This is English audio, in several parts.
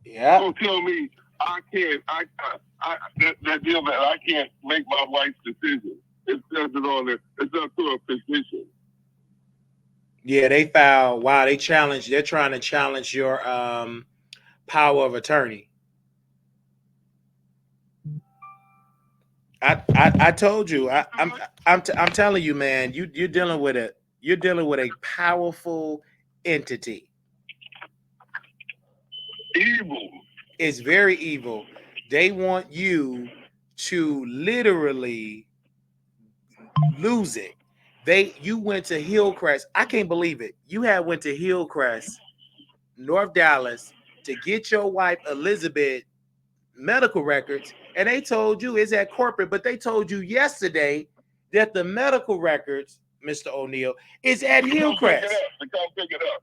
Yeah. Don't tell me I can't. That deal that I can't make my wife's decision. It says it on it. It's up to a physician. Yeah, they filed. Wow, they challenge. They're trying to challenge your power of attorney. I told you. I'm telling you, man. You're dealing with a powerful entity. Evil. It's very evil. They want you to literally lose it. You went to Hillcrest. I can't believe it. You had went to Hillcrest, North Dallas, to get your wife Elizabeth medical records, and they told you it's at corporate, but they told you yesterday that the medical records, Mr. O'Neill, is at Come pick it Hillcrest. up. Come pick it up.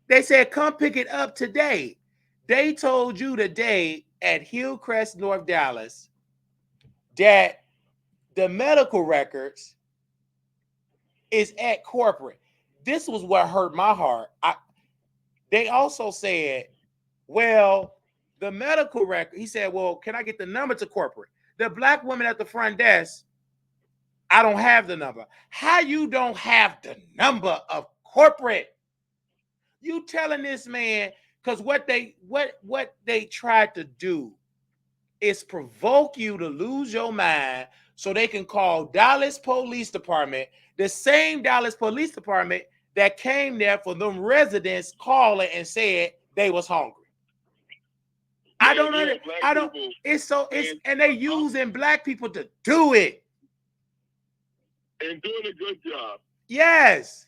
They said come pick it up today. They told you today at Hillcrest, North Dallas, that the medical records is at corporate. This was what hurt my heart. They also said, well, the medical record, he said, well, can I get the number to corporate? The black woman at the front desk, I don't have the number. How you don't have the number of corporate? You telling this man, because what they tried to do is provoke you to lose your mind so they can call Dallas Police Department, the same Dallas Police Department that came there for them residents calling and said they was hungry. I don't know. I don't. It's so. It's and they using black people to do it and doing a good job. Yes.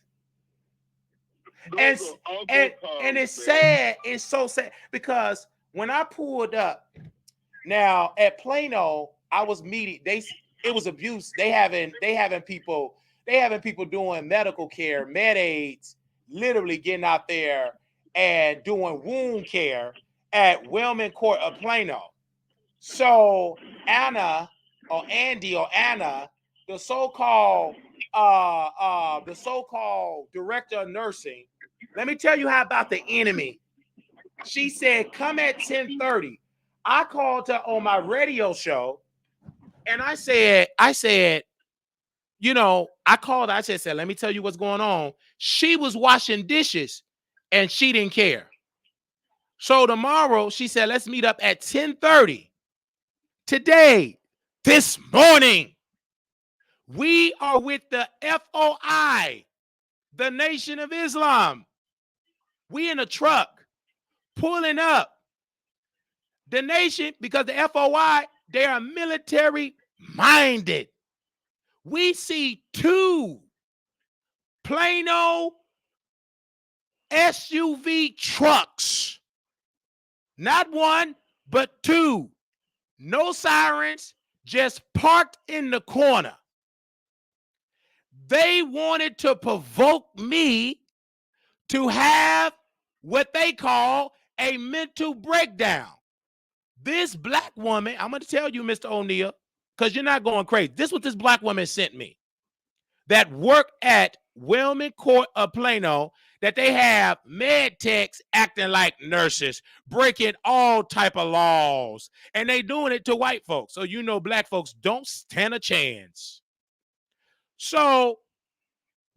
And Those are and ugly times, and it's man. sad. It's so sad because when I pulled up now at Plano, I was meeting. It was abuse. They having people doing medical care, med aids, literally getting out there and doing wound care at Wellman Court of Plano. So Anna or Andy or Anna, the so-called director of nursing. Let me tell you how about the enemy. She said, come at 10:30. I called her on my radio show and I said, I called her, I said, let me tell you what's going on. She was washing dishes and she didn't care. So tomorrow she said, let's meet up at 10:30. Today, this morning, we are with the FOI, the Nation of Islam. We in a truck pulling up. The nation, because the FOI, they are military minded. We see two Plano SUV trucks, not one, but two. No sirens, just parked in the corner. They wanted to provoke me to have what they call a mental breakdown. This black woman, I'm going to tell you, Mr. O'Neill, because you're not going crazy. This is what this black woman sent me that work at Wellman Court of Plano, that they have med techs acting like nurses, breaking all type of laws, and they doing it to white folks. So black folks don't stand a chance. So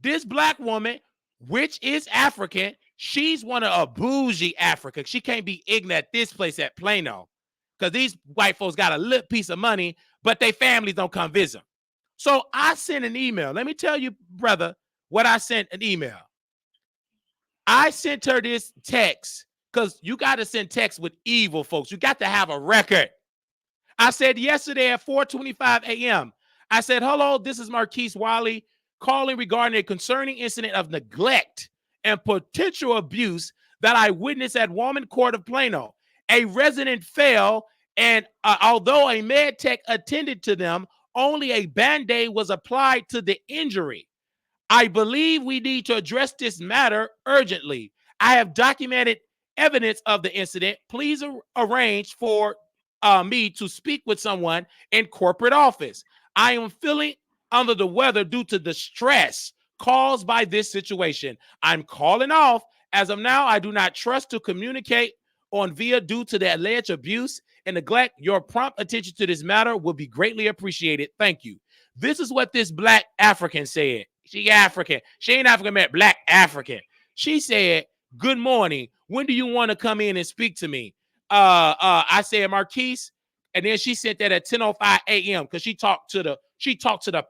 this black woman, which is African, she's one of a bougie Africa. She can't be ignorant at this place at Plano because these white folks got a little piece of money, but their families don't come visit them. So I sent an email. Let me tell you, brother, what I sent an email. I sent her this text because you got to send text with evil folks. You got to have a record. I said yesterday at 4:25 a.m., I said, hello, this is Marquise Wiley calling regarding a concerning incident of neglect and potential abuse that I witnessed at Wellman Court of Plano. A resident fell, and although a med tech attended to them, only a Band-Aid was applied to the injury. I believe we need to address this matter urgently. I have documented evidence of the incident. Please arrange for me to speak with someone in corporate office. I am feeling under the weather due to the stress caused by this situation. I'm calling off. As of now, I do not trust to communicate on VIA due to the alleged abuse and neglect. Your prompt attention to this matter will be greatly appreciated. Thank you. This is what this black African said. She African. She ain't African, man, black African. She said, good morning. When do you want to come in and speak to me? I said, Marquise. And then she sent that at 10:05 a.m. because she talked to the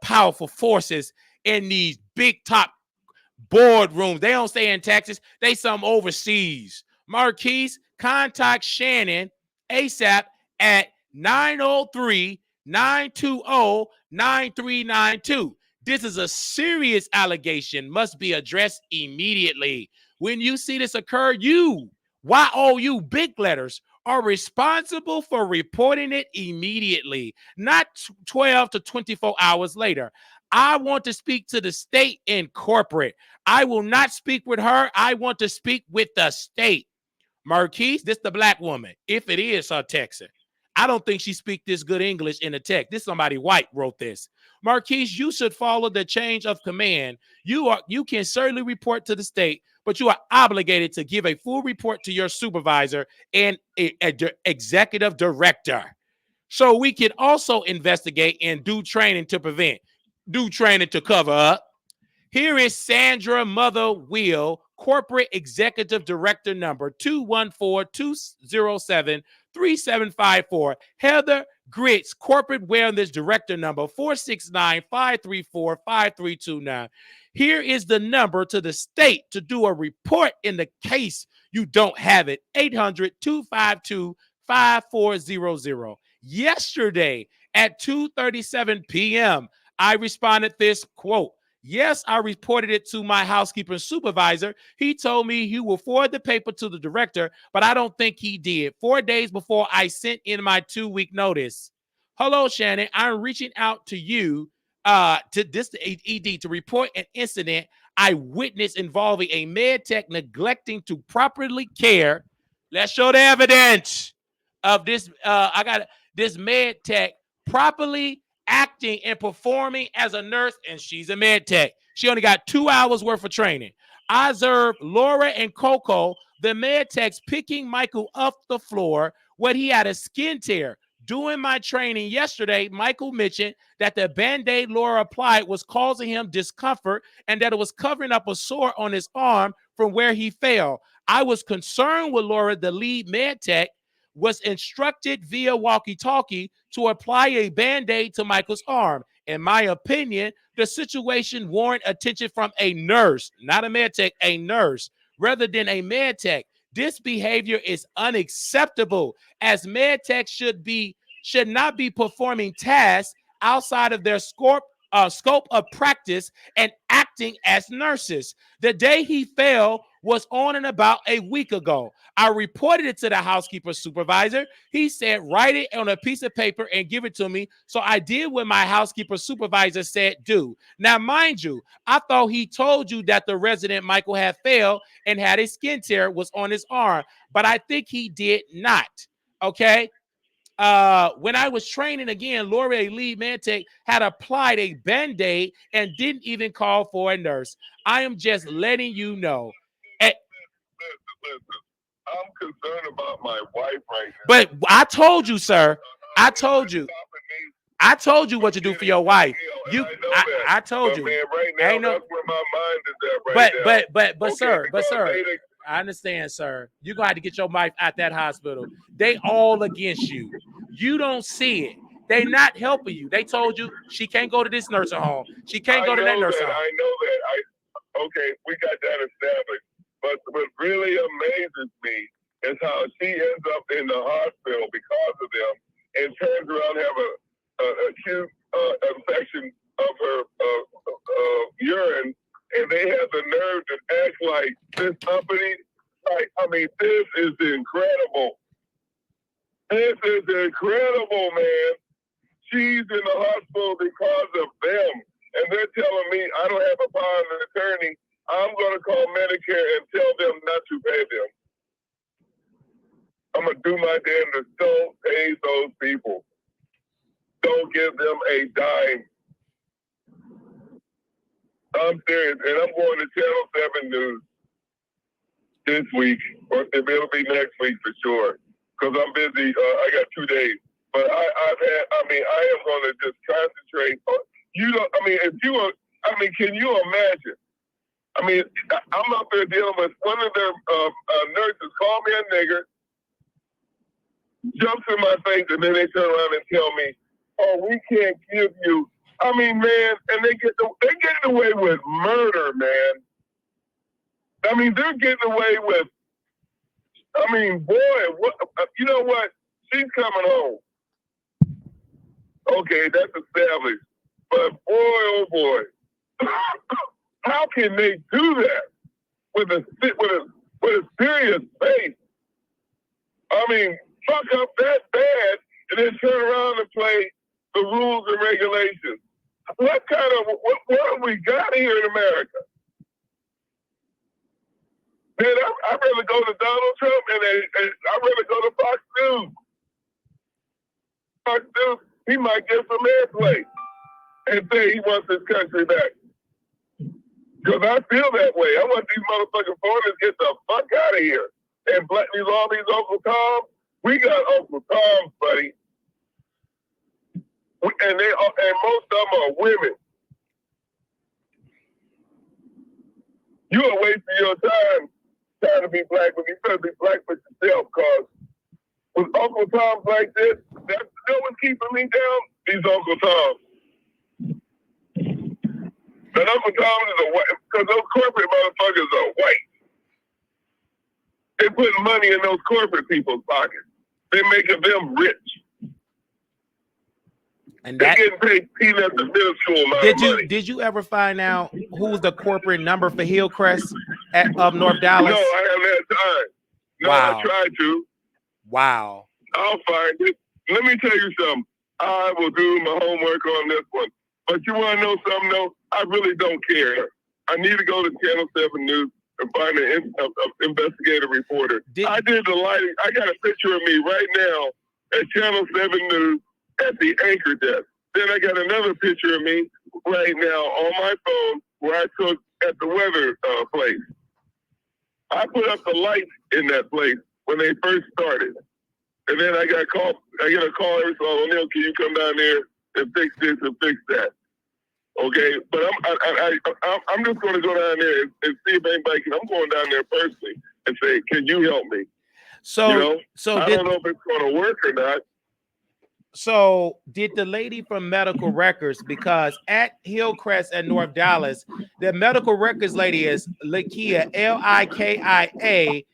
powerful forces in these big top boardrooms. They don't stay in Texas. They some overseas. Marquise, contact Shannon ASAP at 903-920-9392. This is a serious allegation, must be addressed immediately. When you see this occur, you, YOU, big letters, are responsible for reporting it immediately, not 12 to 24 hours later. I want to speak to the state and corporate. I will not speak with her. I want to speak with the state. Marquise, this the black woman, if it is her Texan. I don't think she speaks this good English in the text. This somebody white wrote this. Marquise, you should follow the change of command. You can certainly report to the state, but you are obligated to give a full report to your supervisor and executive director. So we can also investigate and do training to prevent, do training to cover up. Here is Sandra Mother Will, Corporate Executive Director number 214-207-3754. Heather Grits, Corporate Wellness Director number 469-534-5329. Here is the number to the state to do a report in the case you don't have it. 800-252-5400. Yesterday at 2:37 p.m., I responded this quote. Yes, I reported it to my housekeeping supervisor. He told me he will forward the paper to the director, but I don't think he did. 4 days before I sent in my 2-week notice. Hello, Shannon. I'm reaching out to you, to this ED, to report an incident I witnessed involving a med tech neglecting to properly care. Let's show the evidence of this. I got this med tech properly acting and performing as a nurse, and she's a med tech. She only got 2 hours worth of training. I observed Laura and Coco, the med techs, picking Michael off the floor when he had a skin tear. During my training yesterday, Michael mentioned that the Band-Aid Laura applied was causing him discomfort and that it was covering up a sore on his arm from where he fell. I was concerned with Laura, the lead med tech, was instructed via walkie-talkie to apply a Band-Aid to Michael's arm. In my opinion, the situation warrant attention from a nurse, not a med tech, a nurse, rather than a med tech. This behavior is unacceptable, as med techs should not be performing tasks outside of their scope of practice and acting as nurses. The day he fell was on and about a week ago. I reported it to the housekeeper supervisor. He said, write it on a piece of paper and give it to me. So I did what my housekeeper supervisor said do. Now, mind you, I thought he told you that the resident Michael had fell and had a skin tear was on his arm, but I think he did not. Okay. When I was training again, Laura, a lead med tech, had applied a Band-Aid and didn't even call for a nurse. I am just letting you know. Listen, I'm concerned about my wife right now. But I told you, sir. I told you what to do for your wife. I told you. Man, right now, that's where my mind is at right now. But sir, I understand, sir. You're going to have to get your wife out that hospital. They all against you. You don't see it. They not helping you. They told you she can't go to this nursing home. She can't go to that nursing home. I know that. Okay, we got that established. But what really amazes me is how she ends up in the hospital because of them and turns around and have a acute infection of her urine, and they have the nerve to act like this company. Like, I mean, this is incredible. This is incredible, man. She's in the hospital because of them. And they're telling me I don't have a power of attorney. I'm going to call Medicare and tell them not to pay them. I'm going to do my damnedest. Don't pay those people. Don't give them a dime. I'm serious. And I'm going to Channel 7 News. this week, or it'll be next week for sure. Because I'm busy. I got 2 days. But I am going to just concentrate on, can you imagine? I mean, I'm up there dealing with one of their nurses, call me a nigger, jumps in my face, and then they turn around and tell me, oh, we can't give you. I mean, man, and they get away with murder, man. I mean, they're getting away with. I mean, boy, you know what? She's coming home. Okay, that's established. But boy, oh boy, how can they do that with a serious face? I mean, fuck up that bad and then turn around and play the rules and regulations. What have we got here in America? Man, I'd rather go to Donald Trump and I'd rather go to Fox News. Fox News, he might get some airplay and say he wants his country back. Because I feel that way. I want these motherfucking foreigners to get the fuck out of here. And all these Uncle Toms, we got Uncle Toms, buddy. And most of them are women. You are wasting your time trying to be black when you should be black for yourself. Because with Uncle Toms like this, that's no one's keeping me down. These Uncle Toms. And Uncle Tom is a white, because those corporate motherfuckers are white. They're putting money in those corporate people's pockets. They're making them rich. And they're getting paid peanuts and minuscule amount of money. Did you ever find out who's the corporate number for Hillcrest of North Dallas? No, I haven't had time. No, wow. I tried to. Wow. I'll find it. Let me tell you something. I will do my homework on this one. But you want to know something, though? I really don't care. I need to go to Channel 7 News and find an investigative reporter. I did the lighting. I got a picture of me right now at Channel 7 News at the anchor desk. Then I got another picture of me right now on my phone where I took at the weather place. I put up the lights in that place when they first started. And then I get a call every so often, O'Neal, can you come down there and fix this and fix that? Okay, but I'm just going to go down there and see if anybody can. I'm going down there personally and say, can you help me? So, I don't know if it's going to work or not. So did the lady from medical records, because at Hillcrest at North Dallas, the medical records lady is Likia, Likia,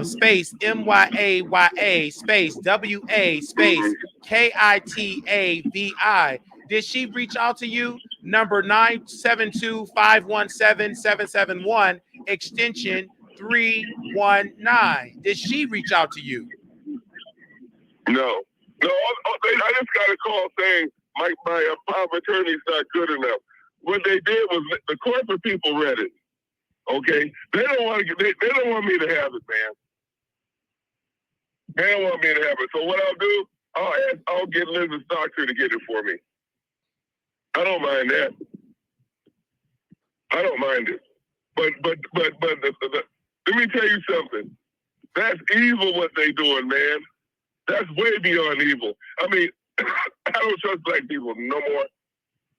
space MYAYA space WA space KITAVI. Did she reach out to you? Number 972-517-771, extension 319. Did she reach out to you? No, I just got a call saying my power of attorney is not good enough. What they did was the corporate people read it. Okay, they don't want me to have it, man. They don't want me to have it. So what I'll do, I'll get Elizabeth's doctor to get it for me. I don't mind that. I don't mind it. But let me tell you something. That's evil what they doing, man. That's way beyond evil. I mean, I don't trust black people no more.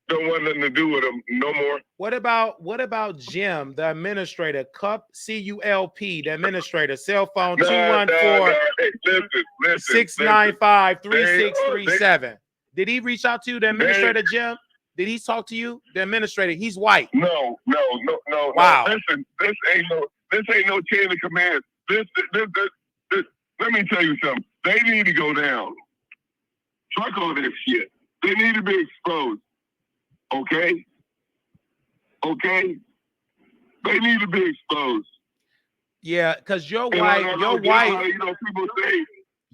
Don't want nothing to do with them no more. What about Jim, the administrator? CULP, the administrator. Cell phone 214-695-3637. Did he reach out to you, the administrator, Jim? Did he talk to you, the administrator? He's white. No. Wow. Listen, this ain't no chain of command. This. Let me tell you something. They need to go down. Fuck all this shit. They need to be exposed. Okay? They need to be exposed. Yeah, because your people wife. say,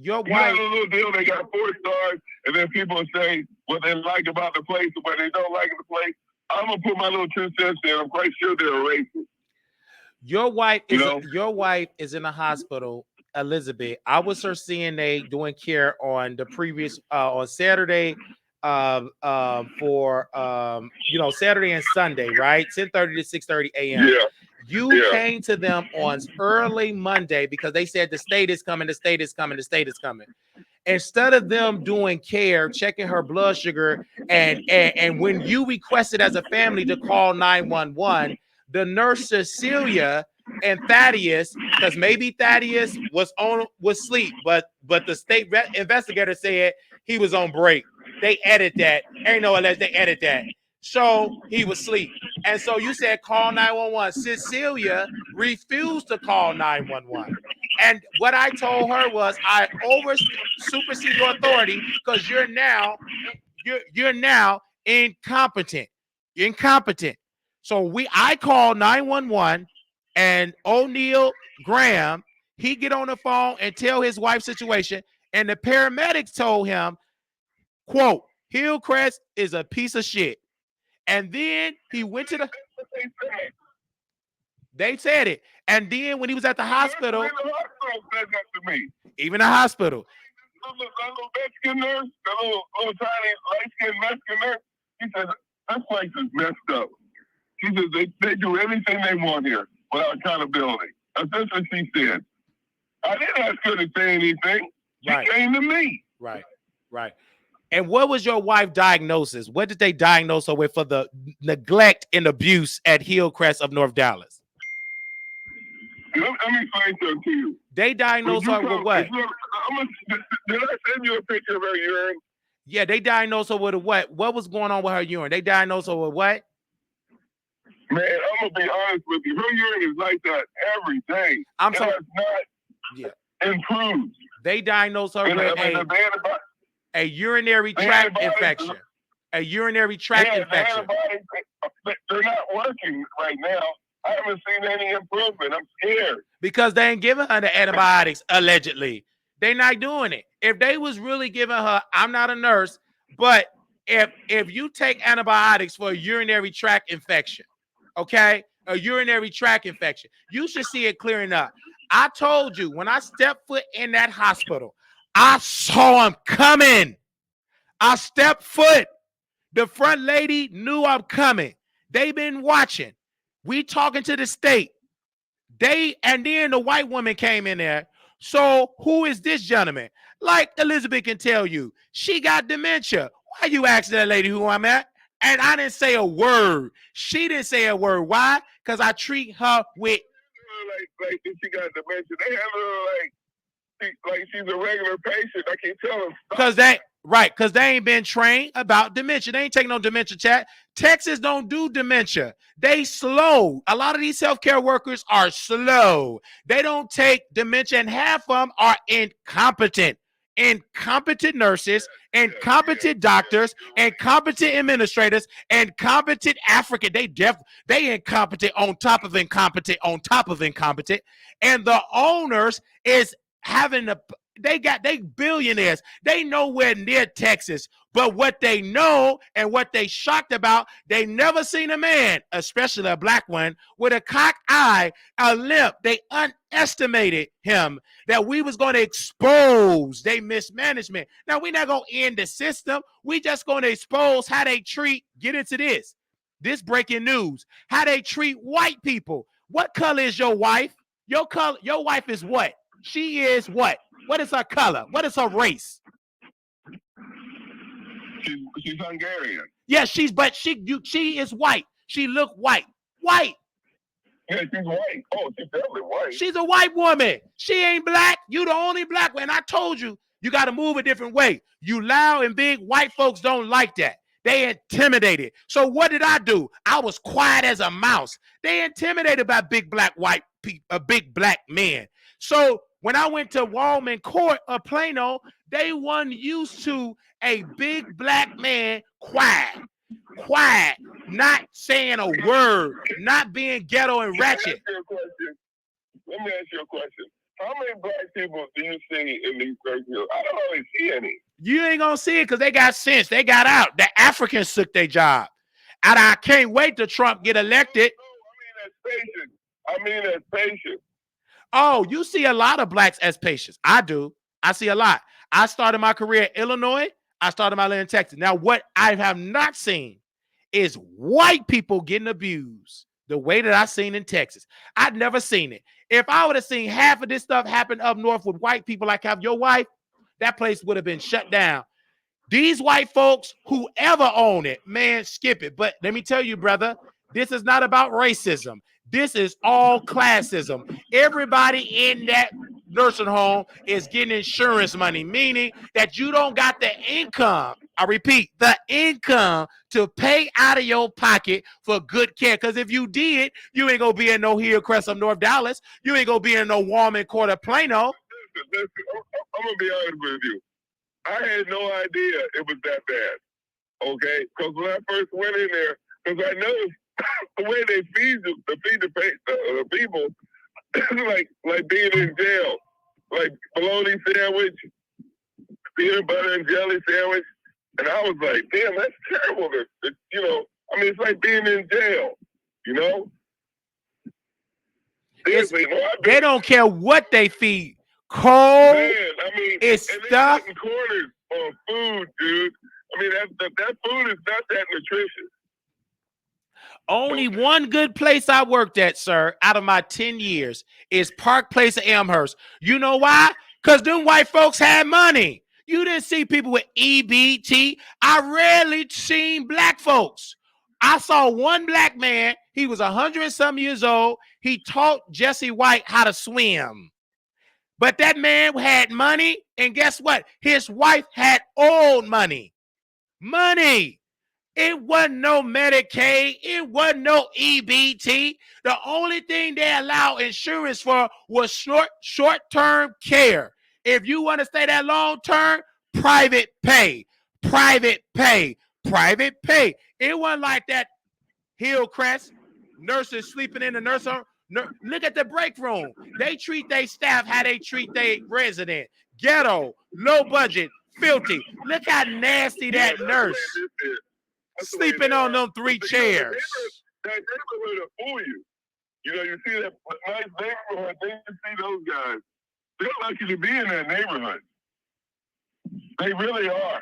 Your you wife. got a little deal, they got 4 stars, and then people say what they like about the place or what they don't like the place. I'm gonna put my little 2 cents in. I'm quite sure they're racist. Your wife is in the hospital, Elizabeth. I was her CNA doing care on the previous on Saturday, for Saturday and Sunday, right? 10:30 to 6:30 a.m. Yeah. You came to them on early Monday because they said the state is coming, the state is coming, the state is coming. Instead of them doing care, checking her blood sugar, and when you requested as a family to call 911, the nurse Cecilia and Thaddeus, because maybe Thaddeus was sleep, but the state investigator said he was on break. They edit that. Ain't no unless they edit that. So he was asleep. And so you said call 911. Cecilia refused to call 911. And what I told her was I supersede your authority because you're now incompetent. You're incompetent. So I called 911 and O'Neal Graham, he get on the phone and tell his wife's situation. And the paramedics told him, quote, Hillcrest is a piece of shit. And then he went to the... They said it. And then when he was at the hospital... Even the hospital. That little Mexican nurse, that little tiny light-skinned Mexican nurse, he said, this place is messed up. She said they do anything they want here without accountability. That's what she said. I didn't ask her to say anything. She came to me. Right. And what was your wife's diagnosis? What did they diagnose her with for the neglect and abuse at Hillcrest of North Dallas? Let me explain something to you. They diagnosed her with what? Did I send you a picture of her urine? Yeah, they diagnosed her with a what? What was going on with her urine? They diagnosed her with what? Man, I'm going to be honest with you. Her urine is like that every day. I'm sorry. It's not improved. They diagnosed her with a urinary tract infection. A urinary tract infection. They're not working right now. I haven't seen any improvement. I'm scared. Because they ain't giving her the antibiotics, allegedly. They're not doing it. If they was really giving her, I'm not a nurse, but if you take antibiotics for a urinary tract infection, okay, a urinary tract infection, you should see it clearing up. I told you, when I stepped foot in that hospital, I saw him coming. I stepped foot. The front lady knew I'm coming. They been watching. We talking to the state. And then the white woman came in there. So who is this gentleman? Like Elizabeth can tell you, she got dementia. Why you asking that lady who I'm at? And I didn't say a word. She didn't say a word. Why? Because I treat her with... Like if she got dementia, they have her like she's a regular patient. I can't tell them. Because they ain't been trained about dementia. They ain't taking no dementia chat. Texas don't do dementia. They slow. A lot of these healthcare workers are slow. They don't take dementia, and half of them are incompetent. Incompetent nurses, incompetent doctors, incompetent administrators, incompetent African. They incompetent on top of incompetent on top of incompetent. And the owners is having they billionaires. They nowhere near Texas, but what they know and what they shocked about, they never seen a man, especially a black one, with a cocked eye, a limp. They underestimated him, that we was going to expose their mismanagement. Now, we're not going to end the system. We just going to expose how they treat, get into this breaking news, how they treat white people. What color is your wife? Your wife is what? She is what? What is her color? What is her race? She's Hungarian. Yeah, she is white. She look white. White. Yeah, she's white. Oh, she's definitely white. She's a white woman. She ain't black. You the only black one. And I told you, you got to move a different way. You loud and big. White folks don't like that. They intimidated. So what did I do? I was quiet as a mouse. They intimidated by big black men. So when I went to Wallman Court of Plano, they weren't used to a big black man quiet, not saying a word, not being ghetto and ratchet. Let me ask you a question. How many black people do you see in these churches? I don't really see any. You ain't gonna see it because they got sense. They got out. The Africans took their job. And I can't wait till Trump get elected. I mean as patients. Oh, you see a lot of blacks as patients. I do. I see a lot. I started my career in Illinois. I started my life in Texas. Now, what I have not seen is white people getting abused. the way that I seen in Texas. I'd never seen it. If I would have seen half of this stuff happen up north with white people like have your wife, that place would have been shut down. These white folks, whoever own it, man, skip it. But let me tell you, brother, this is not about racism. This is all classism. Everybody in that nursing home is getting insurance money, meaning that you don't got the income. I repeat, the income to pay out of your pocket for good care. Because if you did, you ain't gonna be in no Hillcrest of North Dallas. You ain't gonna be in no Walman Court of Plano. Listen, I'm gonna be honest with you. I had no idea it was that bad. Okay, because when I first went in there, because I noticed the way they feed the people, like being in jail, like bologna sandwich, peanut butter and jelly sandwich, and I was like, damn, that's terrible. It's like being in jail. Seriously, they don't care what they feed. Cold, man, it's and stuff. They're corners on food, dude. That food is not that nutritious. Only one good place I worked at, sir, out of my 10 years is Park Place of Amherst. You know why? Because them white folks had money. You didn't see people with EBT. I rarely seen black folks. I saw one black man. He was 100 and some years old. He taught Jesse White how to swim. But that man had money, and guess what? His wife had old money. Money. It wasn't no Medicaid. It wasn't no EBT. The only thing they allow insurance for was short-term care. If you want to stay that long-term, private pay. Private pay. Private pay. It wasn't like that Hillcrest, nurses sleeping in the nurse home. Look at the break room. They treat their staff how they treat their resident. Ghetto, low budget, filthy. Look how nasty that nurse sleeping on them 3 chairs. That neighborhood will fool you. You see that nice neighborhood, then you see those guys. They're lucky to be in that neighborhood. They really are.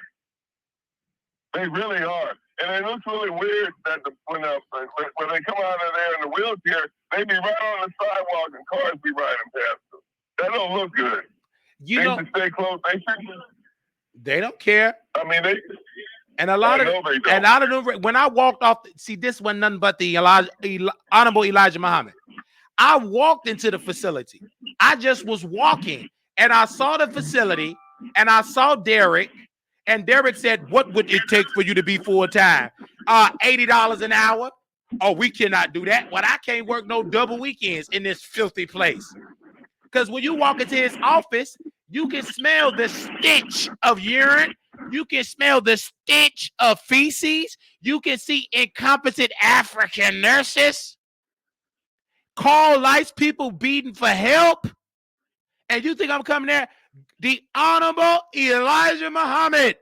They really are. And it looks really weird that when they come out of there in the wheelchair, they be right on the sidewalk and cars be riding past them. That don't look good. They should stay close. They don't care. And a lot of them, when I walked off, see, this wasn't nothing but the Honorable Elijah Muhammad. I walked into the facility. I just was walking, and I saw the facility, and I saw Derek, and Derek said, what would it take for you to be full-time? $80 an hour? Oh, we cannot do that. Well, I can't work no double weekends in this filthy place. Because when you walk into his office, you can smell the stench of urine. You can smell the stench of feces. You can see incompetent African nurses. Call lights, people beating for help. And you think I'm coming there? The Honorable Elijah Muhammad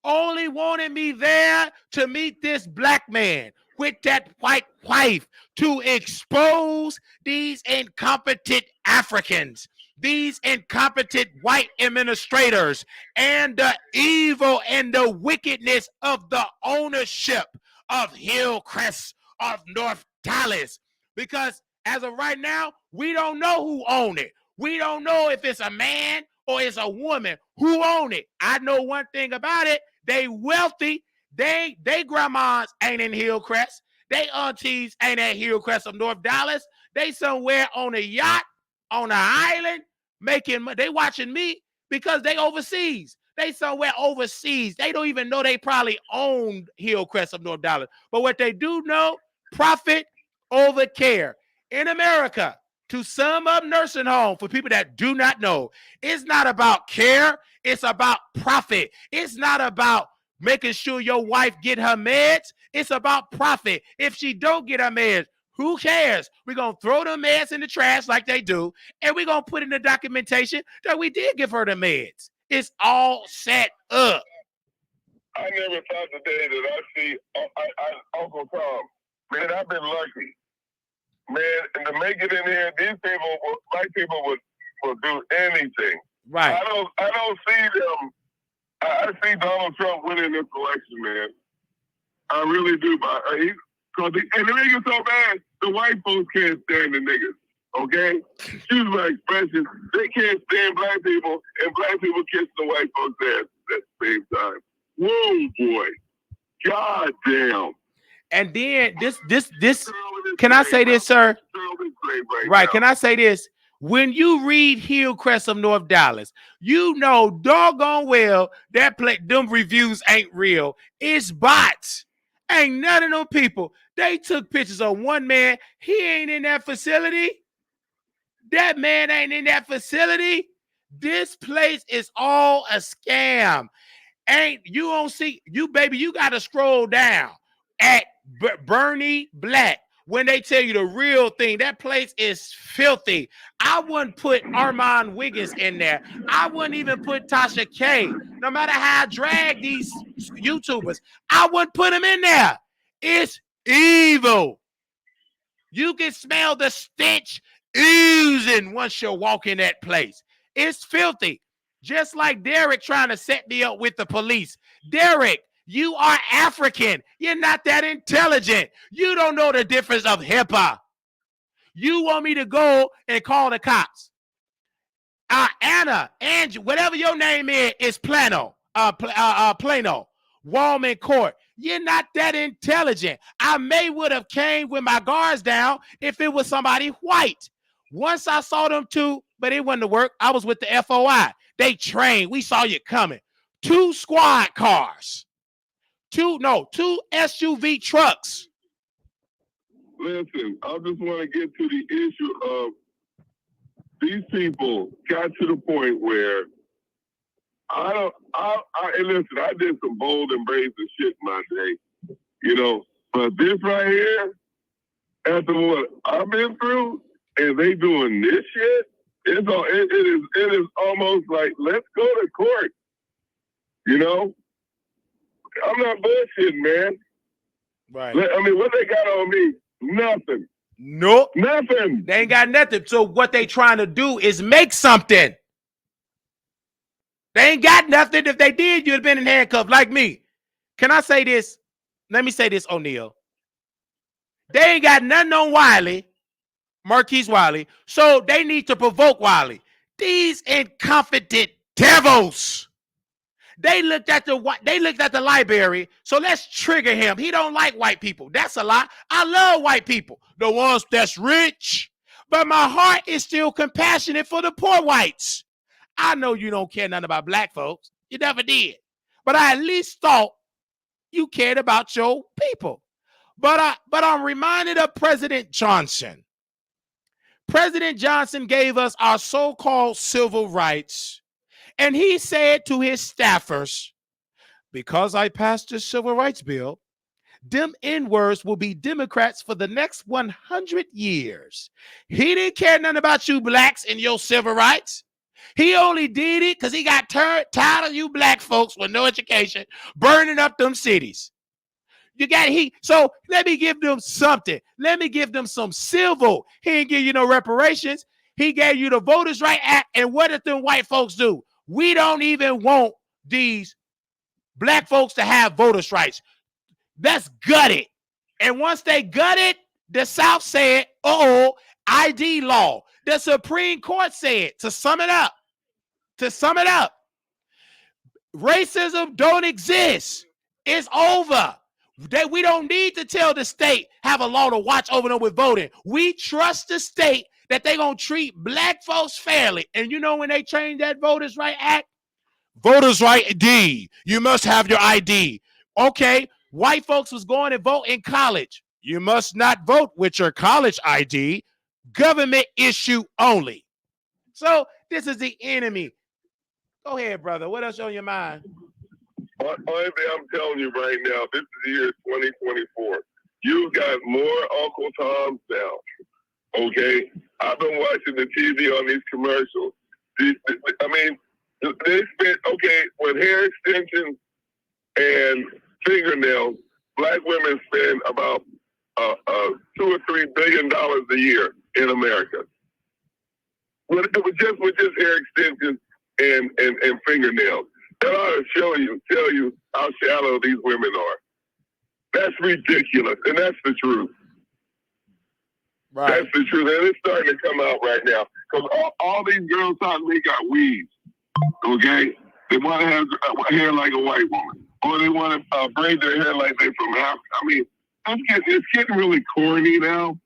only wanted me there to meet this black man with that white wife to expose these incompetent Africans, these incompetent white administrators, and the evil and the wickedness of the ownership of Hillcrest of North Dallas. Because as of right now, we don't know who own it. We don't know if it's a man or it's a woman who own it. I know one thing about it. They wealthy. They grandmas ain't in Hillcrest. They aunties ain't at Hillcrest of North Dallas. They somewhere on a yacht, on an island, making money. They watching me because they overseas. They somewhere overseas. They don't even know they probably own Hillcrest of North Dallas. But what they do know, profit over care. In America, to sum up nursing home, for people that do not know, it's not about care. It's about profit. It's not about making sure your wife get her meds. It's about profit. If she don't get her meds, who cares? We're going to throw the meds in the trash like they do, and we're going to put in the documentation that we did give her the meds. It's all set up. I never thought the day that I see Uncle Tom. Man, I've been lucky. Man, and to make it in here, these people, white people will do anything. Right. I don't see them. I see Donald Trump winning this election, man. I really do. And it makes it so bad. The white folks can't stand the niggas, okay? Excuse my expression. They can't stand black people, and black people kiss the white folks' ass at the same time. Whoa, boy. God damn. And then this can I say this, sir? Right. Can I say this? When you read Hillcrest of North Dallas, you know doggone well that them reviews ain't real. It's bots. Ain't none of them people. They took pictures of one man. He ain't in that facility. That man ain't in that facility. This place is all a scam. Ain't you don't see you, baby? You got to scroll down at Bernie Black when they tell you the real thing. That place is filthy. I wouldn't put Armand Wiggins in there. I wouldn't even put Tasha K. No matter how I drag these YouTubers, I wouldn't put them in there. It's evil. You can smell the stench oozing once you walk in that place. It's filthy. Just like Derek trying to set me up with the police. Derek, you are African. You're not that intelligent. You don't know the difference of HIPAA. You want me to go and call the cops. Anna, Angie, whatever your name is Plano. Plano. Walman Court. You're not that intelligent. I would have came with my guards down if it was somebody white. Once I saw them too, but it wasn't to work. I was with the FOI. They trained. We saw you coming. 2 squad cars. 2 SUV trucks. Listen, I just want to get to the issue of these people got to the point where and listen, I did some bold and brazen shit in my day, but this right here, after what I've been through, and they doing this shit, it is almost like, let's go to court. I'm not bullshitting, man. Right. I mean, what they got on me? Nothing. Nope. Nothing. They ain't got nothing. So what they trying to do is make something. They ain't got nothing. If they did, you'd have been in handcuffs like me. Can I say this? Let me say this, O'Neal. They ain't got nothing on Wiley, Marquise Wiley, so they need to provoke Wiley. These incompetent devils. They looked at the library, so let's trigger him. He don't like white people. That's a lie. I love white people, the ones that's rich, but my heart is still compassionate for the poor whites. I know you don't care nothing about black folks. You never did. But I at least thought you cared about your people. But I'm reminded of President Johnson. President Johnson gave us our so-called civil rights, and he said to his staffers, because I passed the civil rights bill, them N-words will be Democrats for the next 100 years. He didn't care nothing about you blacks and your civil rights. He only did it because he got tired of you black folks with no education burning up them cities. So let me give them something. Let me give them some civil. He didn't give you no reparations. He gave you the Voters' Right Act. And what did them white folks do? We don't even want these black folks to have voters' rights. Let's gut it. And once they gut it, the South said, ID law. The Supreme Court said, to sum it up, racism don't exist. It's over. We don't need to tell the state have a law to watch over them with voting. We trust the state that they're going to treat black folks fairly. And you know when they changed that Voters' Right Act? Voters' Right ID. You must have your ID. Okay, white folks was going to vote in college. You must not vote with your college ID. Government issue only. So this is the enemy. Go ahead, brother. What else on your mind? Only thing I'm telling you right now, this is the year 2024. You got more Uncle Toms now. Okay? I've been watching the TV on these commercials. I mean, they spent, with hair extensions and fingernails, black women spend about $2 or $3 billion a year in America. With just hair extensions and fingernails. That ought to tell you how shallow these women are. That's ridiculous, and that's the truth. Right. That's the truth. And it's starting to come out right now. Because all these girls thought they got weaves. Okay? They want to have hair like a white woman. Or they want to braid their hair like they're from Africa. I mean, it's getting really corny now.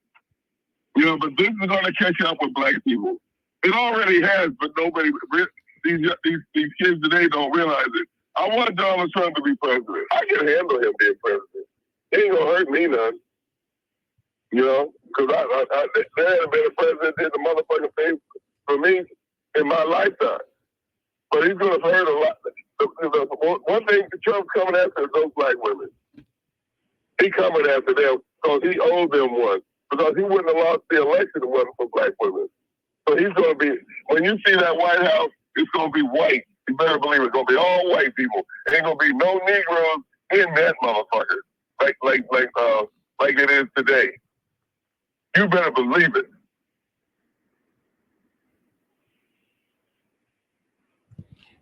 You know, but this is going to catch up with black people. It already has, but nobody, these kids today don't realize it. I want Donald Trump to be president. I can handle him being president. It ain't going to hurt me none. You know, because there hasn't been a president that did the motherfucking thing for me in my lifetime. But he's going to hurt a lot. One thing Trump's coming after is those black women. He coming after them because he owes them one. Because he wouldn't have lost the election if it wasn't for black women. So he's going to be, when you see that White House, it's going to be white. You better believe it's going to be all white people. There ain't going to be no Negroes in that motherfucker like it is today. You better believe it.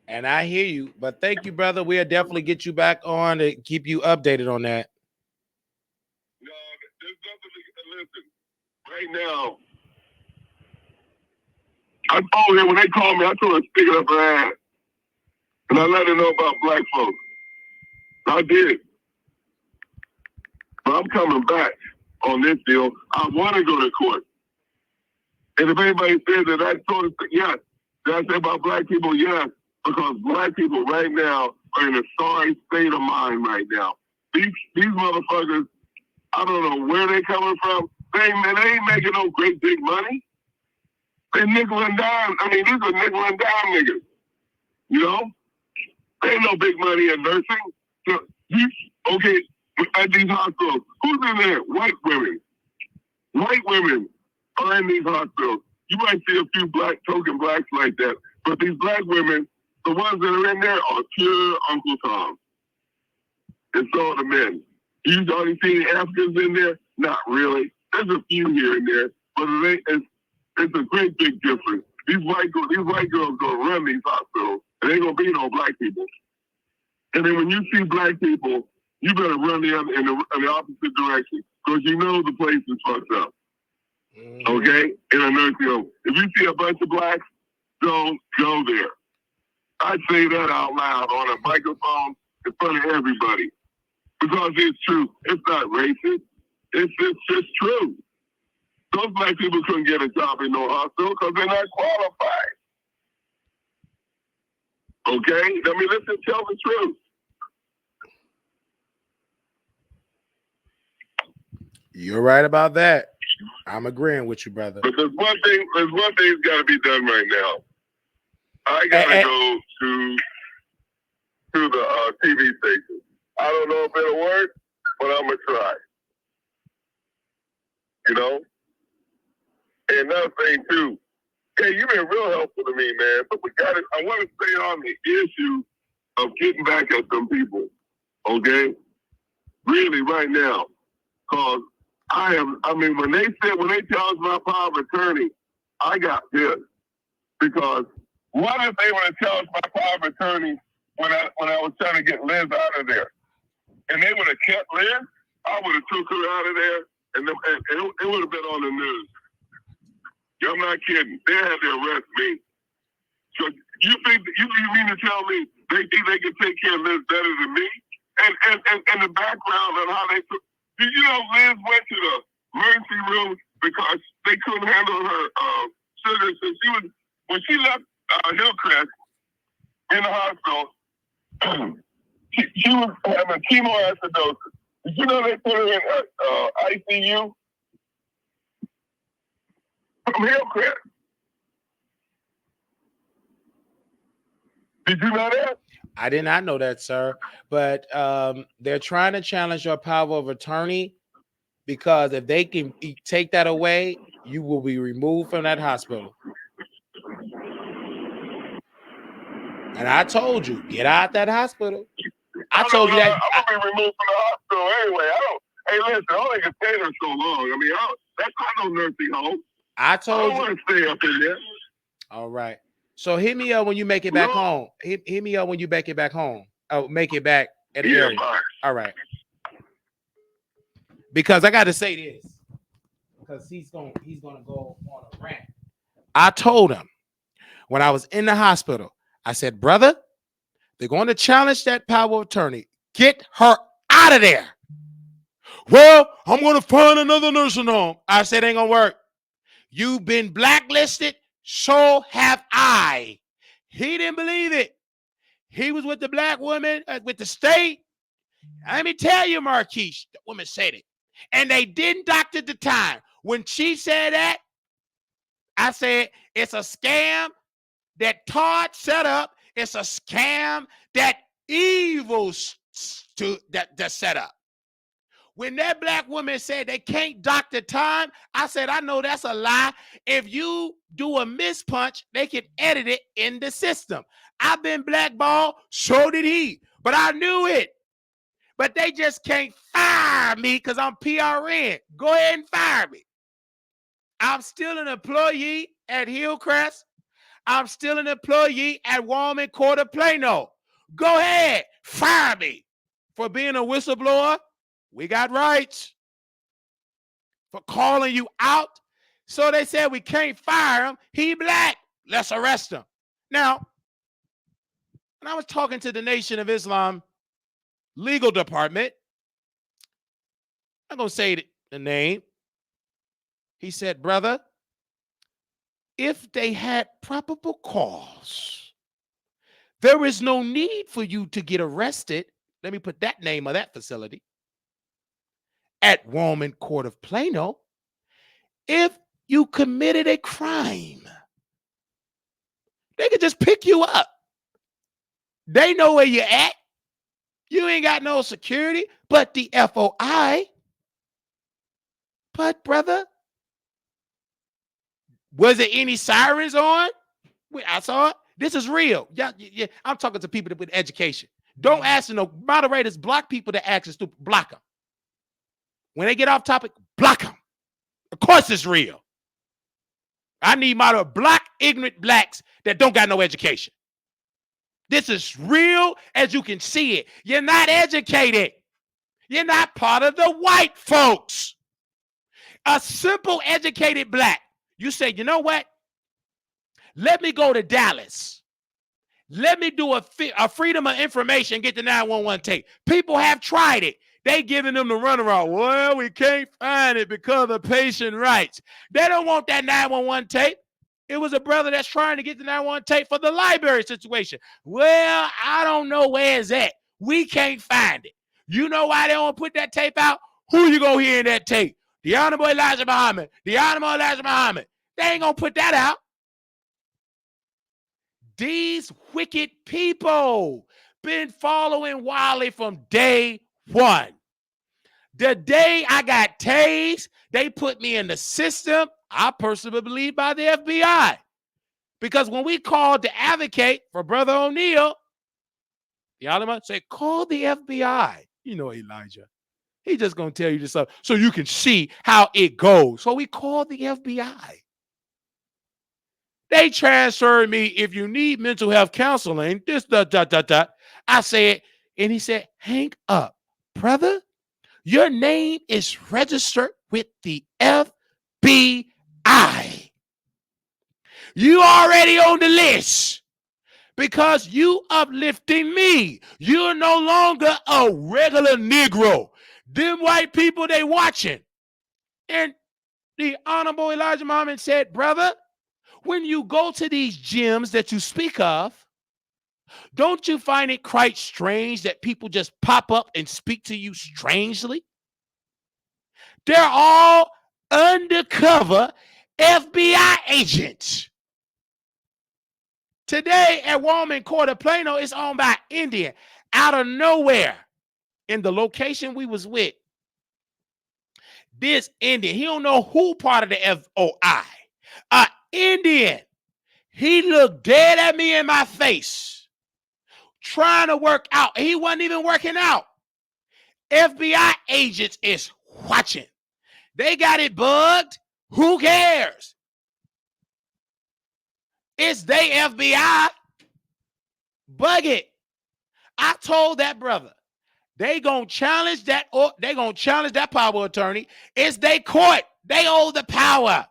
And I hear you, but thank you, brother. We'll definitely get you back on to keep you updated on that. No, there's nothing to listen. Right now, I told her when they called me, I told her to stick it up her ass. And I let her know about black folks. I did. But I'm coming back on this deal. I want to go to court. And if anybody says that I told her, yes. Did I say about black people? Yes. Because black people right now are in a sorry state of mind right now. These motherfuckers, I don't know where they coming from. They ain't making no great big money. They nickel and dime. I mean, these are nickel and dime niggas. You know? They ain't no big money in nursing. So, okay, at these hospitals, who's in there? White women. White women are in these hospitals. You might see a few token blacks like that. But these black women, the ones that are in there are pure Uncle Tom. And so are the men. You already seen Africans in there? Not really. There's a few here and there, but it's a great big difference. These white girls gonna run these hospitals, and ain't gonna be no black people. And then when you see black people, you better run in the opposite direction, because you know the place is fucked up. Okay? In a nursing home. If you see a bunch of blacks, don't go there. I say that out loud on a microphone in front of everybody. Because it's true. It's not racist. It's just true. Those black people couldn't get a job in no hospital because they're not qualified. Okay? I mean, let's just tell the truth. You're right about that. I'm agreeing with you, brother. But there's one thing that's got to be done right now. I got to go to the TV station. I don't know if it'll work, but I'm going to try. You know? And another thing, too. Hey, you've been real helpful to me, man. But I want to stay on the issue of getting back at some people. Okay? Really, right now. Because when they challenged my power of attorney, I got pissed. Because what if they would have challenged my power of attorney when I was trying to get Liz out of there? And they would have kept Liz, I would have took her out of there, and it would have been on the news. I'm not kidding. They had to arrest me. So you mean to tell me they think they can take care of Liz better than me? And the background on how they took. Did you know Liz went to the emergency room because they couldn't handle her sugar? So when she left Hillcrest in the hospital, she was having chemoacidosis. Did you know they put her in ICU? From Hillcrest. Did you know that? I did not know that, sir. But they're trying to challenge your power of attorney because if they can take that away, you will be removed from that hospital. And I told you, get out that hospital. I told you that. I'm gonna be removed from the hospital anyway. Hey, listen, I only can stay there so long. I mean, that's not no nursing home. I told you. I don't want to stay up in there. All right. So hit me up when you make it back home. Hit me up when you make it back home. Oh, make it back at the area. Fine. All right. Because I got to say this. because he's gonna go on a rant. I told him when I was in the hospital, I said, brother, they're going to challenge that power of attorney. Get her out of there. Well, I'm going to find another nursing home. I said, ain't going to work. You've been blacklisted. So have I. He didn't believe it. He was with the black woman, with the state. Let me tell you, Marquise, the woman said it. And they didn't doctor the time. When she said that, I said, it's a scam that Todd set up. It's a scam that evil that set up. When that black woman said they can't doctor time, I said, I know that's a lie. If you do a mispunch, they can edit it in the system. I've been blackballed, so did he. But I knew it. But they just can't fire me because I'm PRN. Go ahead and fire me. I'm still an employee at Hillcrest. I'm still an employee at Walman Court of Plano. Go ahead, fire me. For being a whistleblower, we got rights. For calling you out. So they said we can't fire him. He black. Let's arrest him. Now, when I was talking to the Nation of Islam legal department, I'm going to say the name. He said, brother, if they had probable cause, there is no need for you to get arrested. Let me put that name of that facility. At Walman Court of Plano, if you committed a crime, they could just pick you up. They know where you're at. You ain't got no security, but the FOI. But, brother, was there any sirens on? I saw it. This is real. Yeah, I'm talking to people with education. Don't ask no moderators, block people that ask stupid. Block them. When they get off topic, block them. Of course it's real. I need block ignorant blacks that don't got no education. This is real as you can see it. You're not educated. You're not part of the white folks. A simple educated black. You say, you know what? Let me go to Dallas. Let me do a freedom of information, get the 911 tape. People have tried it. They giving them the runaround. Well, we can't find it because of patient rights. They don't want that 911 tape. It was a brother that's trying to get the 911 tape for the library situation. Well, I don't know where it's at. We can't find it. You know why they don't put that tape out? Who you gonna hear in that tape? The Honorable Elijah Muhammad. The Honorable Elijah Muhammad. They ain't gonna put that out. These wicked people been following Wiley from day one. The day I got tased, they put me in the system, I personally believe, by the FBI. Because when we called to advocate for Brother O'Neal, the Alama said, call the FBI. You know Elijah. He just going to tell you this stuff so you can see how it goes. So we called the FBI. They transferred me, if you need mental health counseling, this, I said, and he said, hang up, brother. Your name is registered with the FBI. You already on the list because you uplifting me. You're no longer a regular Negro. Them white people, they watching. And the Honorable Elijah Muhammad said, brother, when you go to these gyms that you speak of, don't you find it quite strange that people just pop up and speak to you strangely? They're all undercover FBI agents. Today at Walman Court of Plano, it's owned by Indian. Out of nowhere, in the location we was with, this Indian, he don't know who part of the FOI. Indian, he looked dead at me in my face, trying to work out. He wasn't even working out. FBI agents is watching. They got it bugged. Who cares? It's they FBI. Bug it. I told that brother, They gonna challenge that, or they gonna challenge that power of attorney. It's they court. They owe the power.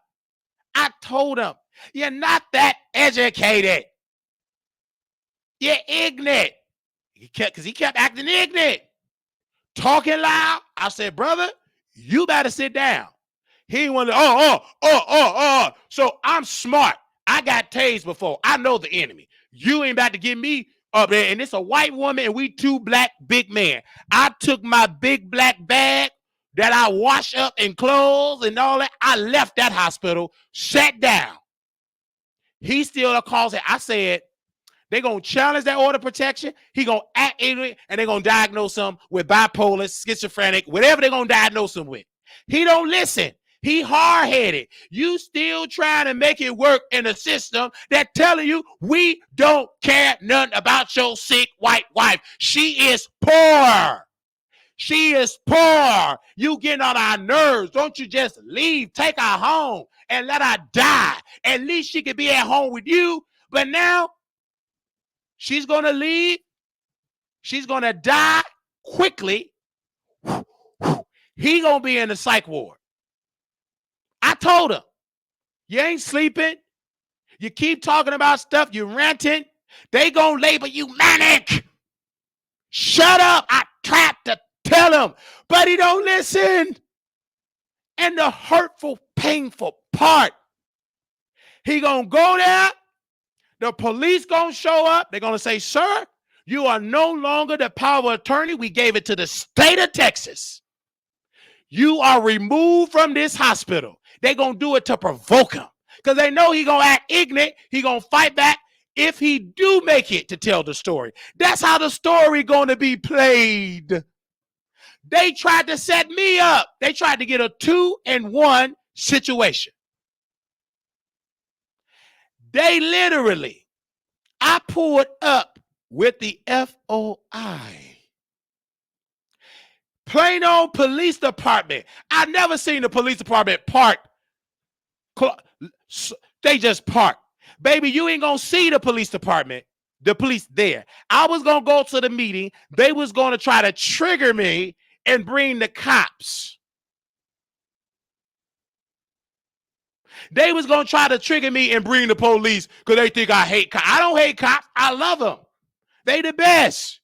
I told them, you're not that educated. You're ignorant. Because he kept acting ignorant, talking loud. I said, brother, you better sit down. He didn't want to, So I'm smart. I got tased before. I know the enemy. You ain't about to get me up there. And it's a white woman and we two black big men. I took my big black bag that I wash up in clothes and all that. I left that hospital, sat down. He still calls it. I said, they're going to challenge that order of protection. He going to act ignorant, and they're going to diagnose him with bipolar, schizophrenic, whatever they're going to diagnose him with. He don't listen. He hard-headed. You still trying to make it work in a system that telling you we don't care nothing about your sick white wife. She is poor. She is poor. You getting on our nerves. Don't you just leave, take her home, and let her die. At least she could be at home with you. But now, she's going to leave. She's going to die quickly. He going to be in the psych ward. I told him, you ain't sleeping. You keep talking about stuff. You ranting. They going to label you manic. Shut up. I tried to tell him, but he don't listen. And the hurtful, painful part, he going to go there. The police going to show up. They're going to say, sir, you are no longer the power of attorney. We gave it to the state of Texas. You are removed from this hospital. They're going to do it to provoke him because they know he going to act ignorant. He going to fight back if he do make it to tell the story. That's how the story going to be played. They tried to set me up. They tried to get a 2-and-1 situation. They literally, I pulled up with the FOI. Plano Police Department. I never seen the police department park. They just park. Baby, you ain't gonna see the police department, the police there. I was gonna go to the meeting. They was gonna try to trigger me and bring the cops. They was going to try to trigger me and bring the police because they think I hate cops. I don't hate cops. I love them. They the best.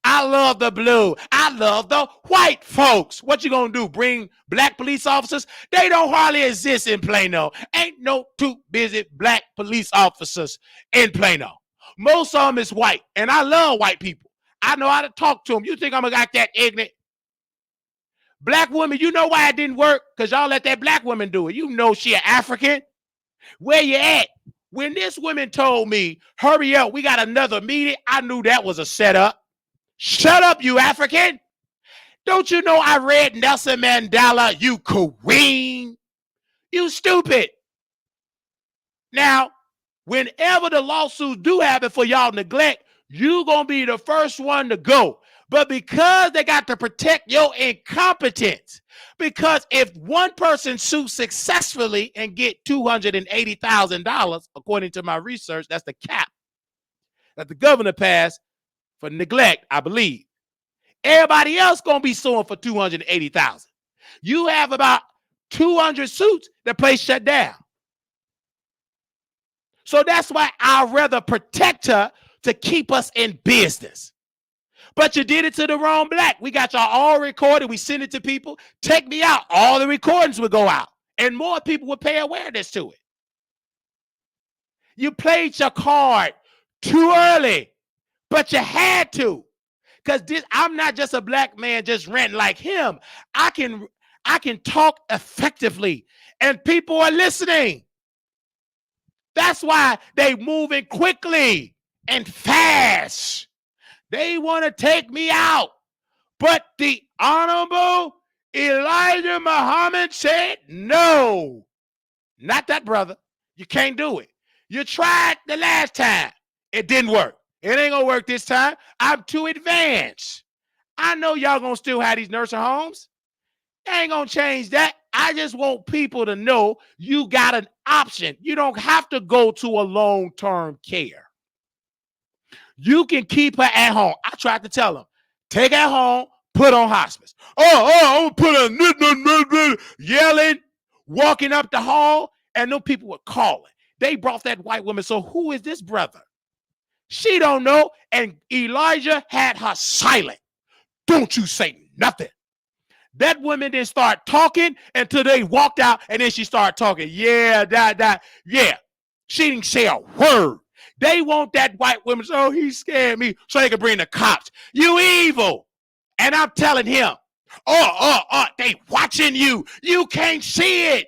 I love the blue. I love the white folks. What you going to do? Bring black police officers? They don't hardly exist in Plano. Ain't no too busy black police officers in Plano. Most of them is white, and I love white people. I know how to talk to them. You think I'm going to act that ignorant? Black woman, you know why it didn't work? Because y'all let that black woman do it. You know she an African. Where you at? When this woman told me, hurry up, we got another meeting, I knew that was a setup. Shut up, you African. Don't you know I read Nelson Mandela, you queen? You stupid. Now, whenever the lawsuits do happen for y'all neglect, you going to be the first one to go. But because they got to protect your incompetence, because if one person sues successfully and get $280,000, according to my research, that's the cap that the governor passed for neglect, I believe. Everybody else going to be suing for $280,000. You have about 200 suits, the place shut down. So that's why I'd rather protect her to keep us in business. But you did it to the wrong black. We got y'all all recorded. We send it to people. Take me out. All the recordings would go out. And more people would pay awareness to it. You played your card too early. But you had to. Because I'm not just a black man just ranting like him. I can talk effectively. And people are listening. That's why they moving quickly and fast. They want to take me out. But the Honorable Elijah Muhammad said, no, not that brother. You can't do it. You tried the last time. It didn't work. It ain't going to work this time. I'm too advanced. I know y'all going to still have these nursing homes. Ain't going to change that. I just want people to know you got an option. You don't have to go to a long-term care. You can keep her at home. I tried to tell them, take her home, put on hospice. I'm gonna put a yelling, walking up the hall, and them people were calling. They brought that white woman. So who is this brother? She don't know. And Elijah had her silent. Don't you say nothing. That woman didn't start talking until they walked out, and then she started talking. Yeah, yeah. She didn't say a word. They want that white woman, so he scared me, so they can bring the cops. You evil. And I'm telling him, they watching you. You can't see it.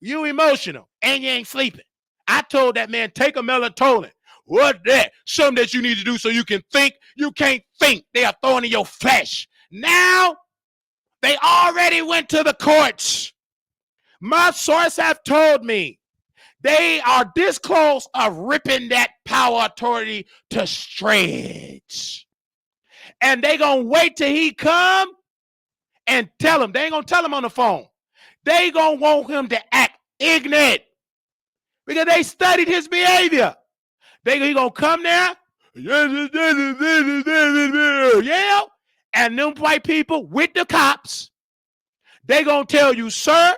You emotional, and you ain't sleeping. I told that man, take a melatonin. What that? Something that you need to do so you can think. You can't think. They are throwing in your flesh. Now, they already went to the courts. My source have told me they are this close of ripping that power authority to shreds. And they gonna wait till he come and tell him. They ain't gonna tell him on the phone. They gonna want him to act ignorant because they studied his behavior. He gonna come there, yeah, and them white people with the cops, they gonna tell you, sir,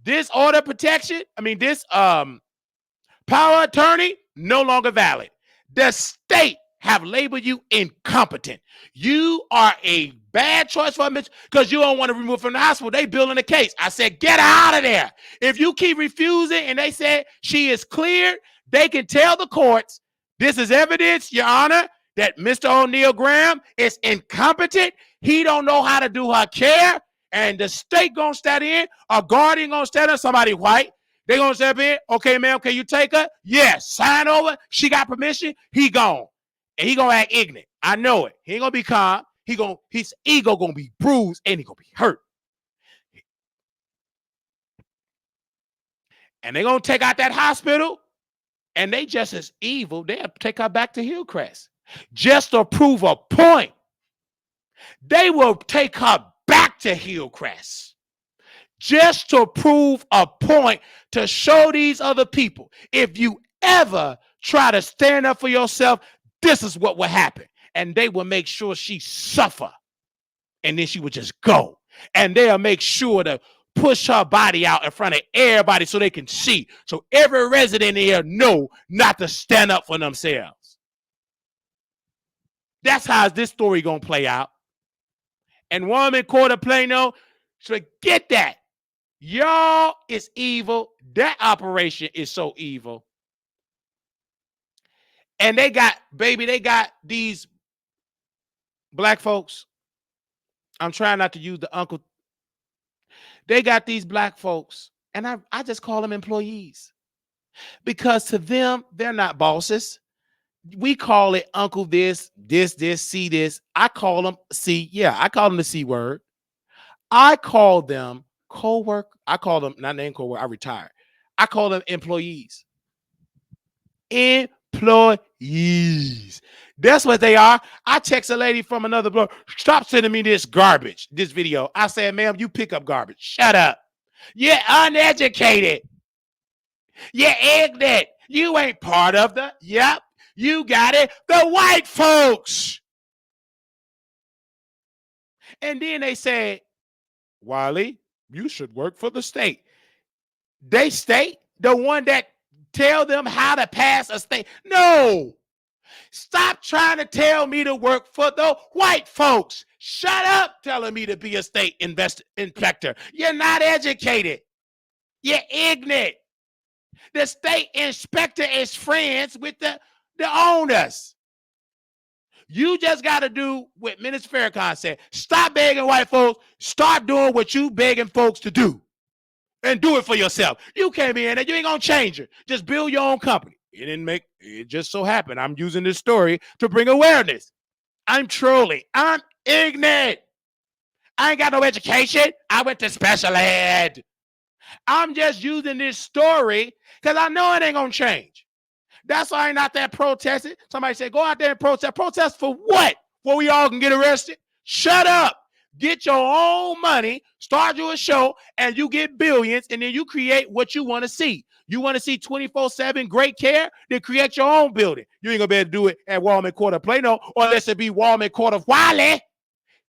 this order protection, this power attorney no longer valid. The state have labeled you incompetent. You are a bad choice for me because you don't want to remove from the hospital. They building a case. I said, get out of there. If you keep refusing and they said she is cleared, they can tell the courts, this is evidence, Your Honor, that Mr. O'Neal Graham is incompetent. He don't know how to do her care. And the state gonna stand in, a guardian gonna stand in, somebody white. They gonna step in. Okay, ma'am, can you take her? Yes, sign over. She got permission. He gone. And he gonna act ignorant. I know it. He ain't gonna be calm. His ego gonna be bruised and he gonna be hurt. And they gonna take out that hospital, and they just as evil. They'll take her back to Hillcrest just to prove a point. They will take her back to Hillcrest just to prove a point, to show these other people, if you ever try to stand up for yourself, this is what will happen. And they will make sure she suffer. And then she will just go. And they'll make sure to push her body out in front of everybody so they can see. So every resident here know not to stand up for themselves. That's how this story gonna play out. And woman Court of Plano, forget that. Y'all is evil. That operation is so evil. And they got these black folks. I'm trying not to use the uncle. They got these black folks, and I just call them employees. Because to them, they're not bosses. We call it uncle this, see this. I call them the C word. I call them co-work. I call them, not name co-work, I retired. I call them employees. Employees. That's what they are. I text a lady from another blog, stop sending me this garbage, this video. I said, ma'am, you pick up garbage. Shut up. You're uneducated. You're ignorant. You ain't part of the, yep, you got it, the white folks. And then they said, Wiley, you should work for the state. They state, the one that tell them how to pass a state. No. Stop trying to tell me to work for the white folks. Shut up telling me to be a state inspector. You're not educated. You're ignorant. The state inspector is friends with the owners. You just got to do what Minister Farrakhan said. Stop begging white folks. Start doing what you begging folks to do. And do it for yourself. You can't be in it. You ain't going to change it. Just build your own company. It just so happened. I'm using this story to bring awareness. I'm trolling. I'm ignorant. I ain't got no education. I went to special ed. I'm just using this story because I know it ain't going to change. That's why I ain't out there protesting. Somebody said, go out there and protest. Protest for what? Where we all can get arrested? Shut up. Get your own money, start you a show, and you get billions, and then you create what you want to see. You want to see 24/7 great care? Then create your own building. You ain't going to be able to do it at Walmart Court of Plano, or unless it be Walmart Court of Wiley.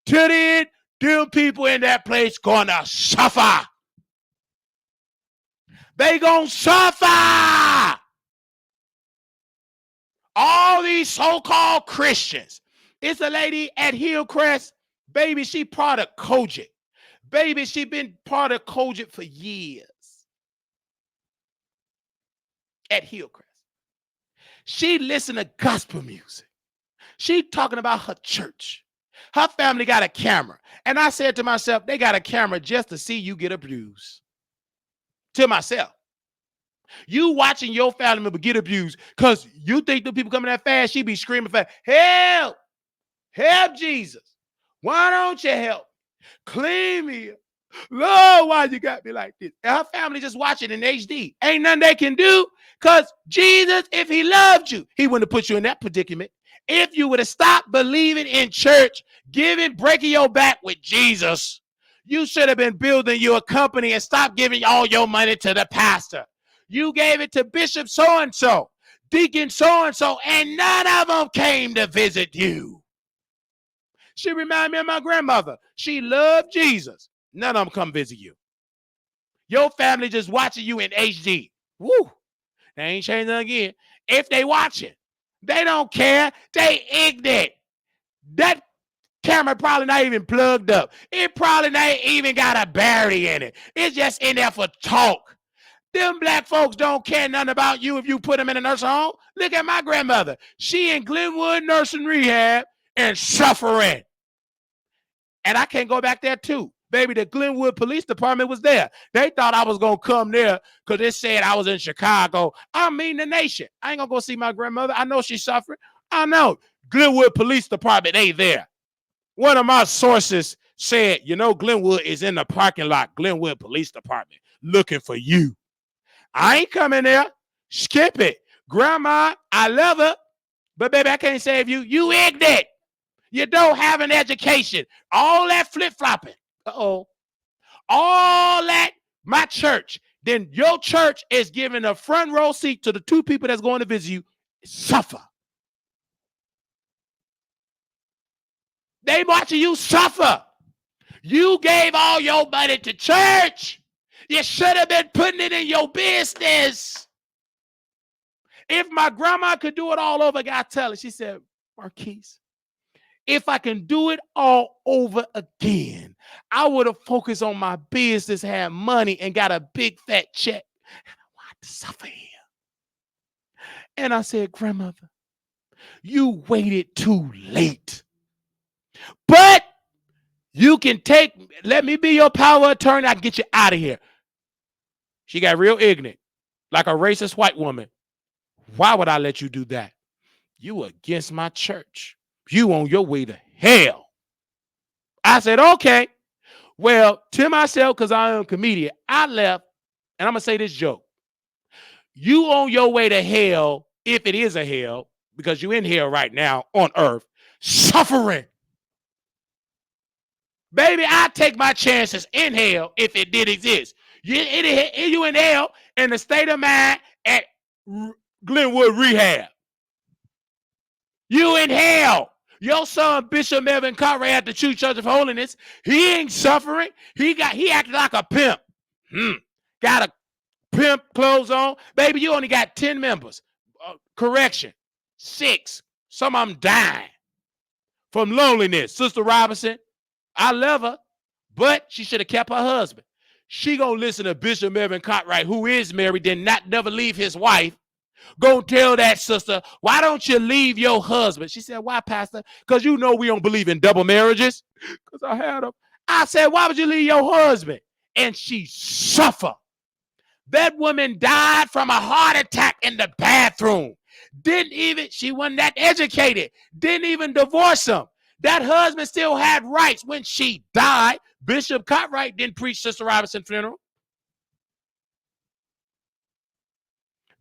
To the end, them people in that place gonna suffer. They gonna suffer. All these so-called Christians. It's a lady at Hillcrest. Baby, she part of Kojic. Baby, she been part of Kojic for years. At Hillcrest. She listen to gospel music. She talking about her church. Her family got a camera. And I said to myself, they got a camera just to see you get abused. To myself. You watching your family member get abused because you think the people coming that fast, she be screaming fast, help, help Jesus. Why don't you help? Clean me. Lord, why you got me like this? And her family just watching in HD. Ain't nothing they can do because Jesus, if he loved you, he wouldn't have put you in that predicament. If you would have stopped believing in church, breaking your back with Jesus, you should have been building you a company and stop giving all your money to the pastor. You gave it to Bishop so-and-so, Deacon so-and-so, and none of them came to visit you. She reminded me of my grandmother. She loved Jesus. None of them come visit you. Your family just watching you in HD. Woo. They ain't changing again. If they watching, they don't care. They ignorant. That camera probably not even plugged up. It probably not even got a battery in it. It's just in there for talk. Them black folks don't care nothing about you if you put them in a nursing home. Look at my grandmother. She in Glenwood Nursing Rehab and suffering. And I can't go back there too. Baby, the Glenwood Police Department was there. They thought I was going to come there because it said I was in Chicago. I'm meeting the nation. I ain't going to go see my grandmother. I know she's suffering. I know. Glenwood Police Department, they there. One of my sources said, you know, Glenwood is in the parking lot, Glenwood Police Department, looking for you. I ain't coming there. Skip it. Grandma, I love her, but baby, I can't save you. You ignorant. You don't have an education. All that flip-flopping. Uh-oh. All that, my church. Then your church is giving a front row seat to the two people that's going to visit you. Suffer. They watching you suffer. You gave all your money to church. You should have been putting it in your business. If my grandma could do it all over, I got to tell her. She said, Marquise, if I can do it all over again, I would have focused on my business, had money, and got a big fat check. And I wanted to suffer here. And I said, grandmother, you waited too late. But you can let me be your power of attorney. I can get you out of here. She got real ignorant, like a racist white woman. Why would I let you do that? You against my church. You on your way to hell. I said, okay. Well, to myself, because I am a comedian, I left, and I'm going to say this joke. You on your way to hell, if it is a hell, because you're in hell right now on earth, suffering. Baby, I take my chances in hell if it did exist. You in hell in the state of mind at Glenwood Rehab. You in hell. Your son, Bishop Melvin Cartwright at the True Church of Holiness, he ain't suffering. He acted like a pimp. Got a pimp clothes on. Baby, you only got 10 members. Correction, 6. Some of them dying from loneliness. Sister Robinson, I love her, but she should have kept her husband. She gonna listen to Bishop Melvin Cartwright, who is married, did not never leave his wife. Go tell that sister, why don't you leave your husband? She said, why, Pastor? Because you know we don't believe in double marriages. Because I had them. I said, why would you leave your husband? And she suffered. That woman died from a heart attack in the bathroom. She wasn't that educated. Didn't even divorce him. That husband still had rights when she died. Bishop Cartwright didn't preach Sister Robinson's funeral.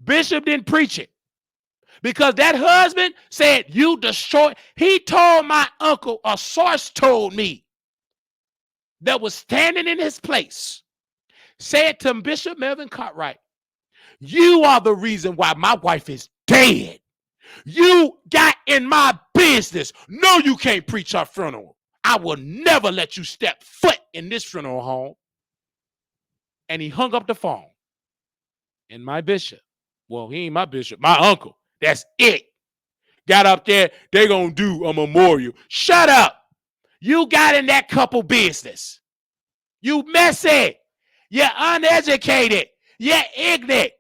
Bishop didn't preach it because that husband said, you destroy. He told my uncle, a source told me, that was standing in his place, said to Bishop Melvin Cartwright, you are the reason why my wife is dead. You got in my business. No, you can't preach her funeral. I will never let you step foot in this funeral home. And he hung up the phone. And my bishop, well, he ain't my bishop, my uncle, that's it, got up there, they gonna do a memorial. Shut up. You got in that couple business. You messy. You're uneducated. You're ignorant.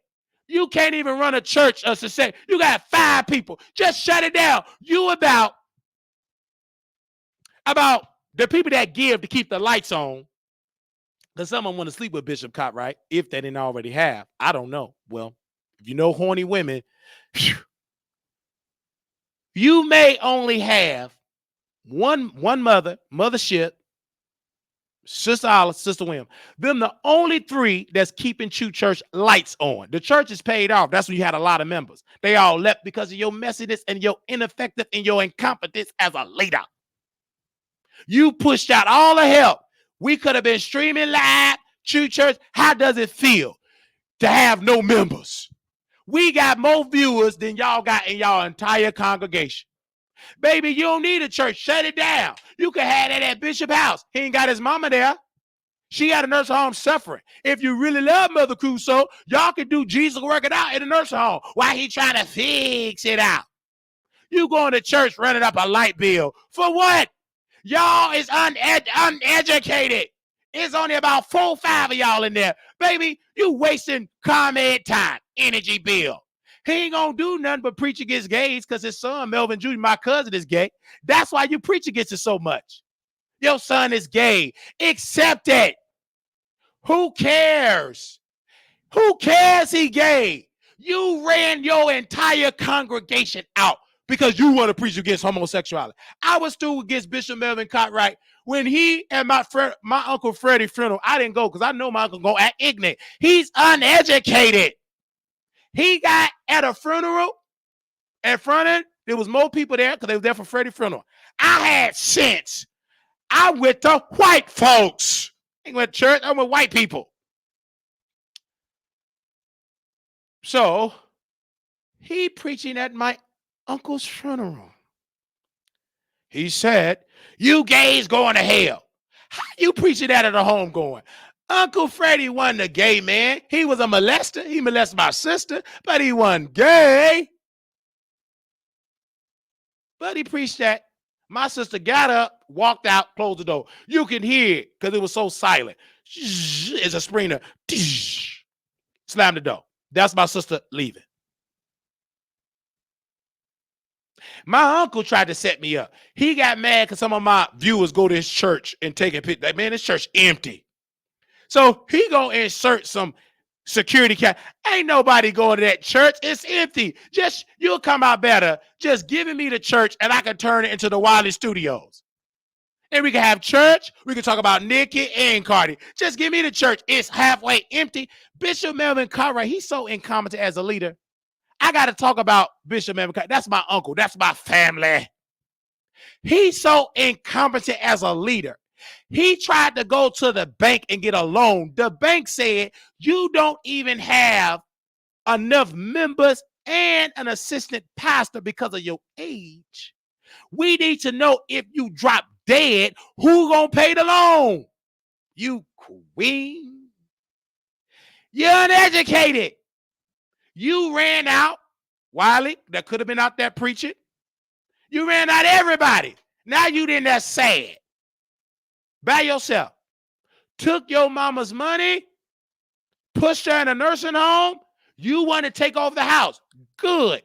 You can't even run a church or say you got 5 people. Just shut it down. You about the people that give to keep the lights on. Because some of them want to sleep with Bishop Cartwright, if they didn't already have. I don't know. Well, if you know horny women, whew, you may only have one mothership, Sister Olive, Sister William. Them the only 3 that's keeping True Church lights on. The church is paid off. That's when you had a lot of members. They all left because of your messiness and your ineffective and your incompetence as a leader. You pushed out all the help. We could have been streaming live, True Church. How does it feel to have no members? We got more viewers than y'all got in y'all entire congregation. Baby, you don't need a church. Shut it down. You can have that at Bishop's house. He ain't got his mama there. She got a nursing home suffering. If you really love Mother Crusoe, y'all can do Jesus working out in a nursing home while he trying to fix it out. You going to church running up a light bill. For what? Y'all is uneducated. It's only about 4 or 5 of y'all in there. Baby, you wasting ComEd time, energy bill. He ain't gonna do nothing but preach against gays because his son, Melvin Jr., my cousin, is gay. That's why you preach against it so much. Your son is gay. Accept it. Who cares? Who cares he gay? You ran your entire congregation out because you want to preach against homosexuality. I was still against Bishop Melvin Cartwright when he and my Uncle Freddie funeral. I didn't go because I know my uncle go act ignorant. He's uneducated. He got at a funeral in front of it. There was more people there because they were there for Freddie's funeral. I had sense. I went to white folks. I went to church. I went with white people. So he preaching at my uncle's funeral. He said, you gays going to hell. How you preaching that at a home going? Uncle Freddie wasn't a gay man. He was a molester. He molested my sister, but he wasn't gay. But he preached that. My sister got up, walked out, closed the door. You can hear it because it was so silent. It's a springer. Slammed the door. That's my sister leaving. My uncle tried to set me up. He got mad because some of my viewers go to his church and take a picture. Like, man, this church empty. So he gonna insert some security camera. Ain't nobody going to that church. It's empty. Just, you'll come out better just giving me the church and I can turn it into the Wiley Studios. And we can have church. We can talk about Nikki and Cardi. Just give me the church. It's halfway empty. Bishop Melvin Cartwright, he's so incompetent as a leader. I got to talk about Bishop Melvin Cartwright. That's my uncle. That's my family. He's so incompetent as a leader. He tried to go to the bank and get a loan. The bank said, you don't even have enough members and an assistant pastor because of your age. We need to know if you drop dead, who gonna pay the loan? You queen. You're uneducated. You ran out, Wiley, that could have been out there preaching. You ran out everybody. Now you in there sad. By yourself. Took your mama's money, pushed her in a nursing home. You want to take over the house. Good.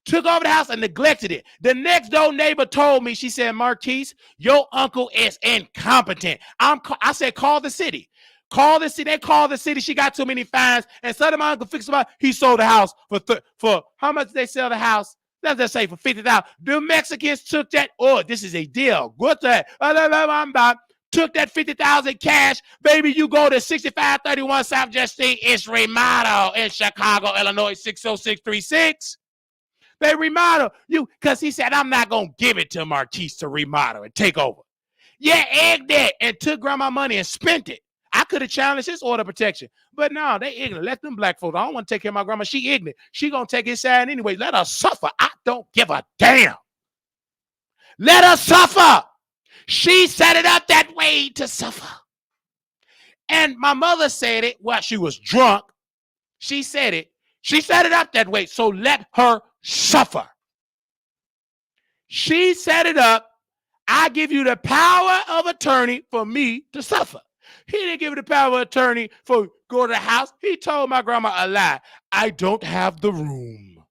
Took over the house and neglected it. The next door neighbor told me, she said, Marquise, your uncle is incompetent. I said, call the city. Call the city. They called the city. She got too many fines. And so my uncle fixed it. He sold the house for how much did they sell the house? Let's just say for $50,000. The Mexicans took that. Oh, this is a deal. Good that. Took that $50,000 cash. Baby, you go to 6531 South Justine. It's remodel in Chicago, Illinois, 60636. They remodel you because he said, I'm not going to give it to Marquise to remodel and take over. Yeah, egged that and took grandma money and spent it. I could have challenged his order of protection. But no, they ignorant. Let them black folks. I don't want to take care of my grandma. She ignorant. She going to take his side anyway. Let her suffer. I don't give a damn. Let her suffer. She set it up that way to suffer. And my mother said it while she was drunk. She said it. She set it up that way. So let her suffer. She set it up. I give you the power of attorney for me to suffer. He didn't give me the power of attorney for go to the house. He told my grandma a lie. I don't have the room.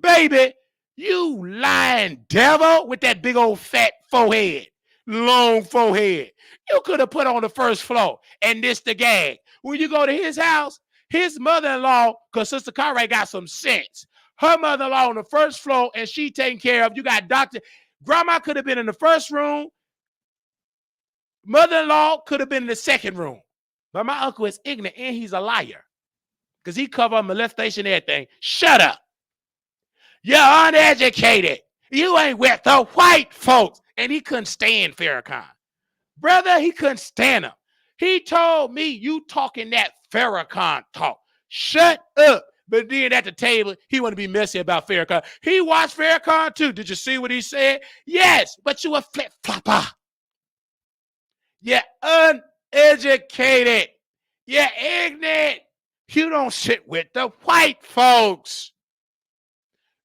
Baby, you lying devil with that big old fat forehead, long forehead. You could have put on the first floor and this the gag. When you go to his house, his mother-in-law, because Sister Cartwright got some sense. Her mother-in-law on the first floor and she taken care of. You got doctor. Grandma could have been in the first room. Mother-in-law could have been in the second room. But my uncle is ignorant and he's a liar. Because he covered molestation and everything. Shut up. You're uneducated. You ain't with the white folks. And he couldn't stand Farrakhan. Brother, he couldn't stand him. He told me, you talking that Farrakhan talk. Shut up. But then at the table, he want to be messy about Farrakhan. He watched Farrakhan too. Did you see what he said? Yes, but you a flip-flopper. You're uneducated. You're ignorant. You don't sit with the white folks.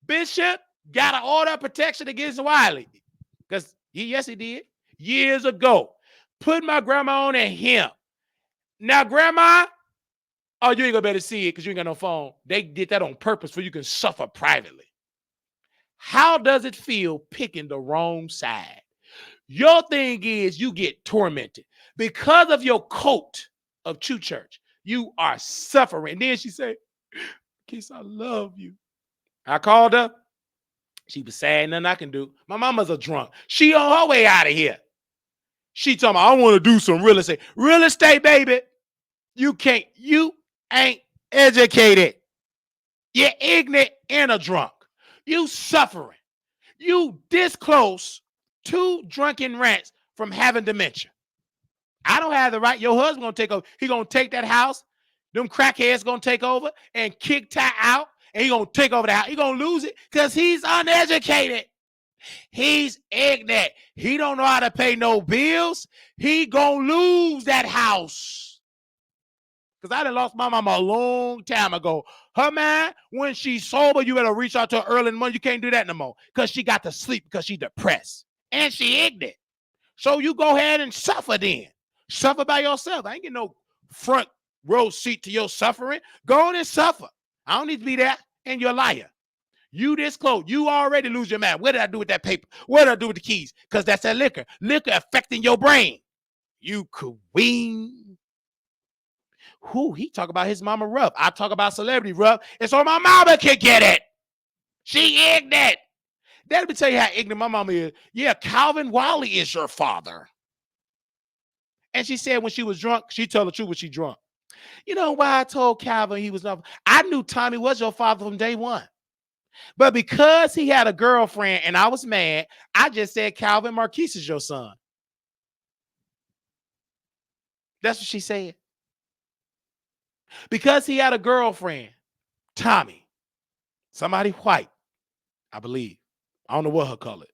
Bishop got an order of protection against Wiley. Because yes, he did. Years ago. Put my grandma on and him. Now, grandma, oh, you ain't gonna be able to see it because you ain't got no phone. They did that on purpose so you can suffer privately. How does it feel picking the wrong side? Your thing is you get tormented. Because of your coat of True Church, you are suffering. And then she said, Keith, I love you. I called her. She was sad, nothing I can do. My mama's a drunk. She on her way out of here. She told me, I want to do some real estate. Real estate, baby. You can't. You ain't educated. You're ignorant and a drunk. You suffering. You this close to drunken rats from having dementia. I don't have the right. Your husband gonna take over. He gonna take that house. Them crackheads gonna take over and kick Ty out. And he gonna take over the house. He gonna lose it because he's uneducated. He's ignorant. He don't know how to pay no bills. He gonna lose that house. Because I done lost my mama a long time ago. Her man, when she's sober, you better reach out to her early in the morning. You can't do that no more. Because she got to sleep because she depressed. And she ignorant. So you go ahead and suffer then. Suffer by yourself. I ain't get no front row seat to your suffering. Go on and suffer. I don't need to be there. And you're a liar. You this close. You already lose your mind. What did I do with that paper? What did I do with the keys? Because that's that liquor. Liquor affecting your brain. You queen. Who? He talk about his mama rough. I talk about celebrity rough. And so my mama can get it. She ignorant. Let me tell you how ignorant my mama is. Yeah, Calvin Wiley is your father. And she said when she was drunk, she told the truth when she drunk. You know why I told Calvin he was not? I knew Tommy was your father from day one. But because he had a girlfriend and I was mad, I just said Calvin Marquise is your son. That's what she said. Because he had a girlfriend, Tommy, somebody white, I believe. I don't know what her color.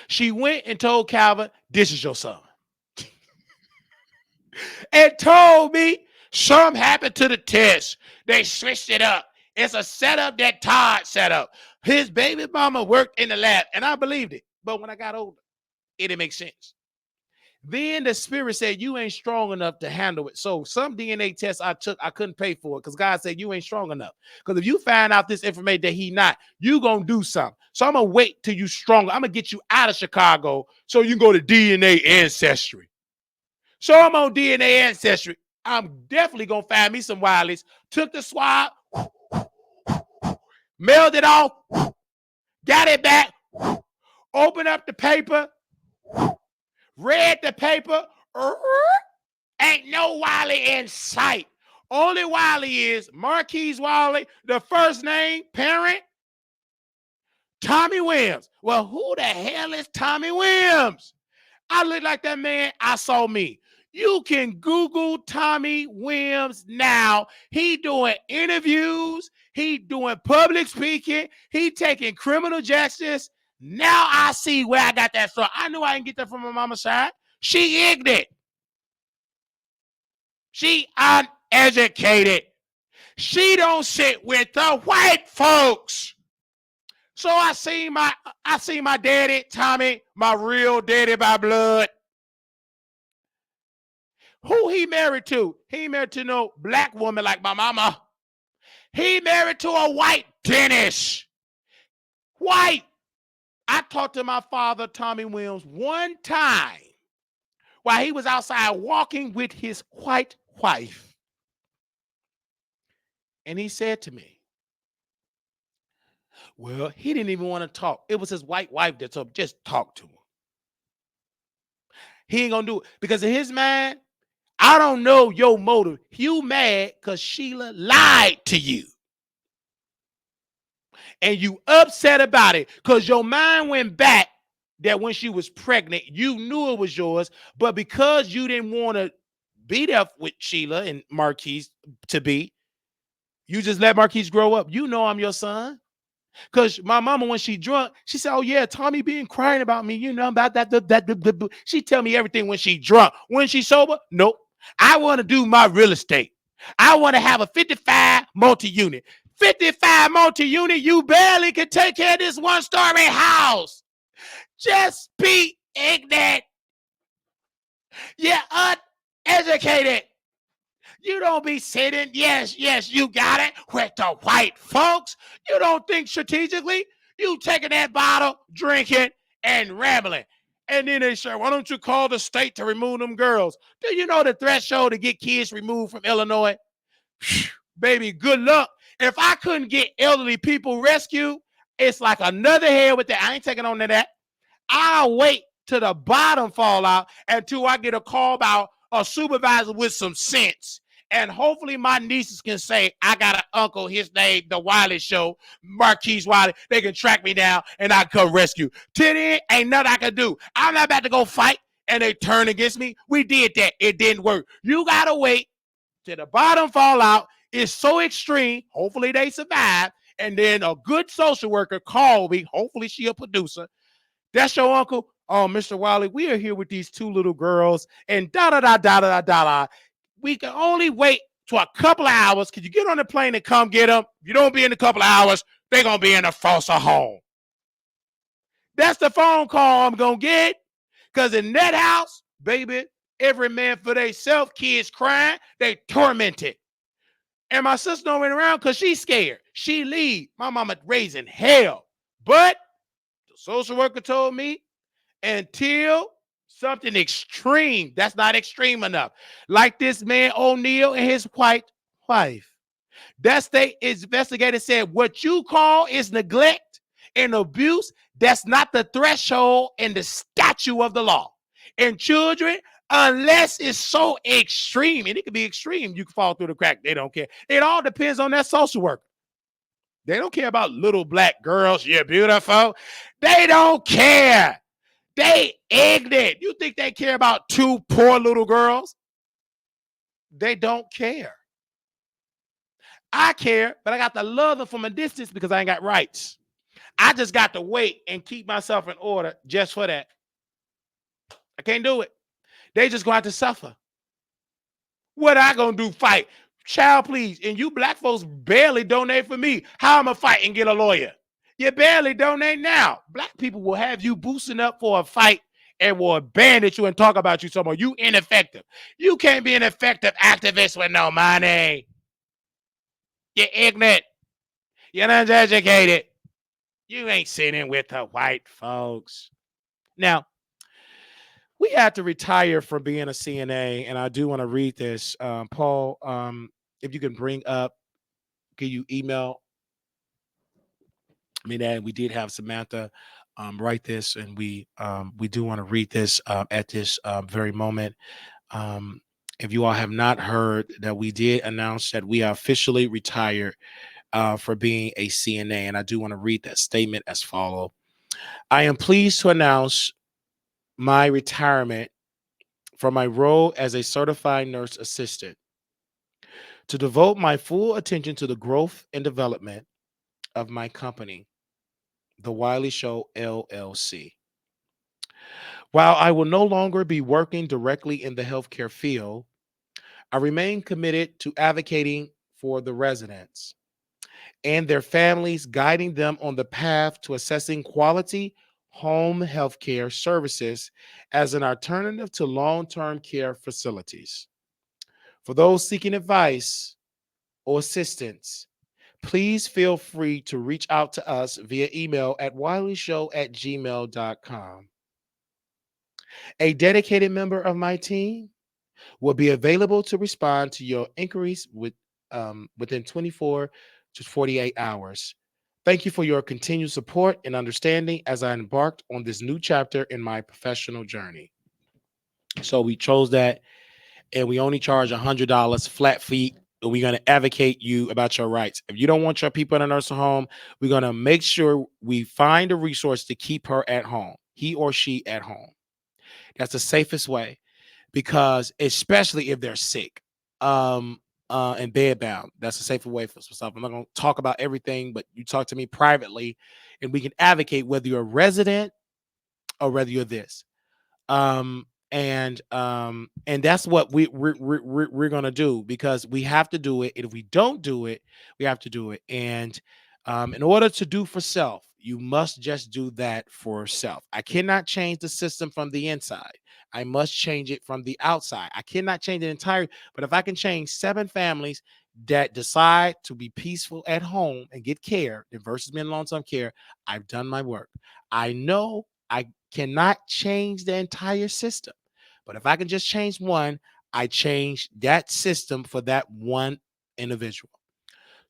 She went and told Calvin, this is your son. And told me something happened to the test. They switched it up. It's a setup that Todd set up. His baby mama worked in the lab, and I believed it. But when I got older, it didn't make sense. Then the spirit said, you ain't strong enough to handle it. So some DNA tests I took, I couldn't pay for it because God said, you ain't strong enough. Because if you find out this information that he not, you going to do something. So I'm going to wait till you stronger. I'm going to get you out of Chicago so you can go to DNA Ancestry. So I'm on DNA Ancestry. I'm definitely going to find me some Wileys. Took the swab, mailed it off, got it back, opened up the paper, read the paper, ain't no Wiley in sight. Only Wiley is Marquise Wiley, the first name, parent, Tommy Williams. Well, who the hell is Tommy Williams? I look like that man, I saw me. You can Google Tommy Williams now. He doing interviews. He doing public speaking. He taking criminal justice. Now I see where I got that from. I knew I didn't get that from my mama's side. She ignorant. She uneducated. She don't sit with the white folks. So I see my daddy, Tommy, my real daddy by blood. Who he married to? He married to no black woman like my mama. He married to a white dentist. White. I talked to my father, Tommy Williams, one time while he was outside walking with his white wife. And he said to me, well, he didn't even want to talk. It was his white wife that told him, just talk to him. He ain't going to do it. Because in his mind, I don't know your motive. You mad because Sheila lied to you. And you upset about it because your mind went back that when she was pregnant, you knew it was yours. But because you didn't want to be there with Sheila and Marquise to be, you just let Marquise grow up. You know I'm your son. Because my mama, when she drunk, she said, oh, yeah, Tommy being crying about me. You know about that. She tell me everything when she drunk. When she sober, nope. I want to do my real estate. I want to have a 55 multi-unit. 55 multi-unit, you barely can take care of this one-story house. Just be ignorant. You're uneducated. You don't be sitting, yes, you got it, with the white folks. You don't think strategically. You taking that bottle, drinking, and rambling. And then they say, why don't you call the state to remove them girls? Do you know the threshold to get kids removed from Illinois? Baby, good luck. If I couldn't get elderly people rescued, it's like another head with that. I ain't taking on to that. I'll wait till the bottom fall out until I get a call about a supervisor with some sense. And hopefully my nieces can say, I got an uncle, his name, the Wiley Show, Marquise Wiley. They can track me down and I come rescue. Till then, ain't nothing I can do. I'm not about to go fight and they turn against me. We did that. It didn't work. You got to wait till the bottom fall out. It's so extreme. Hopefully they survive. And then a good social worker called me. Hopefully she a producer. That's your uncle. Oh, Mr. Wiley, we are here with these two little girls and da-da-da-da-da-da-da. We can only wait for a couple of hours. Could you get on the plane and come get them? If you don't be in a couple of hours, they're going to be in a foster home. That's the phone call I'm going to get. Because in that house, baby, every man for themselves, kids crying, they tormented. And my sister don't run around because she's scared. She leave. My mama raising hell. But the social worker told me until something extreme, that's not extreme enough, like this man O'Neal and his white wife, that state investigator said what you call is neglect and abuse, that's not the threshold and the statute of the law. And children, unless it's so extreme, and it can be extreme, you can fall through the crack. They don't care. It all depends on that social worker. They don't care about little black girls. You're beautiful. They don't care. They ignorant. You think they care about two poor little girls? They don't care. I care, but I got to love them from a distance because I ain't got rights. I just got to wait and keep myself in order just for that. I can't do it. They just going to have to suffer. What I going to do? Fight? Child, please. And you black folks barely donate for me. How am I fight and get a lawyer? You barely donate now. Black people will have you boosting up for a fight and will bandit you and talk about you somewhere. You ineffective. You can't be an effective activist with no money. You're ignorant. You're uneducated. You ain't sitting with the white folks. Now, we had to retire from being a CNA, and I do want to read this. Paul, if you can bring up, can you email me that? We did have Samantha write this, and we do want to read this at this very moment. If you all have not heard that we did announce that we are officially retired for being a CNA, and I do want to read that statement as follows. I am pleased to announce my retirement from my role as a certified nurse assistant to devote my full attention to the growth and development of my company. The Wiley Show, LLC. While I will no longer be working directly in the healthcare field, I remain committed to advocating for the residents and their families, guiding them on the path to assessing quality home healthcare services as an alternative to long-term care facilities. For those seeking advice or assistance, please feel free to reach out to us via email at wileyshow@gmail.com. A dedicated member of my team will be available to respond to your inquiries within 24 to 48 hours. Thank you for your continued support and understanding as I embarked on this new chapter in my professional journey. So we chose that, and we only charge $100 flat fee. And we're going to advocate you about your rights. If you don't want your people in a nursing home, we're going to make sure we find a resource to keep her at home, he or she at home. That's the safest way, because especially if they're sick and bedbound, that's a safer way for some stuff. I'm not going to talk about everything, but you talk to me privately and we can advocate whether you're a resident or whether you're this. And that's what we're gonna do, because we have to do it. And if we don't do it, we have to do it. And in order to do for self, you must just do that for self. I cannot change the system from the inside. I must change it from the outside. I cannot change it entirely, but if I can change 7 families that decide to be peaceful at home and get care versus being long-term care, I've done my work. I know I cannot change the entire system, but if I can just change one, I change that system for that one individual.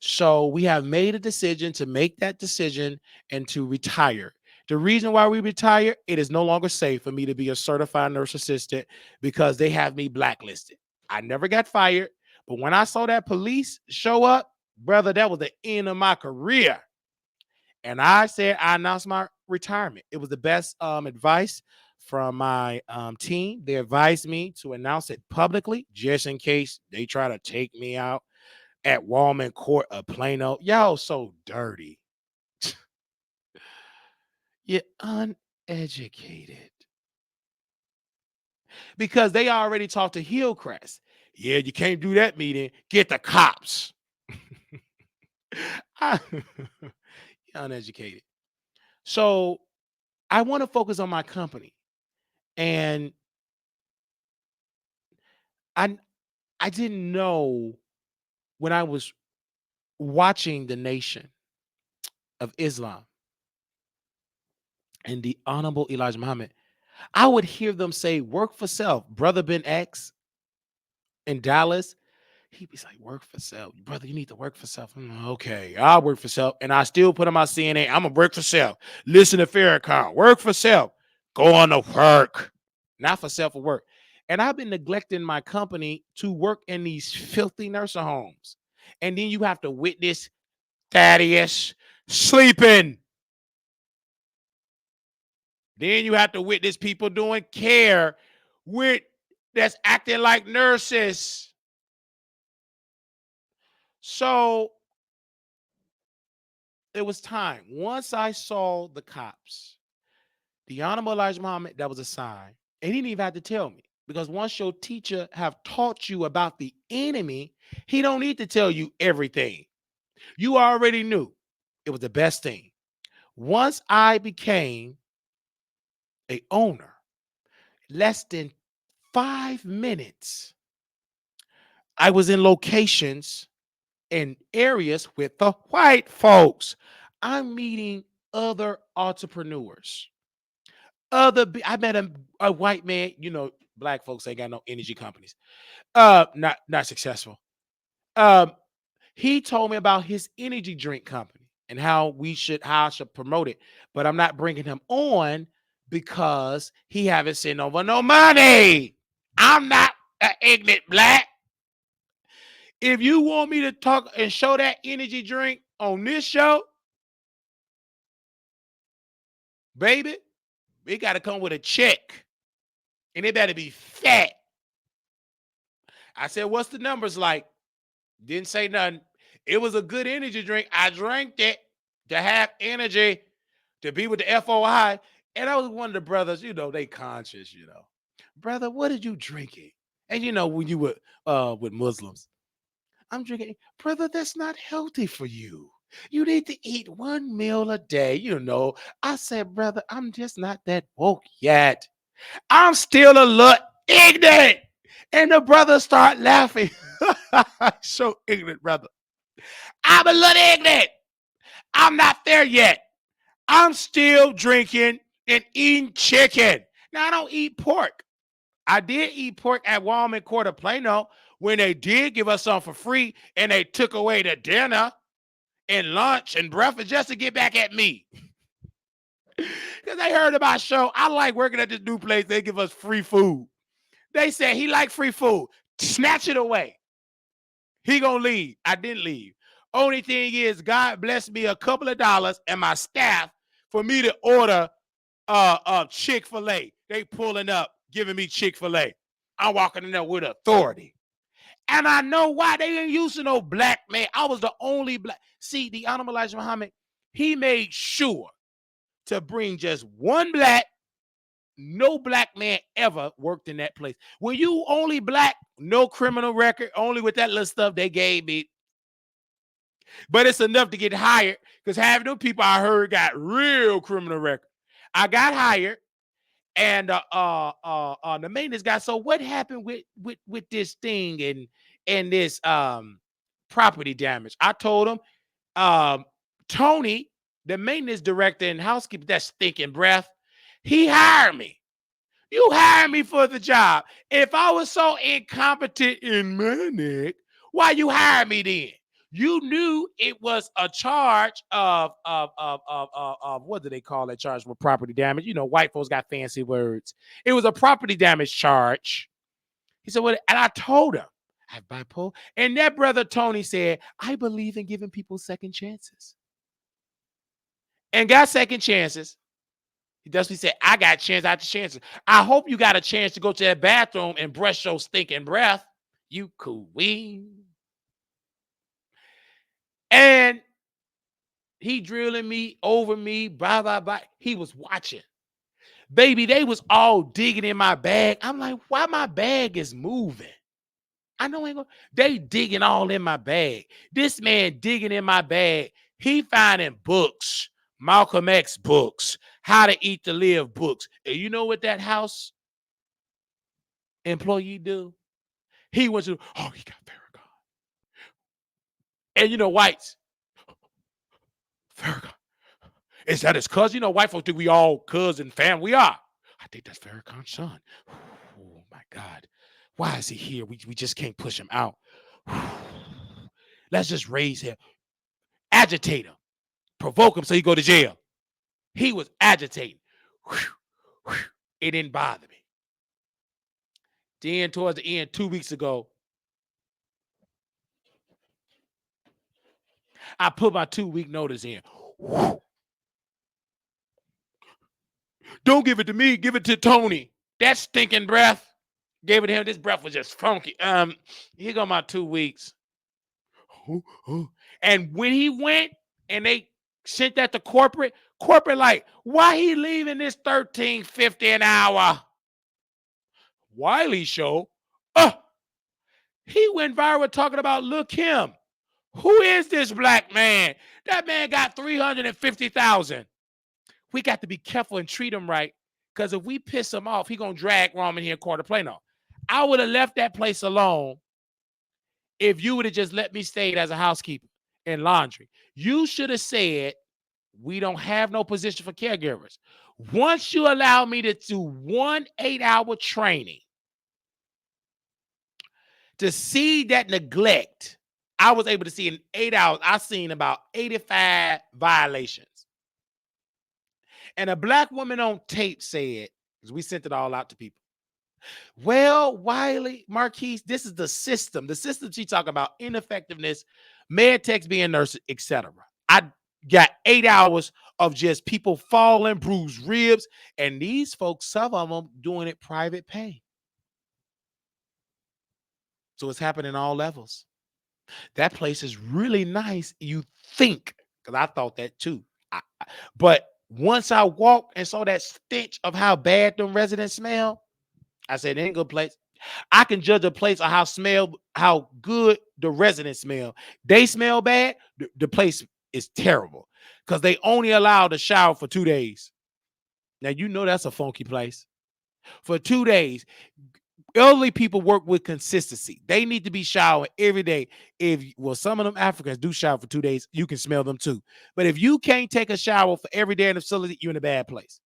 So we have made a decision to make that decision and to retire. The reason why we retire, it is no longer safe for me to be a certified nurse assistant because they have me blacklisted. I never got fired, but when I saw that police show up, brother, that was the end of my career. And I said, I announced my retirement. It was the best advice from my team. They advised me to announce it publicly just in case they try to take me out at Walman Court of Plano. Y'all so dirty. You're uneducated. Because they already talked to Hillcrest. Yeah, you can't do that meeting. Get the cops. You're uneducated. So I want to focus on my company. And I I didn't know when I was watching the Nation of Islam and the Honorable Elijah Muhammad, I would hear them say, work for self. Brother Ben X in Dallas, he'd be like, work for self. Brother, you need to work for self. Okay, I'll work for self. And I still put on my CNA, I'm going to work for self. Listen to Farrakhan, work for self. Go on to work. Not for self or work. And I've been neglecting my company to work in these filthy nursing homes. And then you have to witness Thaddeus sleeping. Then you have to witness people doing care with that's acting like nurses. So it was time. Once I saw the cops, the Honorable Elijah Muhammad, that was a sign. And he didn't even have to tell me, because once your teacher have taught you about the enemy, he don't need to tell you everything. You already knew. It was the best thing. Once I became a owner, less than 5 minutes, I was in locations in areas with the white folks. I'm meeting other entrepreneurs. I met a white man. You know, black folks ain't got no energy companies. Not successful. Um, he told me about his energy drink company and how I should promote it. But I'm not bringing him on because he haven't sent over no money. I'm not an ignorant black. If you want me to talk and show that energy drink on this show, baby, it got to come with a check. And it better be fat. I said, what's the numbers like? Didn't say nothing. It was a good energy drink. I drank it to have energy to be with the FOI. And I was one of the brothers, they conscious, Brother, what did you drinking? And when you were with Muslims, I'm drinking. Brother, that's not healthy for you. You need to eat one meal a day, I said, brother, I'm just not that woke yet. I'm still a little ignorant. And the brothers start laughing. So ignorant, brother. I'm a little ignorant. I'm not there yet. I'm still drinking and eating chicken. Now, I don't eat pork. I did eat pork at Walmart Quarter Plano when they did give us some for free and they took away the dinner and lunch and breakfast just to get back at me. Because they heard about show. I like working at this new place. They give us free food. They said he like free food. Snatch it away. He gonna leave. I didn't leave. Only thing is, God blessed me a couple of dollars and my staff for me to order Chick-fil-A. They pulling up, giving me Chick-fil-A. I'm walking in there with authority. And I know why. They ain't using no black man. I was the only black. See, the Honorable Elijah Muhammad, he made sure to bring just one black. No black man ever worked in that place. When you only black, no criminal record, only with that little stuff they gave me. But it's enough to get hired because half of them people I heard got real criminal record. I got hired, and the maintenance guy. So what happened with this thing and this property damage? I told him, Tony, the maintenance director and housekeeper, that stinking breath, he hired me. You hired me for the job. If I was so incompetent in money, why you hired me then? You knew it was a charge of what do they call that charge for property damage? White folks got fancy words. It was a property damage charge. He said, "What?" And I told him, I have bipolar. And that brother Tony said, I believe in giving people second chances. And got second chances. That's what he said. I got chance after chances. I hope you got a chance to go to that bathroom and brush your stinking breath. You queen. And he drilling me over me, blah, blah, blah. He was watching. Baby, they was all digging in my bag. I'm like, why my bag is moving? I know ain't gonna. They digging all in my bag. This man digging in my bag. He finding books, Malcolm X books, How to Eat to Live books. And you know what that house employee do? He went to, he got Farrakhan. And whites, Farrakhan. Is that his cousin? White folks think we all cousin family. We are. I think that's Farrakhan's son. Oh my God. Why is he here? We just can't push him out. Let's just raise him. Agitate him. Provoke him so he go to jail. He was agitating. It didn't bother me. Then towards the end, 2 weeks ago, I put my 2-week notice in. Don't give it to me. Give it to Tony. That stinking breath. Gave it to him. This breath was just funky. Here go my 2 weeks. And when he went and they sent that to corporate like, why he leaving this $13.50 an hour? Wiley Show. He went viral talking about Lil' Kim. Who is this black man? That man got 350,000. We got to be careful and treat him right, because if we piss him off, he gonna drag Ramen here in Quarter Plano. I would have left that place alone if you would have just let me stay as a housekeeper and laundry. You should have said, we don't have no position for caregivers. Once you allow me to do 1 8-hour training, to see that neglect, I was able to see in 8 hours, I seen about 85 violations. And a black woman on tape said, because we sent it all out to people, well, Wiley, Marquise, this is the system. The system she talking about, ineffectiveness, med techs being nurses, etc. I got 8 hours of just people falling, bruised ribs, and these folks, some of them doing it private pay. So it's happening all levels. That place is really nice, you think, because I thought that too. But Once I walked and saw that stench of how bad them residents smell, I said, it ain't a good place. I can judge a place on how good the residents smell. They smell bad, the place is terrible because they only allow the shower for 2 days. Now, you know that's a funky place. For 2 days, elderly people work with consistency. They need to be showering every day. Some of them Africans do shower for 2 days. You can smell them too. But if you can't take a shower for every day in the facility, you're in a bad place.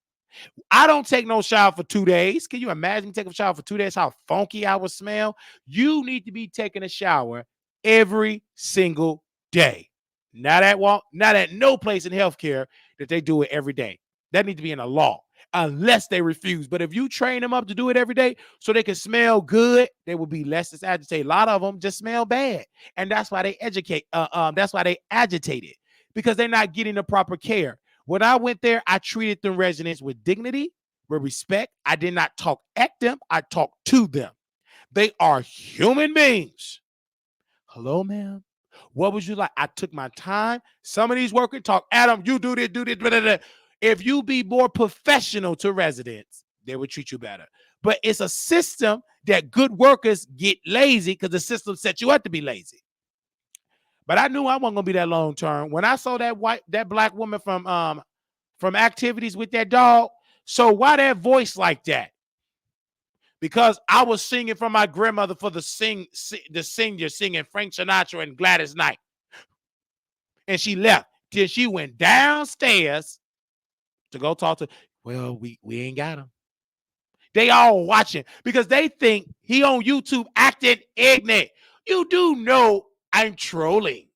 I don't take no shower for 2 days. Can you imagine taking a shower for 2 days? How funky I would smell? You need to be taking a shower every single day. Not at no place in healthcare that they do it every day. That needs to be in a law, unless they refuse. But if you train them up to do it every day so they can smell good, they will be less agitated. A lot of them just smell bad, and that's why they that's why they agitated, because they're not getting the proper care. When I went there, I treated the residents with dignity, with respect. I did not talk at them. I talked to them. They are human beings. Hello, ma'am. What would you like? I took my time. Some of these workers talk, Adam, you do this, blah, blah, blah. If you be more professional to residents, they would treat you better. But it's a system that good workers get lazy because the system sets you up to be lazy. But I knew I wasn't gonna be that long term. When I saw that black woman from activities with that dog, so why that voice like that? Because I was singing for my grandmother for the singer singing Frank Sinatra and Gladys Knight. And she left. Then she went downstairs to go talk to, well, we ain't got him. They all watching because they think he on YouTube acting ignorant. You do know I'm trolling.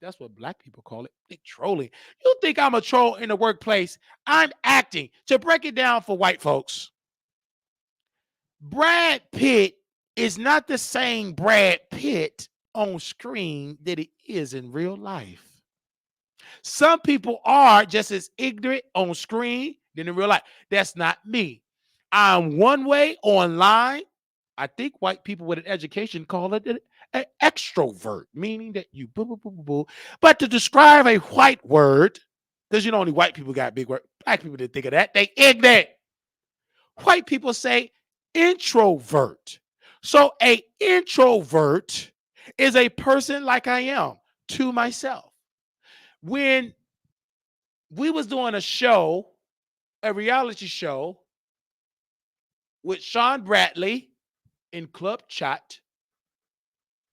That's what black people call it. They trolling. You think I'm a troll in the workplace? I'm acting. To break it down for white folks, Brad Pitt is not the same Brad Pitt on screen that he is in real life. Some people are just as ignorant on screen than in real life. That's not me. I'm one way online. I think white people with an education call it an extrovert, meaning that you boo, boo, boo, boo, boo. But to describe a white word, because you know only white people got big words, black people didn't think of that. They ignorant. White people say introvert. So a introvert is a person like I am to myself. When we was doing a reality show with Sean Bradley in Club Chat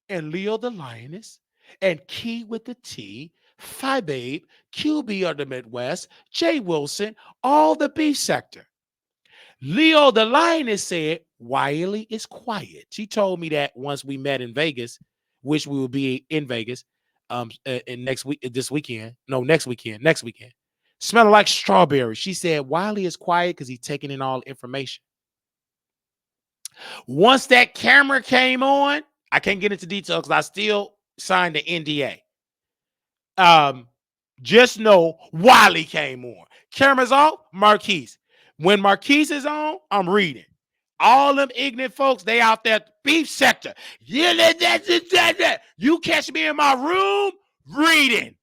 and Leo the Lioness and Key with the T, Phi Babe, QB of the Midwest, Jay Wilson, all the B sector. Leo the Lioness said, Wiley is quiet. She told me that once we met in Vegas, which we will be in Vegas next weekend. Smelling like strawberry. She said, Wiley is quiet because he's taking in all information. Once that camera came on, I can't get into details because I still signed the NDA. Just know Wiley came on. Cameras off, Marquise. When Marquise is on, I'm reading. All them ignorant folks, they out there, beef sector. Yeah, you catch me in my room reading.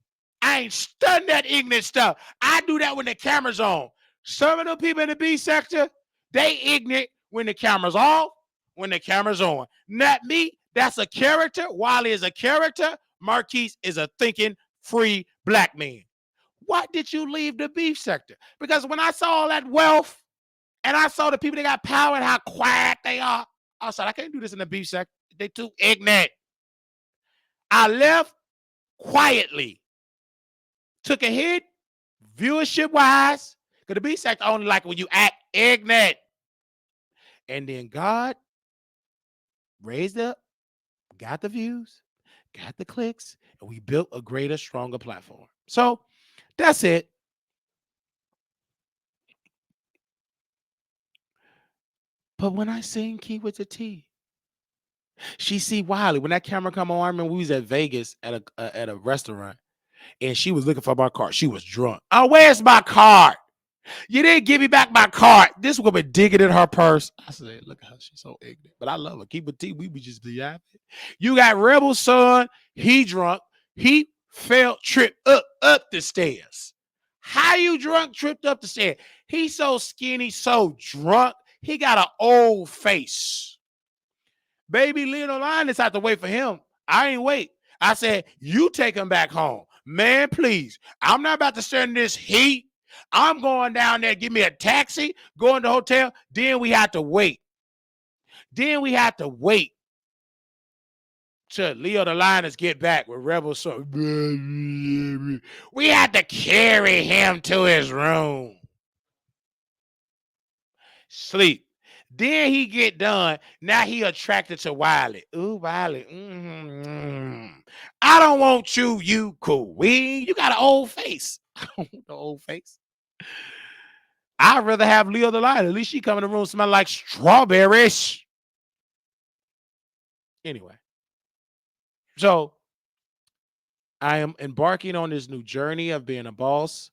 I ain't studying that ignorant stuff. I do that when the camera's on. Some of the people in the B sector, they ignorant when the camera's off, when the camera's on. Not me. That's a character. Wiley is a character. Marquise is a thinking, free black man. Why did you leave the beef sector? Because when I saw all that wealth and I saw the people that got power and how quiet they are, I said, I can't do this in the beef sector. They too ignorant. I left quietly. Took a hit, viewership-wise, because the beef sector only like when you act ignorant. And then God raised up, got the views, got the clicks, and we built a greater, stronger platform. So that's it. But when I sing Key with the T, she see Wiley. When that camera come on, I remember we was at Vegas at a restaurant, and she was looking for my card. She was drunk. Oh, where's my card? You didn't give me back my card. This woman digging in her purse. I said, look at her. She's so ignorant. But I love her. Keep it T. We just be happy. You got Rebel son. He drunk. He tripped up the stairs. How you drunk tripped up the stairs? He's so skinny, so drunk. He got an old face. Baby Leo Linus had to wait for him. I ain't wait. I said, you take him back home. Man, please. I'm not about to stand in this heat. I'm going down there, give me a taxi, go in the hotel. Then we had to wait. Till Leo the Linus get back with Rebel. So we had to carry him to his room. Sleep. Then he get done. Now he attracted to Wiley. Ooh, Wiley. I don't want you, you queen. You got an old face. The old face. I'd rather have Leo the Lion. At least she come in the room smelling like strawberries. Anyway. So I am embarking on this new journey of being a boss.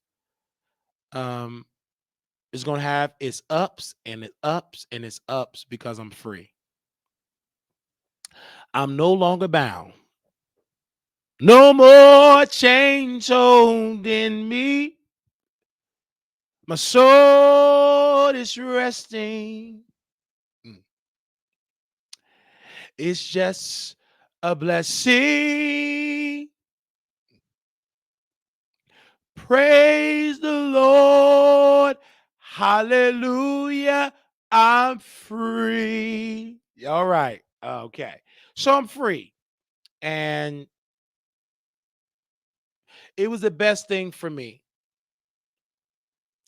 It's going to have its ups and its ups and its ups because I'm free. I'm no longer bound. No more chains holding me. My soul is resting. It's just a blessing. Praise the Lord. Hallelujah. I'm free. All right. Okay. So I'm free. And it was the best thing for me.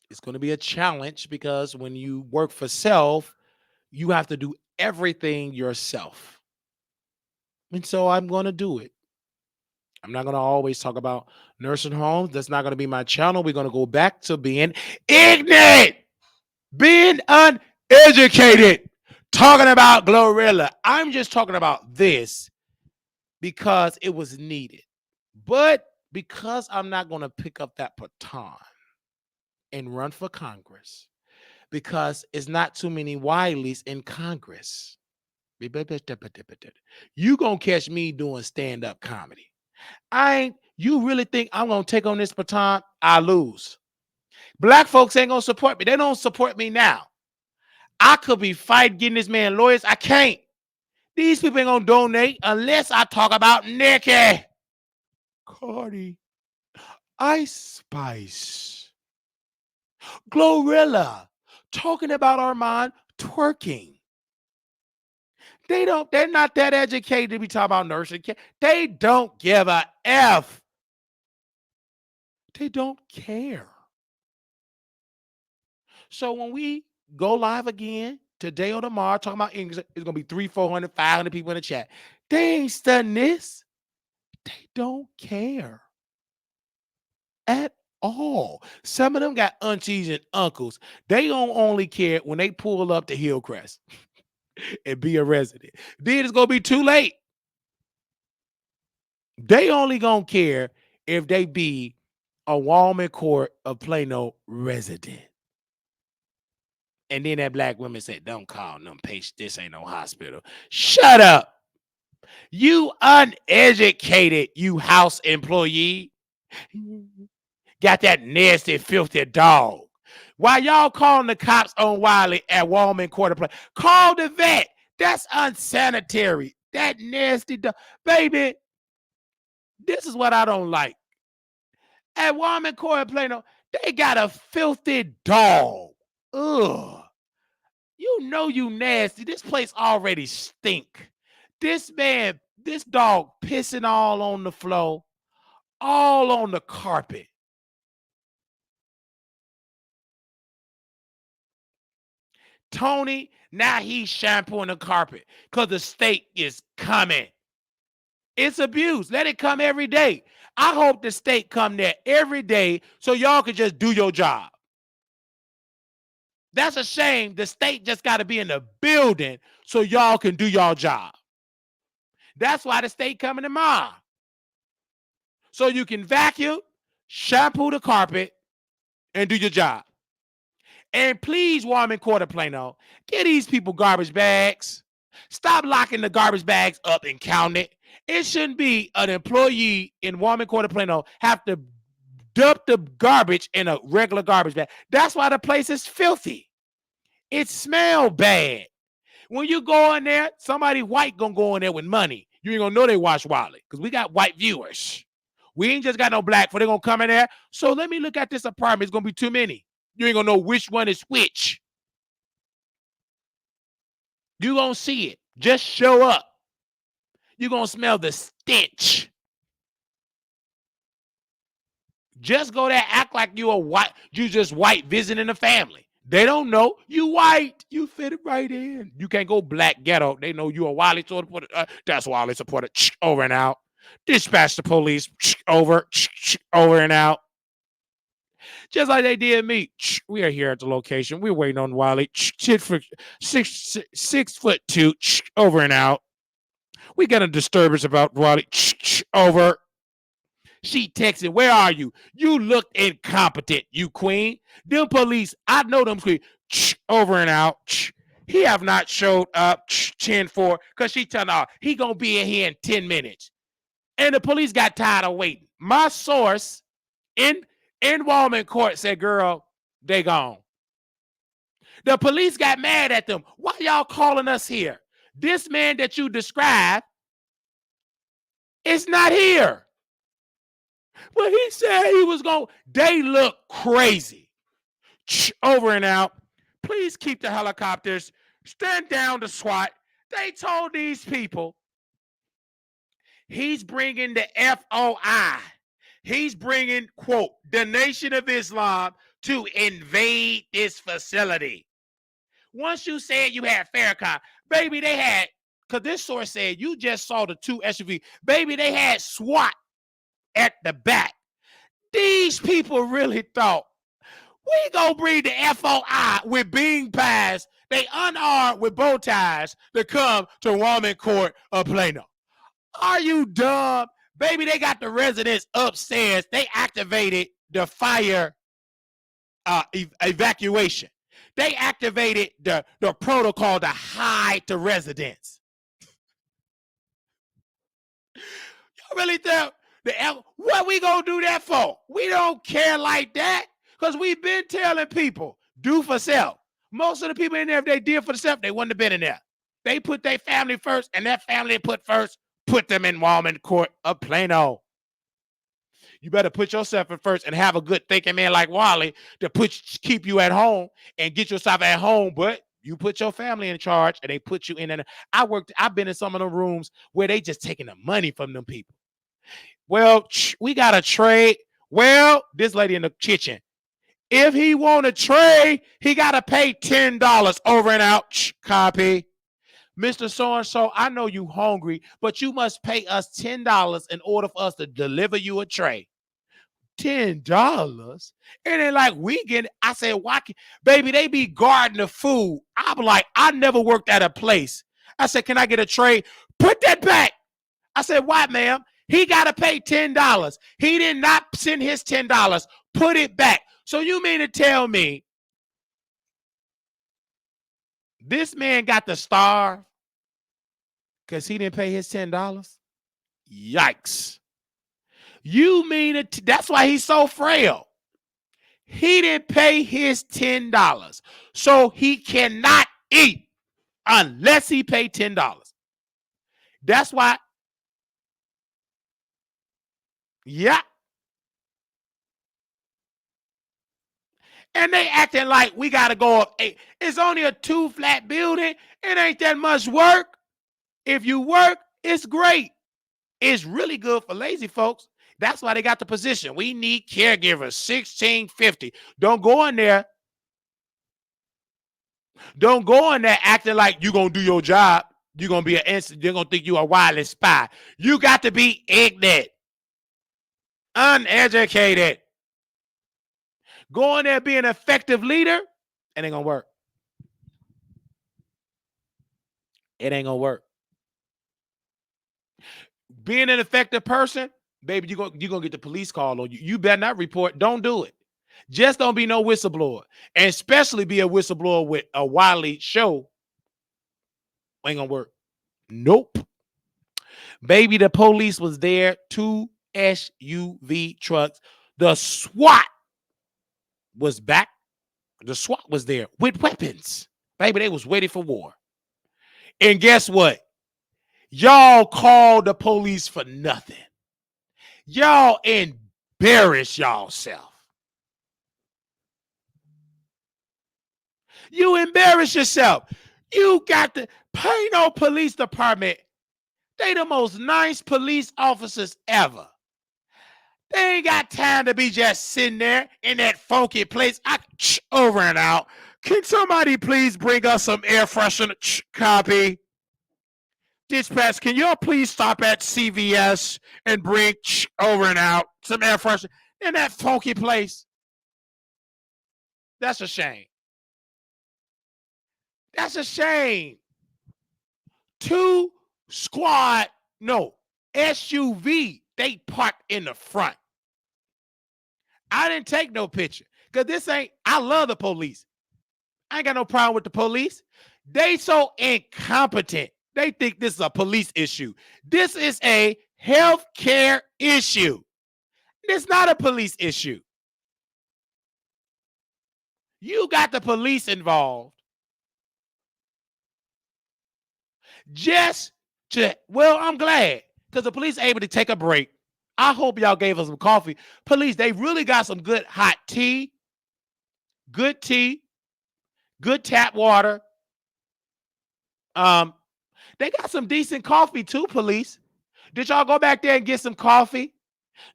It's going to be a challenge because when you work for self, you have to do everything yourself. And so I'm going to do it. I'm not going to always talk about nursing homes. That's not going to be my channel. We're going to go back to being ignorant, being uneducated, talking about Glorilla. I'm just talking about this because it was needed. But because I'm not going to pick up that baton and run for Congress, because it's not too many Wileys in Congress, you going to catch me doing stand-up comedy. You really think I'm going to take on this baton? I lose. Black folks ain't going to support me. They don't support me now. I could be fighting getting this man lawyers. I can't. These people ain't going to donate unless I talk about Nikki, Cardi, Ice Spice, Glorilla, talking about Armand twerking. They're not that educated to be talking about nursing care. They don't give a F. They don't care. So when we go live again today or tomorrow, talking about English, it's going to be 300, 400, 500 people in the chat. They ain't studying this. They don't care at all. Some of them got aunties and uncles. They don't only care when they pull up to Hillcrest and be a resident. Then it's going to be too late. They only going to care if they be a Walman Court of Plano resident. And then that black woman said, don't call them patients. This ain't no hospital. Shut up. You uneducated, you house employee. Got that nasty, filthy dog. Why y'all calling the cops on Wiley at Walman Court of Plano? Call the vet. That's unsanitary. That nasty dog. Baby, this is what I don't like. At Walman Court of Plano, they got a filthy dog. Ugh. You know you nasty. This place already stink. This dog pissing all on the floor, all on the carpet. Tony, now he's shampooing the carpet because the state is coming. It's abuse. Let it come every day. I hope the state come there every day so y'all can just do your job. That's a shame. The state just got to be in the building so y'all can do y'all job. That's why the state coming tomorrow. So you can vacuum, shampoo the carpet, and do your job. And please, Walman Court of Plano, get these people garbage bags. Stop locking the garbage bags up and counting it. It shouldn't be an employee in Walman Court of Plano have to dump the garbage in a regular garbage bag. That's why the place is filthy. It smells bad. When you go in there, somebody white gonna go in there with money. You ain't gonna know they watch Wiley because we got white viewers. We ain't just got no black, for they gonna come in there. So let me look at this apartment. It's gonna be too many. You ain't gonna know which one is which. You gonna see it. Just show up. You gonna smell the stench. Just go there, act like you a white, you just white visiting the family. They don't know you white. You fit it right in. You can't go black ghetto. They know you a Wiley supporter. That's Wiley supporter. Over and out. Dispatch the police. Over and out. Just like they did me. We are here at the location. We're waiting on Wiley. 6'2". Over and out. We got a disturbance about Wiley. Over. She texted, where are you? You look incompetent, you queen. Them police, I know them queen. Over and out. He have not showed up. 10-4, because she telling her he gonna be in here in 10 minutes. And the police got tired of waiting. My source in Walman Court said, girl, they gone. The police got mad at them. Why y'all calling us here? This man that you described is not here. But he said he was going. They look crazy. Over and out. Please keep the helicopters. Stand down to SWAT. They told these people he's bringing the FOI. He's bringing, quote, the Nation of Islam to invade this facility. Once you said you had Farrakhan, baby, they had, because this source said you just saw the 2 SUV. Baby, they had SWAT at the back. These people really thought we gonna bring the FOI with bean pies. They unarmed with bow ties to come to Walman Court of Plano. Are you dumb? Baby, they got the residents upstairs. They activated the fire evacuation. They activated the protocol to hide the residents. You really think what we gonna do that for? We don't care like that, because we've been telling people, do for self. Most of the people in there, if they did for self, they wouldn't have been in there. They put their family first, and that family put first, put them in Walman Court of Plano. You better put yourself in first and have a good thinking man like Wiley to keep you at home and get yourself at home, but you put your family in charge and they put you in there. I've been in some of the rooms where they just taking the money from them people. Well, we got a trade. Well, this lady in the kitchen, if he want to trade, he got to pay $10. Over and out. Copy. Mr. So-and-so, I know you hungry, but you must pay us $10 in order for us to deliver you a tray. $10? And then like we get, I said, why baby, they be guarding the food. I'm like, I never worked at a place. I said, can I get a tray? Put that back. I said, why, ma'am? He got to pay $10. He did not send his $10. Put it back. So you mean to tell me this man got to starve because he didn't pay his $10? Yikes. You mean it? That's why he's so frail. He didn't pay his $10. So he cannot eat unless he paid $10. That's why. Yeah. And they acting like we got to go up 8. It's only a 2-flat building. It ain't that much work. If you work, it's great. It's really good for lazy folks. That's why they got the position. We need caregivers, $16.50. Don't go in there. Don't go in there acting like you're going to do your job. You're going to be an instant. They're going to think you a wireless spy. You got to be ignorant, uneducated. Go in there, be an effective leader, it ain't going to work. It ain't going to work. Being an effective person, baby, you're going to get the police call on you. You better not report. Don't do it. Just don't be no whistleblower. And especially be a whistleblower with a Wiley Show. Ain't going to work. Nope. Baby, the police was there. 2 SUV trucks. The SWAT was back. The SWAT was there with weapons. Baby, they was waiting for war. And guess what? Y'all called the police for nothing. Y'all embarrass y'allself. You embarrass yourself. You got the Plano Police Department. They the most nice police officers ever. They ain't got time to be just sitting there in that funky place. Over and out. Can somebody please bring us some air freshener? Copy. Dispatch, can y'all please stop at CVS and bring over and out some air freshener in that funky place? That's a shame. That's a shame. 2 squad, no, SUV, they parked in the front. I didn't take no picture because this ain't, I love the police. I ain't got no problem with the police. They so incompetent. They think this is a police issue. This is a healthcare issue. It's not a police issue. You got the police involved just to, well, I'm glad because the police are able to take a break. I hope y'all gave us some coffee. Police, they really got some good hot tea, good tap water. They got some decent coffee too, police. Did y'all go back there and get some coffee?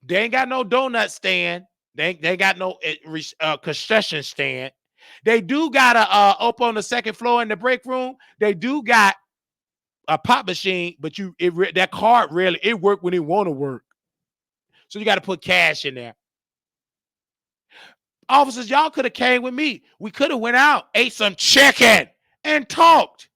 They ain't got no donut stand. They got no concession stand. They do got a up on the second floor in the break room. They do got a pop machine, but that card rarely it work when it want to work. So you got to put cash in there. Officers, y'all could have came with me. We could have went out, ate some chicken, and talked.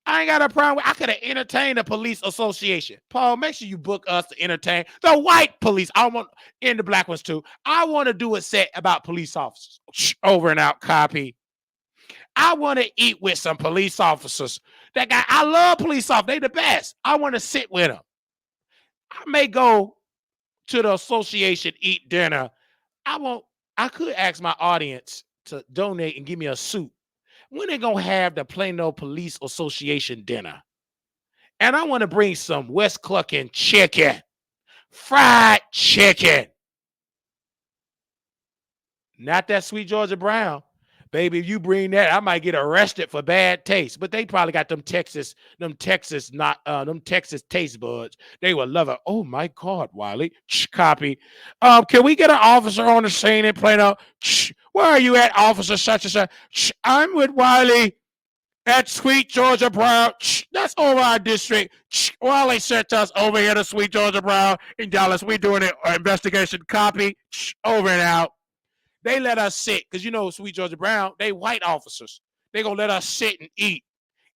I ain't got a problem with, I could have entertained the police association. Paul, make sure you book us to entertain the white police. I want, and the black ones too. I want to do a set about police officers. Over and out, copy. I want to eat with some police officers. That guy, I love police officers. They the best. I want to sit with them. I may go to the association, eat dinner. I could ask my audience to donate and give me a suit. When they gonna have the Plano Police Association dinner? And I want to bring some West Cluckin chicken, fried chicken. Not that sweet Georgia Brown. Baby, if you bring that, I might get arrested for bad taste. But they probably got them Texas taste buds. They will love it. Oh my God, Wiley. Copy. Can we get an officer on the scene in Plano? Where are you at, officer such and such? I'm with Wiley at Sweet Georgia Brown. That's over our district. Wiley sent us over here to Sweet Georgia Brown in Dallas. We're doing an investigation. Copy. Over and out. They let us sit because, you know, Sweet Georgia Brown, they white officers. They going to let us sit and eat.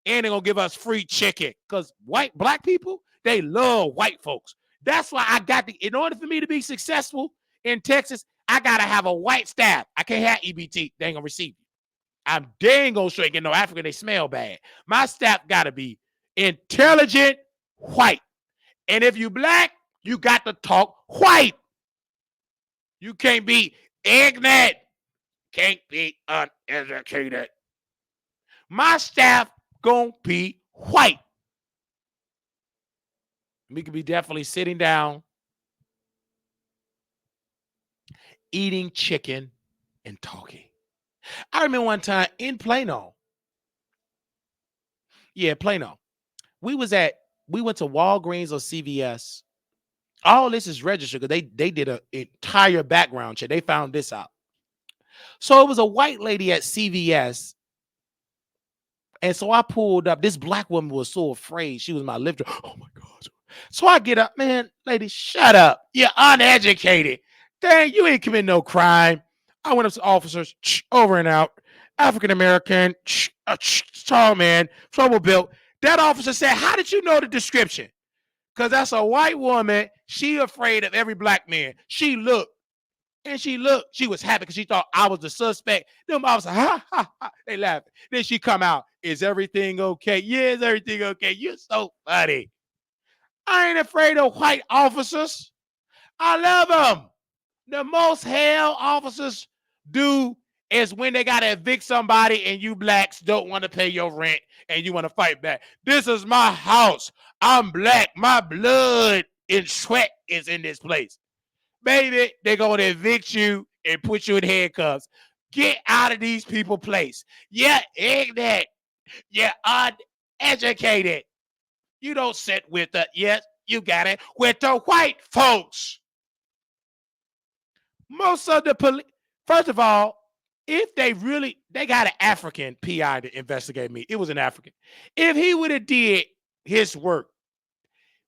And they're going to give us free chicken because black people, they love white folks. That's why in order for me to be successful in Texas, I got to have a white staff. I can't have EBT. They ain't going to receive you. I'm dang going straight. You know, African, they smell bad. My staff got to be intelligent, white. And if you black, you got to talk white. You can't be ignorant, can't be uneducated. My staff gonna be white. We could be definitely sitting down, eating chicken and talking. I remember one time in Plano. Yeah, Plano. We went to Walgreens or CVS. All this is registered because they did an entire background check. They found this out. So it was a white lady at CVS. And so I pulled up. This black woman was so afraid. She was my lifter. Oh my God. So I get up, man, lady, shut up. You're uneducated. Dang, you ain't committing no crime. I went up to officers, over and out. African American, tall man, trouble built. That officer said, how did you know the description? Because that's a white woman. She afraid of every black man. She looked. She was happy because she thought I was the suspect. Them officers, ha, ha, ha. They laughed. Then she come out. Is everything okay? Yeah, is everything okay? You're so funny. I ain't afraid of white officers. I love them. The most hell officers do is when they got to evict somebody and you blacks don't want to pay your rent and you want to fight back. This is my house. I'm black. My blood and sweat is in this place. Baby, they're going to evict you and put you in handcuffs. Get out of these people's place. You're ignorant. You're uneducated. You don't sit with the, yes, you got it, with the white folks. Most of the police, first of all, if they got an African PI to investigate me. It was an African. If he would have did his work,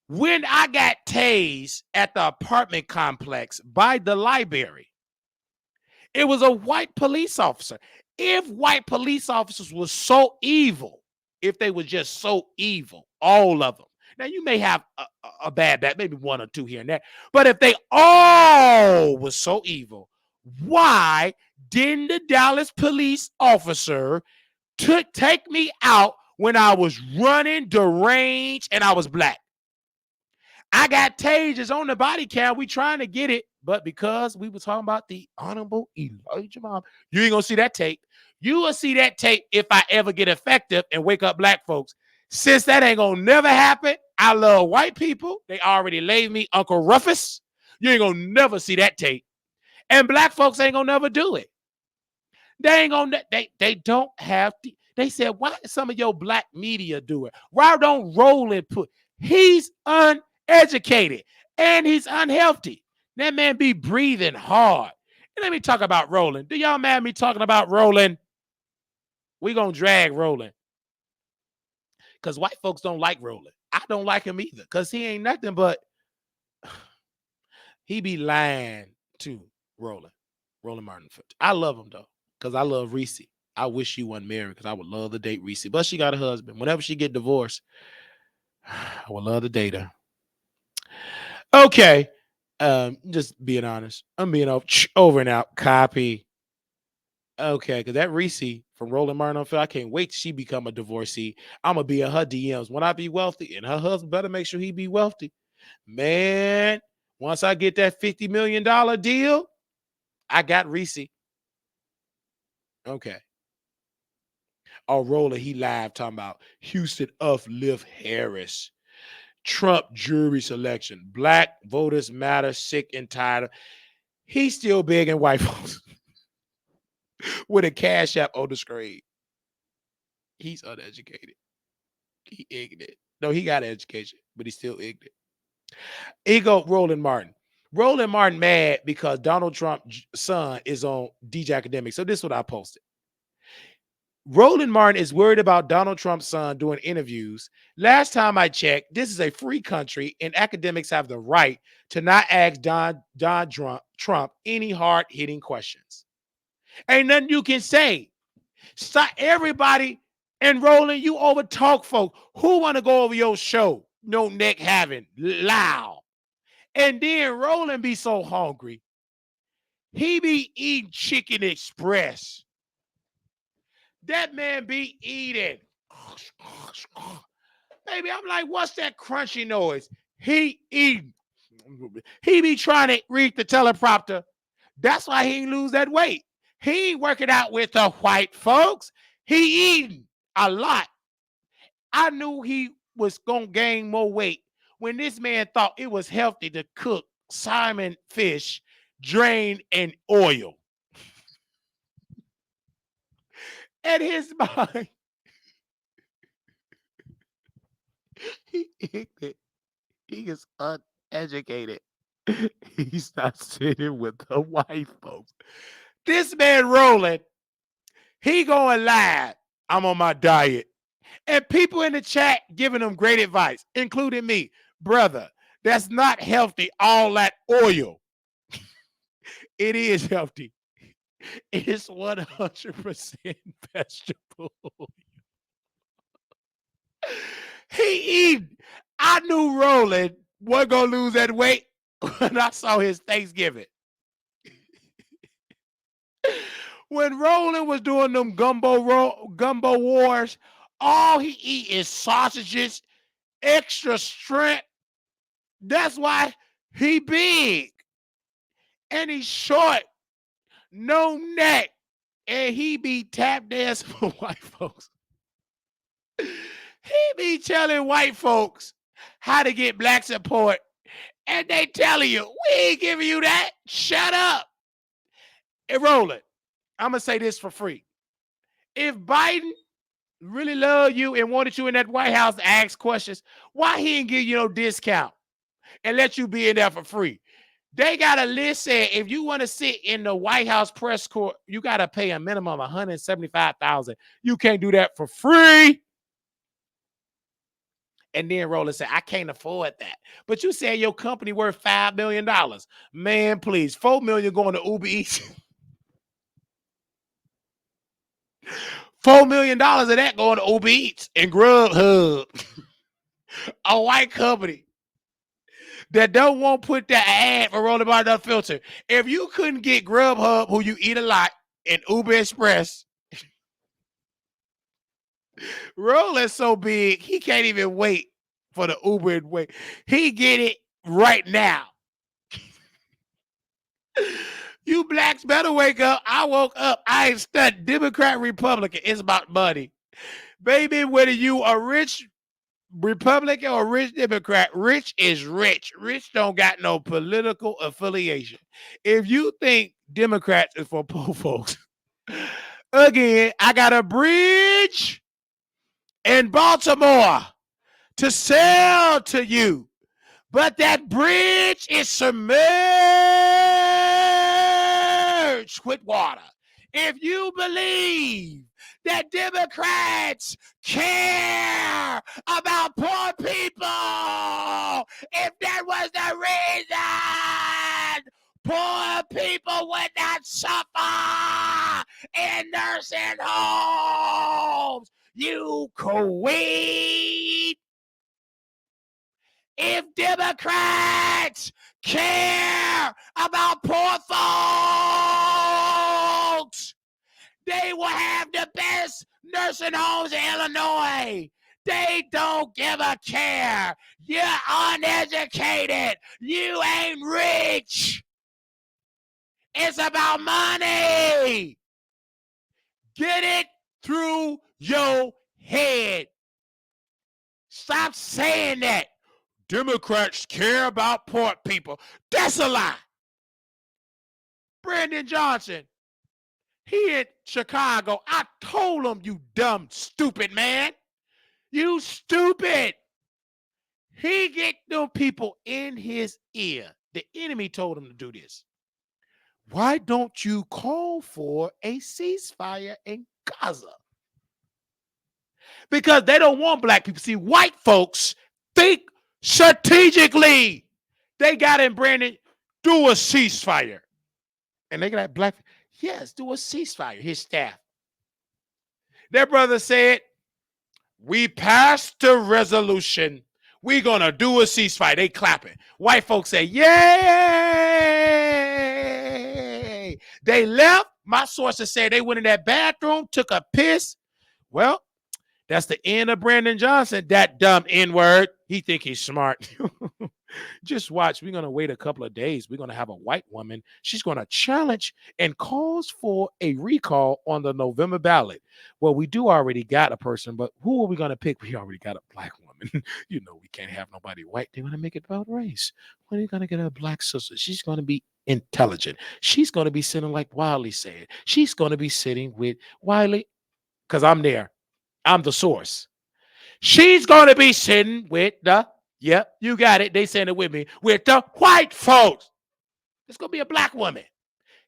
when I got tased at the apartment complex by the library, it was a white police officer. If white police officers were so evil, if they were just so evil, all of them. Now, you may have a bad bat, maybe one or two here and there. But if they all were so evil, why didn't the Dallas police officer take me out when I was running deranged and I was black? I got tasers on the body cam. We trying to get it. But because we were talking about the Honorable Elijah Muhammad, you ain't going to see that tape. You will see that tape if I ever get effective and wake up black folks. Since that ain't going to never happen, I love white people. They already laid me Uncle Rufus. You ain't going to never see that tape. And black folks ain't going to never do it. They ain't going to, they don't have to. They said, why did some of your black media do it? Why don't Roland put, he's uneducated and he's unhealthy. That man be breathing hard. And let me talk about Roland. Do y'all mad at me talking about Roland? We gonna drag Roland. Because white folks don't like Roland. I don't like him either. Because he ain't nothing but, he be lying to Roland Martin. I love him though. Because I love Reese. I wish she wasn't married because I would love to date Reese. But she got a husband. Whenever she get divorced, I would love to date her. Okay. Just being honest. I'm being over and out. Copy. Okay, because that Reese from Roland Martin, I can't wait till she become a divorcee. I'm going to be in her DMs when I be wealthy. And her husband better make sure he be wealthy. Man, once I get that $50 million deal, I got Reese. Okay. Oh, Roland, he live talking about Houston uplift Harris. Trump jury selection. Black voters matter, sick and tired. He's still big in white folks with a cash app on the screen. He's uneducated. He ignorant. No, he got an education, but he's still ignorant. Ego Roland Martin. Roland Martin mad because Donald Trump's son is on DJ Academic. So this is what I posted. Roland Martin is worried about Donald Trump's son doing interviews. Last time I checked, this is a free country and academics have the right to not ask Don Trump any hard-hitting questions. Ain't nothing you can say. Stop everybody. And Roland, you over talk folk. Who want to go over your show? No neck having, loud. And then Roland be so hungry. He be eating Chicken Express. That man be eating. Baby, I'm like, what's that crunchy noise? He eating. He be trying to read the teleprompter. That's why he ain't lose that weight. He ain't working out with the white folks. He eating a lot. I knew he was going to gain more weight when this man thought it was healthy to cook salmon fish drained in oil. And his mind, he is uneducated. He's not sitting with the white folks. This man Roland, he going live. I'm on my diet. And people in the chat giving him great advice, including me. Brother, that's not healthy, all that oil. It is healthy. It is 100% vegetable oil. He eating. I knew Roland wasn't going to lose that weight when I saw his Thanksgiving. When Roland was doing them gumbo wars, all he eat is sausages, extra strength. That's why he big. and he's short, no neck, and he be tap dancing for white folks. He be telling white folks how to get black support, and they telling you, we ain't giving you that. Shut up. And Roland, I'm going to say this for free. If Biden really loved you and wanted you in that White House to ask questions, why he didn't give you no discount and let you be in there for free? They got a list saying if you want to sit in the White House press corps, you got to pay a minimum of $175,000. You can't do that for free. And then Roland said, I can't afford that. But you said your company worth $5 million. Man, please, $4 million going to Uber Eats. $4 million of that going to Uber Eats and Grubhub. A white company that don't want to put that ad for Rolling by the filter. If you couldn't get Grubhub, who you eat a lot, and Uber Express, Roland's so big, he can't even wait for the Uber and wait. He get it right now. You blacks better wake up. I woke up. I ain't stunned. Democrat, Republican. It's about money. Baby, whether you a rich Republican or rich Democrat, rich is rich. Rich don't got no political affiliation. If you think Democrats is for poor folks, again, I got a bridge in Baltimore to sell to you. But that bridge is submerged with water. If you believe that Democrats care about poor people, if that was the reason, poor people would not suffer in nursing homes. You queen. If Democrats care about poor folks, they will have the best nursing homes in Illinois. They don't give a care. You're uneducated. You ain't rich. It's about money. Get it through your head. Stop saying that. Democrats care about poor people. That's a lie. Brandon Johnson, he in Chicago. I told him, you dumb, stupid man. You stupid. He get them people in his ear. The enemy told him to do this. Why don't you call for a ceasefire in Gaza? Because they don't want black people. See, white folks think strategically. They got in Brandon, do a ceasefire. And they got black, yes, do a ceasefire, his staff. Their brother said, we passed the resolution. We're going to do a ceasefire. They clapping. White folks say, yay. They left. My sources say they went in that bathroom, took a piss. Well, that's the end of Brandon Johnson, that dumb N-word. He think he's smart. Just watch. We're going to wait a couple of days. We're going to have a white woman. She's going to challenge and calls for a recall on the November ballot. Well, we do already got a person, but who are we going to pick? We already got a black woman. You know, we can't have nobody white. They're going to make it about race. When are you going to get a black sister? She's going to be intelligent. She's going to be sitting like Wiley said. She's going to be sitting with Wiley, because I'm there. I'm the source. She's going to be sitting with the, yep, you got it. They saying it with me, with the white folks. It's going to be a black woman.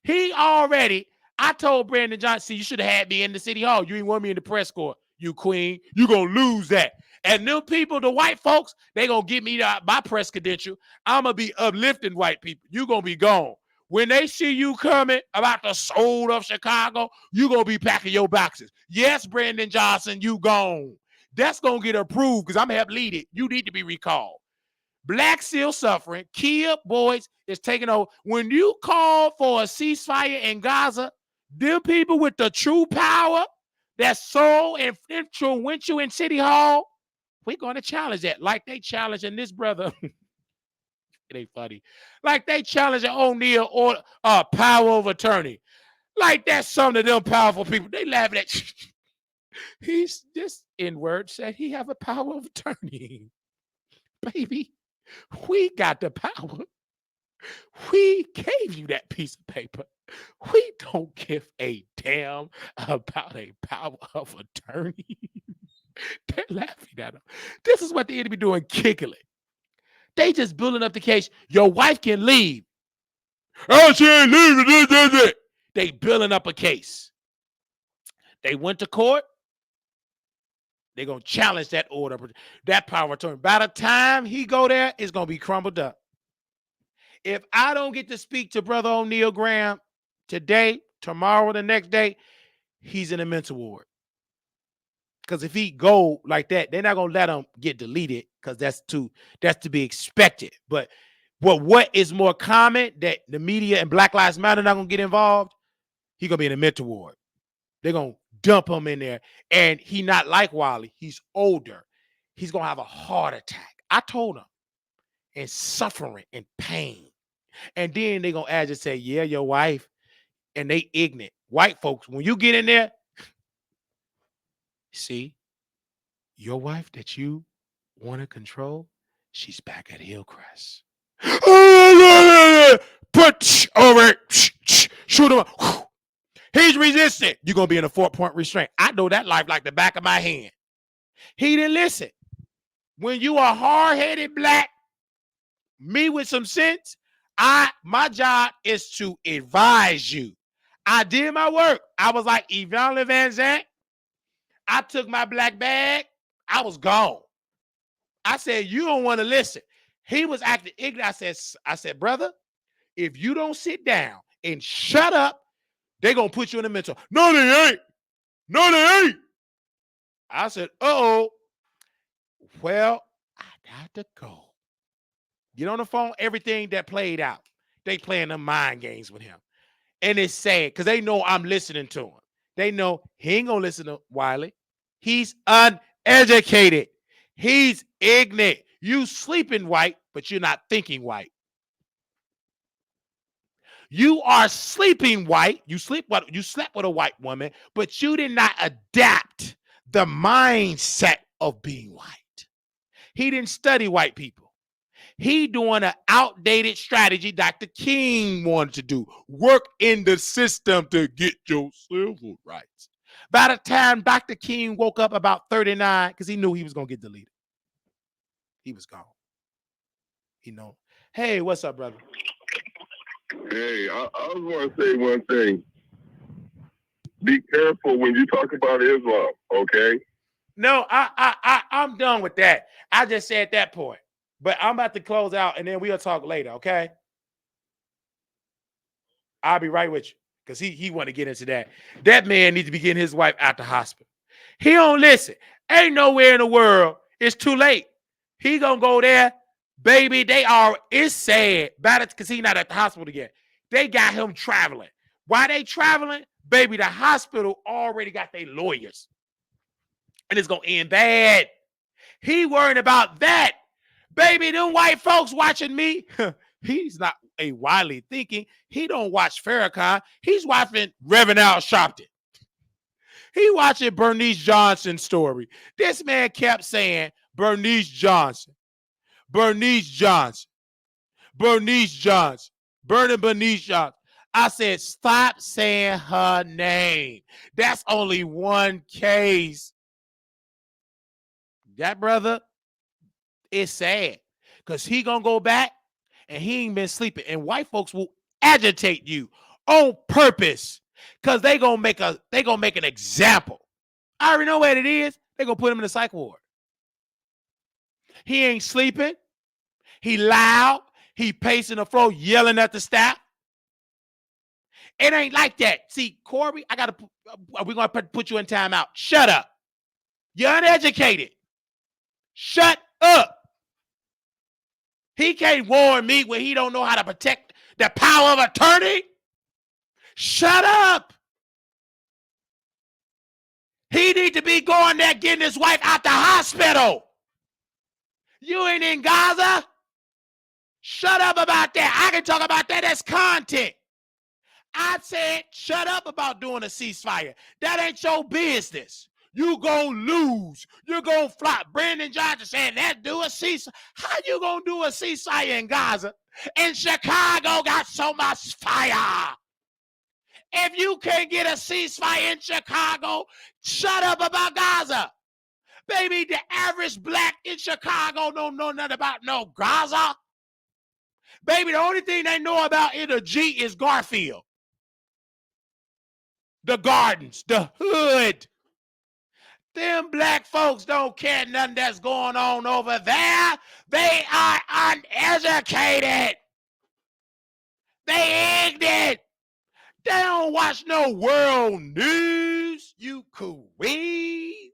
He already, I told Brandon Johnson, you should have had me in the city hall. You didn't want me in the press corps, you queen. You're going to lose that. And them people, the white folks, they going to give me my press credential. I'm going to be uplifting white people. You're going to be gone. When they see you coming about the soul of Chicago, you're going to be packing your boxes. Yes, Brandon Johnson, you gone. That's going to get approved because I'm going to help lead it. You need to be recalled. Black still suffering. Kia Boys is taking over. When you call for a ceasefire in Gaza, them people with the true power that's so influential in City Hall, we're going to challenge that like they challenging this brother It ain't funny. Like they challenging O'Neal or power of attorney. Like that's some of them powerful people. They laughing at he's this N-word said he have a power of attorney. Baby, we got the power. We gave you that piece of paper. We don't give a damn about a power of attorney. They're laughing at him. This is what the enemy doing, kicking it. They just building up the case. Your wife can leave. Oh, she ain't leaving. They building up a case. They went to court. They're going to challenge that order, that power of attorney. By the time he go there, it's going to be crumbled up. If I don't get to speak to Brother O'Neal Graham today, tomorrow, the next day, he's in a mental ward. Because if he go like that, they're not going to let him get deleted because that's to be expected. But what is more common that the media and Black Lives Matter not going to get involved, he's going to be in a mental ward. They're going to dump him in there. And he not like Wiley. He's older. He's going to have a heart attack. I told him. And suffering and pain. And then they're going to add and say, yeah, your wife. And they ignorant. White folks, when you get in there, see, your wife that you want to control, she's back at Hillcrest. Put over it. Shoot him up. He's resistant. You're going to be in a 4-point restraint. I know that life like the back of my hand. He didn't listen. When you are hard-headed black, me with some sense, my job is to advise you. I did my work. I was like Evangeline Van Zandt. I took my black bag. I was gone. I said, you don't want to listen. He was acting ignorant. I said, brother, if you don't sit down and shut up, they're going to put you in the mental. No, they ain't. No, they ain't. I said, uh-oh. Well, I got to go. Get on the phone, everything that played out. They playing them mind games with him. And it's sad because they know I'm listening to him. They know he ain't going to listen to Wiley. He's uneducated. He's ignorant. You sleeping white, but you're not thinking white. You are sleeping white. You slept with a white woman, but you did not adapt the mindset of being white. He didn't study white people. He doing an outdated strategy Dr. King wanted to do. Work in the system to get your civil rights. By the time Dr. King woke up about 39, because he knew he was going to get deleted. He was gone. You know. Hey, what's up, brother? Hey, I was going to say one thing. Be careful when you talk about Islam, okay? No, I'm done with that. I just said that point. But I'm about to close out, and then we'll talk later, okay? I'll be right with you, because he want to get into that. That man needs to be getting his wife out the hospital. He don't listen. Ain't nowhere in the world. It's too late. He gonna go there. Baby, it's sad. Because he not at the hospital yet. They got him traveling. Why they traveling? Baby, the hospital already got their lawyers. And it's going to end bad. He worried about that. Baby, them white folks watching me. He's not a Wiley thinking. He don't watch Farrakhan. He's watching Reverend Al Sharpton. He watching Bernice Johnson's story. This man kept saying, Bernice Johnson. Bernice Johnson. Bernice Johnson. Bernice Johnson. I said, stop saying her name. That's only one case. That brother is sad because he going to go back and he ain't been sleeping. And white folks will agitate you on purpose because they going to make an example. I already know what it is. They're going to put him in the psych ward. He ain't sleeping. He loud. He pacing the floor, yelling at the staff. It ain't like that. See, Corey, we're going to put you in timeout. Shut up. You're uneducated. Shut up. He can't warn me when he don't know how to protect the power of attorney. Shut up. He need to be going there getting his wife out the hospital. You ain't in Gaza. Shut up about that. I can talk about that as content. I said, shut up about doing a ceasefire. That ain't your business. You gonna lose. You're gonna flop. Brandon Johnson said, let's do a ceasefire. How you gonna do a ceasefire in Gaza? And Chicago got so much fire. If you can't get a ceasefire in Chicago, shut up about Gaza. Baby, the average black in Chicago don't know nothing about no Gaza. Baby, the only thing they know about in the G is Garfield. The gardens, the hood. Them black folks don't care nothing that's going on over there. They are uneducated. They ignorant. They don't watch no world news, you queen.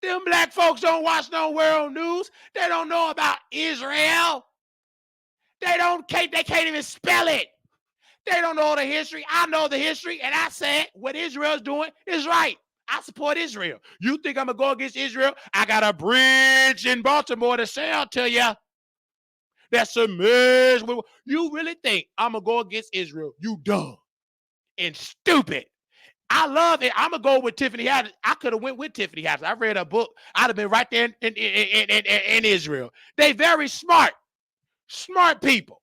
Them black folks don't watch no world news. They don't know about Israel. They can't even spell it. They don't know the history. I know the history, and I said what Israel's doing is right. I support Israel. You think I'm going to go against Israel? I got a bridge in Baltimore to sell to you. That's a mess. You really think I'm going to go against Israel? You dumb and stupid. I love it. I'm going to go with Tiffany Haddish. I could have went with Tiffany Haddish. I read her book. I'd have been right there in Israel. They very smart people.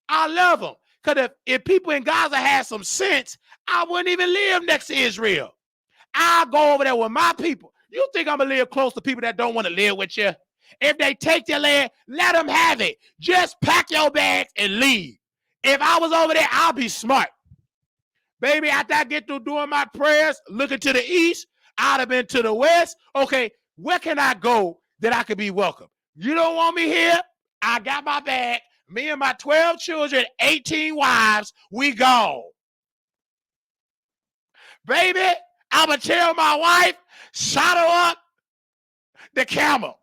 I love them. Because if people in Gaza had some sense, I wouldn't even live next to Israel. I'll go over there with my people. You think I'm going to live close to people that don't want to live with you? If they take your land, let them have it. Just pack your bags and leave. If I was over there, I'll be smart. Baby, after I get through doing my prayers, looking to the east, I'd have been to the west. Okay, where can I go that I could be welcome? You don't want me here? I got my bag. Me and my 12 children, 18 wives, we gone. Baby, I'm going to tell my wife, saddle up the camel.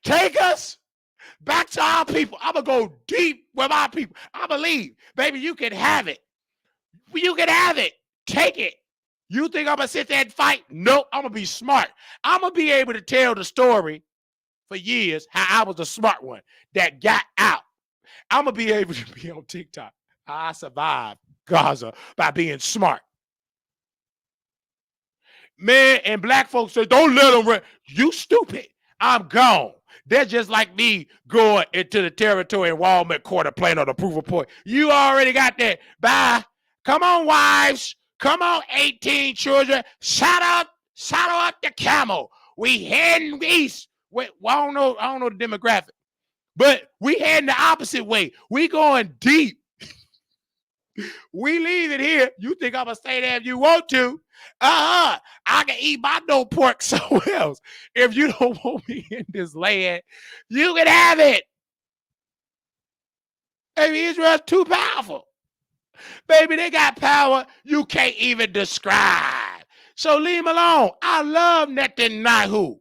Take us back to our people. I'm going to go deep with our people. I believe, baby, you can have it. You can have it. Take it. You think I'm going to sit there and fight? Nope, I'm going to be smart. I'm going to be able to tell the story for years how I was the smart one that got out. I'm going to be able to be on TikTok. I survived Gaza by being smart. Man, and black folks say, don't let them run. You stupid. I'm gone. They're just like me going into the territory in Walmart Quarter playing on the proof of point. You already got that. Bye. Come on, wives. Come on, 18 children. Saddle up the camel. We heading east. Wait, well, I don't know the demographic. But we heading the opposite way. We going deep. We leaving here. You think I'm going to stay there if you want to? I can eat my no pork somewhere else. If you don't want me in this land, you can have it. Baby, Israel's too powerful. Baby, they got power you can't even describe. So leave them alone. I love Netanyahu.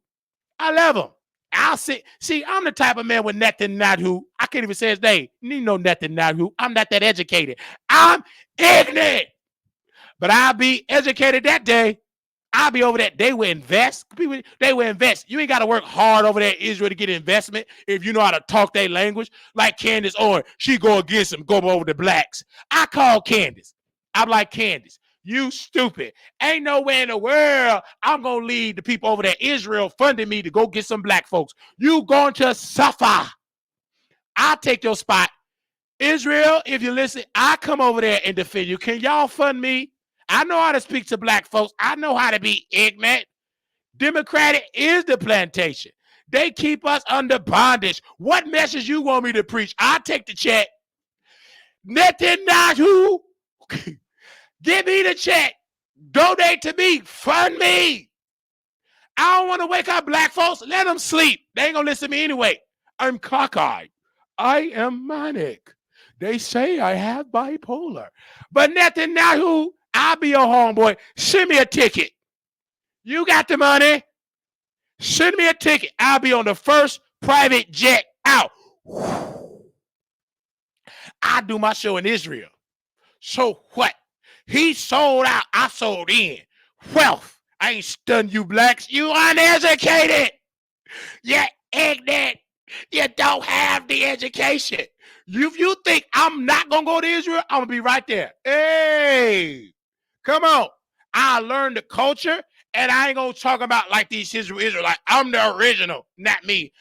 I love him. I'll see, I'm the type of man with Netanyahu. I can't even say his name. Need no Netanyahu. I'm not that educated. I'm ignorant. But I'll be educated that day. I'll be over there. They will invest. They will invest. You ain't got to work hard over there in Israel to get investment if you know how to talk their language. Like Candace Owens. She go against them, go over the blacks. I call Candace. I'm like, Candace, you stupid. Ain't nowhere in the world I'm going to lead the people over there. Israel funding me to go get some black folks. You going to suffer. I'll take your spot. Israel, if you listen, I come over there and defend you. Can y'all fund me? I know how to speak to black folks. I know how to be ignorant. Democratic is the plantation. They keep us under bondage. What message you want me to preach? I'll take the check. Netanyahu, give me the check. Donate to me. Fund me. I don't want to wake up black folks. Let them sleep. They ain't going to listen to me anyway. I'm cockeyed. I am manic. They say I have bipolar. But Netanyahu, I'll be your homeboy. Send me a ticket. You got the money. Send me a ticket. I'll be on the first private jet out. I do my show in Israel. So what? He sold out. I sold in. Wealth. I ain't stunned you blacks. You uneducated. You're ignorant. You don't have the education. If you think I'm not going to go to Israel, I'm going to be right there. Hey, come on. I learned the culture, and I ain't going to talk about like these Hebrew Israelites. I'm the original, not me.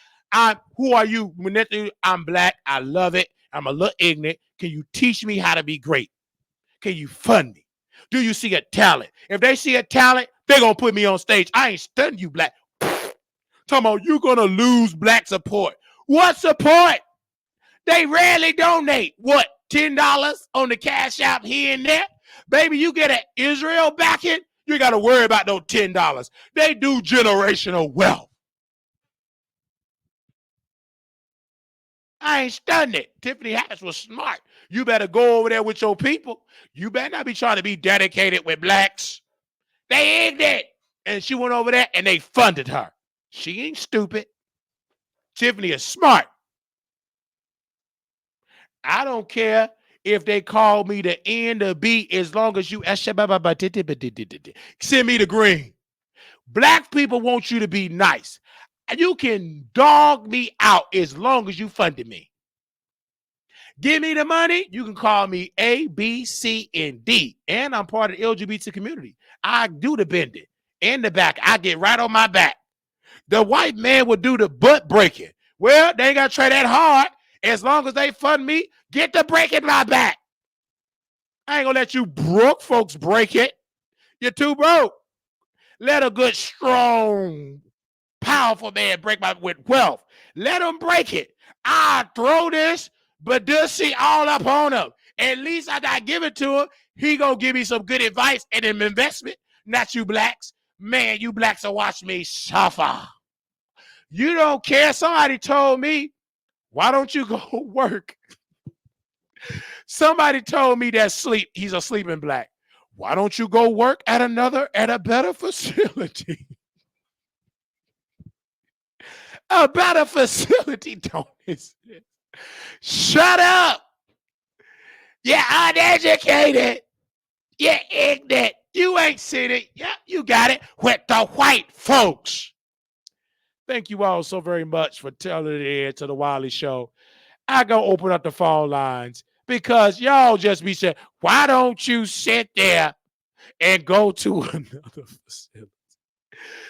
Who are you? I'm black. I love it. I'm a little ignorant. Can you teach me how to be great? Can you fund me? Do you see a talent? If they see a talent, they're going to put me on stage. I ain't studying you, black. Talking about you going to lose black support. What support? They rarely donate. What, $10 on the Cash App here and there? Baby, you get an Israel backing, you got to worry about those $10. They do generational wealth. I ain't studying it. Tiffany Haddish was smart. You better go over there with your people. You better not be trying to be dedicated with blacks. They ignorant. And she went over there and they funded her. She ain't stupid. Tiffany is smart. I don't care if they call me the N, the B, as long as you send me the green. Black people want you to be nice. You can dog me out as long as you funded me. Give me the money. You can call me A, B, C, and D. And I'm part of the LGBT community. I do the bending and the back. I get right on my back. The white man will do the butt breaking. Well, they ain't got to try that hard. As long as they fund me, get the break in my back. I ain't going to let you broke folks break it. You're too broke. Let a good, strong, powerful man break my with wealth. Let him break it. I throw this, but does see all up on him. At least I got to give it to him. He going to give me some good advice and an investment. Not you blacks. Man, you blacks will watch me suffer. You don't care. Somebody told me, why don't you go work? Somebody told me that he's a sleeping black. Why don't you go work at a better facility? A better facility, don't exist. Shut up. You're uneducated. You're ignorant. You ain't seen it. Yeah, you got it with the white folks. Thank you all so very much for telling it in to the Wiley Show. I go open up the phone lines because y'all just be saying, why don't you sit there and go to another facility?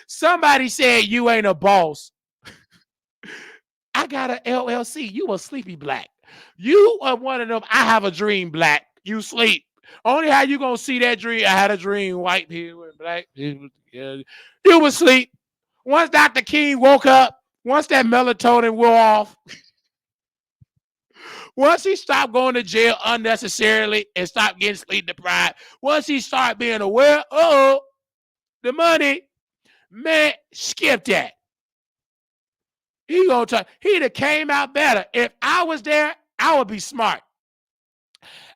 Somebody said you ain't a boss. I got an LLC. You a sleepy black. You are one of them. I have a dream black. You sleep. Only how you gonna see that dream? I had a dream. White people and black people. Yeah. You was sleep. Once Dr. King woke up, once that melatonin wore off, once he stopped going to jail unnecessarily and stopped getting sleep deprived, once he started being aware, the money, man, skip that. He'd have came out better. If I was there, I would be smart.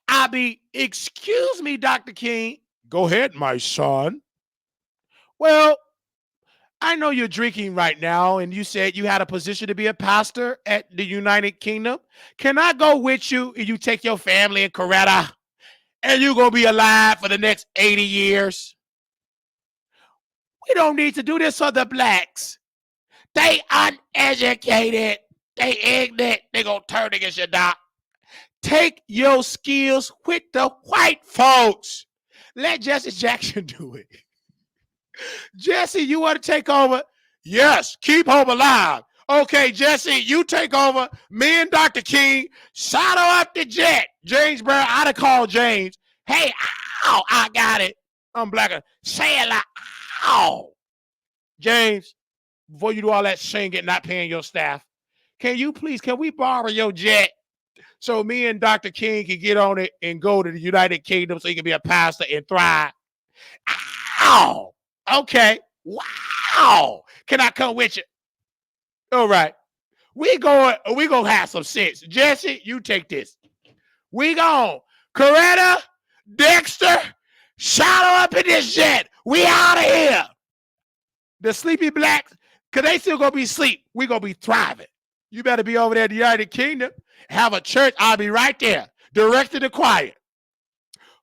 I'd be, excuse me, Dr. King. Go ahead, my son. Well, I know you're drinking right now, and you said you had a position to be a pastor at the United Kingdom. Can I go with you and you take your family in Coretta, and you're going to be alive for the next 80 years? We don't need to do this for the blacks. They uneducated. They ignorant. They going to turn against your doc. Take your skills with the white folks. Let Jesse Jackson do it. Jesse, you want to take over? Yes, keep hope alive. Okay, Jesse, you take over. Me and Dr. King, saddle up the jet. James Brown, I'd have called James. Hey, ow, I got it. I'm black. Say it like, ow. James, before you do all that singing, not paying your staff, can we borrow your jet so me and Dr. King can get on it and go to the United Kingdom so he can be a pastor and thrive? Ow. Okay. Wow. Can I come with you? All right. We gonna have some sense. Jesse, you take this. We gone. Coretta, Dexter, shadow up in this jet. We out of here. The sleepy blacks, because they still gonna be asleep. We gonna be thriving. You better be over there in the United Kingdom. Have a church. I'll be right there. Directing the choir.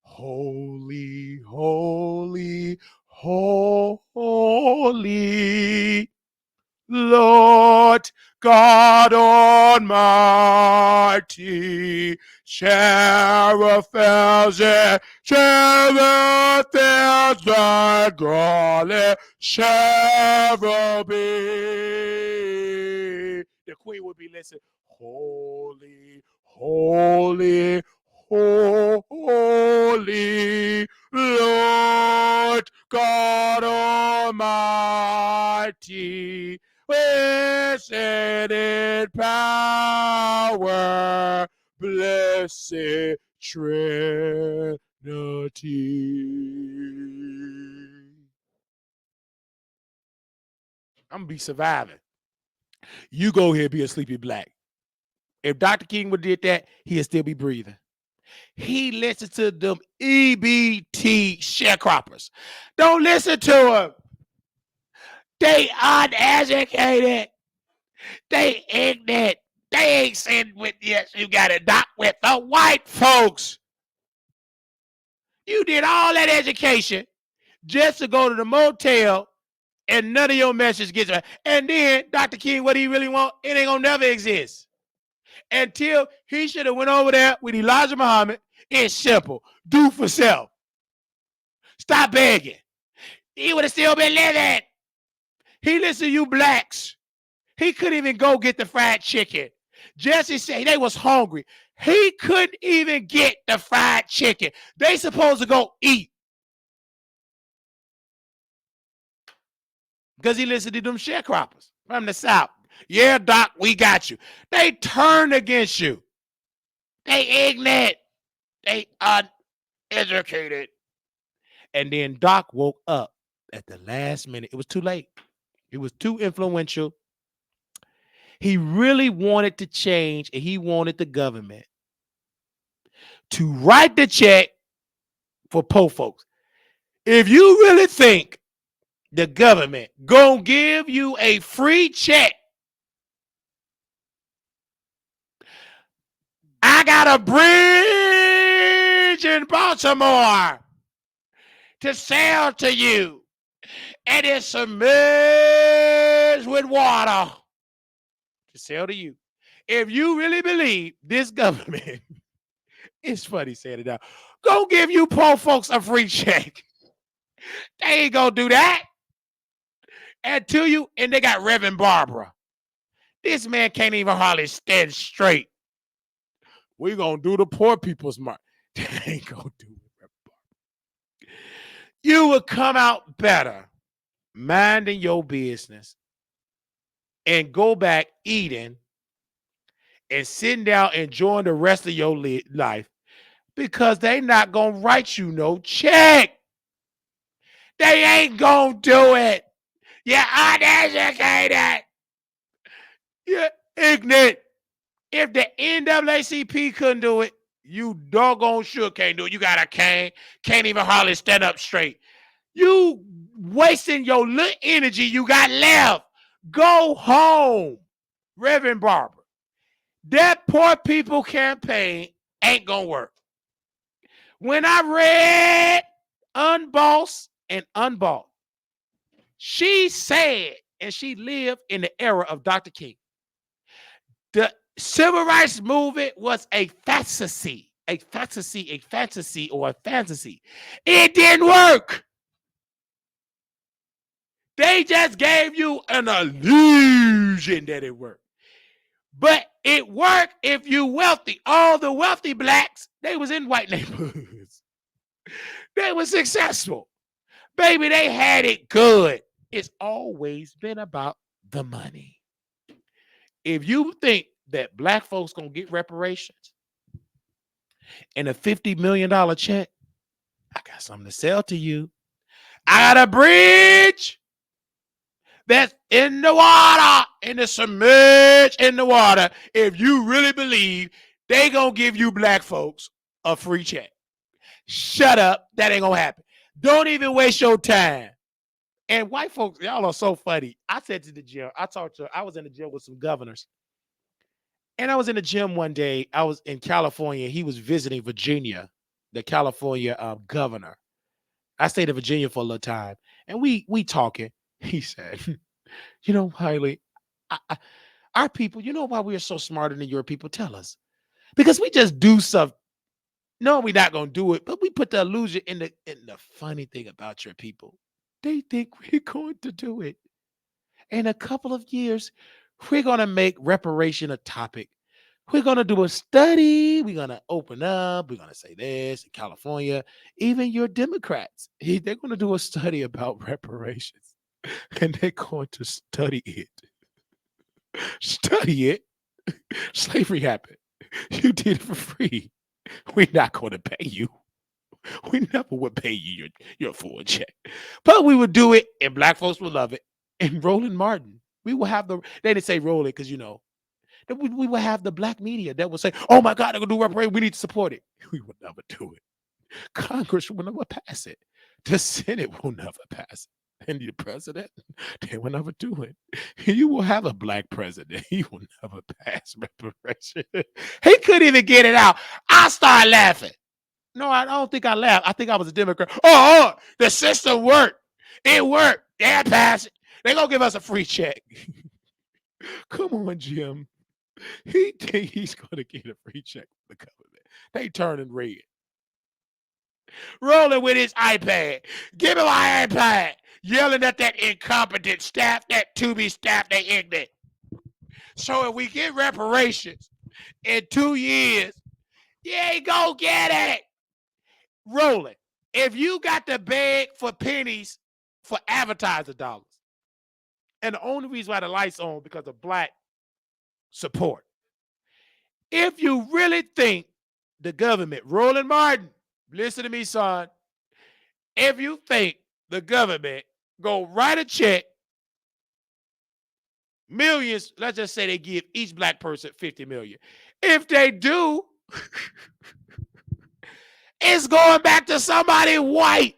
Holy, holy, holy Lord God Almighty, sheriffs and sheriffs that golly shall be. The queen would be listening. Holy, holy, holy Lord God Almighty, blessed in power, blessed Trinity. I'm gonna be surviving. You go here, be a sleepy black. If Dr. King would have did that, he'd still be breathing. He listened to them EBT sharecroppers. Don't listen to them. They uneducated. They ignorant. They ain't sitting with you got to dock with the white folks. You did all that education just to go to the motel and none of your message gets right. And then Dr. King, what he really want, it ain't gonna never exist. Until he should have went over there with Elijah Muhammad. It's simple. Do for self. Stop begging. He would have still been living. He listened to you blacks. He couldn't even go get the fried chicken. Jesse said they was hungry. He couldn't even get the fried chicken. They supposed to go eat. Because he listened to them sharecroppers from the South. Yeah, Doc, we got you. They turned against you. They ignorant. They uneducated. And then Doc woke up at the last minute. It was too late. It was too influential. He really wanted to change, and he wanted the government to write the check for poor folks. If you really think the government gonna give you a free check, I got a bridge in Baltimore to sell to you, and it's submerged with water to sell to you. If you really believe this government, it's funny saying it now, go give you poor folks a free check. They ain't gonna do that. And to you, and they got Reverend Barbara. This man can't even hardly stand straight. We gonna do the poor people's march. They ain't gonna do it, Reverend Barbara. You would come out better minding your business and go back eating and sitting down enjoying the rest of your life, because they not gonna write you no check. They ain't gonna do it. You're uneducated. You're ignorant. If the NAACP couldn't do it, you doggone sure can't do it. You got a cane, can't even hardly stand up straight. You wasting your little energy you got left. Go home, Reverend Barbara. That poor people campaign ain't gonna work. When I read Unbossed and Unbought, she said, and she lived in the era of Dr. King, the civil rights movement was a fantasy. It didn't work. They just gave you an illusion that it worked. But it worked if you wealthy. All the wealthy blacks, they was in white neighborhoods. They were successful. Baby, they had it good. It's always been about the money. If you think that black folks gonna get reparations and a $50 million check, I got something to sell to you. I got a bridge that's in the water, in the submerged in the water. If you really believe they gonna give you black folks a free check, shut up. That ain't gonna happen. Don't even waste your time. And white folks, y'all are so funny. I said to the gym, I was in the gym with some governors. And I was in the gym one day. I was in California. He was visiting Virginia, the California governor. I stayed in Virginia for a little time. And we talking. He said, You know, Wiley, our people, you know why we are so smarter than your people? Tell us. Because we just do stuff. No, we're not gonna do it, but we put the illusion in the funny thing about your people. They think we're going to do it. In a couple of years, we're gonna make reparation a topic. We're gonna do a study. We're gonna open up. We're gonna say this in California. Even your Democrats, they're gonna do a study about reparations, and they're going to study it. Study it. Slavery happened. You did it for free. We're not going to pay you. We never would pay you your full check. But we would do it, and black folks would love it. And Roland Martin, we will have they didn't say roll it because, we will have the black media that will say, oh my God, they're going to do reparations. We need to support it. We would never do it. Congress will never pass it. The Senate will never pass it. And the president, they will never do it. You will have a black president. He will never pass reparation. He couldn't even get it out. I started laughing. No, I don't think I laughed. I think I was a Democrat. Oh, the system worked. It worked. They passed it. They're going to give us a free check. Come on, Jim. He think he's going to get a free check from the government. They turning red. Rolling with his iPad. Give me my iPad. Yelling at that incompetent staff, that to-be staff, they ignorant. So if we get reparations in 2 years, you ain't gonna get it. Rolling. If you got to beg for pennies for advertiser dollars, and the only reason why the lights on because of black support. If you really think the government, Roland Martin, listen to me, son. If you think the government go write a check, millions, let's just say they give each black person 50 million. If they do, it's going back to somebody white.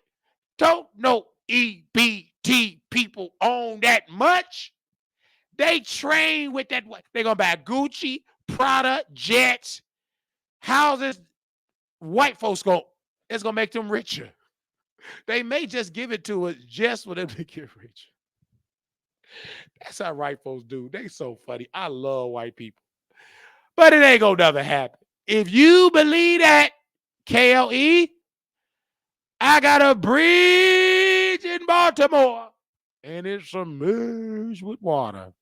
Don't know EBT people own that much. They train with that. They're going to buy Gucci, Prada, jets, houses. White folks it's going to make them richer. They may just give it to us just for them to get rich. That's how white folks do. They so funny. I love white people. But it ain't going to never happen. If you believe that, KLE, I got a bridge in Baltimore, and it's submerged with water.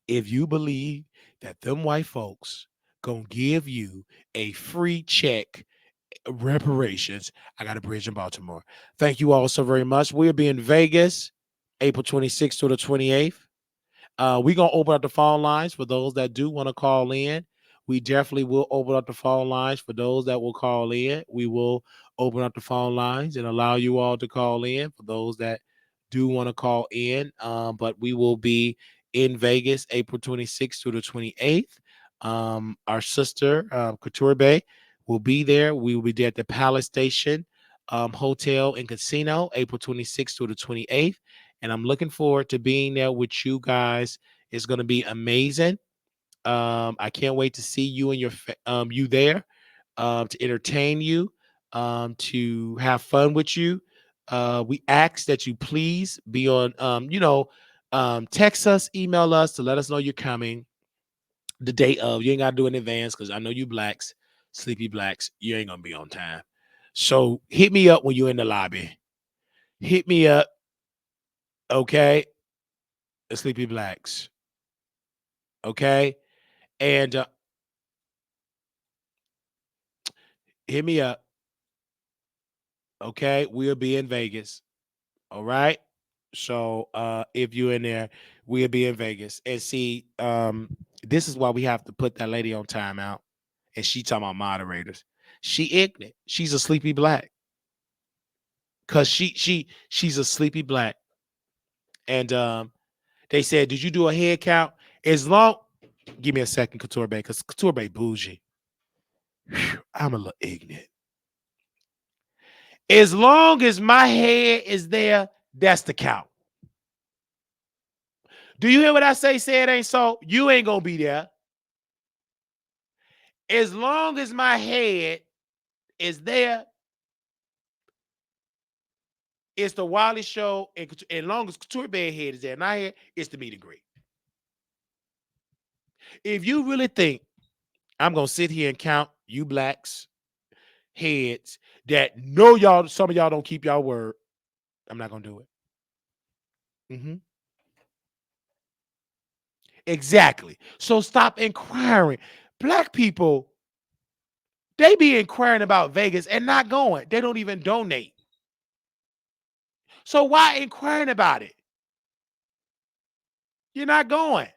If you believe that them white folks gonna give you a free check, reparations, I got a bridge in Baltimore. Thank you all so very much. We'll be in Vegas, April 26th to the 28th. We're going to open up the phone lines for those that do want to call in. We definitely will open up the phone lines for those that will call in. We will open up the phone lines and allow you all to call in for those that do want to call in. But we will be in Vegas, April 26th to the 28th. Our sister, Couture Bay, will be there. We will be there at the Palace Station Hotel and Casino, April 26th to the 28th. And I'm looking forward to being there with you guys. It's going to be amazing. I can't wait to see you and you there, to entertain you, to have fun with you. We ask that you please be on, text us, email us to let us know you're coming. The day of, you ain't got to do it in advance because I know you blacks, sleepy blacks, you ain't going to be on time. So hit me up when you're in the lobby. Hit me up. Okay. The sleepy blacks. Okay. And hit me up. Okay. We'll be in Vegas. All right. So if you're in there, we'll be in Vegas. And see, this is why we have to put that lady on timeout. And she talking about moderators. She ignorant. She's a sleepy black. Cause she's a sleepy black. And they said, did you do a head count? As long, give me a second, Couture Bay, because Couture Bay bougie. Whew, I'm a little ignorant. As long as my head is there, that's the count. Do you hear what I say? Say it ain't so. You ain't gonna be there. As long as my head is there, It's the Wiley Show, and long as Couture Bedhead is there, not here, it's the meet and greet. If you really think I'm gonna sit here and count you blacks heads that know y'all, some of y'all don't keep y'all word, I'm not gonna do it. Exactly. So stop inquiring. Black people, they be inquiring about Vegas and not going. They don't even donate. So why inquiring about it? You're not going.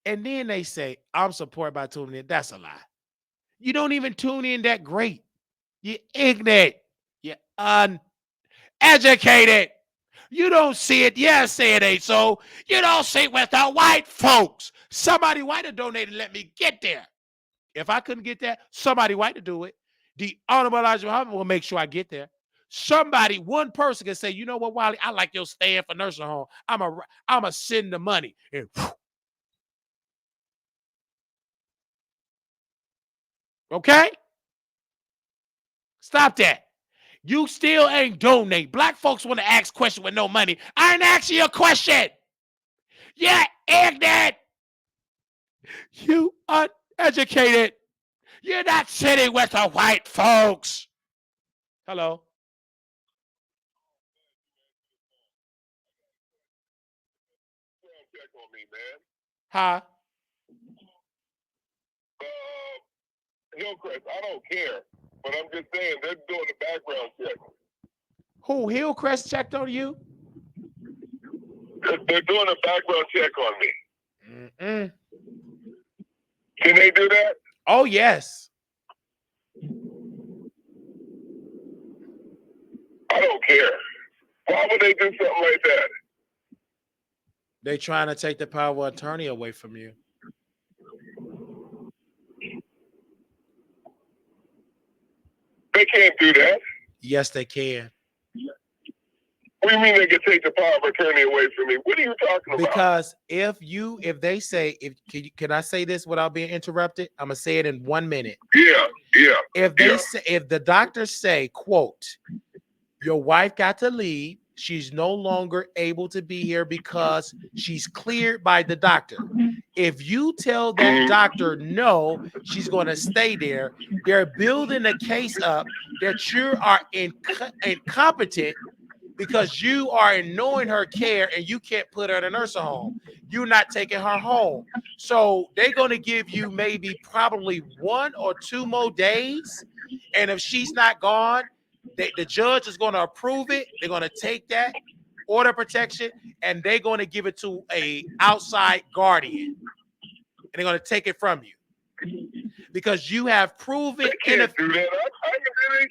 And then they say, I'm supported by tuning in. That's a lie. You don't even tune in that great. You're ignorant. You're uneducated. You don't see it. Yeah, say it ain't so. You don't see it with the white folks. Somebody white to donate and let me get there. If I couldn't get there, somebody white to do it. The Honorable Elijah Muhammad will make sure I get there. Somebody, one person can say, you know what, Wiley, I like your stand for nursing home. I'm a send the money. And okay? Stop that. You still ain't donate. Black folks want to ask questions with no money. I ain't asking you a question. Yeah, ignorant. You uneducated. You're not sitting with the white folks. Hello. Check on me, man. Huh? Hillcrest, I don't care, but I'm just saying they're doing a background check. Who, Hillcrest checked on you? They're doing a background check on me. Mm-mm. Can they do that? Oh, yes. I don't care. Why would they do something like that? They trying to take the power of attorney away from you. They can't do that. Yes, they can. What do you mean they can take the power of attorney away from me? What are you talking about? Because if they say, can I say this without being interrupted? I'm gonna say it in 1 minute. Yeah. If they say, if the doctors say, quote, your wife got to leave, she's no longer able to be here because she's cleared by the doctor. If you tell that doctor no, she's going to stay there, they're building a case up that you are incompetent because you are ignoring her care and you can't put her in a nursing home. You're not taking her home. So they're going to give you maybe probably 1 or 2 more days. And if she's not gone, the judge is going to approve it. They're going to take that order of protection and they're going to give it to a outside guardian. And they're going to take it from you because you have proven I can't do that. I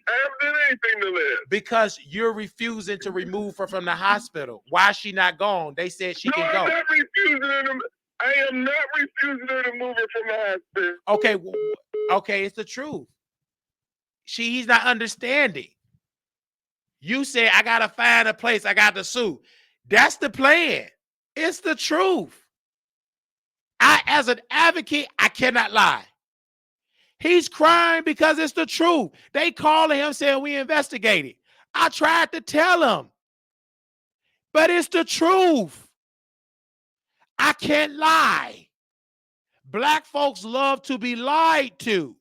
haven't done anything to live. Because you're refusing to remove her from the hospital. Why is she not gone? They said she can go. I'm not refusing her to. I am not refusing her to move her from the hospital. Okay, it's the truth. He's not understanding. You say I gotta find a place. I got to sue. That's the plan. It's the truth. As an advocate, I cannot lie. He's crying because it's the truth. They calling him saying we investigated. I tried to tell him, but it's the truth. I can't lie. Black folks love to be lied to.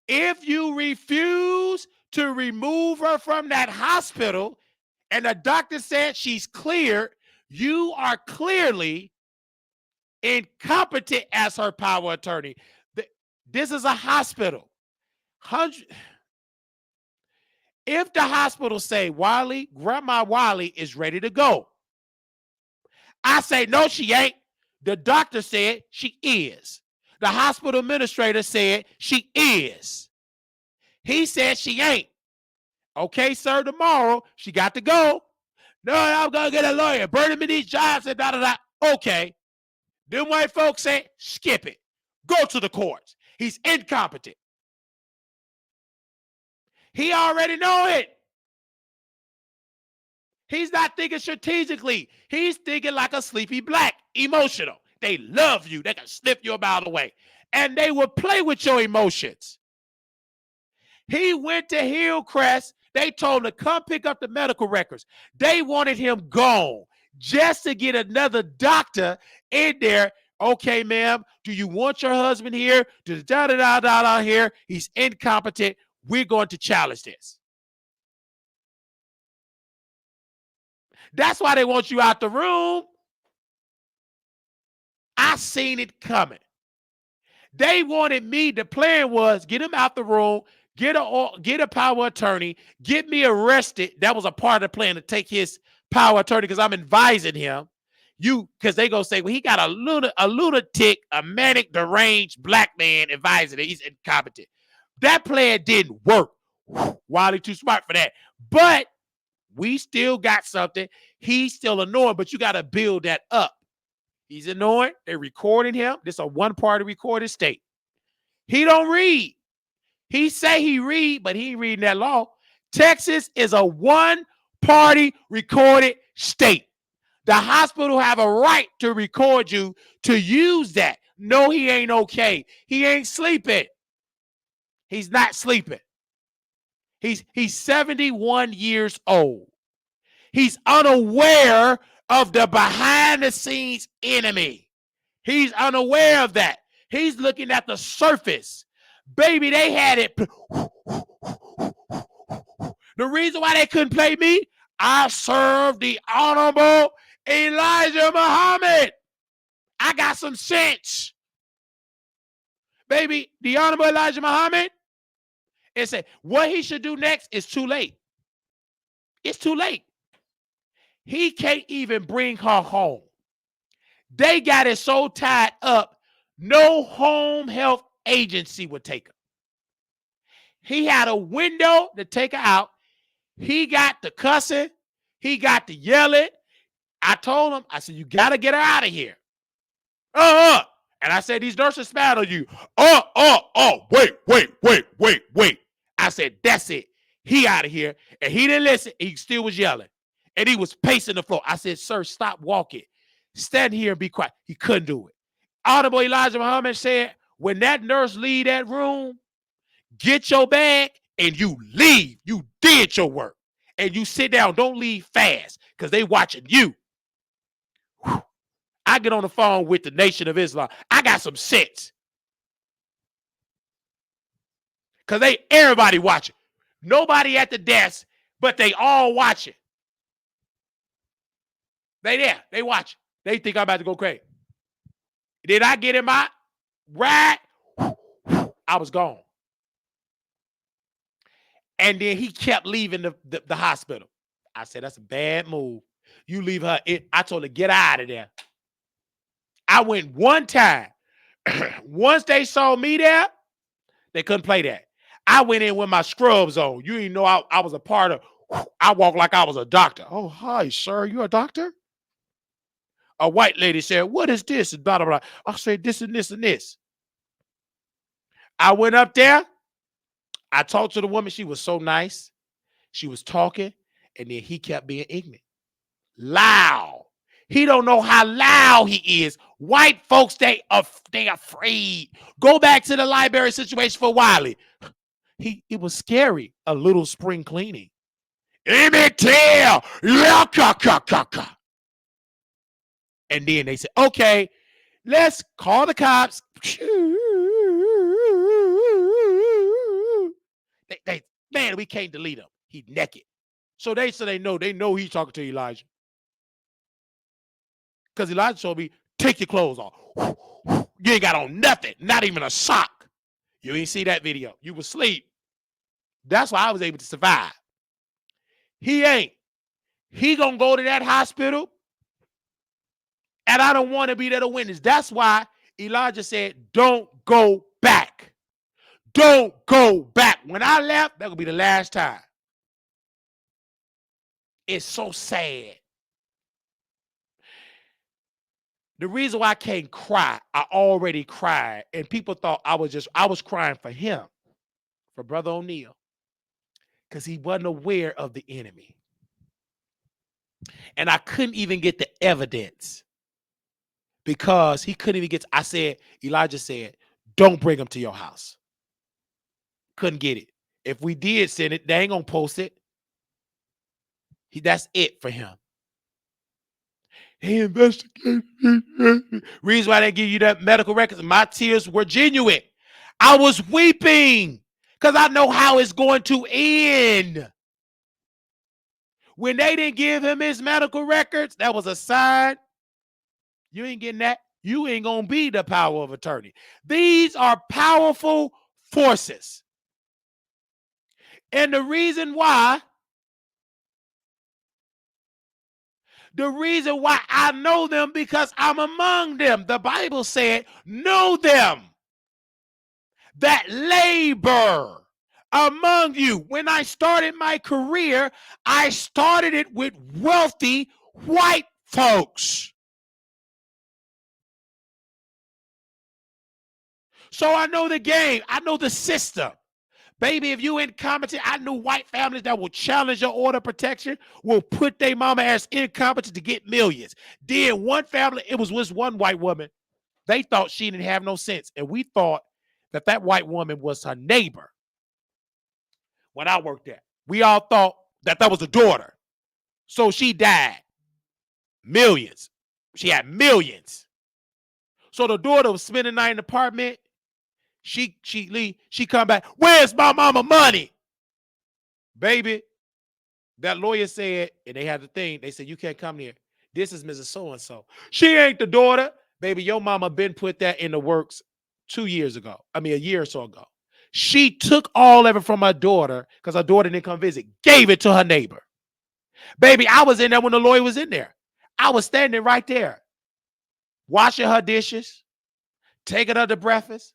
If you refuse to remove her from that hospital and the doctor said she's cleared, you are clearly incompetent as her power attorney. This is a hospital. If the hospital say, Wiley, Grandma Wiley is ready to go, I say, no, she ain't. The doctor said she is. The hospital administrator said she is. He said she ain't. Okay, sir, tomorrow she got to go. No, I'm going to get a lawyer. Burn him in these jobs and da-da-da. Okay. Them white folks say, skip it. Go to the courts. He's incompetent. He already know it. He's not thinking strategically. He's thinking like a sleepy black, emotional. They love you. They can snip you about the way. And they will play with your emotions. He went to Hillcrest They told him to come pick up the medical records. They wanted him gone just to get another doctor in there. Okay, ma'am, do you want your husband here? Da here. He's incompetent. We're going to challenge this. That's why they want you out the room. I seen it coming. They wanted me, the plan was get him out the room, get a power attorney, get me arrested. That was a part of the plan, to take his power attorney, because I'm advising him. Because they gonna say, well, he got a lunatic, a manic, deranged black man advising him. He's incompetent. That plan didn't work. Wiley too smart for that. But we still got something. He's still annoying, but you got to build that up. He's annoying. They're recording him. This is a one-party recorded state. He don't read. He say he read, but he ain't reading that law. Texas is a one-party recorded state. The hospital have a right to record you to use that. No, he ain't okay. He ain't sleeping. He's not sleeping. He's 71 years old. He's unaware of the behind-the-scenes enemy. He's unaware of that. He's looking at the surface. Baby, they had it. The reason why they couldn't play me, I served the Honorable Elijah Muhammad. I got some sense. Baby, the Honorable Elijah Muhammad, it said what he should do next is too late. It's too late. He can't even bring her home. They got it so tied up, no home health agency would take her. He had a window to take her out. He got the cussing. He got the yelling. I told him, I said, you got to get her out of here. And I said, these nurses spat on you. Wait. I said, that's it. He out of here. And he didn't listen. He still was yelling. And he was pacing the floor. I said, sir, stop walking. Stand here and be quiet. He couldn't do it. Honorable Elijah Muhammad said, when that nurse leave that room, get your bag and you leave. You did your work. And you sit down. Don't leave fast because they watching you. Whew. I get on the phone with the Nation of Islam. I got some sense. Because everybody watching. Nobody at the desk, but they all watching. They there. They watching. They think I'm about to go crazy. Did I get in my ride? I was gone. And then he kept leaving the hospital. I said, that's a bad move. You leave her. I told her, get out of there. I went one time. Once they saw me there, they couldn't play that. I went in with my scrubs on. You didn't know I was a part of. I walked like I was a doctor. Oh, hi, sir. You a doctor? A white lady said, what is this? And blah, blah, blah. I said, this and this and this. I went up there. I talked to the woman. She was so nice. She was talking. And then he kept being ignorant. Loud. He don't know how loud he is. White folks, they afraid. Go back to the library situation for Wiley. It was scary. A little spring cleaning. Emmett Till. And then they said, okay, let's call the cops. Man, we can't delete him. He's naked. So they said they know he's talking to Elijah. Because Elijah told me, take your clothes off. You ain't got on nothing, not even a sock. You ain't see that video. You was asleep. That's why I was able to survive. He ain't. He gonna go to that hospital, and I don't want to be there to witness. That's why Elijah said, don't go back. Don't go back. When I left, that would be the last time. It's so sad. The reason why I can't cry, I already cried. And people thought I was crying for him, for Brother O'Neal. Because he wasn't aware of the enemy. And I couldn't even get the evidence. Because he couldn't even get, Elijah said, don't bring him to your house. Couldn't get it. If we did send it, they ain't gonna post it. That's it for him. He investigated. Reason why they give you that medical records, my tears were genuine. I was weeping because I know how it's going to end. When they didn't give him his medical records, that was a sign. You ain't getting that. You ain't going to be the power of attorney. These are powerful forces. And the reason why I know them, because I'm among them. The Bible said, know them that labor among you. When I started my career, I started it with wealthy white folks. So I know the game. I know the system. Baby, if you incompetent, I knew white families that will challenge your order of protection, will put their mama as incompetent to get millions. Then one family, it was with one white woman. They thought she didn't have no sense. And we thought that that white woman was her neighbor when I worked there. We all thought that that was a daughter. So she died. Millions. She had millions. So the daughter was spending the night in the apartment. She come back. Where's my mama money? Baby, that lawyer said, and they had the thing, they said, you can't come here. This is Mrs. So-and-so. She ain't the daughter. Baby, your mama been put that in the works 2 years ago. I mean, a year or so ago. She took all of it from her daughter because her daughter didn't come visit, gave it to her neighbor. Baby, I was in there when the lawyer was in there. I was standing right there, washing her dishes, taking her to breakfast.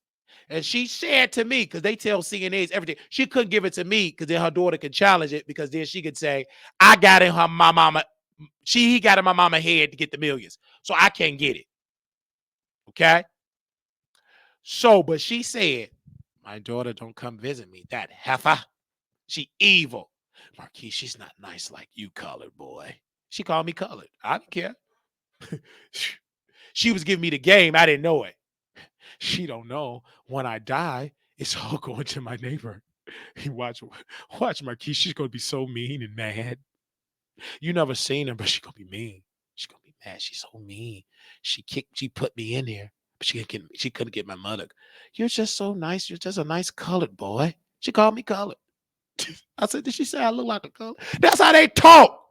And she said to me, because they tell CNAs everything, she couldn't give it to me because then her daughter could challenge it, because then she could say, I got in my mama, he got in my mama head to get the millions. So I can't get it. Okay? So, but she said, my daughter don't come visit me. That heifer, she evil. Marquis, she's not nice like you, colored boy. She called me colored. I didn't care. She was giving me the game. I didn't know it. She don't know when I die, it's all going to my neighbor. Watch Marquis. She's gonna be so mean and mad. You never seen her, but she's gonna be mean. She's gonna be mad. She's so mean. She put me in there, but she couldn't get my mother. You're just so nice. You're just a nice colored boy. She called me colored. I said, did she say I look like a color? That's how they talk.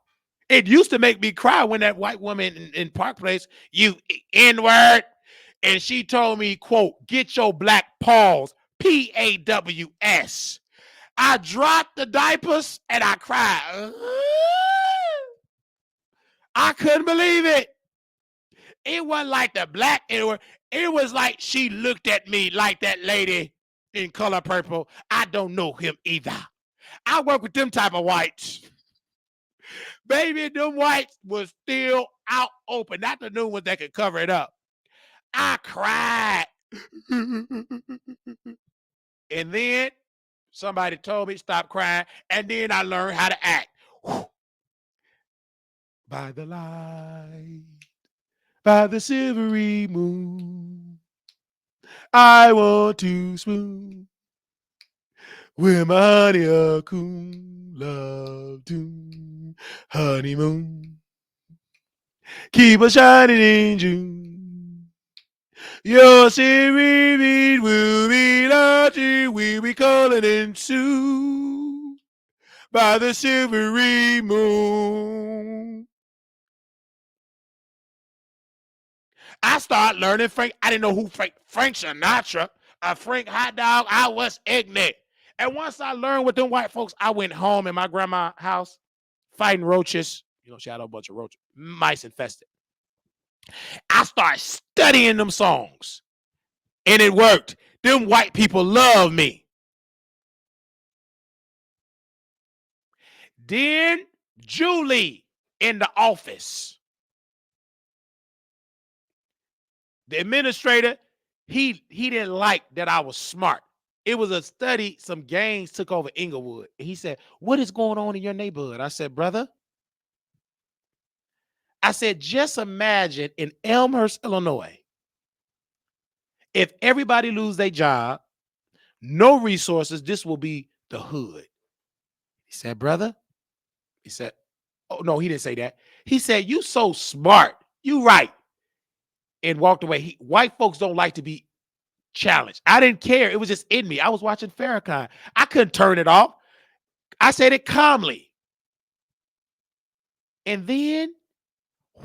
It used to make me cry when that white woman in Park Place, you N-word, and she told me, quote, get your black paws, P-A-W-S. I dropped the diapers and I cried. I couldn't believe it. It wasn't like the black, it was like she looked at me like that lady in Color Purple. I don't know him either. I work with them type of whites. Baby, them whites was still out open, not the new ones that could cover it up. I cried. And then somebody told me stop crying, and then I learned how to act. By the light, by the silvery moon, I want to swoon with my honey a coon, love tune, honeymoon. Keep a shining in June. Your seaweed will be larger, we'll be calling in soon by the silvery moon. I started learning Frank. I didn't know who Frank Sinatra, Frank Hot Dog. I was ignorant. And once I learned with them white folks, I went home in my grandma's house fighting roaches. You know, she had a bunch of roaches, mice infested. I started studying them songs, and it worked. Them white people love me. Then Julie in the office, the administrator, he didn't like that I was smart. It was a study, some gangs took over Inglewood. He said, what is going on in your neighborhood? I said, brother, just imagine in Elmhurst, Illinois, if everybody lose their job, no resources, this will be the hood. He said, brother, he said, Oh, no, he didn't say that. He said, you so smart. You right. And walked away. White folks don't like to be challenged. I didn't care. It was just in me. I was watching Farrakhan. I couldn't turn it off. I said it calmly. And then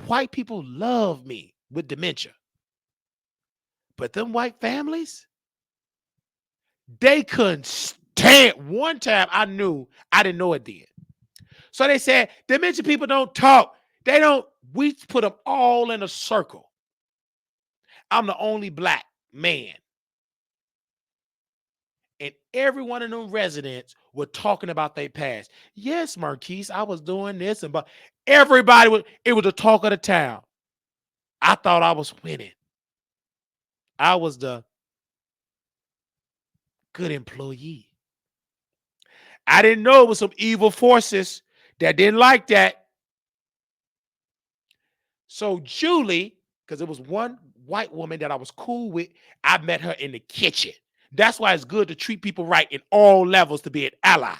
white people love me with dementia. But them white families, they couldn't stand. One time I knew, I didn't know it then. So they said, dementia people don't talk. They don't, we put them all in a circle. I'm the only black man. And every one of them residents were talking about their past. Yes, Marquise, I was doing this. But everybody was, it was the talk of the town. I thought I was winning. I was the good employee. I didn't know it was some evil forces that didn't like that. So Julie, because it was one white woman that I was cool with, I met her in the kitchen. That's why it's good to treat people right in all levels, to be an ally.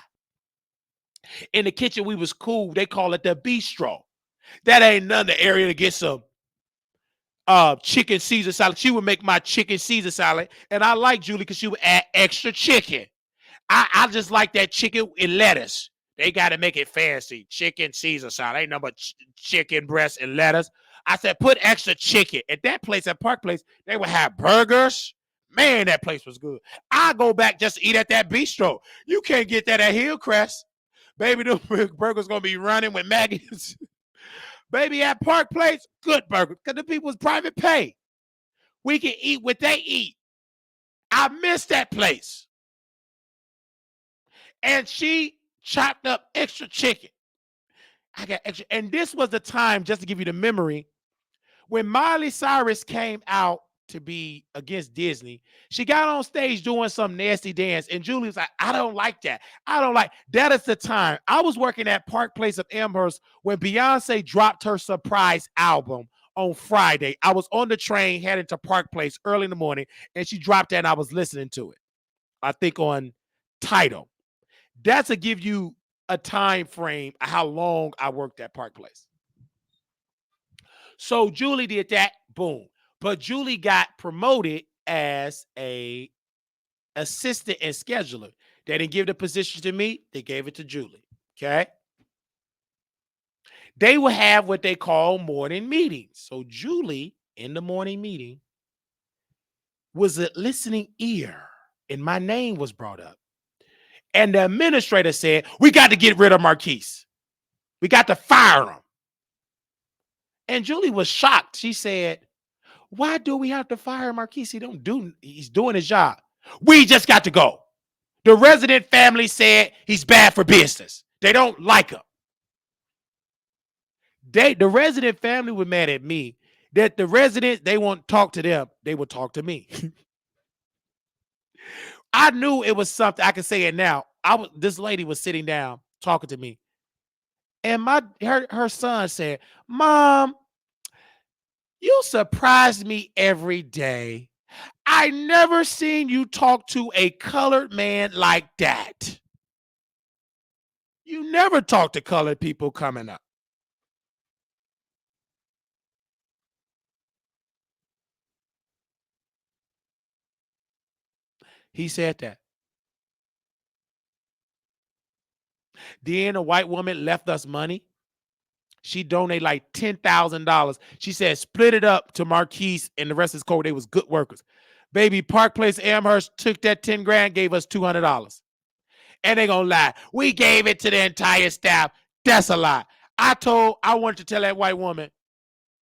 In the kitchen, we was cool. They call it the bistro. That ain't none the area to get some chicken Caesar salad. She would make my chicken Caesar salad. And I like Julie because she would add extra chicken. I just like that chicken and lettuce. They got to make it fancy. Chicken Caesar salad. Ain't nothing but chicken breast and lettuce. I said, put extra chicken. At that place, at Park Place, they would have burgers. Man, that place was good. I go back just to eat at that bistro. You can't get that at Hillcrest. Baby, the burgers going to be running with maggots. Baby, at Park Place, good burger. Because the people's private pay. We can eat what they eat. I miss that place. And she chopped up extra chicken. I got extra. And this was the time, just to give you the memory, when Miley Cyrus came out to be against Disney. She got on stage doing some nasty dance. And Julie was like, I don't like that. I don't like that. Is the time. I was working at Park Place of Amherst when Beyonce dropped her surprise album on Friday. I was on the train heading to Park Place early in the morning, and she dropped that, and I was listening to it. I think on Tidal. That's to give you a time frame of how long I worked at Park Place. So Julie did that, boom. But Julie got promoted as a assistant and scheduler. They didn't give the position to me. They gave it to Julie, okay? They will have what they call morning meetings. So Julie, in the morning meeting, was a listening ear, and my name was brought up. And the administrator said, we got to get rid of Marquise. We got to fire him. And Julie was shocked. She said, why do we have to fire Marquise? He's doing his job. We just got to go. The resident family said he's bad for business. They don't like him. The resident family were mad at me that the residents, they won't talk to them. They will talk to me. I knew it was something. I can say it now. This lady was sitting down talking to me. And her son said, Mom, you surprise me every day. I never seen you talk to a colored man like that. You never talk to colored people coming up. He said that. Then a white woman left us money. She donated like $10,000. She said, split it up to Marquise and the rest of his co. They was good workers. Baby, Park Place Amherst took that 10 grand, gave us $200. And they gonna lie. We gave it to the entire staff. That's a lie. I wanted to tell that white woman,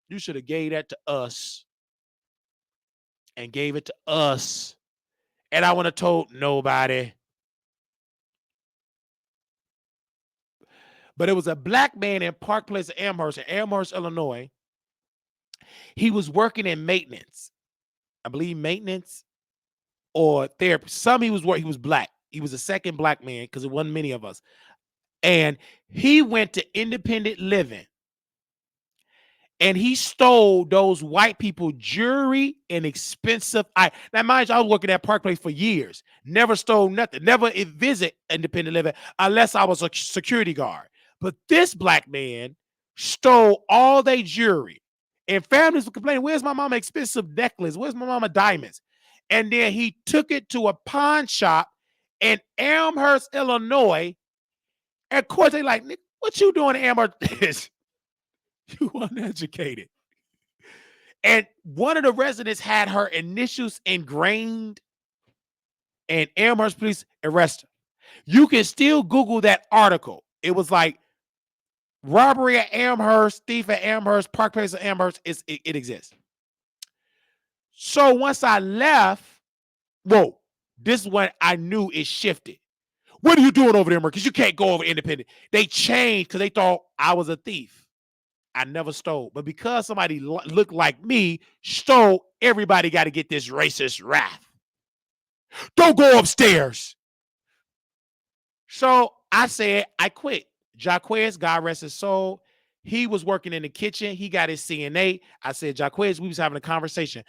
you should have gave that to us. And gave it to us. And I would have told nobody. But it was a black man in Park Place Amherst, in Amherst, Illinois. He was working in maintenance. I believe maintenance or therapy. He was black. He was the second black man because it wasn't many of us. And he went to independent living. And he stole those white people jewelry and expensive. Now, mind you, I was working at Park Place for years. Never stole nothing. Never visit independent living unless I was a security guard. But this black man stole all their jewelry. And families were complaining, where's my mama expensive necklace? Where's my mama diamonds? And then he took it to a pawn shop in Elmhurst, Illinois. And of course, they like, what you doing in Elmhurst? You uneducated. And one of the residents had her initials ingrained, and Amherst police arrested her. You can still Google that article. It was like robbery at Amherst, thief at Amherst, Park Place at Amherst. It exists. So once I left, whoa, this is when I knew it shifted. What are you doing over there, Because you can't go over independent. They changed because they thought I was a thief. I never stole. But because somebody looked like me stole, everybody got to get this racist wrath. Don't go upstairs. So I said, I quit. Jaquez, God rest his soul, he was working in the kitchen. He got his CNA. I said, Jaquez, we was having a conversation.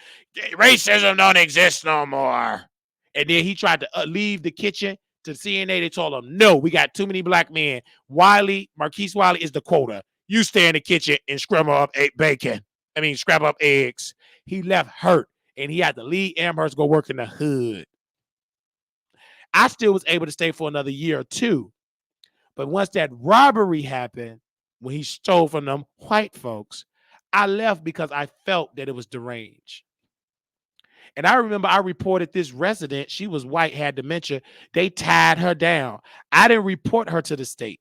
Racism don't exist no more. And then he tried to leave the kitchen to CNA. They told him, no, we got too many black men. Marquise Wiley is the quota. You stay in the kitchen and scramble up scrap up eggs. He left hurt, and he had to leave Amherst, go work in the hood. I still was able to stay for another year or two. But once that robbery happened, when he stole from them white folks, I left because I felt that it was deranged. And I remember I reported this resident. She was white, had dementia. They tied her down. I didn't report her to the state.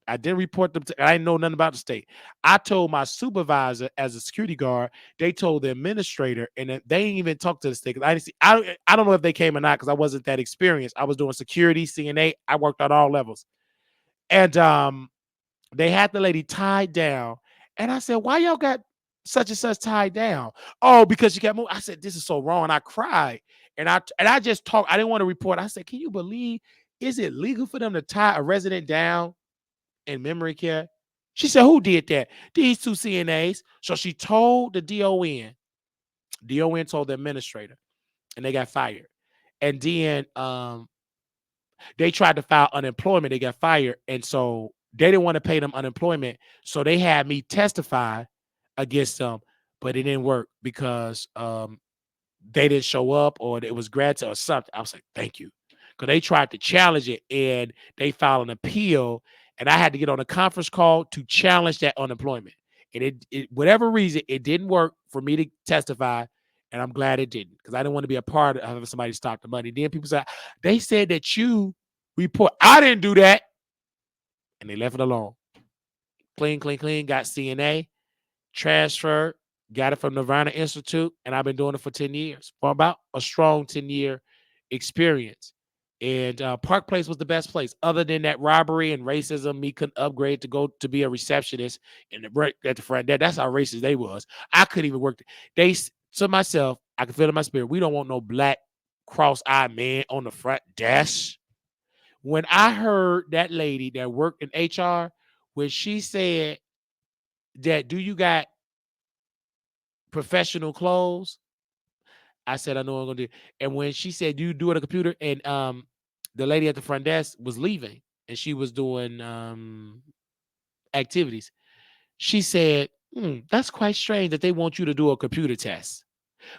I didn't report them. I didn't know nothing about the state. I told my supervisor as a security guard. They told the administrator, and they didn't even talk to the state. I didn't see. I don't know if they came or not because I wasn't that experienced. I was doing security, CNA. I worked on all levels, and they had the lady tied down. And I said, "Why y'all got such and such tied down?" Oh, because she got moved. I said, "This is so wrong." And I cried, and I just talked. I didn't want to report. I said, "Can you believe? Is it legal for them to tie a resident down in memory care?" She said, "Who did that?" "These two CNAs." So she told the DON. DON told the administrator, and they got fired. And then they tried to file unemployment. They got fired, and so they didn't want to pay them unemployment. So they had me testify against them, but it didn't work because they didn't show up, or it was granted or something. I was like, "Thank you," because they tried to challenge it, and they filed an appeal. And I had to get on a conference call to challenge that unemployment. And it whatever reason, it didn't work for me to testify. And I'm glad it didn't, because I didn't want to be a part of having somebody stop the money. Then people said, they said that you report. I didn't do that. And they left it alone. Clean, got CNA, transferred, got it from Nirvana Institute. And I've been doing it for 10 years, for about a strong 10-year experience. And Park Place was the best place. Other than that robbery and racism, me couldn't upgrade to go to be a receptionist at the front desk. That's how racist they was. I couldn't even work. To myself, I can feel it in my spirit, we don't want no black cross-eyed man on the front desk. When I heard that lady that worked in HR, when she said that, "Do you got professional clothes?" I said, "I know what I'm gonna do." And when she said, "Do you do it on a computer?" And the lady at the front desk was leaving, and she was doing activities. She said, "That's quite strange that they want you to do a computer test."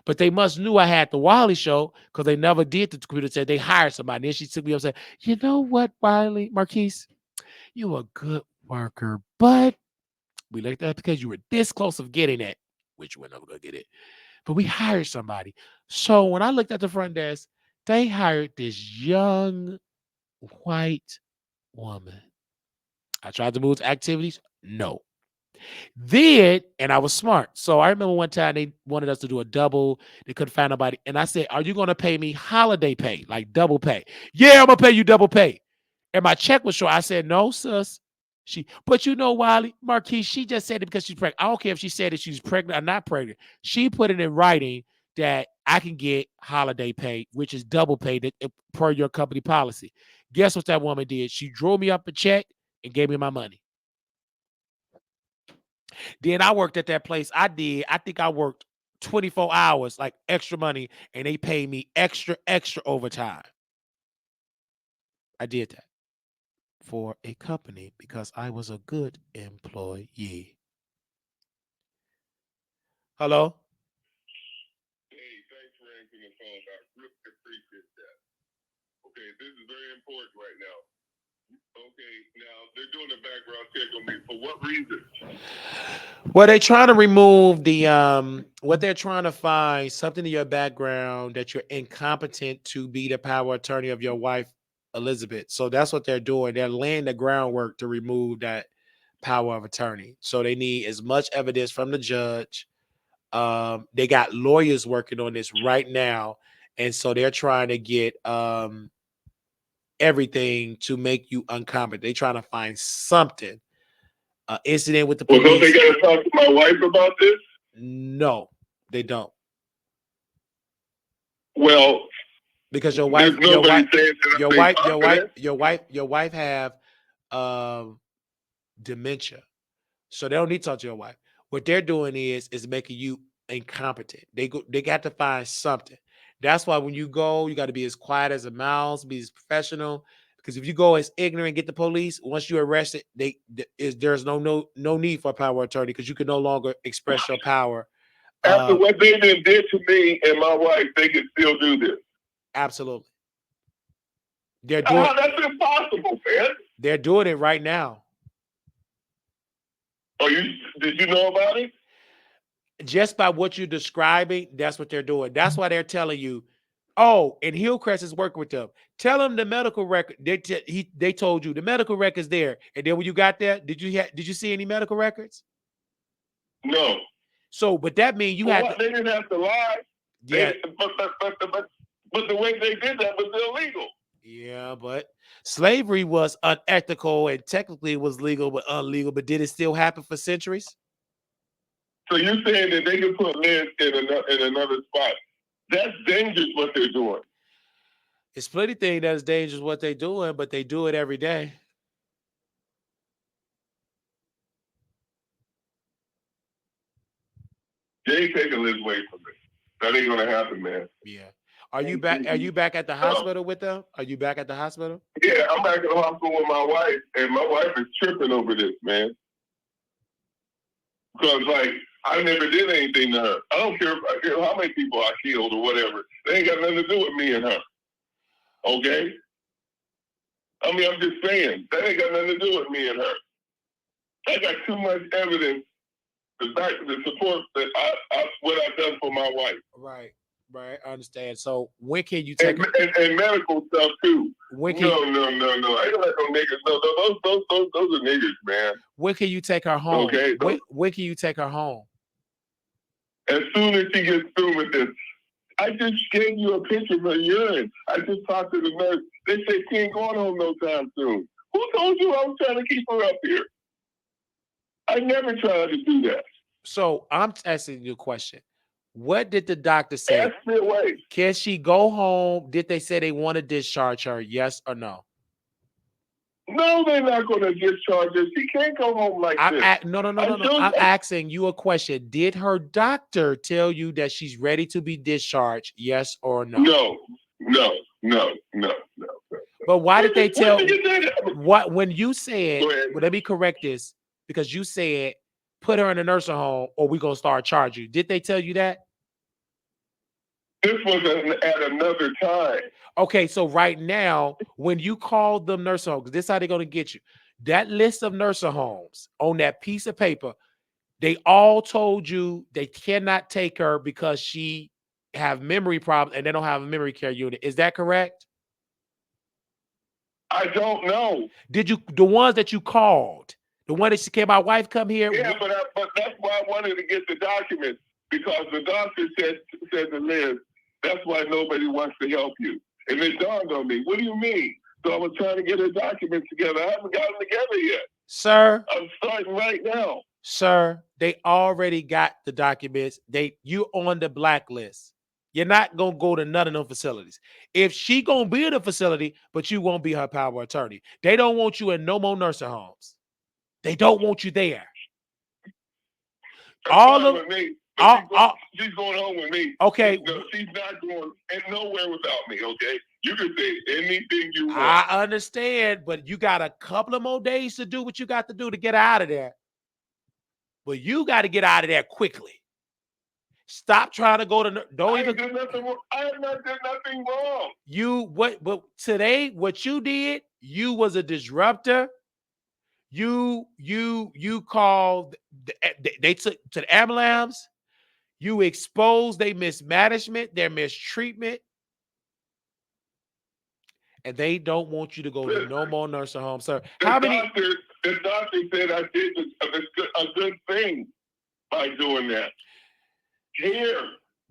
But they must knew I had the Wiley Show, because they never did the computer test. They hired somebody. And then she took me up and said, "You know what, Wiley, Marquise, you a good worker, but we looked at it because you were this close of getting it," which we're never gonna get it. "But we hired somebody." So when I looked at the front desk, they hired this young white woman. I tried to move to activities. No. Then, and I was smart. So I remember one time they wanted us to do a double. They couldn't find nobody. And I said, "Are you going to pay me holiday pay, like double pay?" "Yeah, I'm going to pay you double pay." And my check was short. I said, "No, sis." But you know, Wiley, Marquise, she just said it because she's pregnant. I don't care if she said that she's pregnant or not pregnant. She put it in writing that I can get holiday pay, which is double pay per your company policy. Guess what that woman did? She drew me up a check and gave me my money. Then I worked at that place. I think I worked 24 hours, like extra money, and they paid me extra overtime. I did that for a company because I was a good employee. Hello? Hey, thanks for answering the phone. I really appreciate that. Okay, this is very important right now. Okay, now they're doing a background check on me. For what reason? Well, they're trying to remove the what they're trying to find something in your background that you're incompetent to be the power attorney of your wife, Elizabeth. So that's what they're doing. They're laying the groundwork to remove that power of attorney. So they need as much evidence from the judge. They got lawyers working on this right now, and so they're trying to get everything to make you incompetent. They're trying to find something. Incident with the Well, don't they police. got to talk to my wife about this? No, they don't. Well, Because your there's wife, nobody saying that I'm incompetent. your wife have um dementia. So they don't need to talk to your wife. What they're doing is making you incompetent. They got to find something. That's why when you go, you got to be as quiet as a mouse, be as professional. Because if you go as ignorant, get the police. Once you're arrested, there's no need for a power attorney because you can no longer express your power. After what they did to me and my wife, they can still do this. Absolutely, they're doing. That's impossible, man. They're doing it right now. Oh, did you know about it? Just by what you're describing, that's what they're doing. That's why they're telling you. Oh, and Hillcrest is working with them. Tell them the medical record. They told you the medical record's there. And then when you got there, did you see any medical records? No. So, but that means you had. They didn't have to lie. Yeah. But the way they did that was illegal. Yeah, but slavery was unethical and technically it was legal but illegal. But did it still happen for centuries? So you're saying that they can put men in another spot? That's dangerous what they're doing. It's plenty things that's dangerous what they're doing, but they do it every day. They ain't taking this away from me. That ain't gonna happen, man. Yeah. Are you back? Are you back at the hospital with them? Are you back at the hospital? Yeah, I'm back at the hospital with my wife, and my wife is tripping over this, man. Because like I never did anything to her. I don't care how many people I killed or whatever. They ain't got nothing to do with me and her. Okay? I mean, I'm just saying that ain't got nothing to do with me and her. I got too much evidence to support that what I've done for my wife. Right. Right, I understand. So when can you take and medical stuff too? No. I don't like no niggas. No, those are niggas, man. When can you take her home? Okay. When can you take her home? As soon as she gets through with this. I just gave you a picture of her urine. I just talked to the nurse. They said she ain't going home no time soon. Who told you I was trying to keep her up here? I never tried to do that. So I'm asking you a question. What did the doctor say? Ask me away. Can she go home? Did they say they want to discharge her? Yes or no? No, they're not going to discharge her. She can't go home like this. No. I'm asking you a question. Did her doctor tell you that she's ready to be discharged? Yes or no? No. But why did they tell what when you said? Well, let me correct this because you said put her in a nursing home or we're gonna start charging you. Did they tell you that? This was at another time. Okay, so right now, when you call them nursing homes, this is how they're gonna get you. That list of nursing homes on that piece of paper, they all told you they cannot take her because she have memory problems and they don't have a memory care unit. Is that correct? I don't know. Did you the ones that you called? The one that she came, my wife come here. Yeah, but that's why I wanted to get the documents because the doctor said to Liz, that's why nobody wants to help you. And it dawned on me. What do you mean? So I was trying to get her documents together. I haven't got them together yet. Sir. I'm starting right now. Sir, they already got the documents. You on the blacklist. You're not gonna go to none of them facilities. If she gonna be in a facility, but you won't be her power attorney. They don't want you in no more nursing homes. They don't want you there. All of She's going home with me. Okay. No, she's not going nowhere without me, okay? You can say anything you want. I understand, but you got a couple of more days to do what you got to do to get out of there. But you got to get out of there quickly. Stop trying to go to. I have not done nothing wrong. But today, what you did, you was a disruptor. You called. They took to the ambulance. You exposed their mismanagement, their mistreatment, and they don't want you to go to no more nursing home, sir. The doctor said I did a good thing by doing that. Here.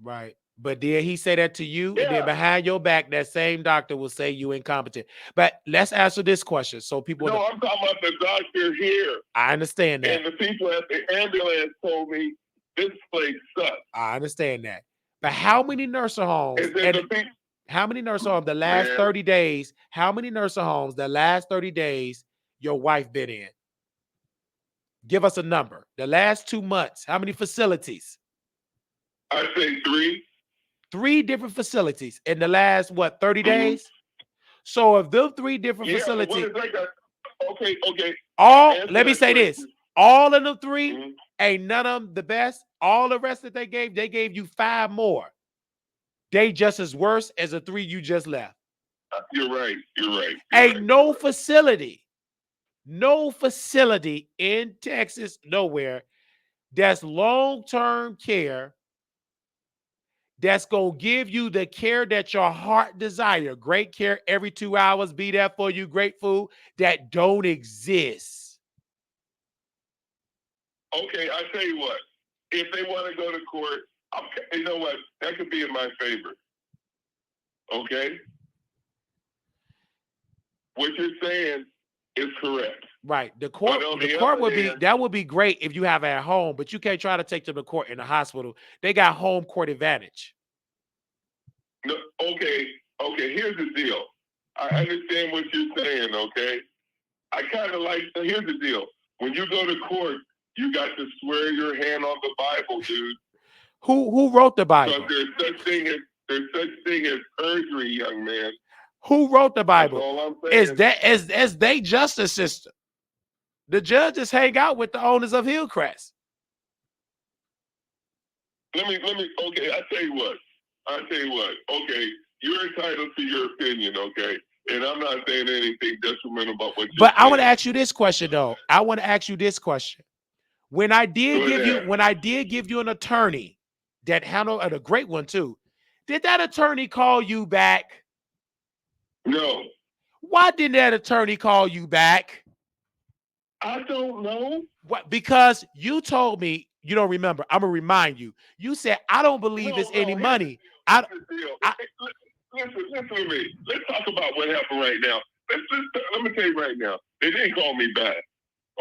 Right. But did he say that to you? Yeah. And then behind your back, that same doctor will say you incompetent. But let's answer this question. So people. No, I'm talking about the doctor here. I understand that. And the people at the ambulance told me this place sucks. I understand that. But how many nursing homes? How many nursing homes the last 30 days? How many nursing homes the last 30 days your wife been in? Give us a number. The last 2 months, how many facilities? I'd say 3. 3 different facilities in the last, 30 days? So if those 3 different facilities. Okay. Let me say this. All of the 3, ain't none of them the best. All the rest that they gave you 5 more. They just as worse as the 3 you just left. You're right. No facility in Texas, nowhere, that's long-term care that's going to give you the care that your heart desire. Great care every 2 hours, be there for you, great food, that don't exist. Okay, I tell you what. If they want to go to court, you know what? That could be in my favor. Okay? What you're saying is correct. Right. The court would be great if you have it at home, but you can't try to take them to court in the hospital. They got home court advantage. No, okay. Here's the deal. I understand what you're saying, okay? I kind of here's the deal. When you go to court, you got to swear your hand on the Bible, dude. Who wrote the Bible? Because there's such thing as perjury, young man. Who wrote the Bible? That's all I'm saying. Is they justice system? The judges hang out with the owners of Hillcrest. Let me. Okay, I tell you what. Okay, you're entitled to your opinion. Okay, and I'm not saying anything detrimental about what. But I want to ask you this question, though. When I did give you an attorney that handled a great one too, did that attorney call you back? No. Why didn't that attorney call you back? I don't know. What? Because you told me, you don't remember. I'm gonna remind you. You said, I don't believe it's any money. Listen to me. Let's talk about what happened right now. Let me tell you right now. They didn't call me back.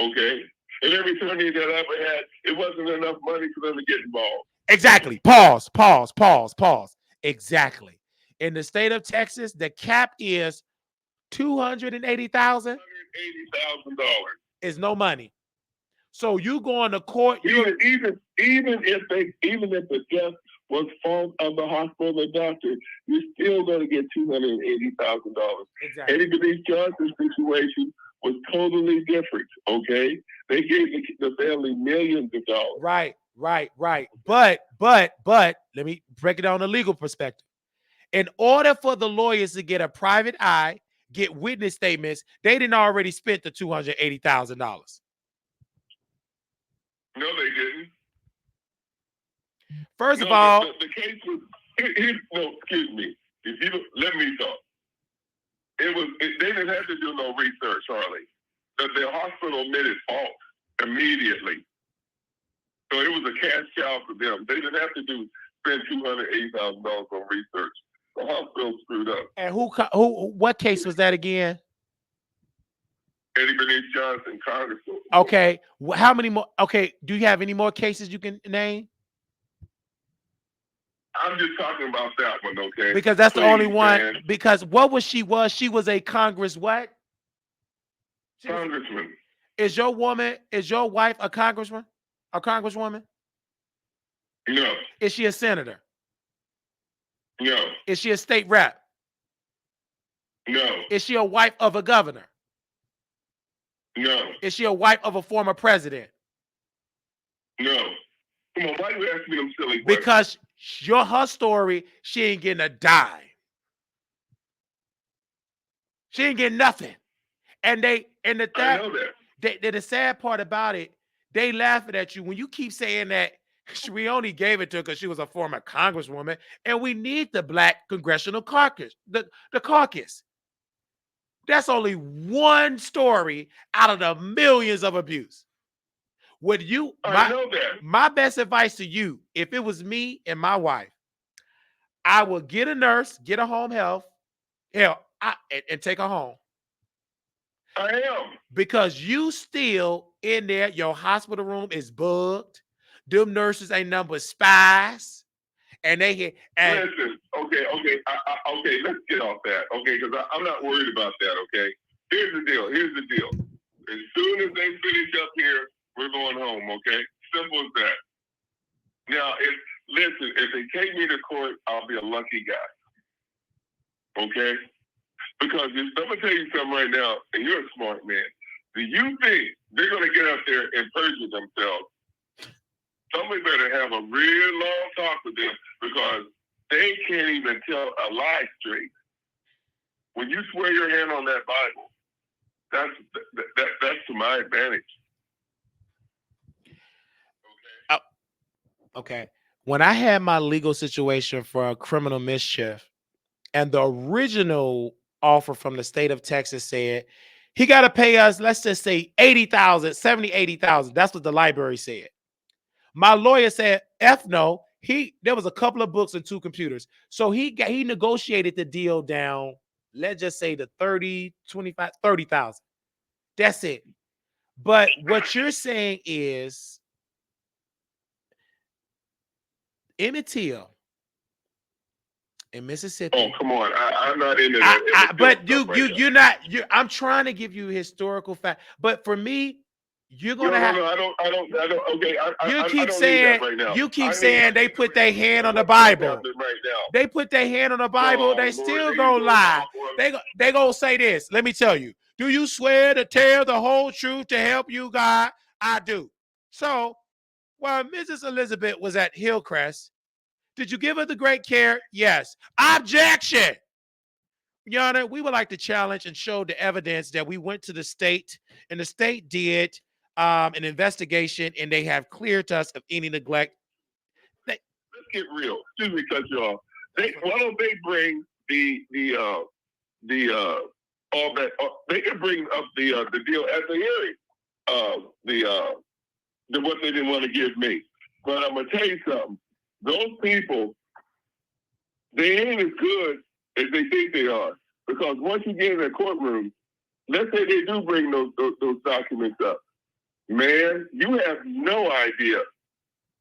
Okay? And every attorney that I ever had, it wasn't enough money for them to get involved. Exactly. Pause. Exactly. In the state of Texas, the cap is $280,000. $180,000 is no money. So you going to court? Even if the death was fault of the hospital or doctor, you're still going to get $280,000. Exactly. Eddie Denise Johnson's situation was totally different. Okay, they gave the family millions of dollars. Right. But let me break it down the legal perspective. In order for the lawyers to get a private eye, get witness statements, they didn't already spent the $280,000. No, they didn't. First of all, the case was. No, excuse me. If you let me talk, they didn't have to do no research, Harley. The hospital admitted fault immediately, so it was a cash cow for them. They didn't have to spend $280,000 on research. The hospital screwed up. And what case was that again? Eddie Denise Johnson, Congressman. Okay. How many more? Okay. Do you have any more cases you can name? I'm just talking about that one, okay? Because that's the only one. Man. Because what was she? She was a Congress what? Congressman. Is your wife a congressman? A congresswoman? No. Is she a senator? No. Is she a state rep? No. Is she a wife of a governor? No. Is she a wife of a former president? No. Come on, why you asking me them silly questions? Because her story, she ain't getting a dime. She ain't getting nothing. And I know that. The sad part about it, they laughing at you when you keep saying that we only gave it to her because she was a former congresswoman, and we need the Black Congressional Caucus, the caucus. That's only one story out of the millions of abuse. Would you? I know that. My best advice to you, if it was me and my wife, I would get a nurse, get a home health, and take her home. I am. Because you still in there, your hospital room is bugged. Them nurses ain't nothing but spies. And they hit. Listen, okay, let's get off that, okay, because I'm not worried about that, okay? Here's the deal. As soon as they finish up here, we're going home, okay? Simple as that. Now, if they take me to court, I'll be a lucky guy, okay? Because I'm going to tell you something right now, and you're a smart man. Do you think they're going to get up there and perjure themselves? Somebody better have a real long talk with them because they can't even tell a lie straight. When you swear your hand on that Bible, that's to my advantage. Okay. When I had my legal situation for a criminal mischief, and the original offer from the state of Texas said he got to pay us, let's just say 80,000, 70, 80,000. That's what the library said. My lawyer said, F no. There was a couple of books and 2 computers. So he negotiated the deal down, let's just say to 30, 25, 30,000. That's it. But what you're saying is Emmett Till in Mississippi. Oh, come on. I'm not into that. But you're not. I'm trying to give you historical fact. But for me, you're gonna have. No, I don't. Okay, you keep I don't saying. need that right now. You keep saying they put their hand on the Bible. Right now. They put their hand on the Bible. They still gonna lie. They gonna say this. Let me tell you. Do you swear to tell the whole truth to help you, God? I do. So, while Mrs. Elizabeth was at Hillcrest, did you give her the great care? Yes. Objection. Your Honor, we would like to challenge and show the evidence that we went to the state and the state did an investigation and they have cleared us of any neglect. Let's get real. Excuse me, cut you off. Why don't they bring all that? They can bring up the deal at the hearing. What they didn't want to give me. But I'm gonna tell you something. Those people, they ain't as good as they think they are. Because once you get in that courtroom, let's say they do bring those documents up. Man, you have no idea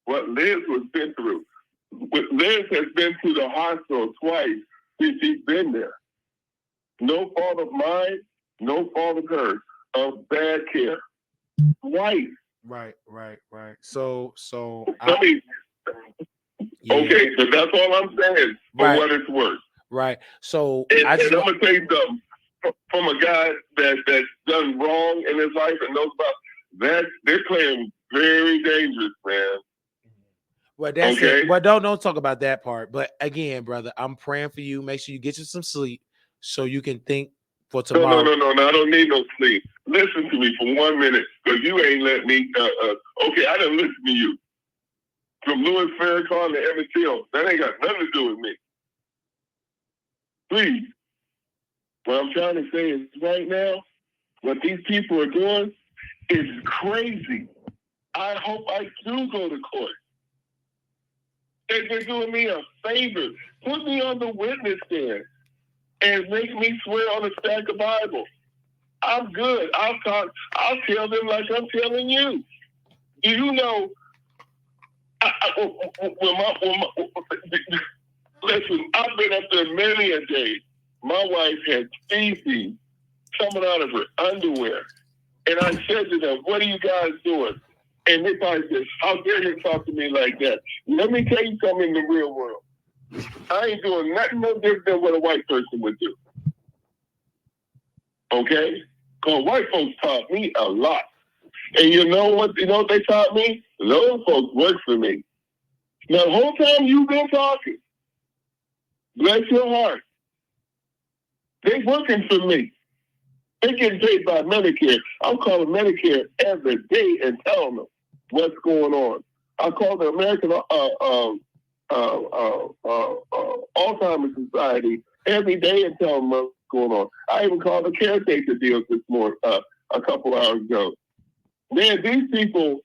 what Liz was been through. Liz has been to the hospital twice since she's been there. No fault of mine, no fault of hers, of bad care. Twice. Right. So yeah. Okay, but that's all I'm saying for what it's worth. Right. So and I'm gonna tell you something from a guy that's done wrong in his life and knows about that. They're playing very dangerous, man. Well, that's it. Well, don't talk about that part. But again, brother, I'm praying for you. Make sure you get you some sleep so you can think for tomorrow. No. I don't need no sleep. Listen to me for 1 minute because you ain't let me. Okay, I didn't listen to you. From Louis Farrakhan to Emmett Till, that ain't got nothing to do with me. Please. What I'm trying to say is right now, what these people are doing is crazy. I hope I do go to court. They're doing me a favor. Put me on the witness stand and make me swear on a stack of Bible. I'm good. I'll tell them like I'm telling you. Do you know? Listen, I've been up there many a day. My wife had feces coming out of her underwear. And I said to them, what are you guys doing? And they probably said, how dare you talk to me like that? Let me tell you something in the real world. I ain't doing nothing no different than what a white person would do. Okay? Because white folks taught me a lot. And you know what they taught me? Those folks work for me. Now, the whole time you've been talking, bless your heart, they working for me. They getting paid by Medicare. I'm calling Medicare every day and telling them what's going on. I call the American Alzheimer's Society every day and tell them what's going on. I even called the caretaker deals this morning, a couple hours ago. Man, these people,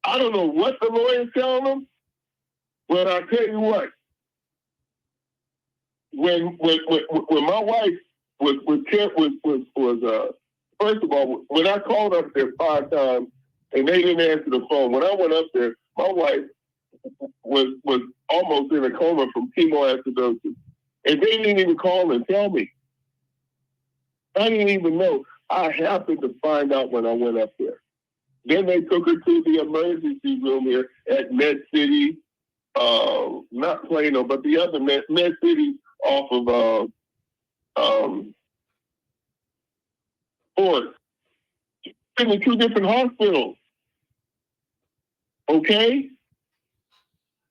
I don't know what the lawyer's telling them, but I tell you what, when my wife was first of all, when I called up there 5 times and they didn't answer the phone, when I went up there, my wife was almost in a coma from chemoacidosis, and they didn't even call and tell me. I didn't even know. I happened to find out when I went up there. Then they took her to the emergency room here at Med City, not Plano, but the other Med City off of Ford. In 2 different hospitals. Okay?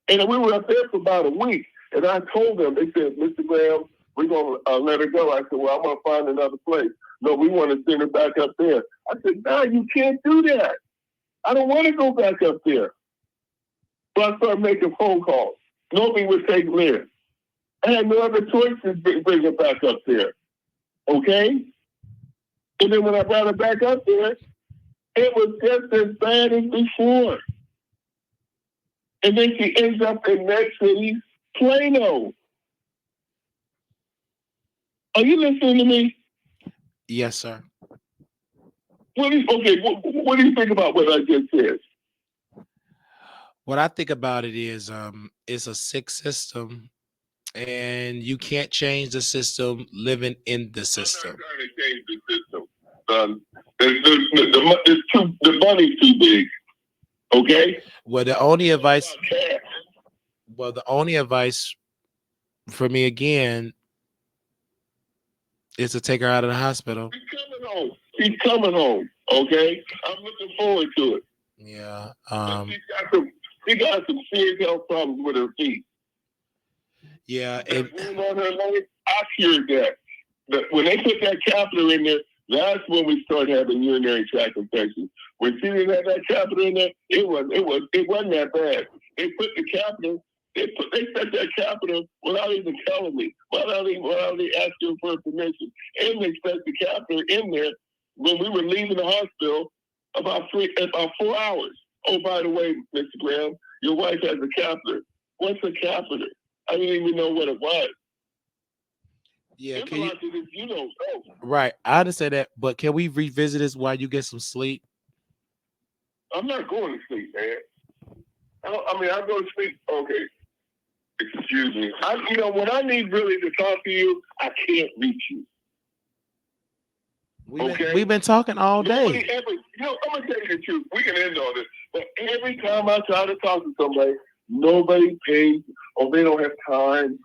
And we were up there for about a week. And I told them, they said, Mr. Graham, we're going to let her go. I said, well, I'm going to find another place. No, we want to send her back up there. I said, no, you can't do that. I don't want to go back up there. So I started making phone calls. Nobody would take Liz. I had no other choice to bring her back up there. Okay? And then when I brought her back up there, it was just as bad as before. And then she ends up in Med City, Plano. Are you listening to me? Yes, sir. What do you think about what I just said? What I think about it is it's a sick system, and you can't change the system living in the system. I'm not trying to change the system. The money's too big. Okay? Well, the only advice for me again is to take her out of the hospital. She's coming home. Okay? I'm looking forward to it. Yeah. She got some serious health problems with her feet. Yeah. I cured that. But when they put that catheter in there, that's when we started having urinary tract infections. When she didn't have that catheter in there, it wasn't that bad. They put the catheter. They set that catheter without even telling me, without even asking for permission, and they set the catheter in there when we were leaving the hospital about 4 hours. Oh, by the way, Mr. Graham, your wife has a catheter. What's a catheter? I didn't even know what it was. Yeah, you don't know. Right, I understand that, but can we revisit this while you get some sleep? I'm not going to sleep, man. I go to sleep. Okay, excuse me. When I need really to talk to you, I can't reach you. We've been talking all day. I'm gonna tell you the truth. We can end on this, but every time I try to talk to somebody, nobody pays, or they don't have time,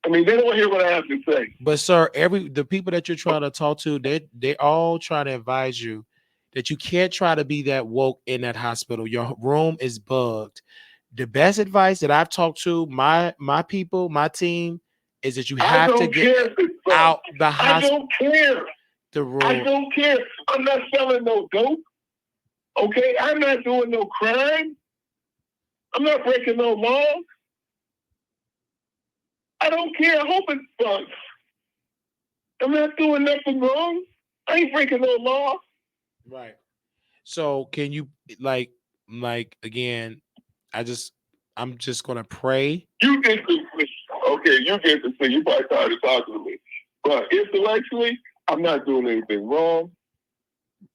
they don't hear what I have to say. But sir, the people that you're trying to talk to, they all try to advise you that you can't try to be that woke in that hospital. Your room is bugged. The best advice that I've talked to my people, my team, is that you have to get out the hospital. I don't care. The room. I don't care. I'm not selling no dope. Okay, I'm not doing no crime. I'm not breaking no laws. I don't care. I hope it's fun. I'm not doing nothing wrong. I ain't breaking no law. Right. So can you like again? I'm just gonna pray. You get to see. Okay, you get to see. You probably tired of talking to me, but intellectually, I'm not doing anything wrong.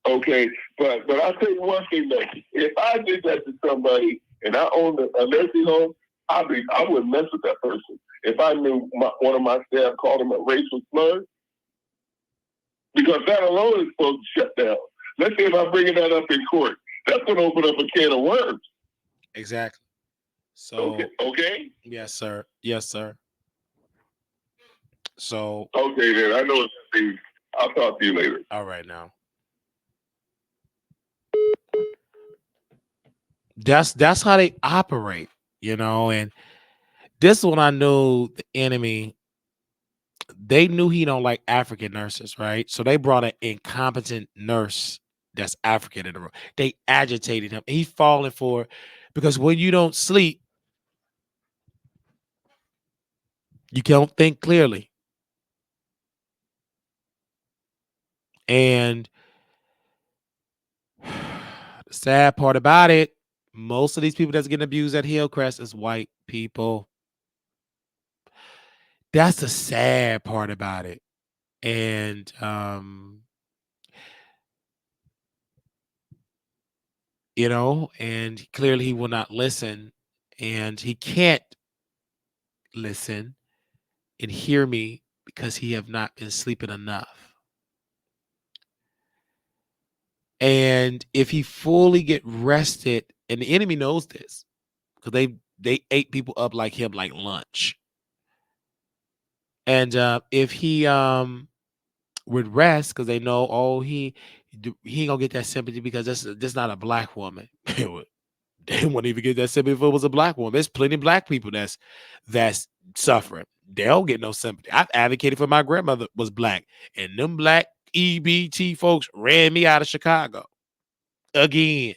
Okay, but I'll tell you one thing, though. If I did that to somebody and I owned a nursing home, I wouldn't mess with that person. If I knew one of my staff called him a racial slur, because that alone is supposed to shut down. Let's say if I'm bringing that up in court, that's going to open up a can of worms. Exactly. So, okay? Yes, sir. Yes, sir. So, okay, then I know it's. I'll talk to you later. All right, now. That's how they operate, and this is when I knew the enemy. They knew he don't like African nurses, right? So they brought an incompetent nurse that's African in the room. They agitated him. He's falling for it because when you don't sleep, you can't think clearly. And the sad part about it, most of these people that's getting abused at Hillcrest is white people. That's the sad part about it. And and clearly he will not listen, and he can't listen and hear me because he have not been sleeping enough. And if he fully get rested, and the enemy knows this because they ate people up like him like lunch. And if he would rest because they know, oh, he ain't gonna get that sympathy because this not a black woman. They wouldn't even get that sympathy if it was a black woman. There's plenty of black people that's suffering. They don't get no sympathy. I've advocated for my grandmother was black, and them black EBT folks ran me out of Chicago again.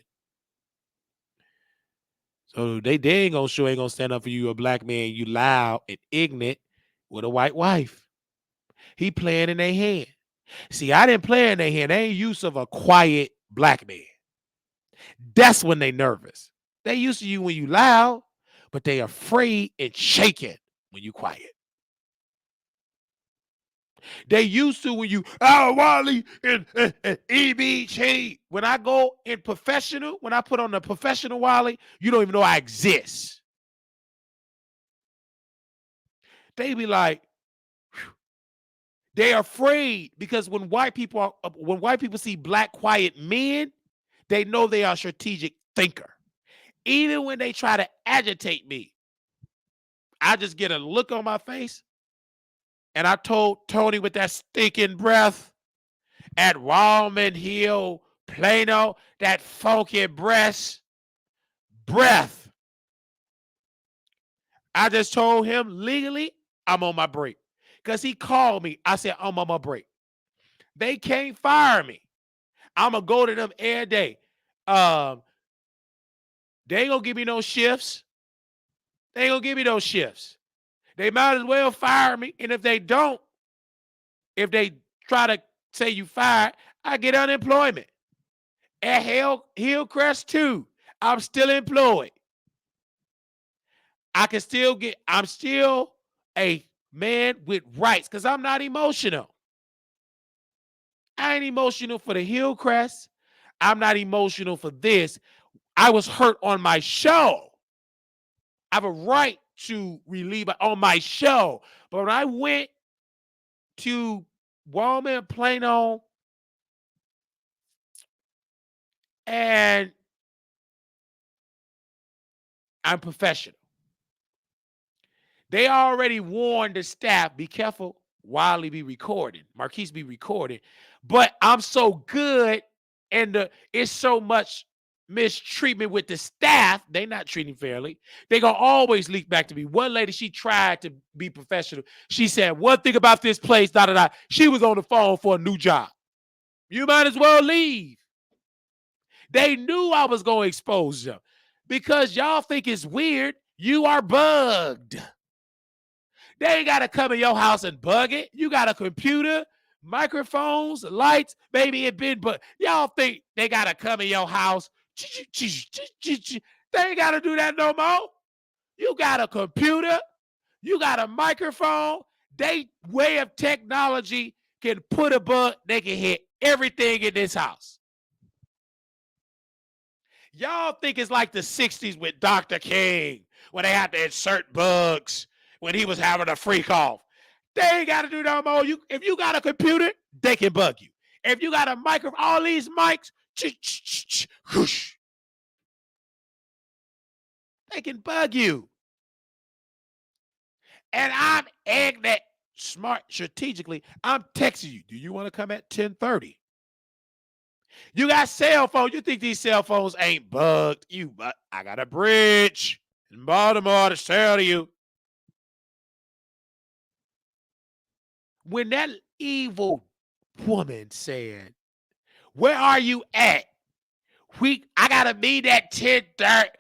So they ain't gonna stand up for you, a black man, you loud and ignorant with a white wife. He playing in their hand. See, I didn't play in their hand. They ain't used of a quiet black man. That's when they nervous. They used to you when you loud, but they afraid and shaking when you quiet. They used to when you, Wiley and EBT. When I go in professional, when I put on the professional Wiley, you don't even know I exist. They be like, whew. They're afraid because when white people see black quiet men, they know they are a strategic thinker. Even when they try to agitate me, I just get a look on my face. And I told Tony with that stinking breath at Walman Hill, Plano, that funky breath. I just told him legally, I'm on my break. Because he called me. I said, I'm on my break. They can't fire me. I'm going to go to them every day. They ain't going to give me no shifts. They might as well fire me. And if they don't, if they try to say you fired, I get unemployment. At Hillcrest too, I'm still employed. I'm still a man with rights because I'm not emotional. I ain't emotional for the Hillcrest. I'm not emotional for this. I was hurt on my show. I have a right to relieve on my show. But when I went to Walman, Plano, and I'm professional. They already warned the staff, be careful, Wiley be recording, Marquise be recording. But I'm so good, and it's so much mistreatment with the staff. They not treating fairly. They gonna always leak back to me. One lady, she tried to be professional. She said, one thing about this place, da-da-da. She was on the phone for a new job. You might as well leave. They knew I was going to expose them because y'all think it's weird. You are bugged. They ain't got to come in your house and bug it. You got a computer, microphones, lights, baby, it been, but y'all think they got to come in your house. They ain't got to do that no more. You got a computer. You got a microphone. They way of technology can put a bug. They can hit everything in this house. Y'all think it's like the 60s with Dr. King when they had to insert bugs when he was having a freak off. They ain't got to do no more. If you got a computer, they can bug you. If you got a microphone, all these mics, whoosh, they can bug you. And I'm that smart strategically. I'm texting you. Do you want to come at 10:30? You got cell phones. You think these cell phones ain't bugged? I got a bridge in Baltimore to sell to you. When that evil woman said, "Where are you at? I gotta meet at 10:30."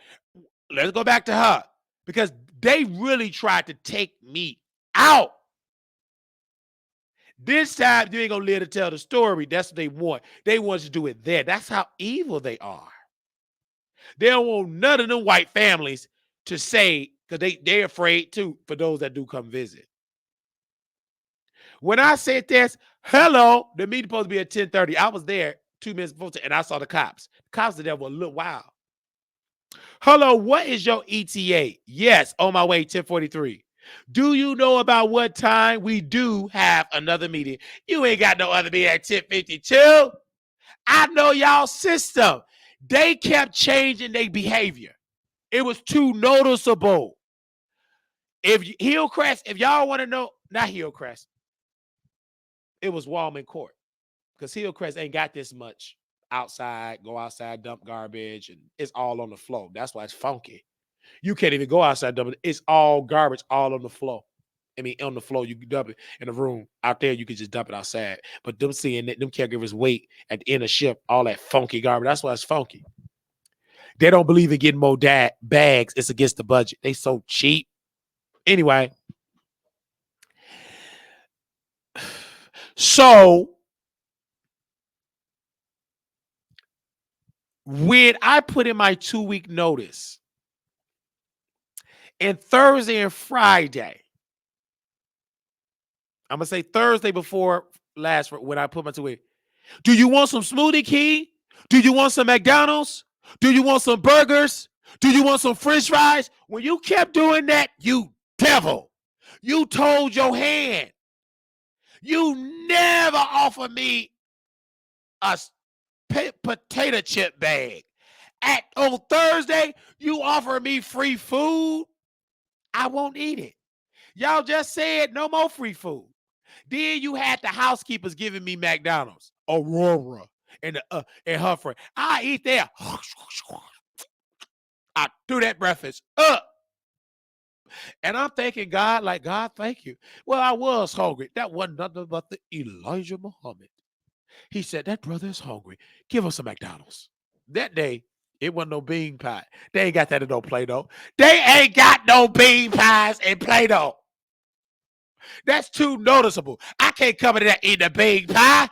Let's go back to her, because they really tried to take me out. This time, you ain't gonna live to tell the story. That's what they want. They want you to do it there. That's how evil they are. They don't want none of them white families to say, because they're afraid too, for those that do come visit. When I said this, hello, the meeting supposed to be at 10:30. I was there 2 minutes before, and I saw the cops. The cops were there for a little while. Hello, what is your ETA? Yes, on my way, 10:43. Do you know about what time we do have another meeting? You ain't got no other meeting at 10:52. I know y'all system. They kept changing their behavior. It was too noticeable. If Hillcrest, if y'all want to know, not Hillcrest, it was Wallman Court, because Hillcrest ain't got this much outside, go outside, dump garbage, and it's all on the floor. That's why it's funky. You can't even go outside, dump it. It's all garbage all on the floor. I mean, on the floor, you can dump it. In the room out there, you can just dump it outside. But them seeing that, them caregivers wait at the end of shift, all that funky garbage. That's why it's funky. They don't believe in getting more bags. It's against the budget. They so cheap. Anyway. So when I put in my 2-week notice, and Thursday and Friday, I'm going to say Thursday before last, when I put my 2-week, do you want some Smoothie King? Do you want some McDonald's? Do you want some burgers? Do you want some French fries? When you kept doing that, you devil, you told your hand. You never offer me a potato chip bag. On Thursday, you offer me free food. I won't eat it. Y'all just said no more free food. Then you had the housekeepers giving me McDonald's, Aurora, and her friend. I eat there. I do that breakfast up. And I'm thanking God, like, God, thank you. Well, I was hungry. That wasn't nothing but the Elijah Muhammad. He said, that brother is hungry. Give us some McDonald's. That day, it wasn't no bean pie. They ain't got that in no Play-Doh. They ain't got no bean pies in Play-Doh. That's too noticeable. I can't come in there eating a bean pie.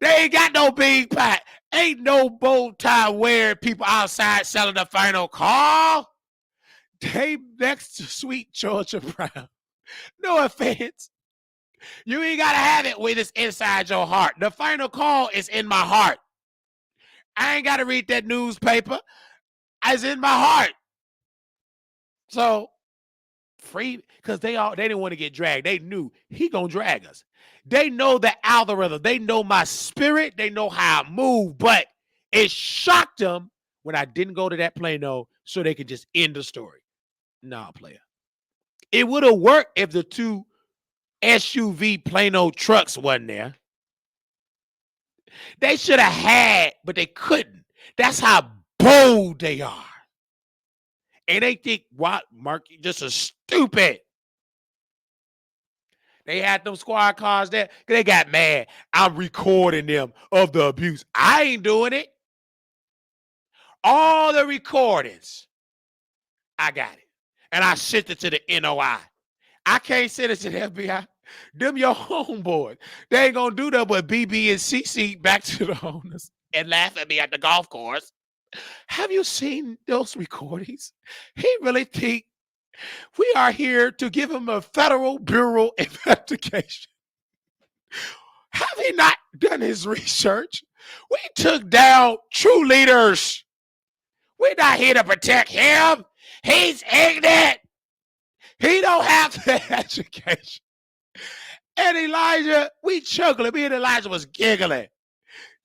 They ain't got no bean pie. Ain't no bow tie wearing people outside selling the final call. They next to Sweet Georgia Brown. No offense. You ain't got to have it when it's inside your heart. The final call is in my heart. I ain't got to read that newspaper. It's in my heart. So, free, because they didn't want to get dragged. They knew he gonna drag us. They know the algorithm. They know my spirit. They know how I move. But it shocked them when I didn't go to that Plano so they could just end the story. Nah, player. It would have worked if the 2 SUV Plano trucks wasn't there. They should have had, but they couldn't. That's how bold they are. And they think, what, Mark, you just a stupid. They had them squad cars there. They got mad. I'm recording them of the abuse. I ain't doing it. All the recordings, I got it. And I sent it to the NOI. I can't send it to the FBI. Them your homeboys. They ain't gonna do that but BB and CC back to the owners and laugh at me at the golf course. Have you seen those recordings? He really think we are here to give him a federal bureau investigation. Have he not done his research? We took down true leaders. We're not here to protect him. He's ignorant. He don't have the education. And Elijah, we chuckling. Me and Elijah was giggling.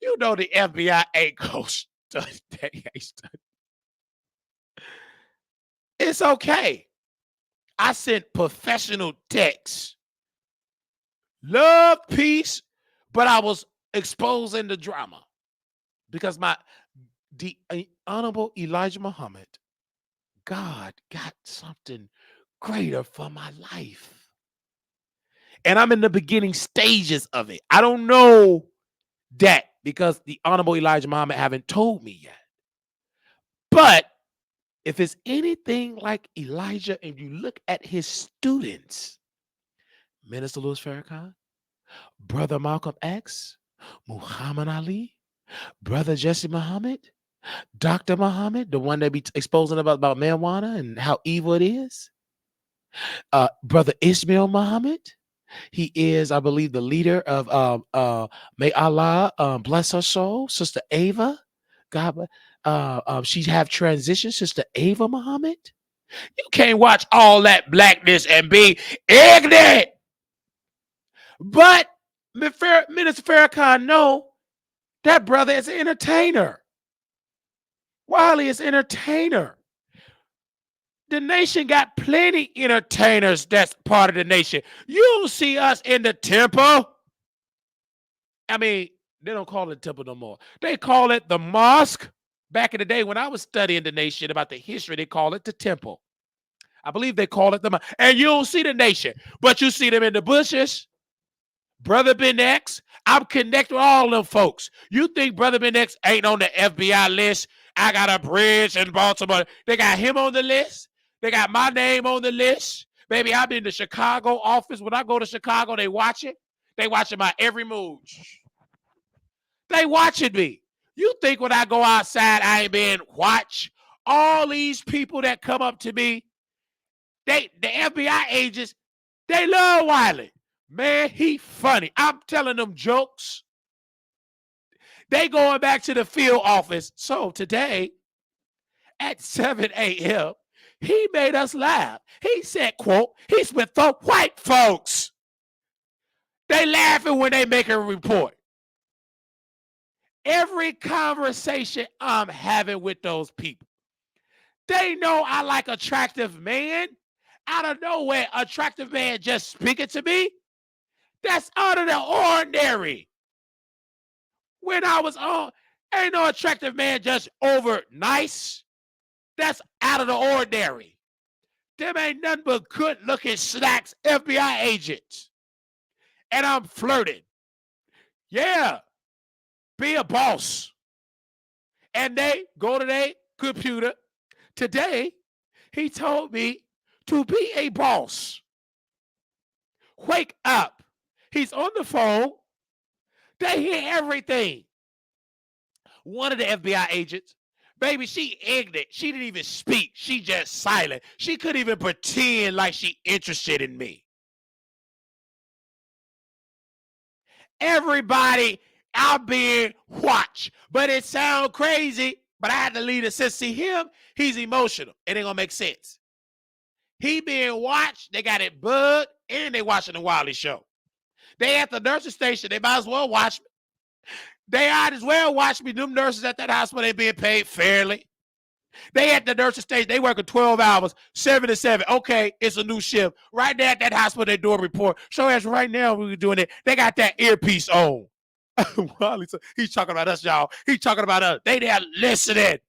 You know the FBI ain't gonna study. They ain't study. It's okay. I sent professional texts. Love, peace, but I was exposing the drama because the Honorable Elijah Muhammad, God got something greater for my life. And I'm in the beginning stages of it. I don't know that because the Honorable Elijah Muhammad haven't told me yet. But if it's anything like Elijah and you look at his students, Minister Louis Farrakhan, Brother Malcolm X, Muhammad Ali, Brother Jesse Muhammad, Dr. Muhammad, the one that be exposing about marijuana and how evil it is. Brother Ismail Muhammad, he is, I believe, the leader of may Allah bless her soul. Sister Ava, God, she have transitioned. Sister Ava Muhammad. You can't watch all that blackness and be ignorant. But Minister Farrakhan, no, that brother is an entertainer. Wiley is an entertainer. The nation got plenty entertainers that's part of the nation. You don't see us in the temple. I mean, they don't call it temple no more. They call it the mosque. Back in the day when I was studying the nation about the history, they call it the temple. I believe they call it the mosque. And you don't see the nation, but you see them in the bushes. Brother Ben X, I'm connected with all them folks. You think Brother Ben X ain't on the FBI list? I got a bridge in Baltimore. They got him on the list. They got my name on the list. Baby, I'm in the Chicago office. When I go to Chicago, they watch it. They watching my every move. They watching me. You think when I go outside, I ain't being watched? All these people that come up to me, the FBI agents, they love Wiley. Man, he funny. I'm telling them jokes. They going back to the field office. So today at 7 a.m., he made us laugh. He said, quote, he's with the white folks. They laughing when they make a report. Every conversation I'm having with those people, they know I like attractive men. Out of nowhere, attractive man just speaking to me. That's out of the ordinary. When I was on, ain't no attractive man just over nice. That's out of the ordinary. Them ain't nothing but good looking slacks FBI agents. And I'm flirting. Yeah, be a boss. And they go to their computer. Today, he told me to be a boss. Wake up. He's on the phone. They hear everything. One of the FBI agents, baby, she ignorant. She didn't even speak. She just silent. She couldn't even pretend like she interested in me. Everybody out being watched. But it sounds crazy, but I had to leave it. Since see him, he's emotional. It ain't gonna make sense. He being watched, they got it bugged, and they watching the Wiley Show. They at the nursing station, they might as well watch me. They might as well watch me. Them nurses at that hospital, they being paid fairly. They at the nursing station, they working 12 hours, 7 to 7. Okay, it's a new shift. Right there at that hospital, they do a report. So as right now we were doing it, they got that earpiece on. He's talking about us, y'all. He's talking about us. They there listening.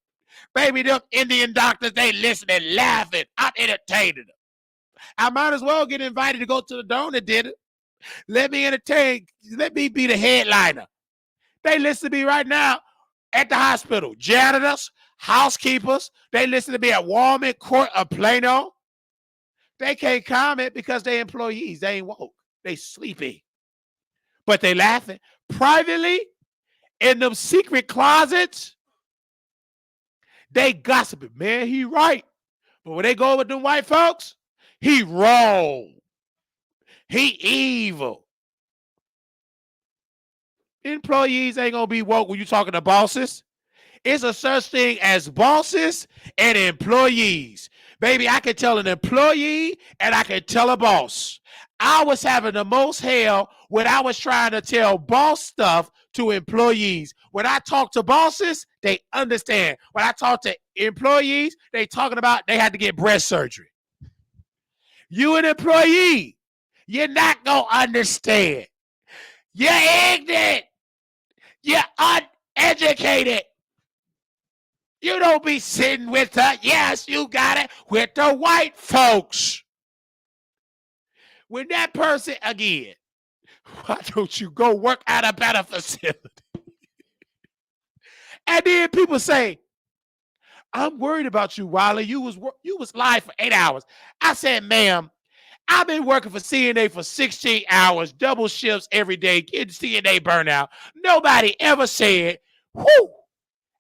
Baby, them Indian doctors, they listening, laughing. I'm entertaining them. I might as well get invited to go to the donor dinner. Let me entertain. Let me be the headliner. They listen to me right now at the hospital. Janitors, housekeepers, they listen to me at Walmart Court of Plano. They can't comment because they employees. They ain't woke. They sleepy. But they laughing. Privately, in them secret closets, they gossiping. Man, he right. But when they go with them white folks, he wrong. He evil. Employees ain't gonna be woke when you talking to bosses. It's a such thing as bosses and employees. Baby, I can tell an employee and I can tell a boss. I was having the most hell when I was trying to tell boss stuff to employees. When I talk to bosses, they understand. When I talk to employees, they talking about they had to get breast surgery. You an employee, you're not going to understand. You're ignorant. You're uneducated. You don't be sitting with the, yes, you got it, with the white folks. When that person, again, why don't you go work at a better facility? And then people say, I'm worried about you, Wiley. You was live for 8 hours. I said, ma'am, I've been working for CNA for 16 hours, double shifts every day, getting CNA burnout. Nobody ever said, whoo,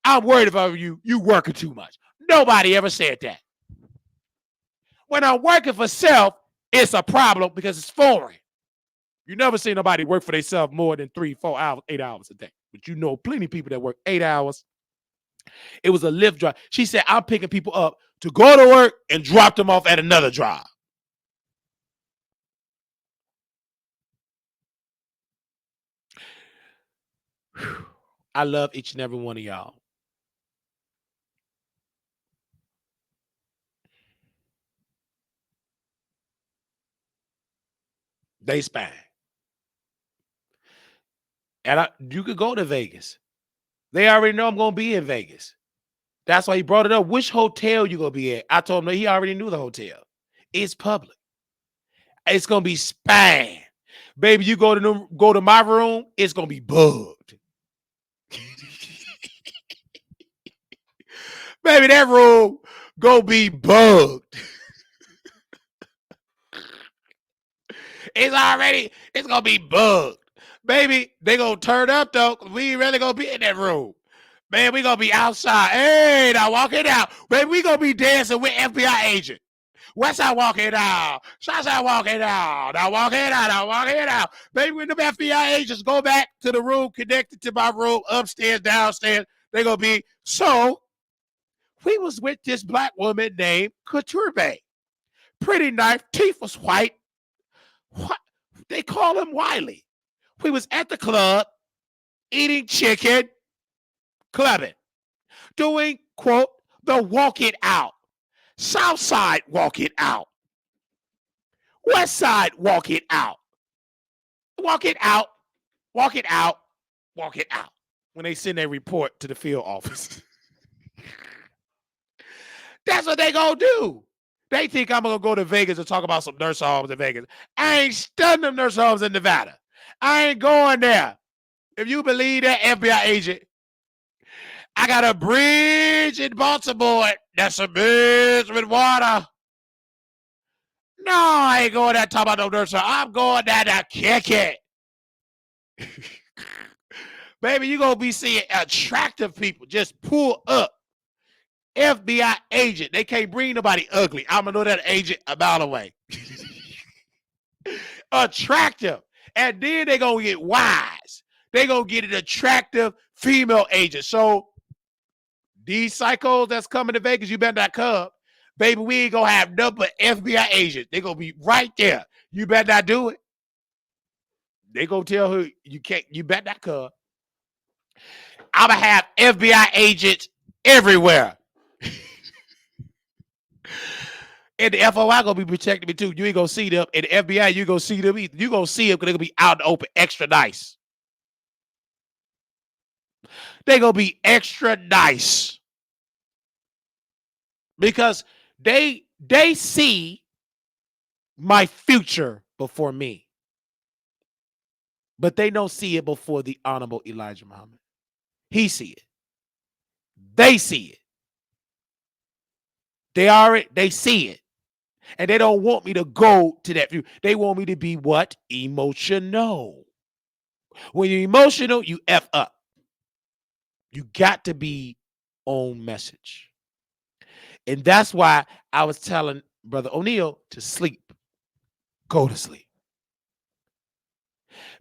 I'm worried about you. You working too much. Nobody ever said that. When I'm working for self, it's a problem because it's foreign. You never see nobody work for themselves more than 3, 4 hours, 8 hours a day. But you know plenty of people that work 8 hours. It was a lift drive. She said, I'm picking people up to go to work and drop them off at another job. I love each and every one of y'all. They spy. And you could go to Vegas. They already know I'm going to be in Vegas. That's why he brought it up. Which hotel you going to be at? I told him that he already knew the hotel. It's public. It's going to be spam. Baby, you go to my room, it's going to be bugged. Baby, that room going to be bugged. It's going to be bugged. Baby, they going to turn up, though, because we ain't really going to be in that room. Man, we going to be outside. Hey, now walking out. Baby, we going to be dancing with FBI agent. Westside walking out. Southside walking out. Now walking out. Now walking out. Baby, when the FBI agents go back to the room connected to my room, upstairs, downstairs, they're going to be. So, we was with this black woman named Couture. Pretty nice. Teeth was white. What? They call him Wiley. We was at the club, eating chicken, clubbing, doing, quote, the walk it out. South side walk it out. West side walk it out. Walk it out. Walk it out. Walk it out. When they send their report to the field office. That's what they gonna do. They think I'm gonna go to Vegas and talk about some nursing homes in Vegas. I ain't studying them nursing homes in Nevada. I ain't going there. If you believe that FBI agent, I got a bridge in Baltimore that's a bridge with water. No, I ain't going there talking about no nursing home. I'm going there to kick it. Baby, you gonna be seeing attractive people just pull up. FBI agent. They can't bring nobody ugly. I'm gonna know that agent a mile away. Attractive. And then they gonna get wise. They gonna get an attractive female agent. So these psychos that's coming to Vegas, you better not come. Baby, we ain't gonna have nothing but FBI agents. They gonna be right there. You better not do it. They gonna tell her you can't, you better not come. I'm gonna have FBI agents everywhere. And the FOI gonna be protecting me too. You ain't gonna see them. And the FBI, you gonna see them either. You gonna see them because they're gonna be out in the open, extra nice. They gonna be extra nice. Because they see my future before me. But they don't see it before the Honorable Elijah Muhammad. He see it. They see it. They see it. And they don't want me to go to that view. They want me to be what? Emotional. When you're emotional, you F up. You got to be on message. And that's why I was telling Brother O'Neal to sleep. Go to sleep.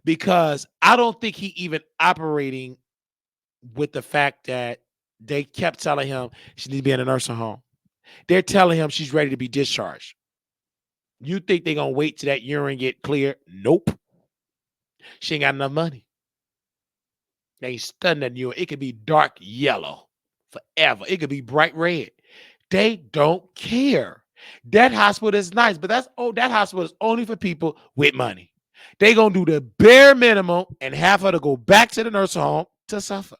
Because I don't think he even operating with the fact that they kept telling him she needs to be in a nursing home. They're telling him she's ready to be discharged. You think they're going to wait till that urine get clear? Nope. She ain't got enough money. They ain't stunning you. It could be dark yellow forever. It could be bright red. They don't care. That hospital is nice, but that hospital is only for people with money. They gonna do the bare minimum and have her to go back to the nursing home to suffer.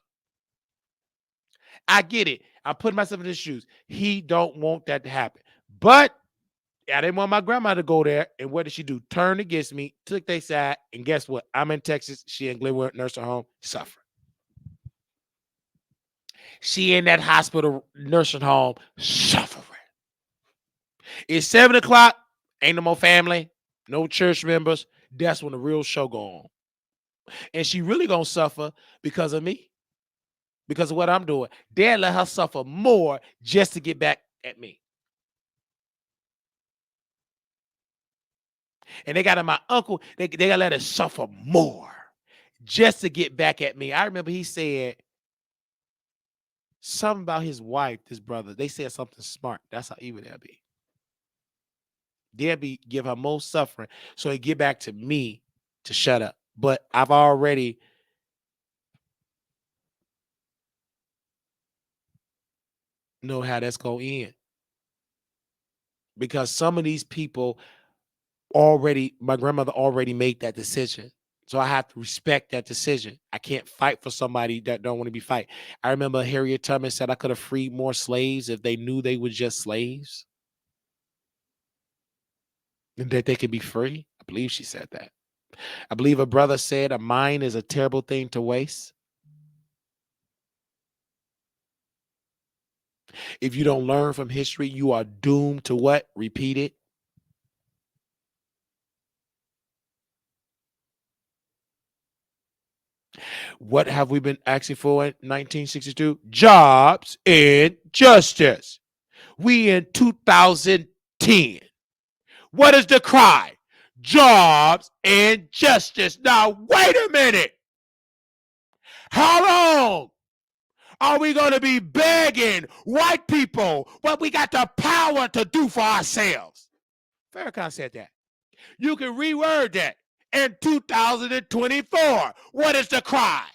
I get it. I put myself in his shoes. He don't want that to happen. But I didn't want my grandma to go there. And what did she do? Turn against me, took their side, and guess what? I'm in Texas. She in Glenwood nursing home, suffering. She in that hospital nursing home, suffering. It's 7 o'clock. Ain't no more family, no church members. That's when the real show go on. And she really gonna suffer because of me, because of what I'm doing. Dad let her suffer more just to get back at me. And they got my uncle, they gotta let her suffer more just to get back at me. I remember he said something about his wife, his brother. They said something smart. That's how evil they'll be. They'll be give her more suffering so they get back to me to shut up. But I've already know how that's gonna end. Because some of these people my grandmother already made that decision. So I have to respect that decision. I can't fight for somebody that don't want to be fight. I remember Harriet Tubman said I could have freed more slaves if they knew they were just slaves and that they could be free. I believe she said that. I believe a brother said a mind is a terrible thing to waste. If you don't learn from history, you are doomed to what? Repeat it. What have we been asking for in 1962? Jobs and justice. We in 2010. What is the cry? Jobs and justice. Now, wait a minute. How long are we going to be begging white people what we got the power to do for ourselves? Farrakhan said that. You can reword that in 2024. What is the cry?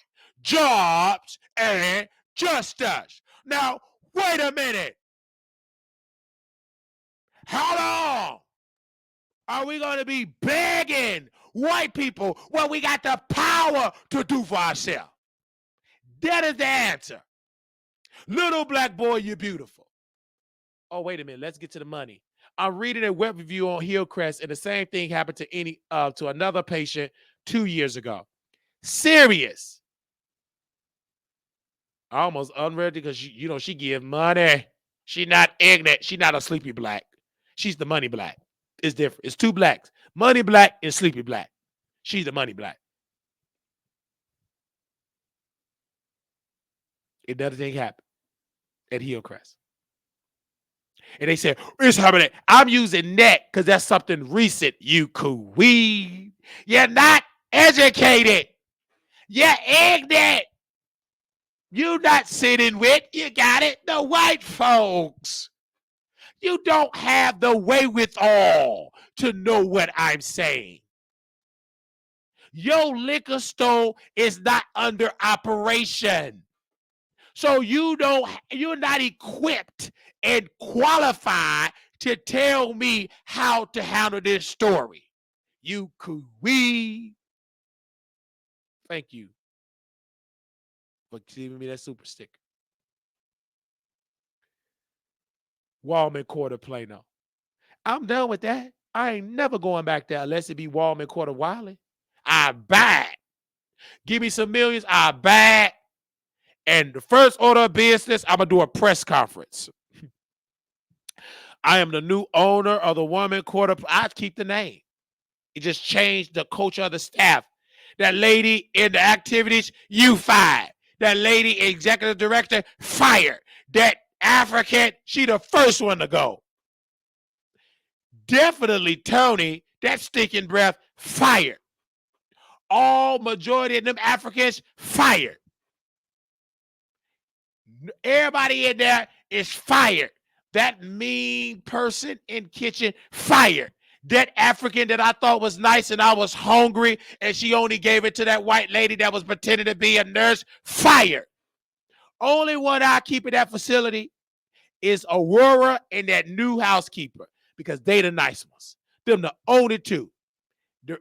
Jobs and justice. Now, wait a minute. How long are we going to be begging white people what we got the power to do for ourselves? That is the answer. Little black boy, you're beautiful. Oh, wait a minute. Let's get to the money. I'm reading a web review on Hillcrest, and the same thing happened to another patient 2 years ago. Serious. Almost unread because she give money. She not ignorant. She not a sleepy black. She's the money black. It's different. It's two blacks. Money black and sleepy black. She's the money black. Another thing happened at Hillcrest. And they said, it's happening. I'm using that because that's something recent. You weed. You're not educated. You're ignorant. You're not sitting with, you got it, the white folks. You don't have the wherewithal to know what I'm saying. Your liquor store is not under operation. So you're not equipped and qualified to tell me how to handle this story. You we. Thank you for giving me that super sticker. Wallman Quarter Plano. I'm done with that. I ain't never going back there unless it be Wallman Quarter Wiley. I buy it. Give me some millions, I buy it. And the first order of business, I'm going to do a press conference. I am the new owner of the Woman Quarter. I keep the name. It just changed the culture of the staff. That lady in the activities, you fired. That lady, executive director, fired. That African, she the first one to go. Definitely Tony, that stinking breath, fired. All majority of them Africans, fired. Everybody in there is fired. That mean person in kitchen, fired. That African that I thought was nice and I was hungry and she only gave it to that white lady that was pretending to be a nurse, fired. Only one I keep at that facility is Aurora and that new housekeeper because they the nice ones. Them the only two.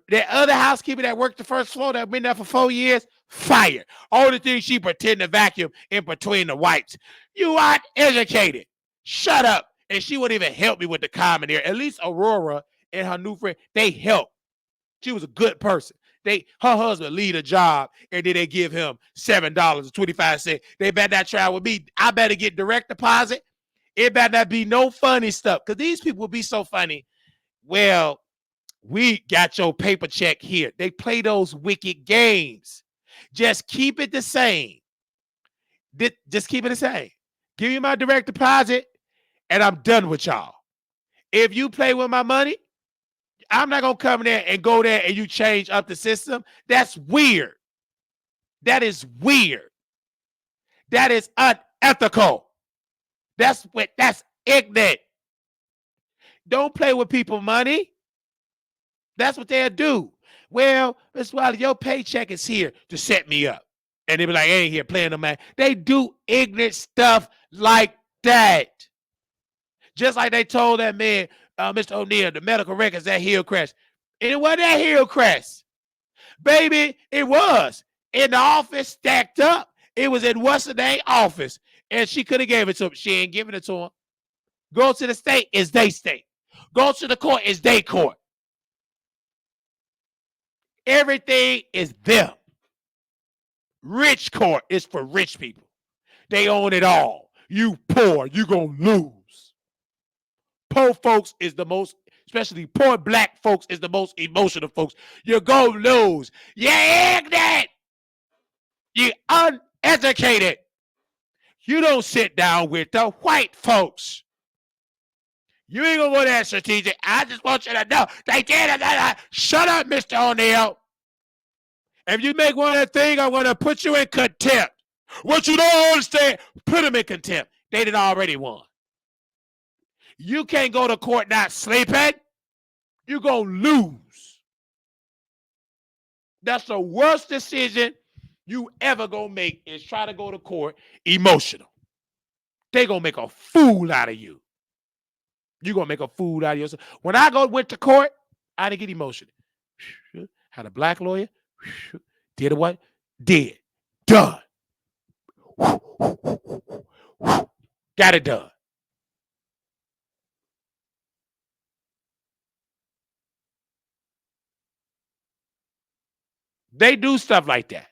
That other housekeeper that worked the first floor that been there for 4 years, fired. Only thing she pretend to vacuum in between the wipes. You aren't educated. Shut up. And she wouldn't even help me with the common area. At least Aurora and her new friend, they helped. She was a good person. Her husband lead a job and then they give him $7.25. They better not try with me. I better get direct deposit. It better not be no funny stuff because these people will be so funny. Well, we got your paper check here. They play those wicked games. Just keep it the same. Just keep it the same. Give me my direct deposit and I'm done with y'all. If you play with my money, I'm not going to come there and go there and you change up the system. That's weird. That is weird. That is unethical. That's ignorant. Don't play with people's money. That's what they'll do. Well, Miss Wiley, your paycheck is here to set me up. And they be like, I ain't here playing no man. They do ignorant stuff like that. Just like they told that man, Mr. O'Neill, the medical records that Hillcrest. And it wasn't that Hillcrest. Baby, it was. In the office, stacked up. It was in what's the name office. And she could have gave it to him. She ain't giving it to him. Go to the state, is they state. Go to the court, is they court. Everything is them. Rich court is for rich people. They own it all. You poor, you gonna lose. Poor folks is the most, especially poor black folks is the most emotional folks. You're gonna lose. You're ignorant. You're uneducated. You don't sit down with the white folks. You ain't gonna go there strategic. I just want you to know they did it. Shut up, Mr. O'Neill. If you make one of that thing, I'm gonna put you in contempt. What you don't understand, put them in contempt. They done already won. You can't go to court not sleeping. You're gonna lose. That's the worst decision you ever gonna make is try to go to court emotional. They gonna make a fool out of you. You're gonna make a fool out of yourself. When I went to court, I didn't get emotional. Had a black lawyer, did what? Did. Done. Got it done. They do stuff like that.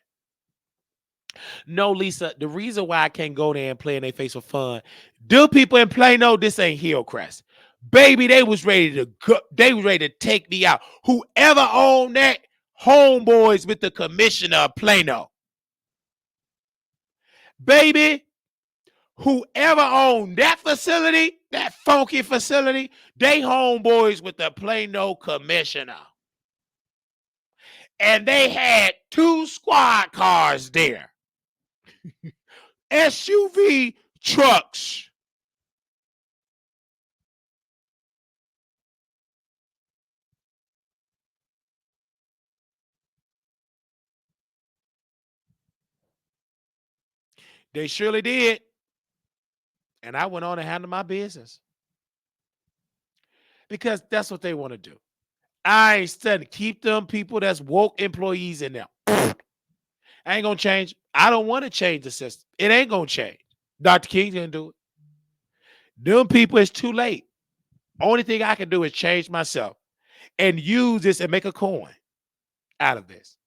No, Lisa, the reason why I can't go there and play in their face for fun, do people in Plano, this ain't Hillcrest. Baby, they was ready to go, they was ready to take me out. Whoever owned that, homeboys with the commissioner of Plano. Baby, whoever owned that facility, that funky facility, they homeboys with the Plano commissioner. And they had 2 squad cars there. SUV trucks. They surely did. And I went on and handled my business. Because that's what they want to do. I ain't studying. Keep them people that's woke employees in there. I ain't going to change. I don't want to change the system. It ain't going to change. Dr. King didn't do it. Them people, it's too late. Only thing I can do is change myself and use this and make a coin out of this.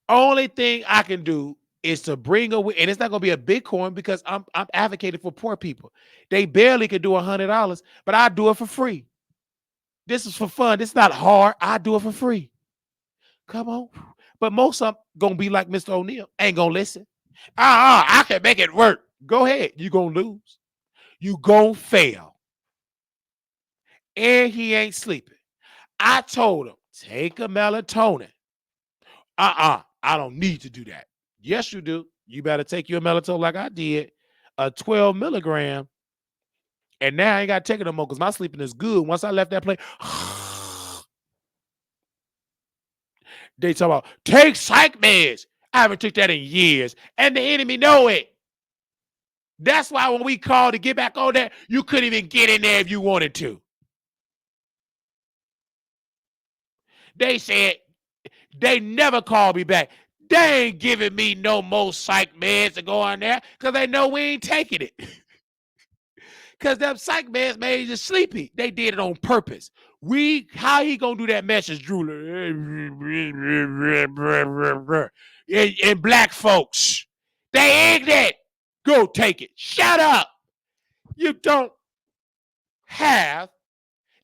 Only thing I can do is to bring away, and it's not going to be a big coin because I'm advocating for poor people. They barely can do $100, but I do it for free. This is for fun. This is not hard. I do it for free. Come on. But most of them going to be like Mr. O'Neill. Ain't going to listen. I can make it work. Go ahead. You're going to lose. You going to fail. And he ain't sleeping. I told him, take a melatonin. I don't need to do that. Yes, you do. You better take your melatonin like I did, a 12 milligram And now I ain't got to take it no more because my sleeping is good. Once I left that place, they talk about take psych meds. I haven't took that in years. And the enemy know it. That's why when we called to get back on that, you couldn't even get in there if you wanted to. They said they never called me back. They ain't giving me no more psych meds to go on there because they know we ain't taking it. Because them psych meds made you sleepy. They did it on purpose. How he gonna do that message, Drew? And black folks, they ignorant. Go take it. Shut up. You don't have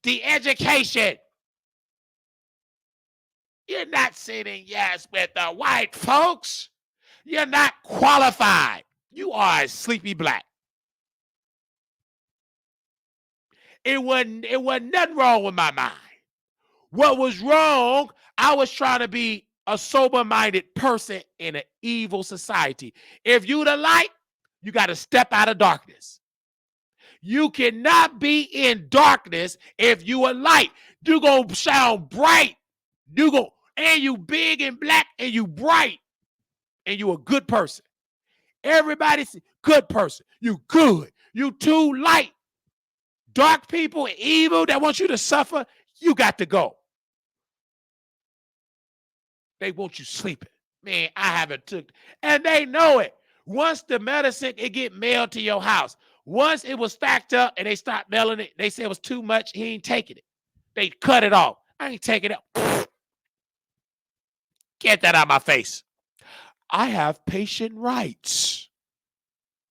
the education. You're not sitting yes with the white folks. You're not qualified. You are a sleepy black. It wasn't nothing wrong with my mind. What was wrong, I was trying to be a sober-minded person in an evil society. If you the light, you got to step out of darkness. You cannot be in darkness if you are light. You gonna sound bright. And you big and black and you bright and you a good person. Everybody's a good person. You good. You too light. Dark people, evil that want you to suffer, you got to go. They want you sleeping. Man, I haven't took, and they know it. Once the medicine, it get mailed to your house. Once it was stacked up and they start mailing it, they said it was too much. He ain't taking it. They cut it off. I ain't taking it. Get that out of my face. I have patient rights.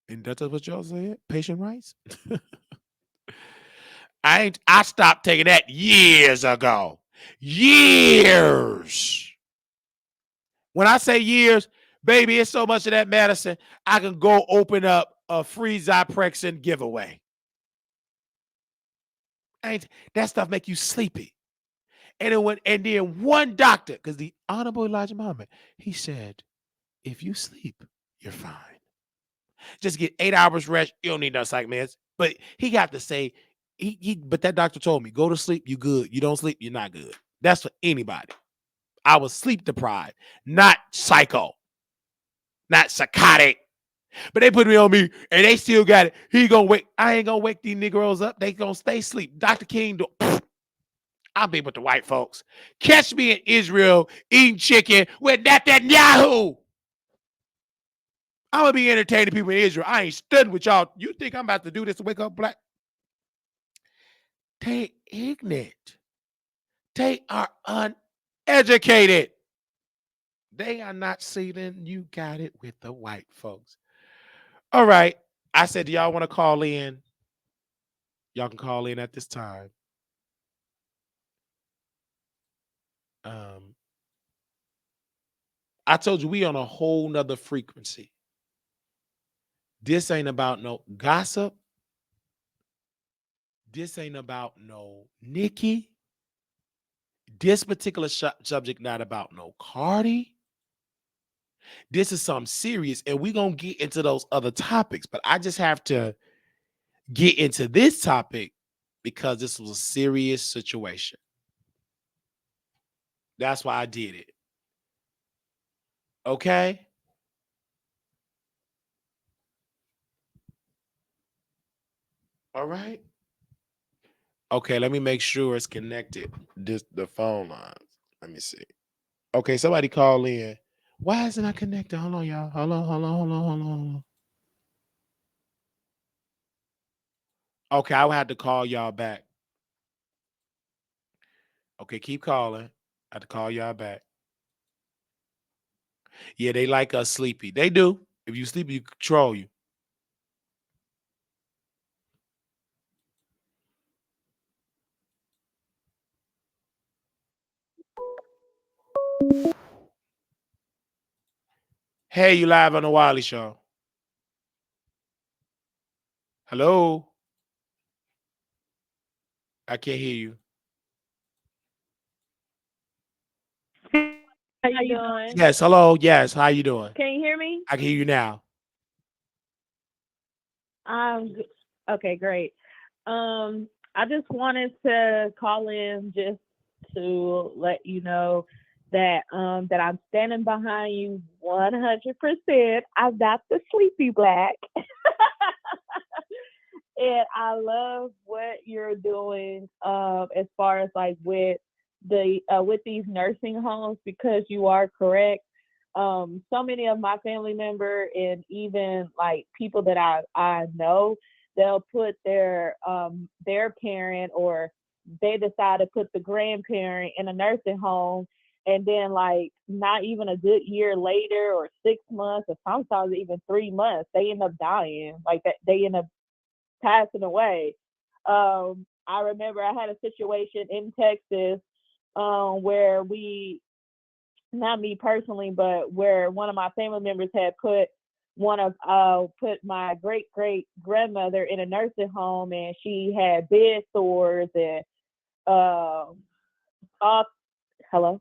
And that's what y'all said? Patient rights? I stopped taking that years ago. Years. When I say years, baby, it's so much of that medicine, I can go open up a free Zyprexa giveaway. That stuff make you sleepy. And then one doctor, because the Honorable Elijah Muhammad, he said, if you sleep, you're fine. Just get 8 hours rest. You don't need no psych meds. But he got to say, but that doctor told me, go to sleep, you good. You don't sleep, you're not good. That's for anybody. I was sleep deprived, not psycho, not psychotic. But they put me on me and they still got it. He gonna wake. I ain't gonna wake these Negroes up. They gonna stay asleep. Dr. King, I'll be with the white folks. Catch me in Israel eating chicken with Netanyahu. I'm gonna be entertaining people in Israel. I ain't studying with y'all. You think I'm about to do this to wake up black? They ignorant. They are uneducated. They are not seeing you got it with the white folks. All right. I said, do y'all want to call in? Y'all can call in at this time. I told you we on a whole nother frequency. This ain't about no gossip. This ain't about no Nikki. This particular subject not about no Cardi. This is something serious, and we're going to get into those other topics. But I just have to get into this topic because this was a serious situation. That's why I did it. Okay? All right. Okay, let me make sure it's connected. The phone lines. Let me see. Okay, somebody call in. Why isn't I connected? Hold on, y'all. Hold on. Okay, I will have to call y'all back. Okay, keep calling. I have to call y'all back. Yeah, they like us sleepy. They do. If you sleepy, you control you. Hey, you live on the Wiley Show. Hello? I can't hear you. How you doing? Yes, hello. Yes, how you doing? Can you hear me? I can hear you now. Okay, great. I just wanted to call in just to let you know that I'm standing behind you 100%. I'm not the sleepy black, and I love what you're doing as far as like with these nursing homes, because you are correct. So many of my family member and even like people that I know, they'll put their parent, or they decide to put the grandparent in a nursing home, and then like not even a good year later, or 6 months, or sometimes even 3 months, they end up dying. Like that, they end up passing away. I remember I had a situation in Texas, where not me personally, but where one of my family members had put my great grandmother in a nursing home, and she had bed sores and um off hello,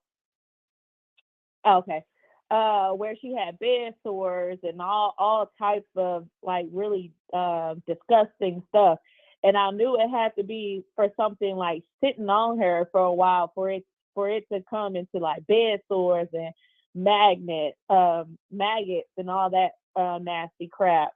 okay, where she had bed sores and all types of like really disgusting stuff. And I knew it had to be for something like sitting on her for a while for it to come into like bed sores and maggots and all that nasty crap.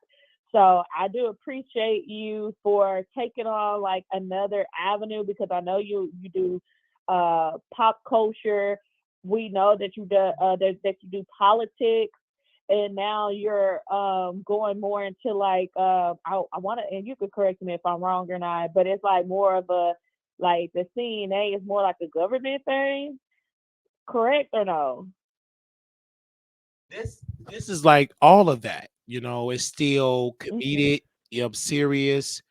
So I do appreciate you for taking on like another avenue, because I know you do pop culture. We know that that you do politics, and now you're going more into like I want to, and you could correct me if I'm wrong or not, but it's like more of a, like the CNA is more like a government thing, correct or no? This is like all of that. You know, it's still Mhm. comedic, serious.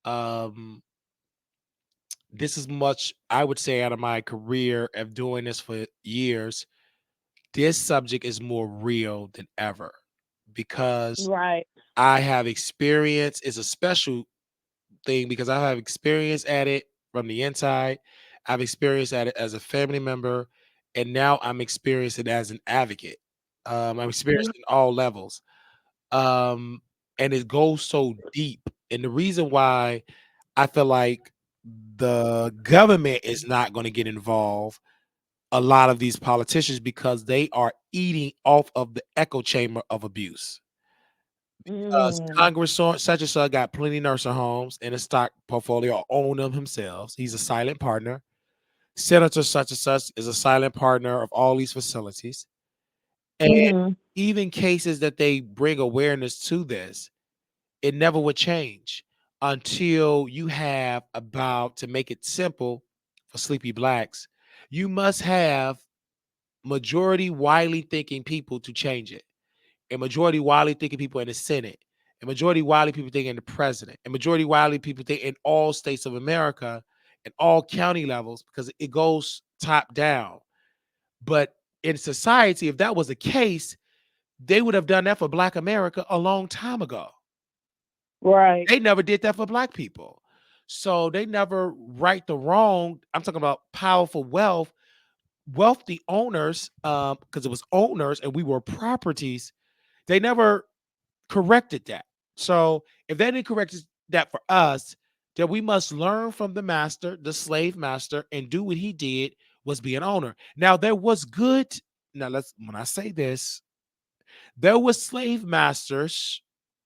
Um, this is much, I would say, out of my career of doing this for years. This subject is more real than ever because Right. I have experience. It's a special thing because I have experience at it from the inside. I've experienced at it as a family member, and now I'm experiencing it as an advocate. I'm Mhm. experiencing all levels, um, and it goes so deep. And the reason why I feel like the government is not going to get involved, a lot of these politicians, because they are eating off of the echo chamber of abuse. Mm. Congress such and such got plenty nursing homes in a stock portfolio or own them himself. He's a silent partner. Senator such and such is a silent partner of all these facilities. And Mhm. even cases that they bring awareness to this, it never would change until you have about, to make it simple for sleepy blacks, you must have majority widely thinking people to change it. A majority widely thinking people in the Senate, a majority widely people thinking in the president, a majority widely people think in all states of America and all county levels, because it goes top down. But in society, if that was the case, they would have done that for Black America a long time ago. Right. They never did that for Black people. So they never right the wrong. I'm talking about powerful wealthy owners, because it was owners and we were properties. They never corrected that. So if they didn't correct that for us, then we must learn from the master, the slave master, and do what he did, was be an owner. Now there was good. Now let's when I say this, there was slave masters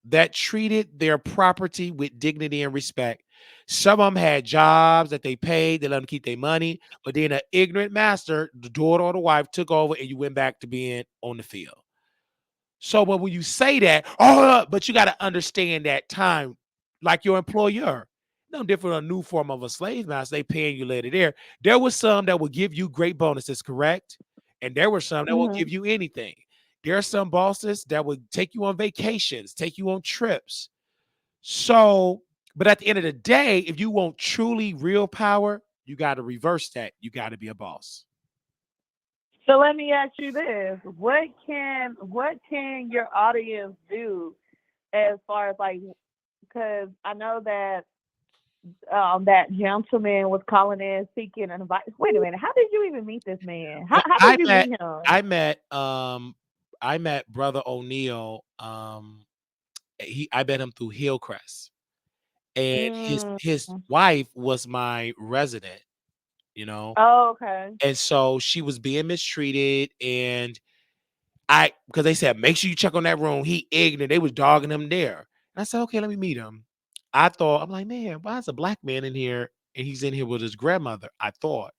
that treated their property with dignity and respect. Some of them had jobs that they paid, they let them keep their money, but then an ignorant master, the daughter or the wife, took over and you went back to being on the field. So when you say that, oh, but you got to understand that time, like your employer. No different than a new form of a slave master. They paying you later there. There was some that will give you great bonuses, correct? And there were some that will Mhm. give you anything. There are some bosses that would take you on vacations, take you on trips. So, but at the end of the day, if you want truly real power, you got to reverse that. You got to be a boss. So let me ask you this: what can your audience do as far as like, because I know that that gentleman was calling in seeking advice. Wait a minute, how did you even meet this man? How Well, how did you meet him? I met Brother O'Neill. I met him through Hillcrest. and Mm. his wife was my resident, you know, Oh, okay. and so she was being mistreated, and I because they said make sure you check on that room. He ignorant. They was dogging him there. And I said, okay, let me meet him. I'm like, man, why is a black man in here and he's in here with his grandmother? I thought.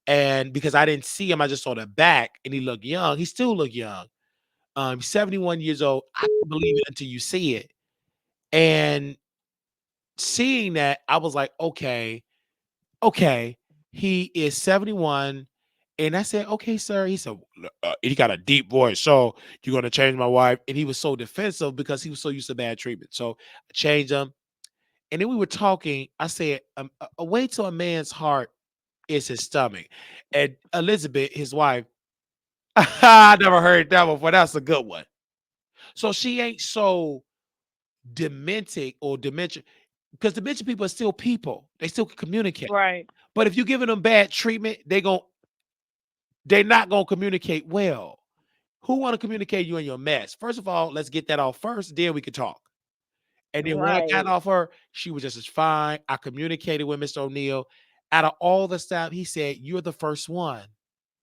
And because I didn't see him, I just saw the back and he looked young. He still looked young. 71 years old. I didn't believe it until you see it. And seeing that, I was like, okay, he is 71. And I said, okay, sir. He said, he got a deep voice. So you're going to change my wife. And he was so defensive because he was so used to bad treatment. So I changed him. And then we were talking. I said, a way to a man's heart is his stomach. And Elizabeth, his wife, I never heard that before. That's a good one. So she ain't so demented or dementia because dementia people are still people. They still can communicate. Right. But if you're giving them bad treatment, they're not gonna communicate well. Who want to communicate you in your mess? First of all, let's get that off first, then we can talk. And then when I got Right. off her, she was just as fine. I communicated with Mr. O'Neill. Out of all the stuff, he said, you're the first one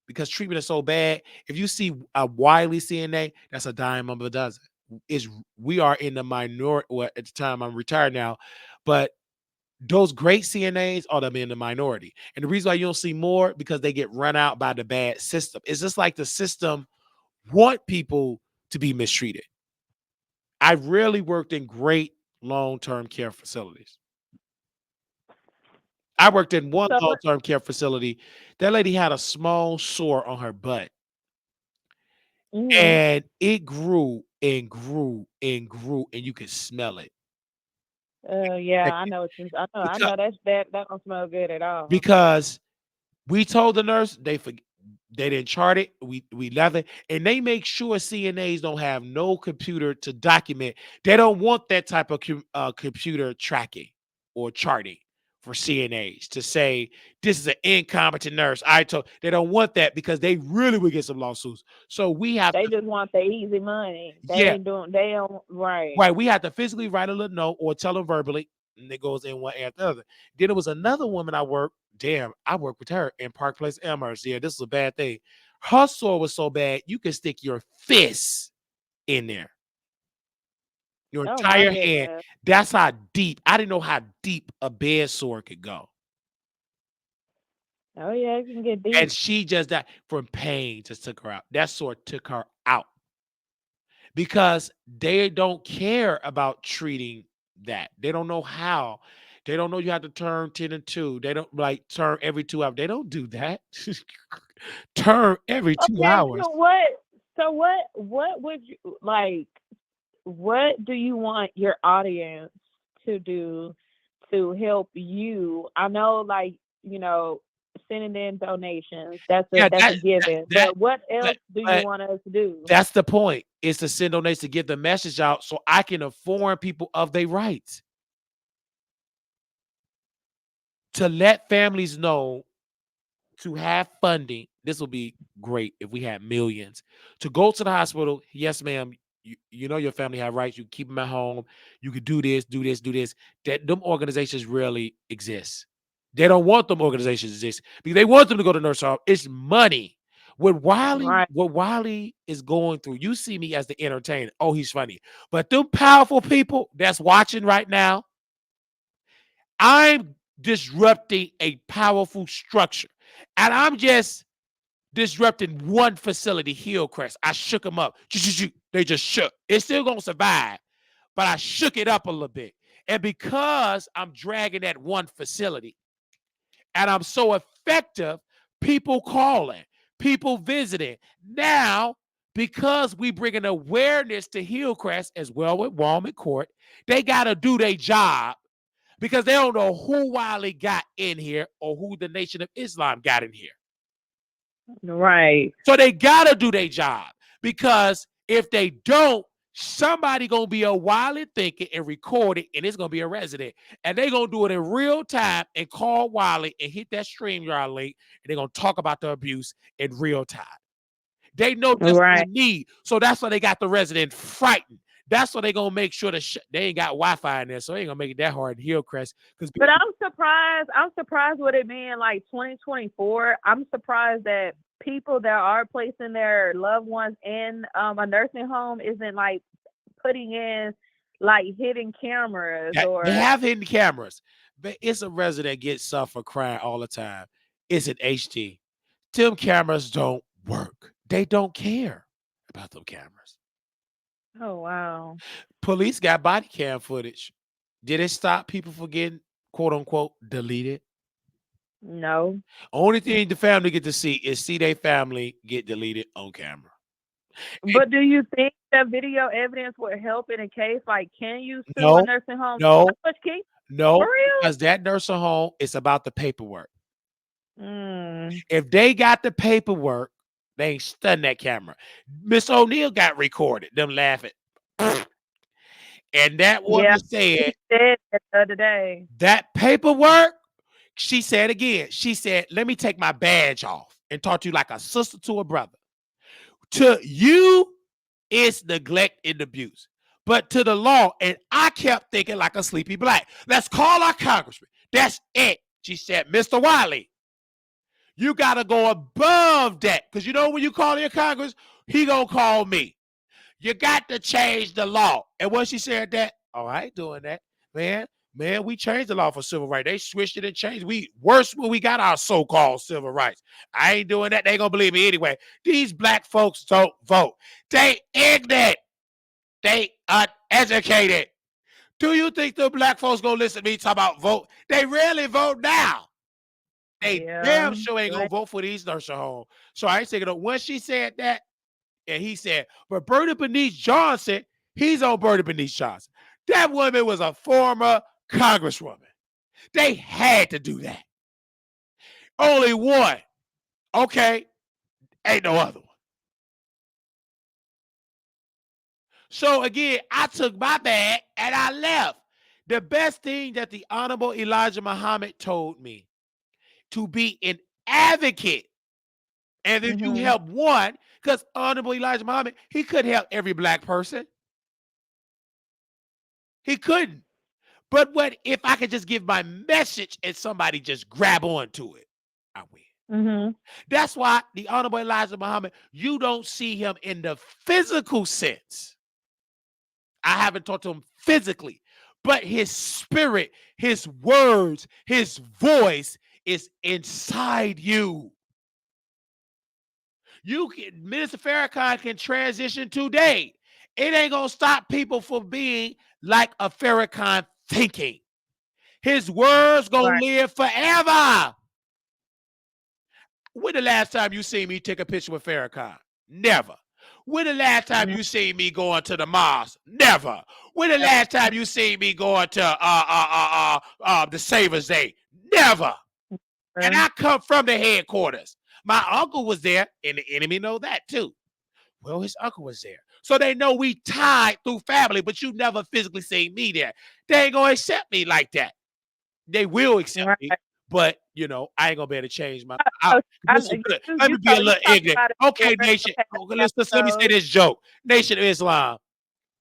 because treatment is so bad. If you see a Wiley CNA, that's a dime of a dozen. Is we are in the minority. Well, at the time I'm retired now, but those great CNAs are them in the minority. And the reason why you don't see more because they get run out by the bad system. It's just like the system want people to be mistreated. I rarely worked in great long-term care facilities. I worked in one So what? long-term care facility. That lady had a small sore on her butt, Mm. and it grew and grew and grew, and you could smell it. Yeah, Like, I know what you. I Because, know that don't smell good at all. because we told the nurse they didn't chart it. We left it, and they make sure CNAs don't have no computer to document. They don't want that type of computer tracking or charting for CNAs to say this is an incompetent nurse. I told they don't want that because they really would get some lawsuits. So we have They to, just want the easy money. They yeah, ain't doing. They don't. Right. right. We have to physically write a little note or tell them verbally, and it goes in one after the other. Then there was another woman I worked. Damn, I worked with her in Park Place, Amherst. Yeah, this is a bad thing. Her sore was so bad you could stick your fist in there, your Oh my entire hand. goodness. That's how deep. I didn't know how deep a bed sore could go. Oh yeah, it can get And deep. she just died from pain. Just took her out. That sore took her out because they don't care about treating that. They don't know how. They don't know you have to turn 10 and 2. They don't like turn every 2 hours. They don't do that. Turn every 2 hours. Okay. So what? So what? What would you like? What do you want your audience to do to help you? I know, like, sending in donations. Yeah, That's a given. that But what but else do you but want us to do? that's the point. Is to send donations to get the message out so I can inform people of their rights. To let families know to have funding. This will be great if we had millions to go to the hospital. Yes, ma'am. You know your family have rights. You keep them at home. You could do this, do this, do this. That them organizations rarely exist. They don't want them organizations to exist because they want them to go to nurse home. It's money. Right. What Wiley is going through, you see me as the entertainer. Oh, he's funny. But them powerful people that's watching right now, I'm disrupting a powerful structure. And I'm just disrupting one facility, Hillcrest. I shook them up. They just shook. It's still gonna survive, but I shook it up a little bit. And because I'm dragging that one facility and I'm so effective, people calling, people visiting. Now, because we bring an awareness to Hillcrest as well with Walmart Court, they gotta do their job because they don't know who Wiley got in here or who the Nation of Islam got in here. Right. So they gotta do their job because if they don't, somebody gonna be a Wiley thinking and record it, and it's gonna be a resident, and they gonna do it in real time and call Wiley and hit that StreamYard link, and they're gonna talk about the abuse in real time. They know that's what Right. they need, so that's why they got the resident frightened. That's why they gonna make sure they ain't got Wi-Fi in there, so they ain't gonna make it that hard to Hillcrest. But I'm surprised with it being like 2024. I'm surprised that people that are placing their loved ones in a nursing home isn't like putting in like hidden cameras or they have hidden cameras, but it's a resident gets suffer crying all the time. It's an HD. Them cameras don't work. They don't care about them cameras. oh wow. Police got body cam footage. Did it stop people from getting quote unquote deleted? No. Only thing the family get to see is their family get deleted on camera. But do you think that video evidence would help in a case like can you sue No, a nursing home? no, How much can no, for real? because that nursing home is about the paperwork. Mm. If they got the paperwork, they ain't studying that camera. Miss O'Neill got recorded, them laughing. And that woman said that the other day. that paperwork, she said again, she said, let me take my badge off and talk to you like a sister to a brother. To you, it's neglect and abuse. But to the law, and I kept thinking like a sleepy black, let's call our congressman. That's it. She said, Mr. Wiley, you got to go above that. Because you know when you call your Congress, he going to call me. You got to change the law. And when she said that, oh, I ain't doing that. Man, we changed the law for civil rights. They switched it and changed. Worse when we got our so-called civil rights. I ain't doing that. They going to believe me anyway. These black folks don't vote. They ignorant. They uneducated. Do you think the black folks going to listen to me talk about vote? They rarely vote now. They damn sure ain't gonna vote for these nursing homes. So I ain't thinking of when she said that, and he said, but Bernie Bernice Johnson, he's on Bernie Bernice Johnson. That woman was a former congresswoman. They had to do that. Only one. Okay. Ain't no other one. So again, I took my bag and I left. The best thing that the Honorable Elijah Muhammad told me, to be an advocate. And if you help one, because Honorable Elijah Muhammad, he couldn't help every black person. He couldn't. But what if I could just give my message and somebody just grab onto it? I win. That's why the Honorable Elijah Muhammad, you don't see him in the physical sense. I haven't talked to him physically, but his spirit, his words, his voice is inside you. Minister Farrakhan can transition today. It ain't gonna stop people from being like a Farrakhan thinking. His words gonna live forever. When the last time you seen me take a picture with Farrakhan? Never. When the last time you seen me going to the mosque? Never. When the last time you seen me going to the Savers Day? Never. And I come from the headquarters. My uncle was there, and the enemy know that too. Well, his uncle was there. So they know we tied through family, but you never physically seen me there. They ain't gonna accept me like that. They will accept me, but you know, I ain't gonna be able to change my let me be a little ignorant. Okay, nation. Let me say this joke. Nation of Islam.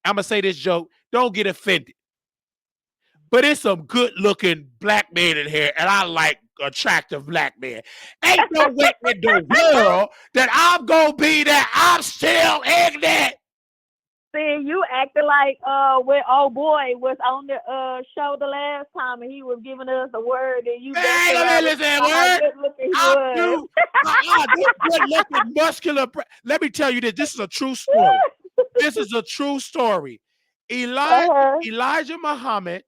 I'm gonna say this joke. Don't get offended. But it's some good looking black men in here, and I like attractive black men. Ain't no way in the world that I'm gonna be that. I'm still ignorant. See, you acted like when old boy was on the show the last time, and he was giving us a word, and you ain't gonna listen to that word. Good looking, muscular. Let me tell you this. This is a true story. This is a true story. Elijah Muhammad.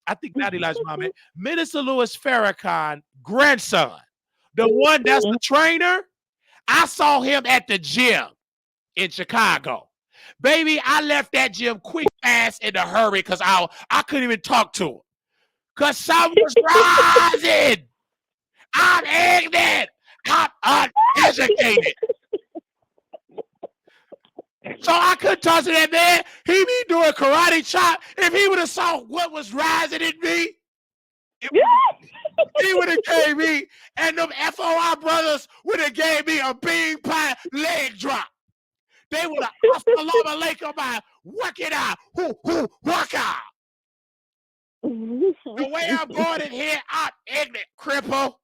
I think not Elijah Muhammad, Minister Louis Farrakhan, grandson, the one that's the trainer. I saw him at the gym in Chicago. Baby, I left that gym quick, fast, in a hurry because I couldn't even talk to him. Because sun was rising. I'm ignorant. I'm uneducated. So I couldn't talk to that man. He be doing karate chop. If he would have saw what was rising in me, he would have gave me, and them FOI brothers would have gave me a bean pie leg drop. They would have, assalamu alaikum, work it out. Work out. The way I'm going in here, I'm ignorant, cripple.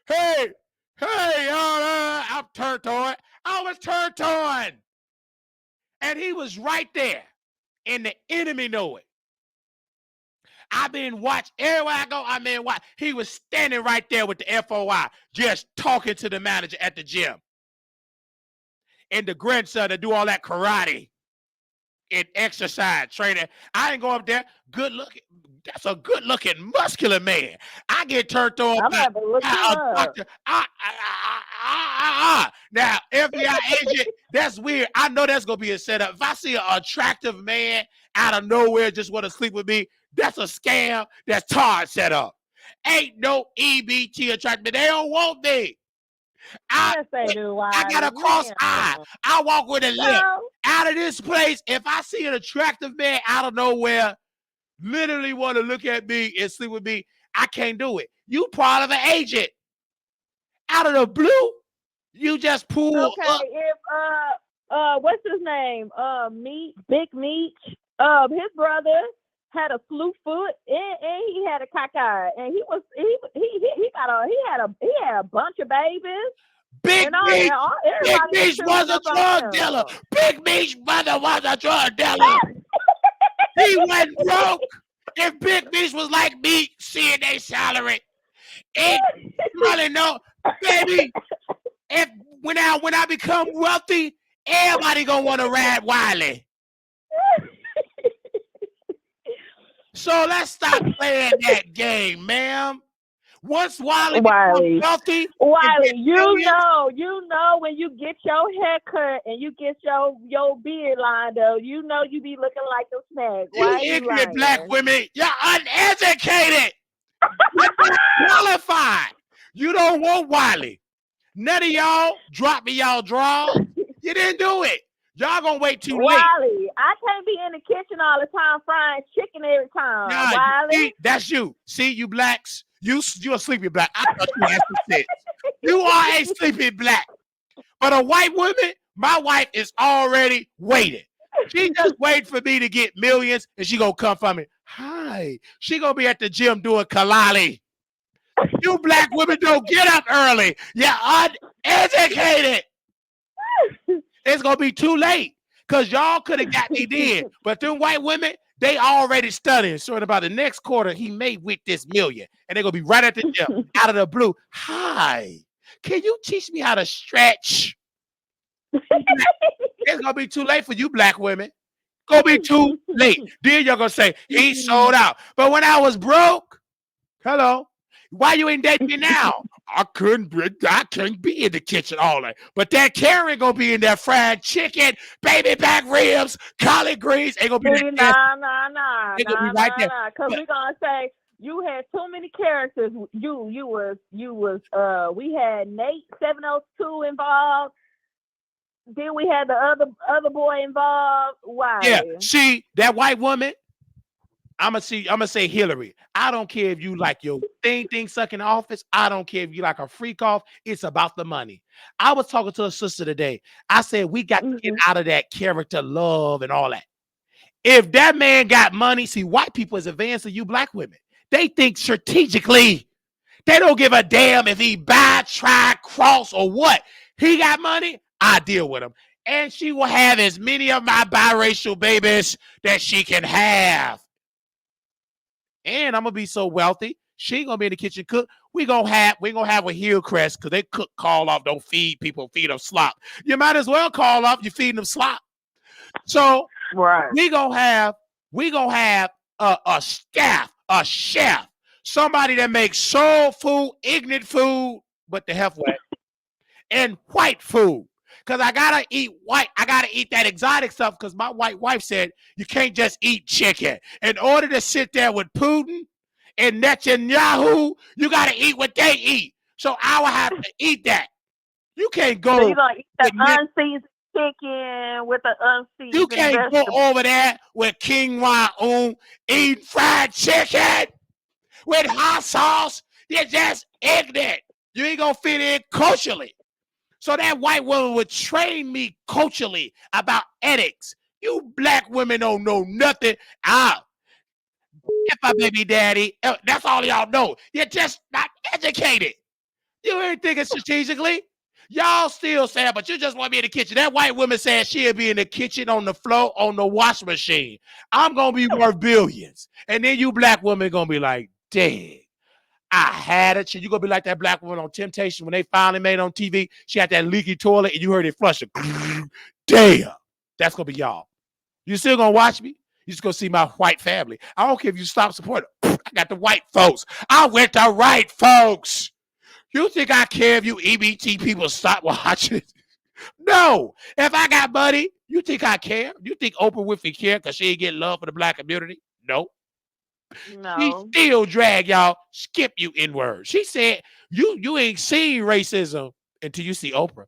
Hey, I'm turned on. I was turned on. And he was right there. And the enemy know it. I've been watched everywhere I go. He was standing right there with the FOI, just talking to the manager at the gym. And the grandson to do all that karate and exercise training. I ain't go up there. Good looking. That's a good looking, muscular man. I get turned on by a doctor. Now, FBI agent, that's weird. I know that's gonna be a setup. If I see an attractive man out of nowhere just want to sleep with me, that's a scam. That's Todd set up. Ain't no EBT attractive. They don't want me. Yes, they do. I got a cross eye. I walk with a limp. Out of this place, if I see an attractive man out of nowhere, literally want to look at me and sleep with me, I can't do it. You part of an agent. Out of the blue, you just pull up. If what's his name? Big Meech. His brother had a slew foot and he had a cockeye, and he had a bunch of babies. Big Meech was a drug dealer. Big Meech's brother was a drug dealer. He went broke. If Big Meech was like me, CNA salary, and really know, baby. If when I become wealthy, everybody gonna want to ride Wiley. So let's stop playing that game, ma'am. Once Wiley becomes wealthy, you know when you get your hair cut and you get your beard lined up, you know you be looking like a snag. You ignorant black women, you're uneducated. You're not qualified. You don't want Wiley. None of y'all drop me y'all draws. You didn't do it. Y'all gonna wait too late. Wiley, I can't be in the kitchen all the time frying chicken every time. Nah, Wiley, that's you. See, you blacks. You a sleepy black. I thought you had some sense. You are a sleepy black. But a white woman, my wife is already waiting. She just waiting for me to get millions, and she gonna come for me. Hi. She gonna be at the gym doing kalali. You black women don't get up early. You're uneducated. It's gonna be too late. Because y'all could have got me then. But them white women, they already studying. So in about the next quarter, he may with this million. And they're going to be right at the gym, out of the blue. Hi, can you teach me how to stretch? It's going to be too late for you black women. Going to be too late. Then you're going to say, he sold out. But when I was broke, hello, why you ain't dating me now? I couldn't be in the kitchen all day. But that Karen gonna be in there fried chicken, baby back ribs, collard greens. Ain't gonna be nah. Because we're gonna say you had too many characters. You was we had Nate 702 involved. Then we had the other boy involved. Wow. Yeah, see that white woman. I'm gonna say Hillary. I don't care if you like your thing suck in the office. I don't care if you like a freak off. It's about the money. I was talking to a sister today. I said we got to get out of that character love and all that. If that man got money, see, white people is advanced to you black women. They think strategically. They don't give a damn if he buy, try, cross, or what. He got money, I deal with him. And she will have as many of my biracial babies that she can have. And I'm gonna be so wealthy, she ain't gonna be in the kitchen cook. We're gonna have a Hillcrest because they cook call off, don't feed people, feed them slop. You might as well call off, you feed them slop. So we gonna have a staff, a chef, somebody that makes soul food, ignorant food, but the health way, and white food. Because I gotta eat white. I gotta eat that exotic stuff because my white wife said you can't just eat chicken. In order to sit there with Putin and Netanyahu, you gotta eat what they eat. So I will have to eat that. You can't go. So you're gonna eat the unseasoned chicken with the unseasoned You can't go over there with King Wa eating fried chicken with hot sauce. You're just ignorant. You ain't gonna fit in culturally. So that white woman would train me culturally about ethics. You black women don't know nothing. If my baby daddy, that's all y'all know. You're just not educated. You ain't thinking strategically. Y'all still saying, but you just want me in the kitchen. That white woman said she'll be in the kitchen on the floor on the washing machine. I'm gonna be worth billions. And then you black women gonna be like, dang, I had it. You gonna be like that black woman on Temptation when they finally made it on TV. She had that leaky toilet and you heard it flush. Damn. That's gonna be y'all. You still gonna watch me? You just gonna see my white family. I don't care if you stop supporting. I got the white folks. I went to right folks. You think I care if you EBT people stop watching? No. If I got money, you think I care? You think Oprah Winfrey care because she ain't get love for the black community? No. She still drag y'all, skip you in-word. She said, you ain't seen racism until you see Oprah.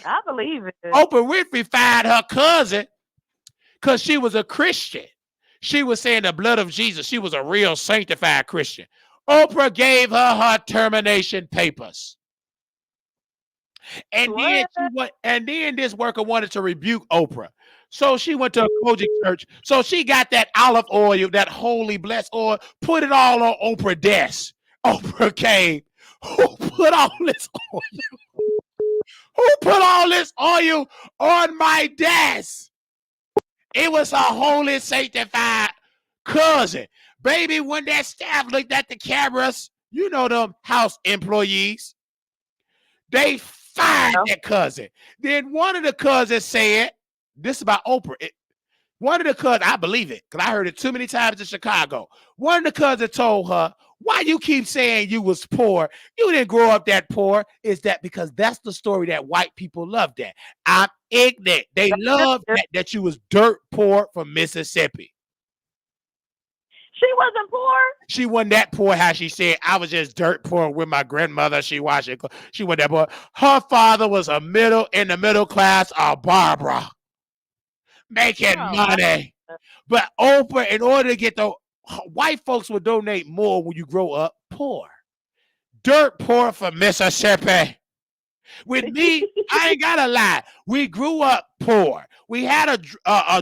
I believe it. Oprah Winfrey fired her cousin because she was a Christian. She was saying the blood of Jesus. She was a real sanctified Christian. Oprah gave her termination papers. And then this worker wanted to rebuke Oprah. So she went to a Kojic church. So she got that olive oil, that holy blessed oil, put it all on Oprah's desk. Oprah came. Who put all this oil? Who put all this oil on my desk? It was a holy, sanctified cousin. Baby, when that staff looked at the cameras, you know them house employees, they fired that cousin. Then one of the cousins said, this is about Oprah. One of the cousins, I believe it, because I heard it too many times in Chicago. One of the cousins told her, why you keep saying you was poor? You didn't grow up that poor. Is that because that's the story that white people love that. I'm ignorant. They love that you was dirt poor from Mississippi. She wasn't poor. She wasn't that poor. How she said, I was just dirt poor with my grandmother. She wasn't that poor. Her father was in the middle class, Barbara, making money. But Oprah, in order to get the white folks will donate more when you grow up poor. Dirt poor from Mississippi. With me, I ain't gotta lie. We grew up poor. We had a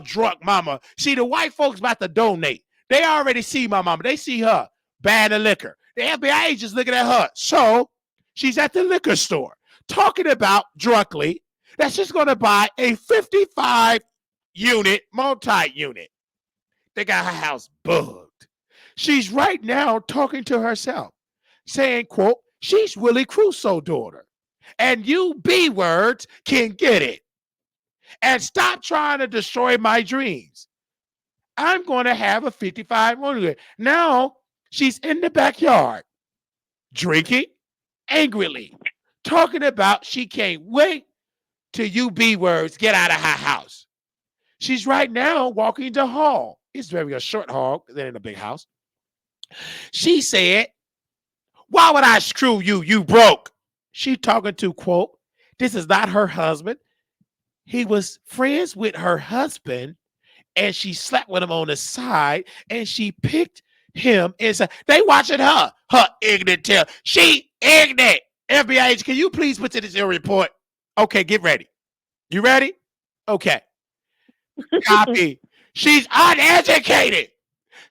drunk mama. See, the white folks about to donate. They already see my mama. They see her buying the liquor. The FBI agents looking at her. So she's at the liquor store talking about drunkenly that she's going to buy a 55-unit multi-unit. They got her house bugged. She's right now talking to herself, saying, quote, she's Willie Crusoe's daughter. And you B-words can get it. And stop trying to destroy my dreams. I'm going to have a 55-unit. Now she's in the backyard, drinking angrily, talking about she can't wait till you B-words get out of her house. She's right now walking the hall. It's very a short hall. They're in a big house. She said, why would I screw you? You broke. She talking to, quote, this is not her husband. He was friends with her husband, and she slept with him on the side, and she picked him inside. They watching her ignorant tail. She ignorant. FBI agent, can you please put this in your report? Okay, get ready. You ready? Okay. Copy. She's uneducated.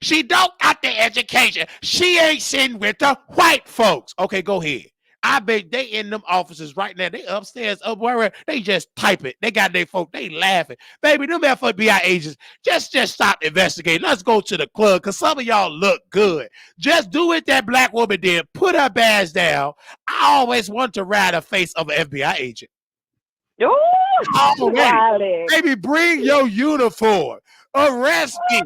She don't got the education. She ain't sitting with the white folks. Okay, go ahead. I bet they in them offices right now. They upstairs, up wherever. They just type it. They got their folk. They laughing. Baby, them FBI agents, just stop investigating. Let's go to the club because some of y'all look good. Just do what that black woman did. Put her badge down. I always want to ride the face of an FBI agent. Already. Baby, bring your uniform. Arrest me.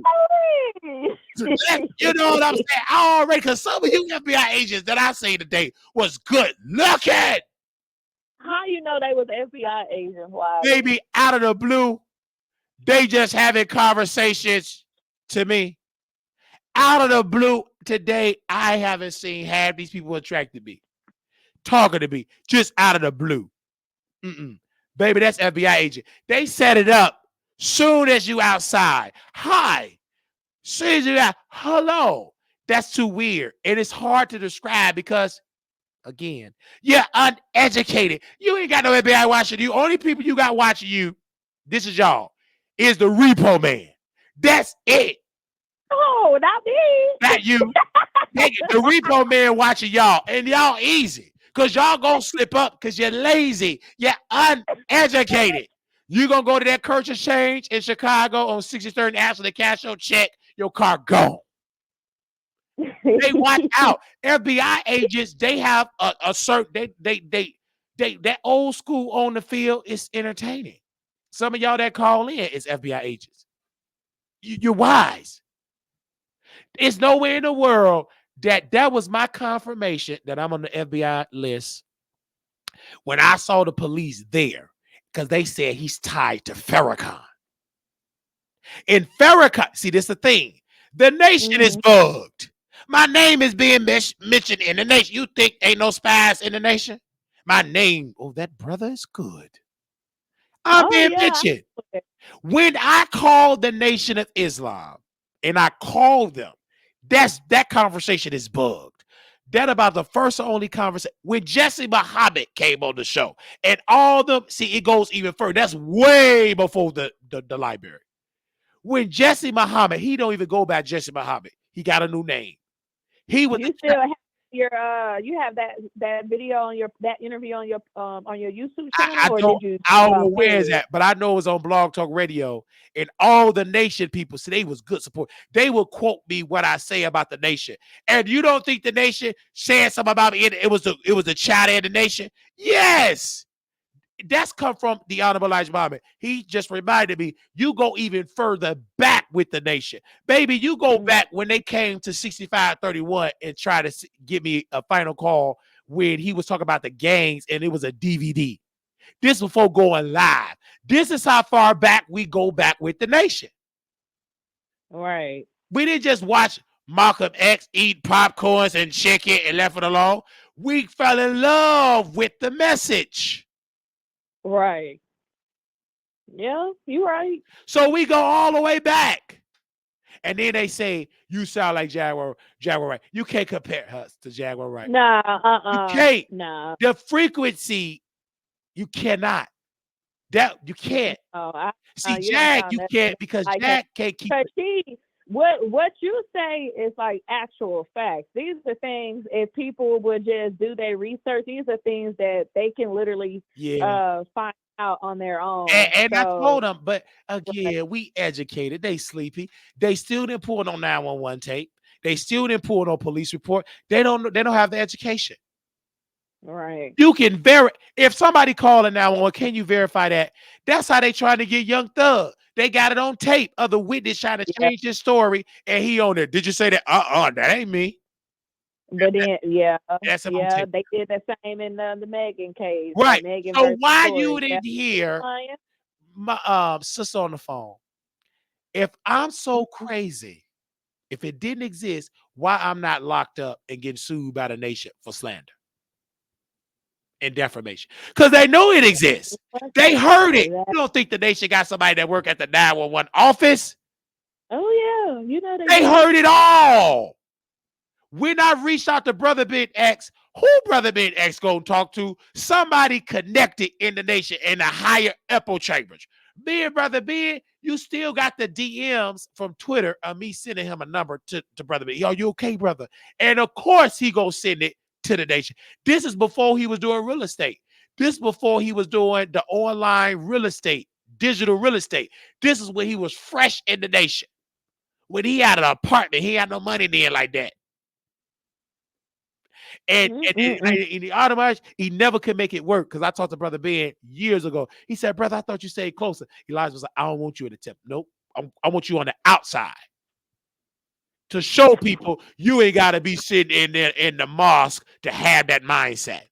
You know what I'm saying? I already, because some of you FBI agents that I say today was good looking. How you know they was FBI agents? Why? Baby, out of the blue, they just having conversations to me. Out of the blue today, I haven't seen half these people attracted me, talking to me, just out of the blue. Baby, that's FBI agent. They set it up soon as you outside. Hi. Soon as you out, hello. That's too weird. And it's hard to describe because, again, you're uneducated. You ain't got no FBI watching you. Only people you got watching you, this is y'all. is the repo man. That's it. Oh, not me. Not you. The repo man watching y'all, and y'all easy because y'all gonna slip up because you're lazy, you're uneducated. You gonna go to that Church Exchange in Chicago on 63rd and Ashland, cash your check, your car gone. They watch out. FBI agents, they have a certain they that old school on the field is entertaining. Some of y'all that call in is FBI agents. You're wise. It's nowhere in the world that was my confirmation that I'm on the FBI list when I saw the police there because they said he's tied to Farrakhan. In Farrakhan, see, this is the thing. The nation is bugged. My name is being mentioned in the nation. You think ain't no spies in the nation? My name, oh, that brother is good. I'm being mentioned. When I called the Nation of Islam and I called them, that conversation is bugged. That about the first and only conversation when Jesse Muhammad came on the show, and all them see it goes even further. That's way before the library. When Jesse Muhammad, he don't even go by Jesse Muhammad. He got a new name. He was. You still have you have that video on that interview on your YouTube channel, or did you? I don't know where is that, but I know it was on Blog Talk Radio, and all the nation people said they was good support. They will quote me what I say about the nation. And you don't think the nation said something about me? It was the chat in the nation. Yes. That's come from the Honorable Elijah Muhammad. He just reminded me, you go even further back with the nation. Baby, you go back when they came to 6531 and try to give me a final call when he was talking about the gangs and it was a DVD. This before going live. This is how far back we go back with the nation. Right. We didn't just watch Malcolm X eat popcorns and chicken and left it alone. We fell in love with the message. Right. Yeah, you're right. So we go all the way back. And then they say, you sound like Jaguar Wright. You can't compare us to Jaguar Wright. Nah, You can't. Nah. The frequency, you cannot. That you can't. See, Jag, you can't because Jag can't keep it. What you say is like actual facts. These are things, if people would just do their research, these are things that they can literally find out on their own. And I told them, but again, we educated. They sleepy. They still didn't pull it on 911 tape. They still didn't pull it on police report. They don't have the education. Right. You can if somebody calling 911, can you verify that? That's how they trying to get Young Thug. They got it on tape of the witness trying to change his story, and he on it. Did you say that? That ain't me. But then, that's they did the same in the Megan case. Right. Megan so why story. you didn't hear my sister on the phone? If I'm so crazy, if it didn't exist, why I'm not locked up and getting sued by the nation for slander and defamation? Because they know it exists. They heard it. You don't think the nation got somebody that work at the 911 office? Oh, yeah. You know they heard it all. When I reached out to Brother Ben X, who Brother Ben X gonna talk to? Somebody connected in the nation in the higher echo chambers. Me and Brother Ben, you still got the DMs from Twitter of me sending him a number to Brother Ben. Yo, you okay, brother? And of course he gonna send it to the nation. This is before he was doing real estate. This before he was doing the online real estate, digital real estate. This is when he was fresh in the nation. When he had an apartment, he had no money then like that. And in the automatic, he never could make it work because I talked to Brother Ben years ago. He said, brother, I thought you stayed closer. Elijah was like, I don't want you in the temple. Nope. I want you on the outside to show people you ain't got to be sitting in there in the mosque to have that mindset.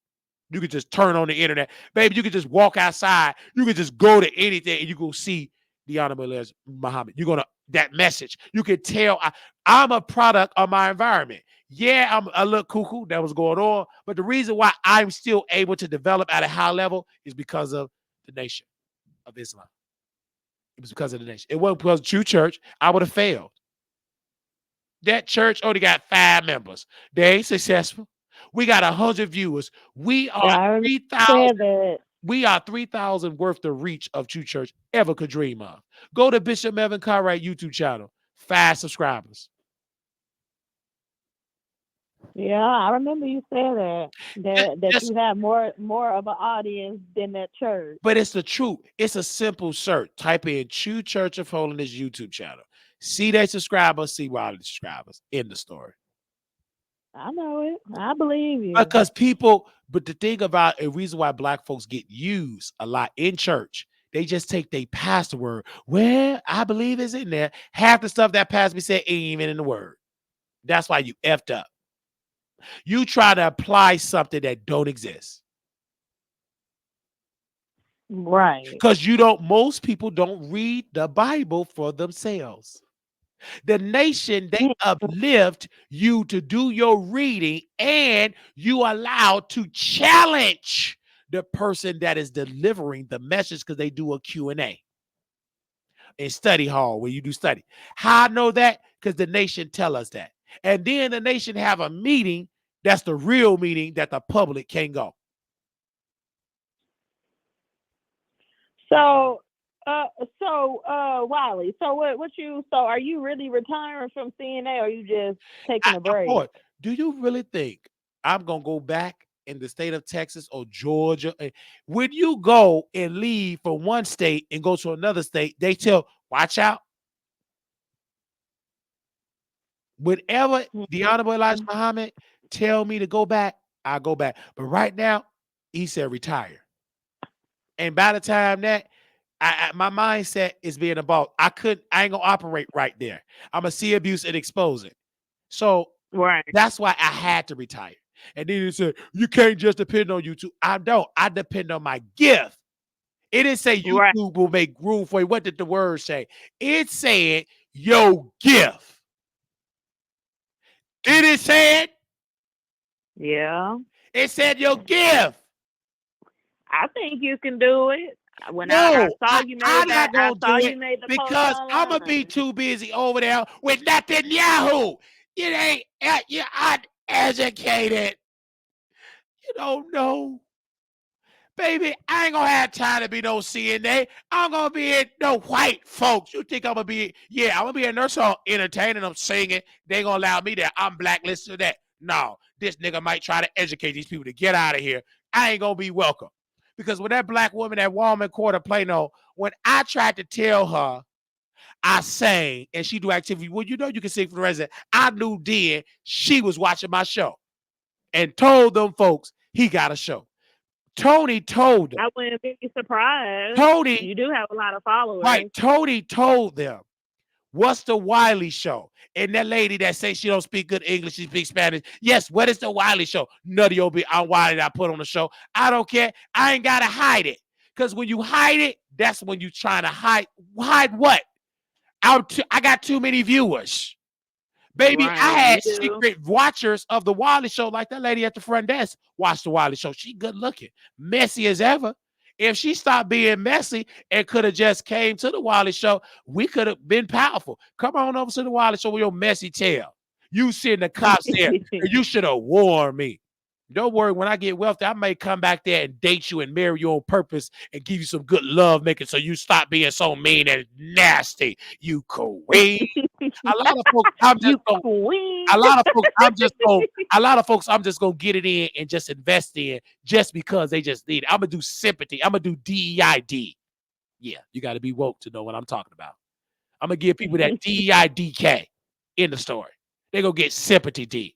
You could just turn on the internet. Baby, you could just walk outside. You could just go to anything and you go see the Honorable Elijah Muhammad. You're going to, that message. You can tell I'm a product of my environment. Yeah, I'm a little cuckoo that was going on, but the reason why I'm still able to develop at a high level is because of the Nation of Islam. It was because of the nation. It wasn't because of true church. I would have failed. That church only got 5 members. They ain't successful. We got 100 viewers. We are 3,000. We are 3,000 worth the reach of True Church ever could dream of. Go to Bishop Melvin Cartwright YouTube channel. 5 subscribers. Yeah, I remember you saying that you have more of an audience than that church. But it's the truth. It's a simple search. Type in True Church of Holiness YouTube channel. See their subscribers, see Wiley subscribers. End the story. I know it. I believe you. Because people, but the thing about a reason why black folks get used a lot in church, they just take their pastor word. Well, I believe it's in there. Half the stuff that pastor said ain't even in the word. That's why you effed up. You try to apply something that don't exist. Right. Because most people don't read the Bible for themselves. The nation, they uplift you to do your reading, and you allowed to challenge the person that is delivering the message because they do a Q&A in study hall where you do study. How I know that? Because the nation tell us that. And then the nation have a meeting that's the real meeting that the public can't go. So Wiley, so are you really retiring from CNA, or are you just taking a break? Do you really think I'm gonna go back in the state of Texas or Georgia? When you go and leave from one state and go to another state, they tell, watch out. Whenever the Honorable Elijah Muhammad tell me to go back, I go back. But right now, he said retire. And by the time that my mindset is being about, I ain't gonna operate right there. I'm gonna see abuse and expose it. So that's why I had to retire. And then he said, you can't just depend on YouTube. I don't. I depend on my gift. It didn't say YouTube will make room for you. What did the word say? It said your gift. Did it say it? Yeah. It said your gift. I think you can do it. When No, I saw you made I'm that, not I saw do you it made the because post I'm gonna online. be too busy over there with Netanyahu. It ain't you're uneducated. You don't know. Baby, I ain't gonna have time to be no CNA. I'm gonna be in no white folks. You think I'm gonna be, I'm gonna be a nurse home entertaining them, singing. They gonna allow me that. I'm blacklisted to that. No, this nigga might try to educate these people to get out of here. I ain't gonna be welcome. Because when that black woman at Walmart Quarter Plano, when I tried to tell her I sang and she do activity, well, you know you can sing for the resident. I knew then she was watching my show and told them folks he got a show. Tony told them. I wouldn't be surprised. Tony, you do have a lot of followers. Right. Tony told them, what's the Wiley Show? And that lady that says she don't speak good English, she speaks Spanish. Yes, what is the Wiley Show? None of y'all be I'm Wiley that I put on the show. I don't care. I ain't gotta hide it. Because when you hide it, that's when you trying to hide. Hide what? I got too many viewers. Baby, Right, I had secret watchers of the Wiley Show, like that lady at the front desk watched the Wiley Show. She good looking, messy as ever. If she stopped being messy and could have just came to the Wiley Show, we could have been powerful. Come on over to the Wiley Show with your messy tail. You sitting the cops there, and you should have warned me. Don't worry, when I get wealthy, I may come back there and date you and marry you on purpose and give you some good love making so you stop being so mean and nasty. You queen. A lot of folks, I'm just gonna get it in and just invest in just because they just need it. I'm gonna do sympathy. I'm gonna do DEID. Yeah, you got to be woke to know what I'm talking about. I'm gonna give people that DEIDK in the story. They gonna get sympathy D.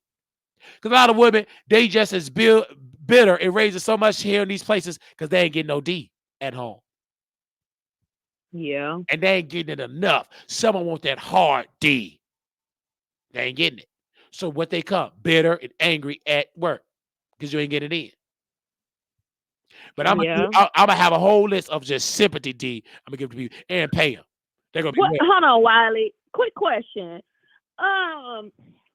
Because a lot of women, they just as bitter and raising so much here in these places because they ain't getting no D at home. Yeah. And they ain't getting it enough. Someone want that hard D. They ain't getting it. So what they come, bitter and angry at work because you ain't getting it in. But I'm gonna have a whole list of just sympathy D. I'm gonna give to people and pay them. They're gonna be hold on, Wiley. Quick question.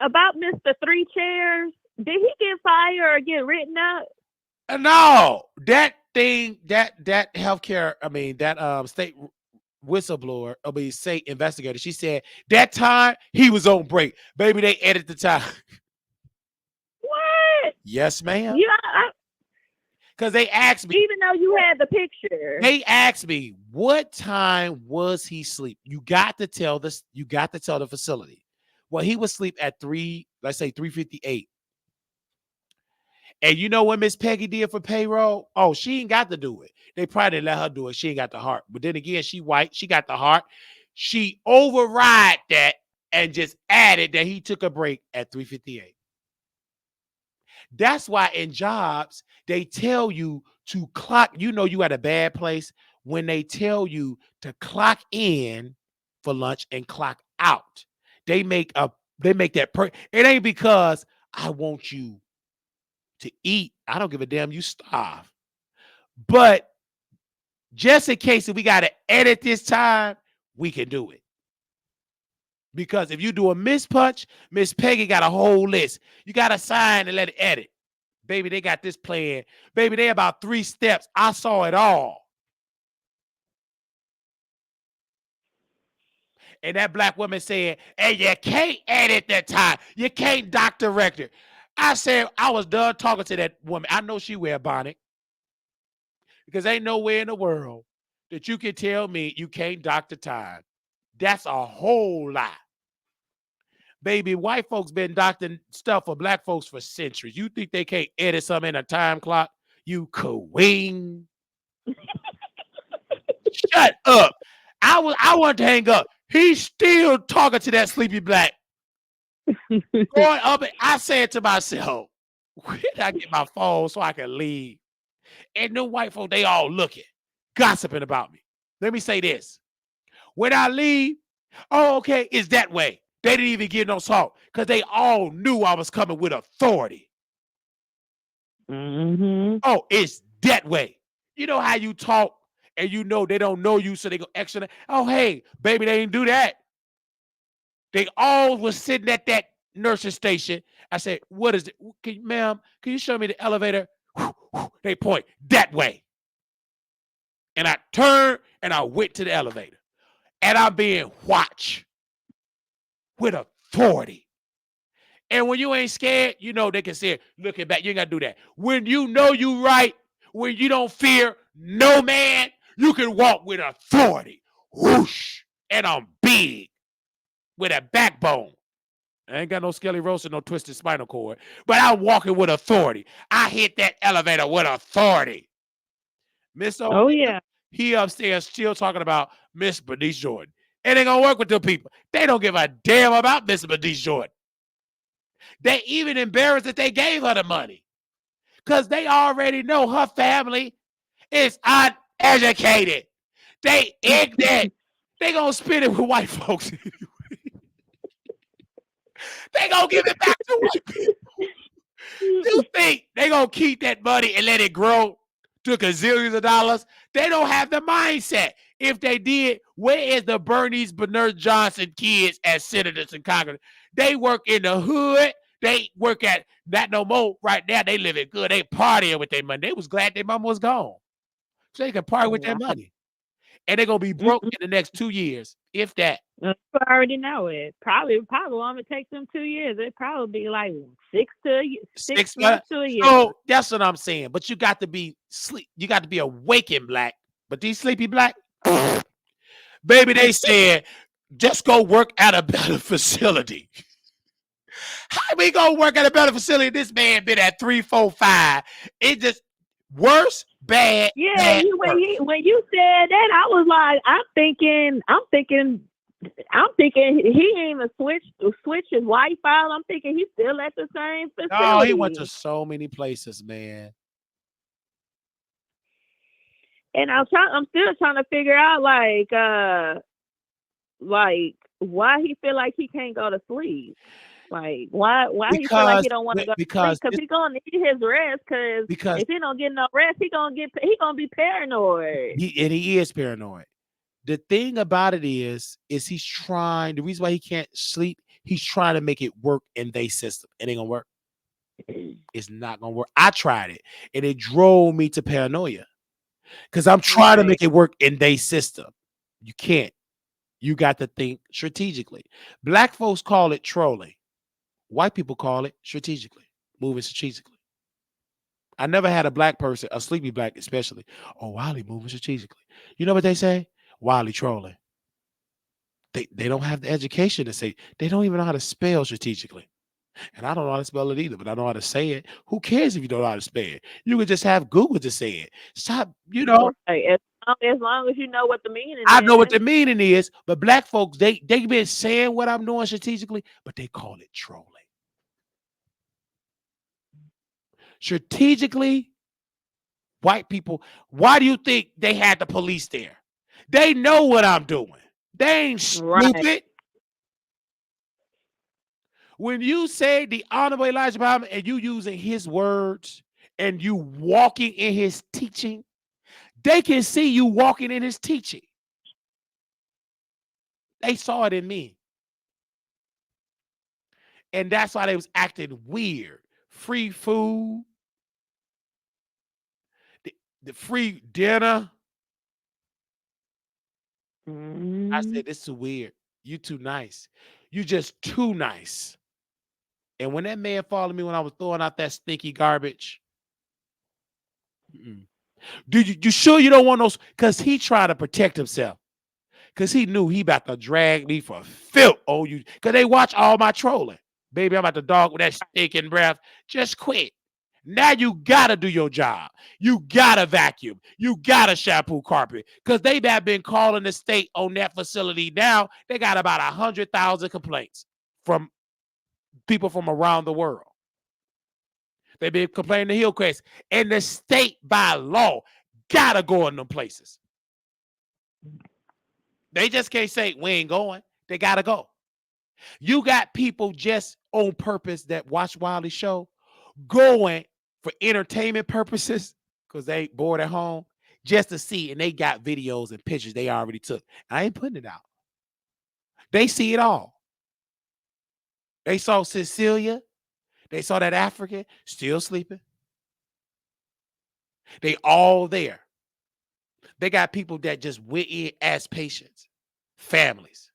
About Mr. Three Chairs, did he get fired or get written up? No, that thing, that healthcare, I mean, that state whistleblower, state investigator, she said that time he was on break. Baby, they edited the time. What? Yes, ma'am. Yeah. Because they asked me. Even though you had the picture. They asked me, what time was he asleep? You got to tell this. You got to tell the facility. Well, he was asleep at 3:58. And you know what Miss Peggy did for payroll? Oh, she ain't got to do it. They probably didn't let her do it. She ain't got the heart. But then again, she white. She got the heart. She override that and just added that he took a break at 3:58. That's why in jobs, they tell you to clock. You know you at a bad place when they tell you to clock in for lunch and clock out. They make that it ain't because I want you to eat. I don't give a damn. You starve. But just in case if we got to edit this time, we can do it. Because if you do a mispunch, Miss Peggy got a whole list. You got to sign and let it edit. Baby, they got this plan. Baby, they about 3 steps. I saw it all. And that black woman said, and you can't edit that time. You can't doc direct it. I said, I was done talking to that woman. I know she wear a bonnet. Because ain't nowhere in the world that you can tell me you can't doc the time. That's a whole lie. Baby, white folks been doctoring stuff for black folks for centuries. You think they can't edit something in a time clock? You queen. Shut up. I wanted to hang up. He's still talking to that sleepy black. Going up, I said to myself, where did I get my phone so I can leave? And them white folks, they all looking, gossiping about me. Let me say this. When I leave, oh, okay, it's that way. They didn't even give no salt because they all knew I was coming with authority. Mm-hmm. Oh, it's that way. You know how you talk and you know they don't know you, so they go extra. Oh, hey, baby, they didn't do that. They all was sitting at that nursing station. I said, what is it? Ma'am, can you show me the elevator? They point that way. And I turned and I went to the elevator. And I'm being watched with authority. And when you ain't scared, you know they can say, looking back, you ain't got to do that. When you know you right, when you don't fear no man, you can walk with authority. Whoosh. And I'm big with a backbone. I ain't got no scoliosis, no twisted spinal cord, but I'm walking with authority. I hit that elevator with authority. Mr. Oh, yeah. He upstairs still talking about Miss Bernice Jordan. It ain't gonna work with them people. They don't give a damn about Miss Bernice Jordan. They even embarrassed that they gave her the money. Because they already know her family is uneducated. They ignorant. They gonna spend it with white folks. They gonna give it back to white people. You think they gonna keep that money and let it grow to gazillions of dollars? They don't have the mindset. If they did, where is the Bernice Bernard Johnson kids as senators and Congress? They work in the hood. They work at not no more. Right now, they living good. They partying with their money. They was glad their mama was gone, so they can party with their money. And they're gonna be broke in the next 2 years, if that. You already know it. Probably only take them 2 years. It'd probably be like 6 months to a year. So that's what I'm saying. But you got to be sleep. You got to be awakened black. But these sleepy black, baby, they said just go work at a better facility. How we gonna work at a better facility? This man been at 3, 4, 5. It just worse, bad. Yeah, bad, when you said that, I was like, I'm thinking he ain't even switch his Wi-Fi. I'm thinking he's still at the same facility. Oh, he went to so many places, man. And I'm still trying to figure out like why he feel like he can't go to sleep. Like why he feel like he don't want to go to sleep? Because he gonna need his rest. Because if he don't get no rest, he gonna be paranoid. He is paranoid. The thing about it is he's trying. The reason why he can't sleep, he's trying to make it work in their system. It ain't gonna work. It's not gonna work. I tried it, and it drove me to paranoia. Because I'm trying to make it work in their system. You can't. You got to think strategically. Black folks call it trolling. White people call it strategically, moving strategically. I never had a black person, a sleepy black especially. Oh, Wiley moving strategically. You know what they say? Wiley trolling. They don't have the education to say. They don't even know how to spell strategically. And I don't know how to spell it either, but I know how to say it. Who cares if you don't know how to spell it? You could just have Google to say it. Stop, Right. As long as you know what the meaning I know what is. the meaning is, but black folks, they been saying what I'm doing strategically, but they call it trolling. Strategically, white people, why do you think they had the police there? They know what I'm doing. They ain't Right. stupid. When you say the Honorable Elijah Muhammad and you using his words and you walking in his teaching, they can see you walking in his teaching. They saw it in me. And that's why they was acting weird. Free food, the free dinner. I said, this is weird. You too nice. You just too nice. And when that man followed me when I was throwing out that stinky garbage, you sure you don't want those? Because he tried to protect himself. Because he knew he about to drag me for filth. Oh, you, because they watch all my trolling. Baby, I'm about to dog with that stinking breath. Just quit. Now you gotta do your job. You gotta vacuum. You gotta shampoo carpet. Because they've been calling the state on that facility now. They got about 100,000 complaints from people from around the world. They've been complaining to Hillcrest. And the state, by law, gotta go in them places. They just can't say, we ain't going. They gotta go. You got people just on purpose that watch Wiley Show going for entertainment purposes because they bored at home just to see, and they got videos and pictures they already took. I ain't putting it out. They see it all. They saw Cecilia. They saw that African still sleeping. They all there. They got people that just went in as patients, families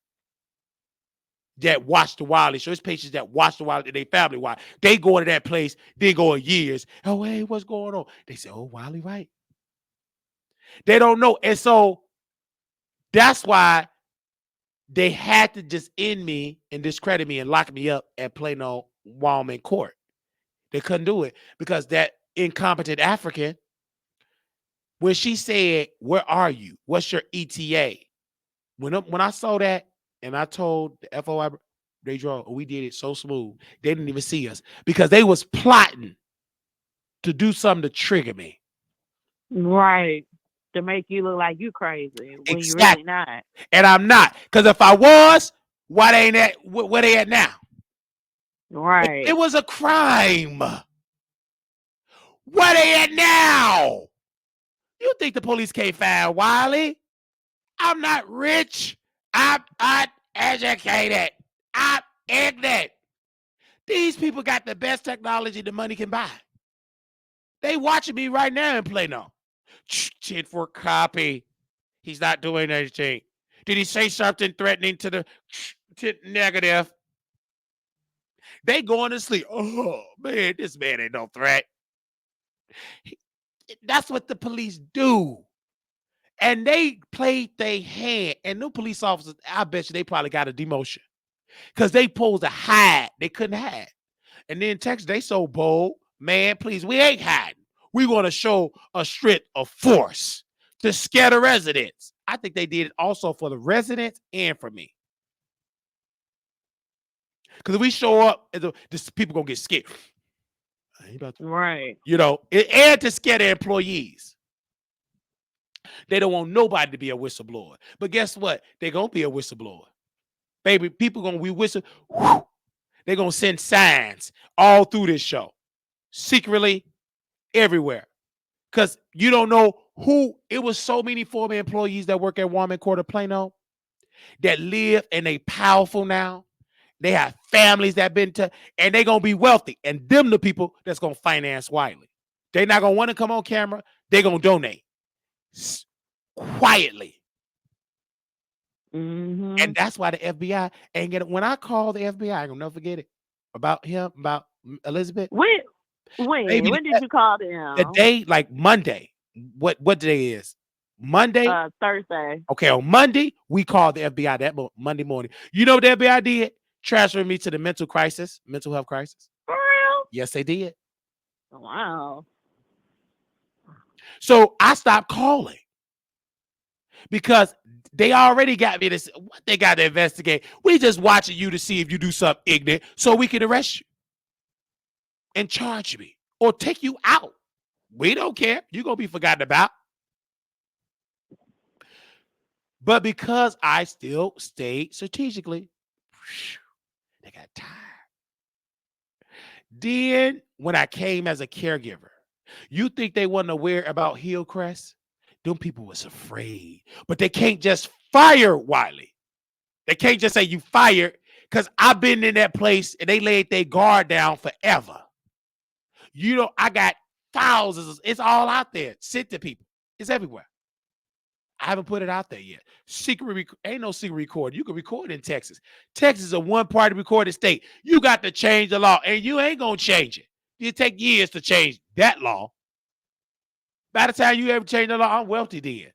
that watch the Wiley Show. It's patients that watch the Wiley, they family why they go to that place, they go in years. Oh, hey, what's going on? They say, oh, Wiley, right. They don't know. And so that's why they had to just end me and discredit me and lock me up at Plano Wallman Court. They couldn't do it because that incompetent African, when she said, where are you? What's your ETA? When I saw that and I told the FOI, they drove, we did it so smooth. They didn't even see us because they was plotting to do something to trigger me. Right. To make you look like you crazy when you Exactly. really not. And I'm not. Because if I was, why they ain't at where they at now? Right. It was a crime. Where they at now? You think the police can't find Wiley? I'm not rich. I'm uneducated. I'm ignorant. These people got the best technology the money can buy. They watching me right now in Plano. 10 for copy. He's not doing anything. Did he say something threatening to the negative? They going to sleep. Oh, man, this man ain't no threat. That's what the police do. And they played their hand. And new police officers, I bet you they probably got a demotion. Because they supposed to hide. They couldn't hide. And then Texas, they so bold. Man, please, we ain't hiding. We want to show a strip of force to scare the residents. I think they did it also for the residents and for me. Because if we show up, this people going to get scared. Right. You know, and to scare their employees. They don't want nobody to be a whistleblower. But guess what? They're going to be a whistleblower. Baby, people going to be whistle. They're going to send signs all through this show. Secretly, everywhere. Because you don't know who. It was so many former employees that work at Wallman Court of Plano that live and they powerful now. They have families that been to, and they going to be wealthy. And them the people that's going to finance Wiley. They're not going to want to come on camera. They're going to donate. Quietly. And that's why the FBI ain't get it. When I call the FBI, I'm gonna never forget it. About him, about Elizabeth. Maybe When did you call the them? day, like Monday. What day is Monday? Thursday. Okay, on Monday we called the FBI that Monday morning. You know what the FBI did? Transferred me to the mental health crisis. For real? Yes, they did. Wow. So I stopped calling because they already got me to say, what they got to investigate. We just watching you to see if you do something ignorant so we can arrest you and charge me or take you out. We don't care. You're going to be forgotten about. But because I still stayed strategically, they got tired. Then when I came as a caregiver, you think they wasn't aware about Hillcrest? Them people was afraid. But they can't just fire Wiley. They can't just say you fired because I've been in that place and they laid their guard down forever. You know, I got thousands. It's all out there. Sent to people. It's everywhere. I haven't put it out there yet. Ain't no secret recording. You can record in Texas. Texas is a one-party recorded state. You got to change the law, and you ain't gonna change it. It take years to change that law. By the time you ever change the law, I'm wealthy then.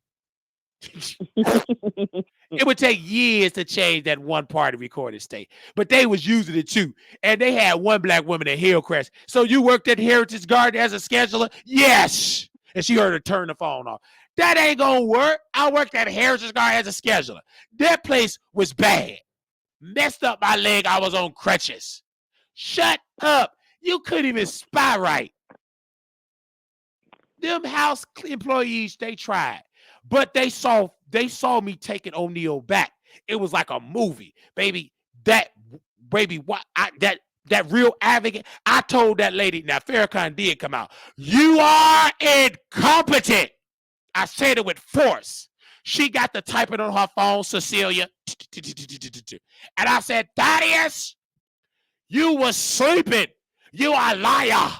It would take years to change that one-party recorded state, but they was using it too. And they had one black woman in Hillcrest. So you worked at Heritage Garden as a scheduler? Yes. And she heard her turn the phone off. That ain't gonna work. I worked at Heritage Garden as a scheduler. That place was bad. Messed up my leg. I was on crutches. Shut up. You couldn't even spy right. Them house employees, they tried, but they saw me taking O'Neal back. It was like a movie, baby. That real advocate. I told that lady. Now Farrakhan did come out. You are incompetent. I said it with force. She got the typing on her phone, Cecilia, and I said, Thaddeus, you was sleeping. You are a liar.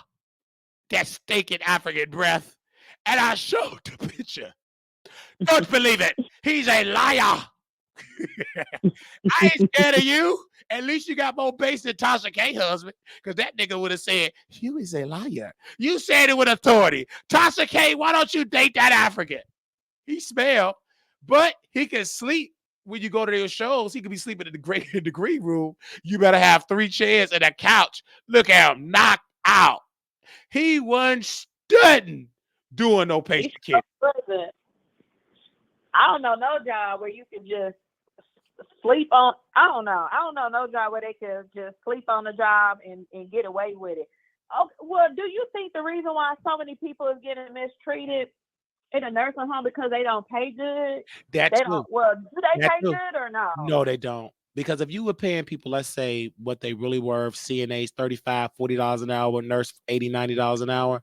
That stinking African breath. And I showed the picture. Don't believe it. He's a liar. I ain't scared of you. At least you got more bass than Tasha K husband. Because that nigga would have said, you is a liar. You said it with authority. Tasha K, why don't you date that African? He smell, but he can sleep. When you go to their shows, he could be sleeping in the green room. You better have 3 chairs and a couch. Look at him, knocked out. He wasn't studying doing no patient care. I don't know no job where you can just sleep on. I don't know no job where they can just sleep on the job and get away with it. Oh, well, do you think the reason why so many people is getting mistreated in a nursing home because they don't pay good? That's they don't. Well, do they pay good or no? No, they don't. Because if you were paying people, let's say what they really were, CNAs $35, $40 an hour, nurse $80, $90 an hour,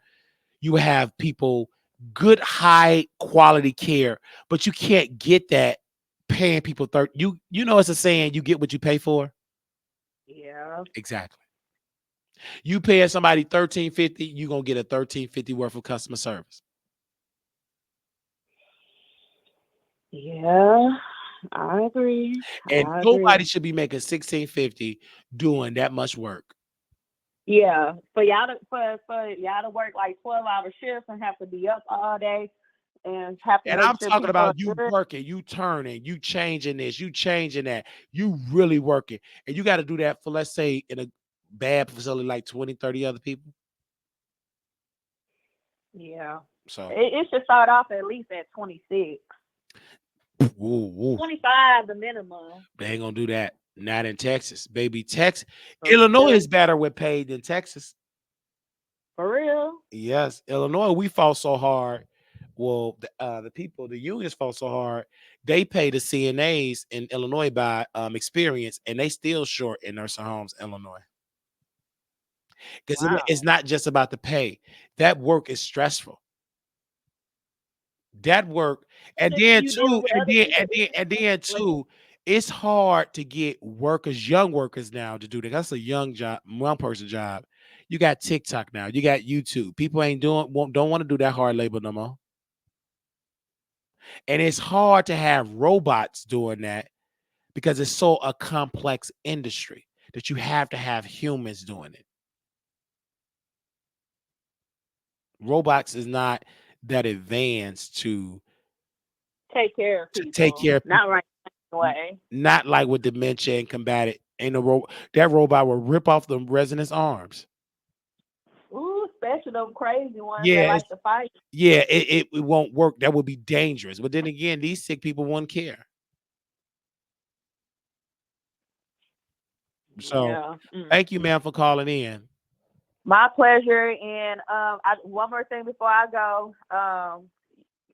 you have people good, high quality care, but you can't get that paying people 30. You know, it's a saying, you get what you pay for. Yeah, exactly. You pay somebody $13.50, you're gonna get a $13.50 worth of customer service. Yeah, I agree. And nobody should be making $16.50 doing that much work. Yeah, for y'all to work like 12-hour shifts and have to be up all day and have to. And I'm talking about you working, you turning, you changing this, you changing that, you really working. And you got to do that for, let's say, in a bad facility like 20, 30 other people. Yeah. So it should start off at least at 26. 25 the minimum. They ain't gonna do that. Not in Texas, baby. Illinois is better with paid than Texas. For real? Yes, Illinois. We fought so hard. Well, the unions fought so hard. They pay the CNAs in Illinois by experience, and they still short in nursing homes, Illinois. Because it's not just about the pay. That work is stressful. That work, and then too, it's hard to get young workers now to do that. That's a young job, one person job. You got TikTok now, you got YouTube. People don't want to do that hard labor no more. And it's hard to have robots doing that because it's so a complex industry that you have to have humans doing it. Robots is not that advanced Take care of to take people. care of Not people. right away. Not like with dementia and combat it. Ain't that robot will rip off the resident's arms. Ooh, especially those crazy ones that Yeah, like to fight. yeah, it won't work. That would be dangerous. But then again, these sick people won't care. So Yeah. thank you, man, for calling in. My pleasure. And one more thing before I go.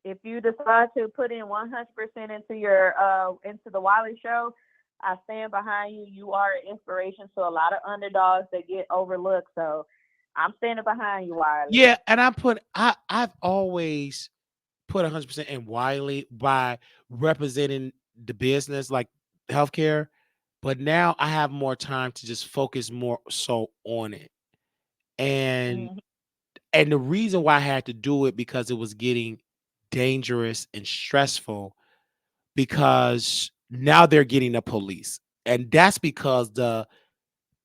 If you decide to put in 100% into your into the Wiley Show, I stand behind you. You are an inspiration to a lot of underdogs that get overlooked. So I'm standing behind you, Wiley. Yeah, and I've always put 100% in Wiley by representing the business like healthcare, but now I have more time to just focus more so on it. And Mhm. and the reason why I had to do it because it was getting dangerous and stressful because now they're getting the police. And that's because the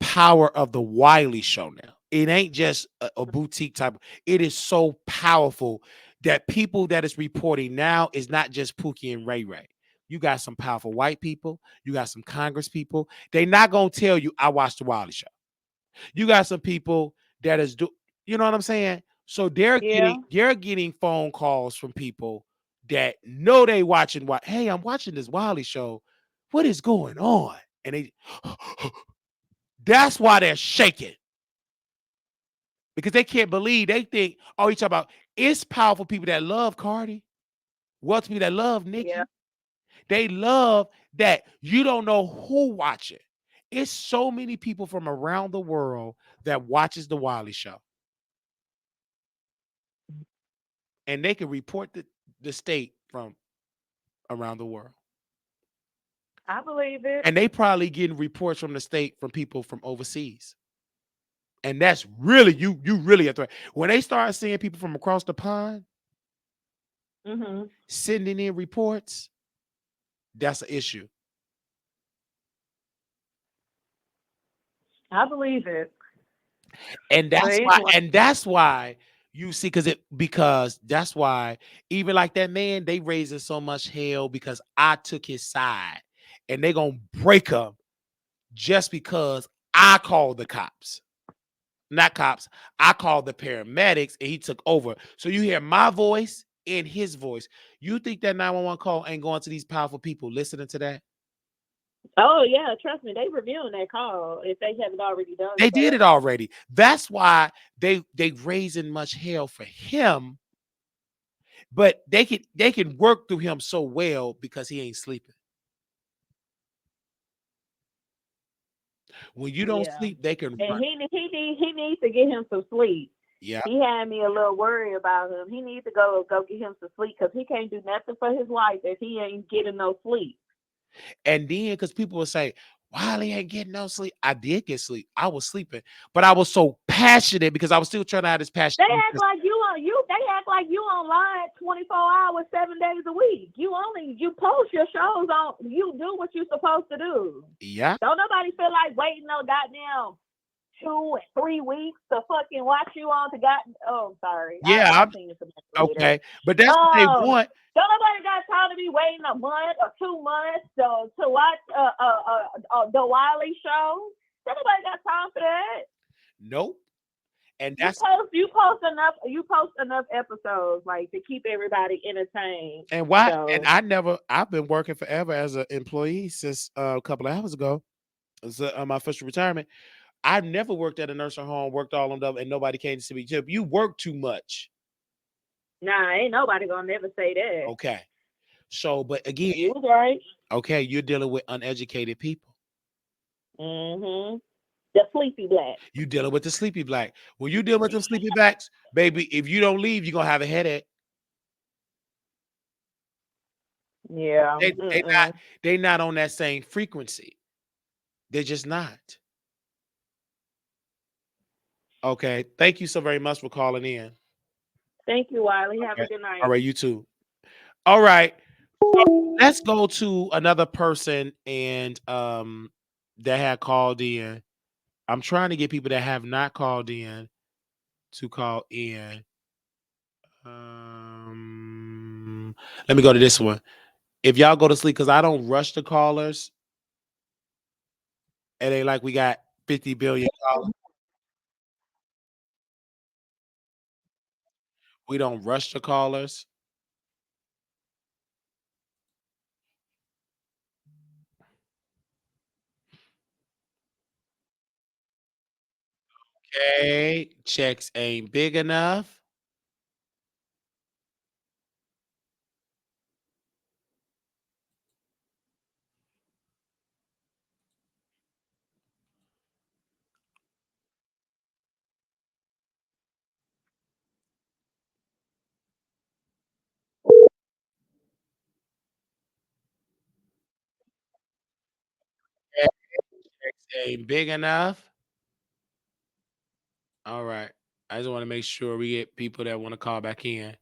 power of the Wiley Show now. It ain't just a boutique type. It is so powerful that people that is reporting now is not just Pookie and Ray Ray. You got some powerful white people. You got some Congress people. They not gonna tell you I watched the Wiley Show. You got some people that is you know what I'm saying? So Yeah. they're getting phone calls from people that know they watching what. Hey, I'm watching this Wiley Show. What is going on? And they that's why they're shaking because they can't believe they think, oh, you talk about it's powerful people that love Cardi, wealthy people that love Yeah. Nicki. They love that you don't know who watch it. It's so many people from around the world that watches the Wiley Show, and they can report the state from around the world. I believe it. And they probably getting reports from the state from people from overseas. And that's really you really a threat. When they start seeing people from across the pond Mhm. sending in reports, that's an issue. I believe it. And But anyway, that's why you see because that's why even like that man, they raising so much hell because I took his side and they gonna break him just because I called the cops. Not cops. I called the paramedics and he took over. So you hear my voice and his voice. You think that 911 call ain't going to these powerful people listening to that? oh yeah, trust me, they reviewing that call if they haven't already done They did so. it already. That's why they raising much hell for him, but they can work through him so well because he ain't sleeping. When you don't Yeah. sleep, they can And run. he needs to get him some sleep. Yeah. He had me a little worried about him. He needs to go get him some sleep because he can't do nothing for his life if he ain't getting no sleep. And then because people will say, Wiley ain't getting no sleep. I did get sleep. I was sleeping, but I was so passionate because I was still trying to have this passion. They act like you on you. They act like you online 24 hours, 7 days a week. You post your shows on. You do what you're supposed to do. Yeah. Don't nobody feel like waiting no goddamn 2 and 3 weeks to fucking watch you on to got. Oh, sorry, Yeah. I've seen this later. Okay. But that's what they want. Don't nobody got time to be waiting a month or 2 months to watch the Wiley Show. Don't nobody got time for that. Nope. And You that's post enough episodes like to keep everybody entertained. and why. And So I've been working forever as an employee since a couple of hours ago. It's my official retirement. I've never worked at a nursing home, worked all of them, and nobody came to see me. You work too much. nah, ain't nobody gonna never say that. Okay. So, but again, You was right. okay, you're dealing with uneducated people. Mhm. The sleepy black. You dealing with the sleepy black. When you deal with them sleepy blacks, baby, if you don't leave, you're gonna have a headache. Yeah. They they not Mm-mm. they not on that same frequency. They're just not. Okay. Thank you so very much for calling in. Thank you, Wiley. Have a Okay. good All night. right, you too. All right. Let's go to another person and that had called in. I'm trying to get people that have not called in to call in. Let me go to this one. If y'all go to sleep, because I don't rush the callers. It ain't like we got 50 billion callers. We don't rush the callers. Okay. Checks ain't big enough. Checks ain't big enough. All right. I just want to make sure we get people that want to call back in.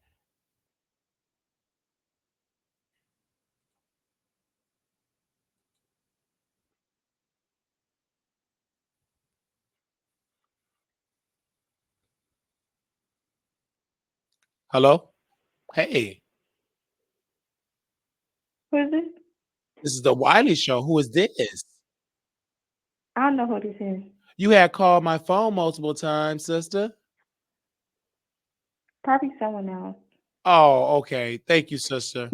Hello? Hey, Who is this? this is the Wiley Show. Who is this? I don't know who this is. You had called my phone multiple times, sister. Probably someone else. Oh, okay. Thank you, sister.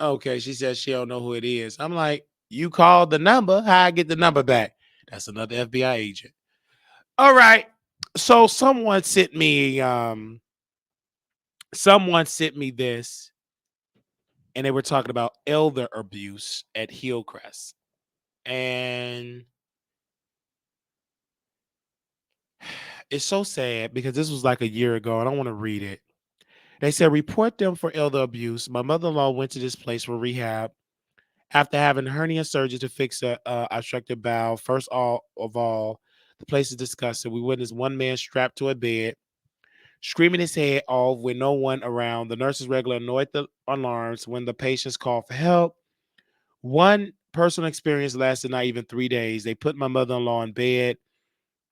Okay, she says she don't know who it is. I'm like, you called the number. How I get the number back? That's another FBI agent. All right. So someone sent me this, and they were talking about elder abuse at Hillcrest. And it's so sad because this was like a year ago. I don't want to read it. They said report them for elder abuse. My mother-in-law went to this place for rehab after having hernia surgery to fix a obstructed bowel. First of all, the place is disgusting. We witnessed one man strapped to a bed, screaming his head off with no one around. The nurses regularly annoyed the alarms when the patients called for help. One personal experience lasted not even 3 days. They put my mother-in-law in bed.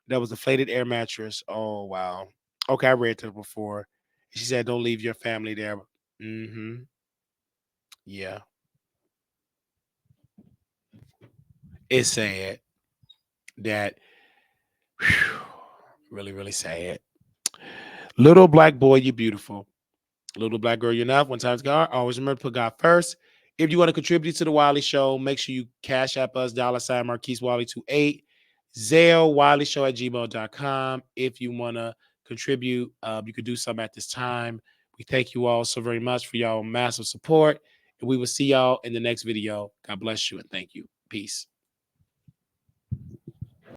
That was a inflated air mattress. Oh wow. Okay, I read this before. She said, "Don't leave your family there." Mm-hmm. Yeah, it's sad that. Whew, really, really sad. Little black boy, you beautiful. Little black girl, you're enough. One time's God. Always remember to put God first. If you want to contribute to the Wiley Show, make sure you cash app us, $ Marquise Wiley 28, Zelle Wiley Show @gmail.com. If you want to contribute, you could do something at this time. We thank you all so very much for y'all massive support. And we will see y'all in the next video. God bless you and thank you. Peace.